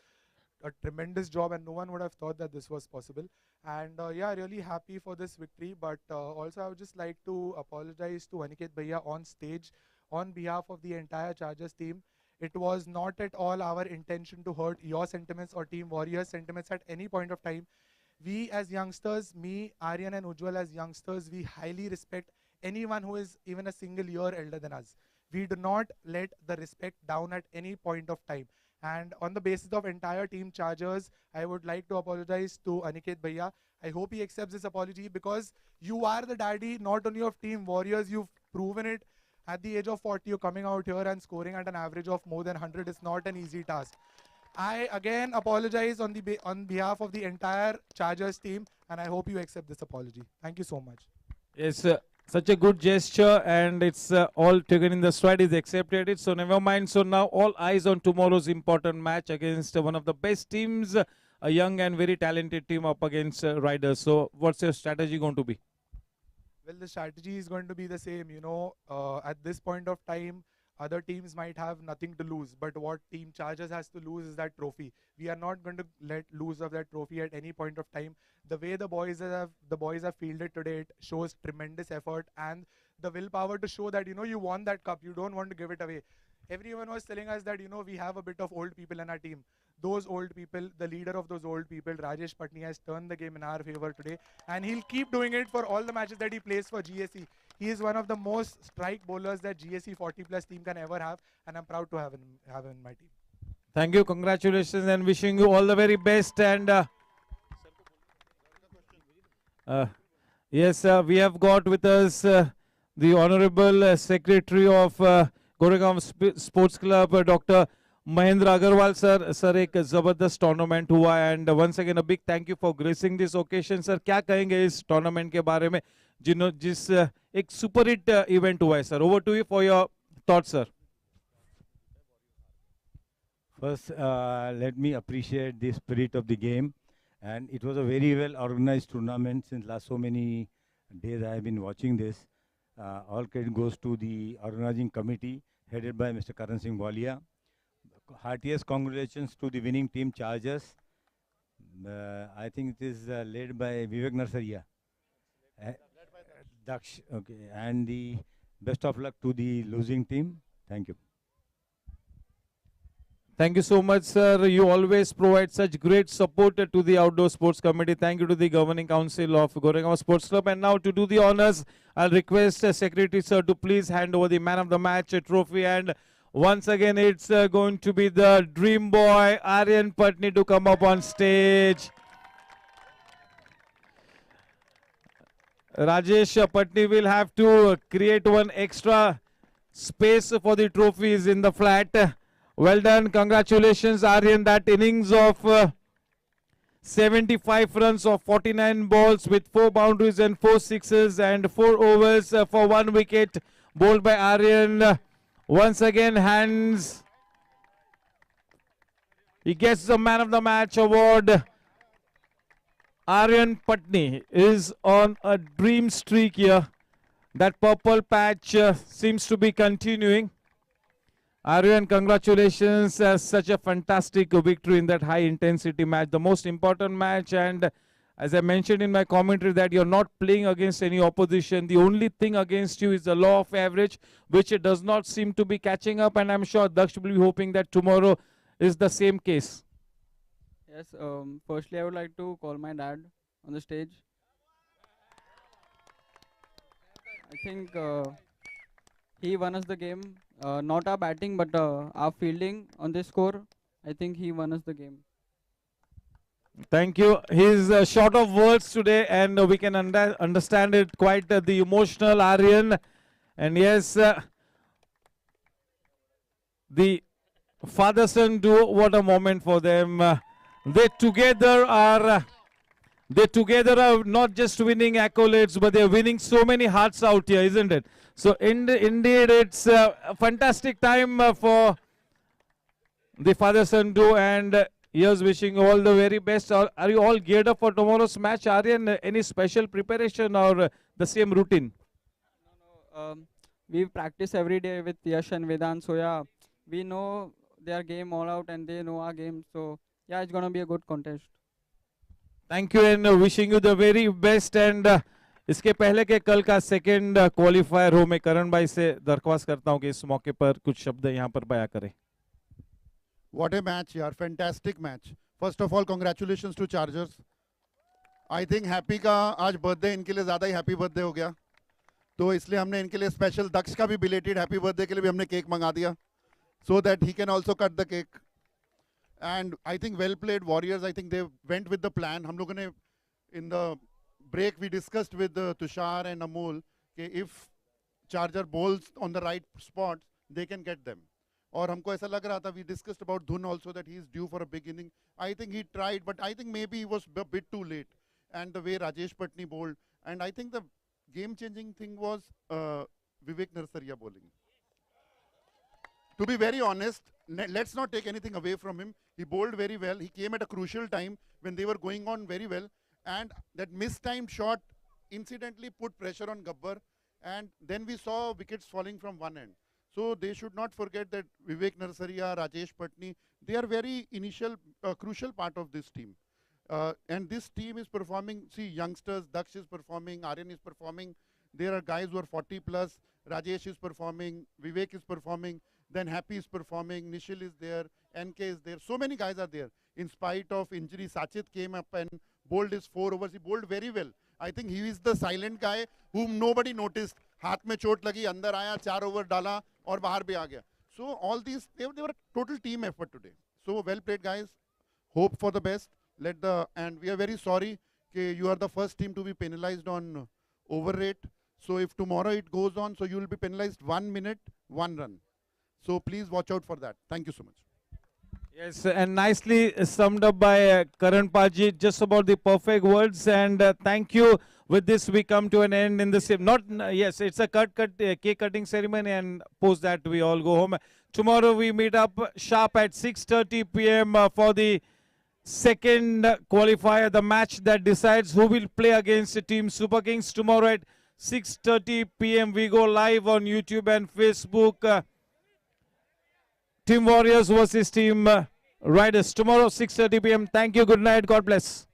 S7: a tremendous job, and no one would have thought that this was possible. And yeah, really happy for this victory. But also I would just like to apologize to Aniket Bhaiya on stage on behalf of the entire Chargers team. It was not at all our intention to hurt your sentiments or Team Warriors sentiments at any point of time. We as youngsters, me, Aryan and Ujjwal as youngsters, we highly respect anyone who is even a single year elder than us. We do not let the respect down at any point of time. And on the basis of entire team Chargers, I would like to apologize to Aniket Bhaiya. I hope he accepts this apology, because you are the daddy not only of Team Warriors, you've proven it. At the age of 40, you're coming out here and scoring at an average of more than 100 is not an easy task. I again apologize on behalf of the entire Chargers team, and I hope you accept this apology. Thank you so much.
S1: Yes, such a good gesture, and it's all taken in the stride. Is accepted it. So never mind. So now all eyes on tomorrow's important match against one of the best teams, a young and very talented team up against Riders. So what's your strategy going to be?
S7: Well, the strategy is going to be the same. At this point of time, other teams might have nothing to lose, but what Team Chargers has to lose is that trophy. We are not going to let lose of that trophy at any point of time. The way the boys have fielded today, it shows tremendous effort and the willpower to show that you won that cup. You don't want to give it away. Everyone was telling us that we have a bit of old people in our team. Those old people, the leader of those old people, Rajesh Patni, has turned the game in our favor today, and he'll keep doing it for all the matches that he plays for GSE. He is one of the most strike bowlers that GSE 40+ team can ever have, and I'm proud to have him in my team.
S1: Thank you, congratulations, and wishing you all the very best. And yes, we have got with us the Honorable Secretary of Goregaon Sports Club, Dr. Mahendra Agarwal sir. Sir, एक जबरदस्त tournament हुआ, and once again a big thank you for gracing this occasion. Sir, क्या कहेंगे इस tournament के बारे में जिस एक सुपर हिट इवेंट हुआ है? Sir, over to you for your thoughts, sir.
S13: First, let me appreciate the spirit of the game, and it was a very well organized tournament. Since last so many days I have been watching this. All credit goes to the organizing committee headed by Mr. Karan Singh Walia. Heartiest congratulations to the winning team Chargers. I think it is led by Vivek Narsaria. Daksh, okay, and the best of luck to the losing team. Thank you.
S1: Thank you so much, sir. You always provide such great support to the Outdoor Sports Committee. Thank you to the Governing Council of Goregaon Sports Club. And now to do the honors, I'll request Secretary sir to please hand over the Man of the Match trophy. And once again, it's going to be the dream boy, Aryan Patni, to come up on stage. Rajesh Patni will have to create one extra space for the trophies in the flat. Well done. Congratulations, Aryan. That innings of 75 runs of 49 balls with 4 boundaries and 4 sixes and 4 overs for 1 wicket bowled by Aryan. Once again, hands. He gets the Man of the Match award. Aryan Patni is on a dream streak here. That purple patch seems to be continuing. Aryan, congratulations. Such a fantastic victory in that high intensity match. The most important match, and as I mentioned in my commentary that you're not playing against any opposition. The only thing against you is the law of average, which it does not seem to be catching up, and I'm sure Daksh will be hoping that tomorrow is the same case.
S15: Yes, firstly I would like to call my dad on the stage. I think he won us the game. Not our batting, but our fielding on this score. I think he won us the game.
S1: Thank you. He's short of words today, and we can understand it quite the emotional Aryan. And yes, the father-son duo, what a moment for them. They together are not just winning accolades, but they're winning so many hearts out here, isn't it? So indeed, it's a fantastic time for the father-son duo, and here's wishing you all the very best. Are you all geared up for tomorrow's match, Aryan? Any special preparation or the same routine?
S15: We practice every day with Yash and Vedant, so yeah, we know their game all out and they know our game. So yeah, it's gonna be a good contest.
S1: Thank you, and wishing you the very best. And इसके पहले के कल का second qualifier हो, मैं करण भाई से दरख्वास्त करता हूं कि इस मौके पर कुछ शब्द यहां पर बयां करें.
S19: What a match, yaar. Fantastic match. First of all, congratulations to Chargers. I think Happy का आज birthday इनके लिए ज़्यादा ही happy birthday हो गया. तो इसलिए हमने इनके लिए स्पेशल दक्ष का भी बिलेटेड हैप्पी बर्थडे के लिए भी हमने केक मंगा दिया, so that he can also cut the cake. And I think well played Warriors. I think they went with the plan. हम लोगों ने in the break we discussed with Tushar and Amol कि if Charger bowls on the right spots, they can get them. और हमको ऐसा लग रहा था, we discussed about Dhun also, that he is due for a big inning. I think he tried, but I think maybe he was a bit too late. And the way Rajesh Patni bowled, and I think the game-changing thing was Vivek Narsaria bowling. To be very honest, let's not take anything away from him. He bowled very well. He came at a crucial time when they were going on very well. And that mistimed shot incidentally put pressure on Gabbar. And then we saw wickets falling from one end. So they should not forget that Vivek Narsaria, Rajesh Patni, they are very initial, crucial part of this team. And this team is performing. See, youngsters, Daksh is performing, Aryan is performing. There are guys who are 40 plus. Rajesh is performing, Vivek is performing. Then Happy is performing, Nishil is there, NK is there. So many guys are there. In spite of injury, Sachit came up and bowled his 4 overs. He bowled very well. I think he is the silent guy whom nobody noticed. हाथ में चोट लगी, अंदर आया, 4 over डाला और बाहर भी आ गया. So all these, they were a total team effort today. So well played, guys. Hope for the best. And we are very sorry that you are the first team to be penalized on over rate. So if tomorrow it goes on, so you will be penalized 1 minute, 1 run. So please watch out for that. Thank you so much.
S1: Yes, and nicely summed up by Karan Paji, just about the perfect words. And thank you. With this, we come to an end in the same. Yes, it's a cake cutting ceremony, and post that we all go home. Tomorrow we meet up sharp at 6:30 p.m. For the second qualifier, the match that decides who will play against Team Super Kings. Tomorrow at 6:30 p.m. we go live on YouTube and Facebook. Team Warriors versus Team Riders. Tomorrow 6:30 p.m. Thank you. Good night. God bless.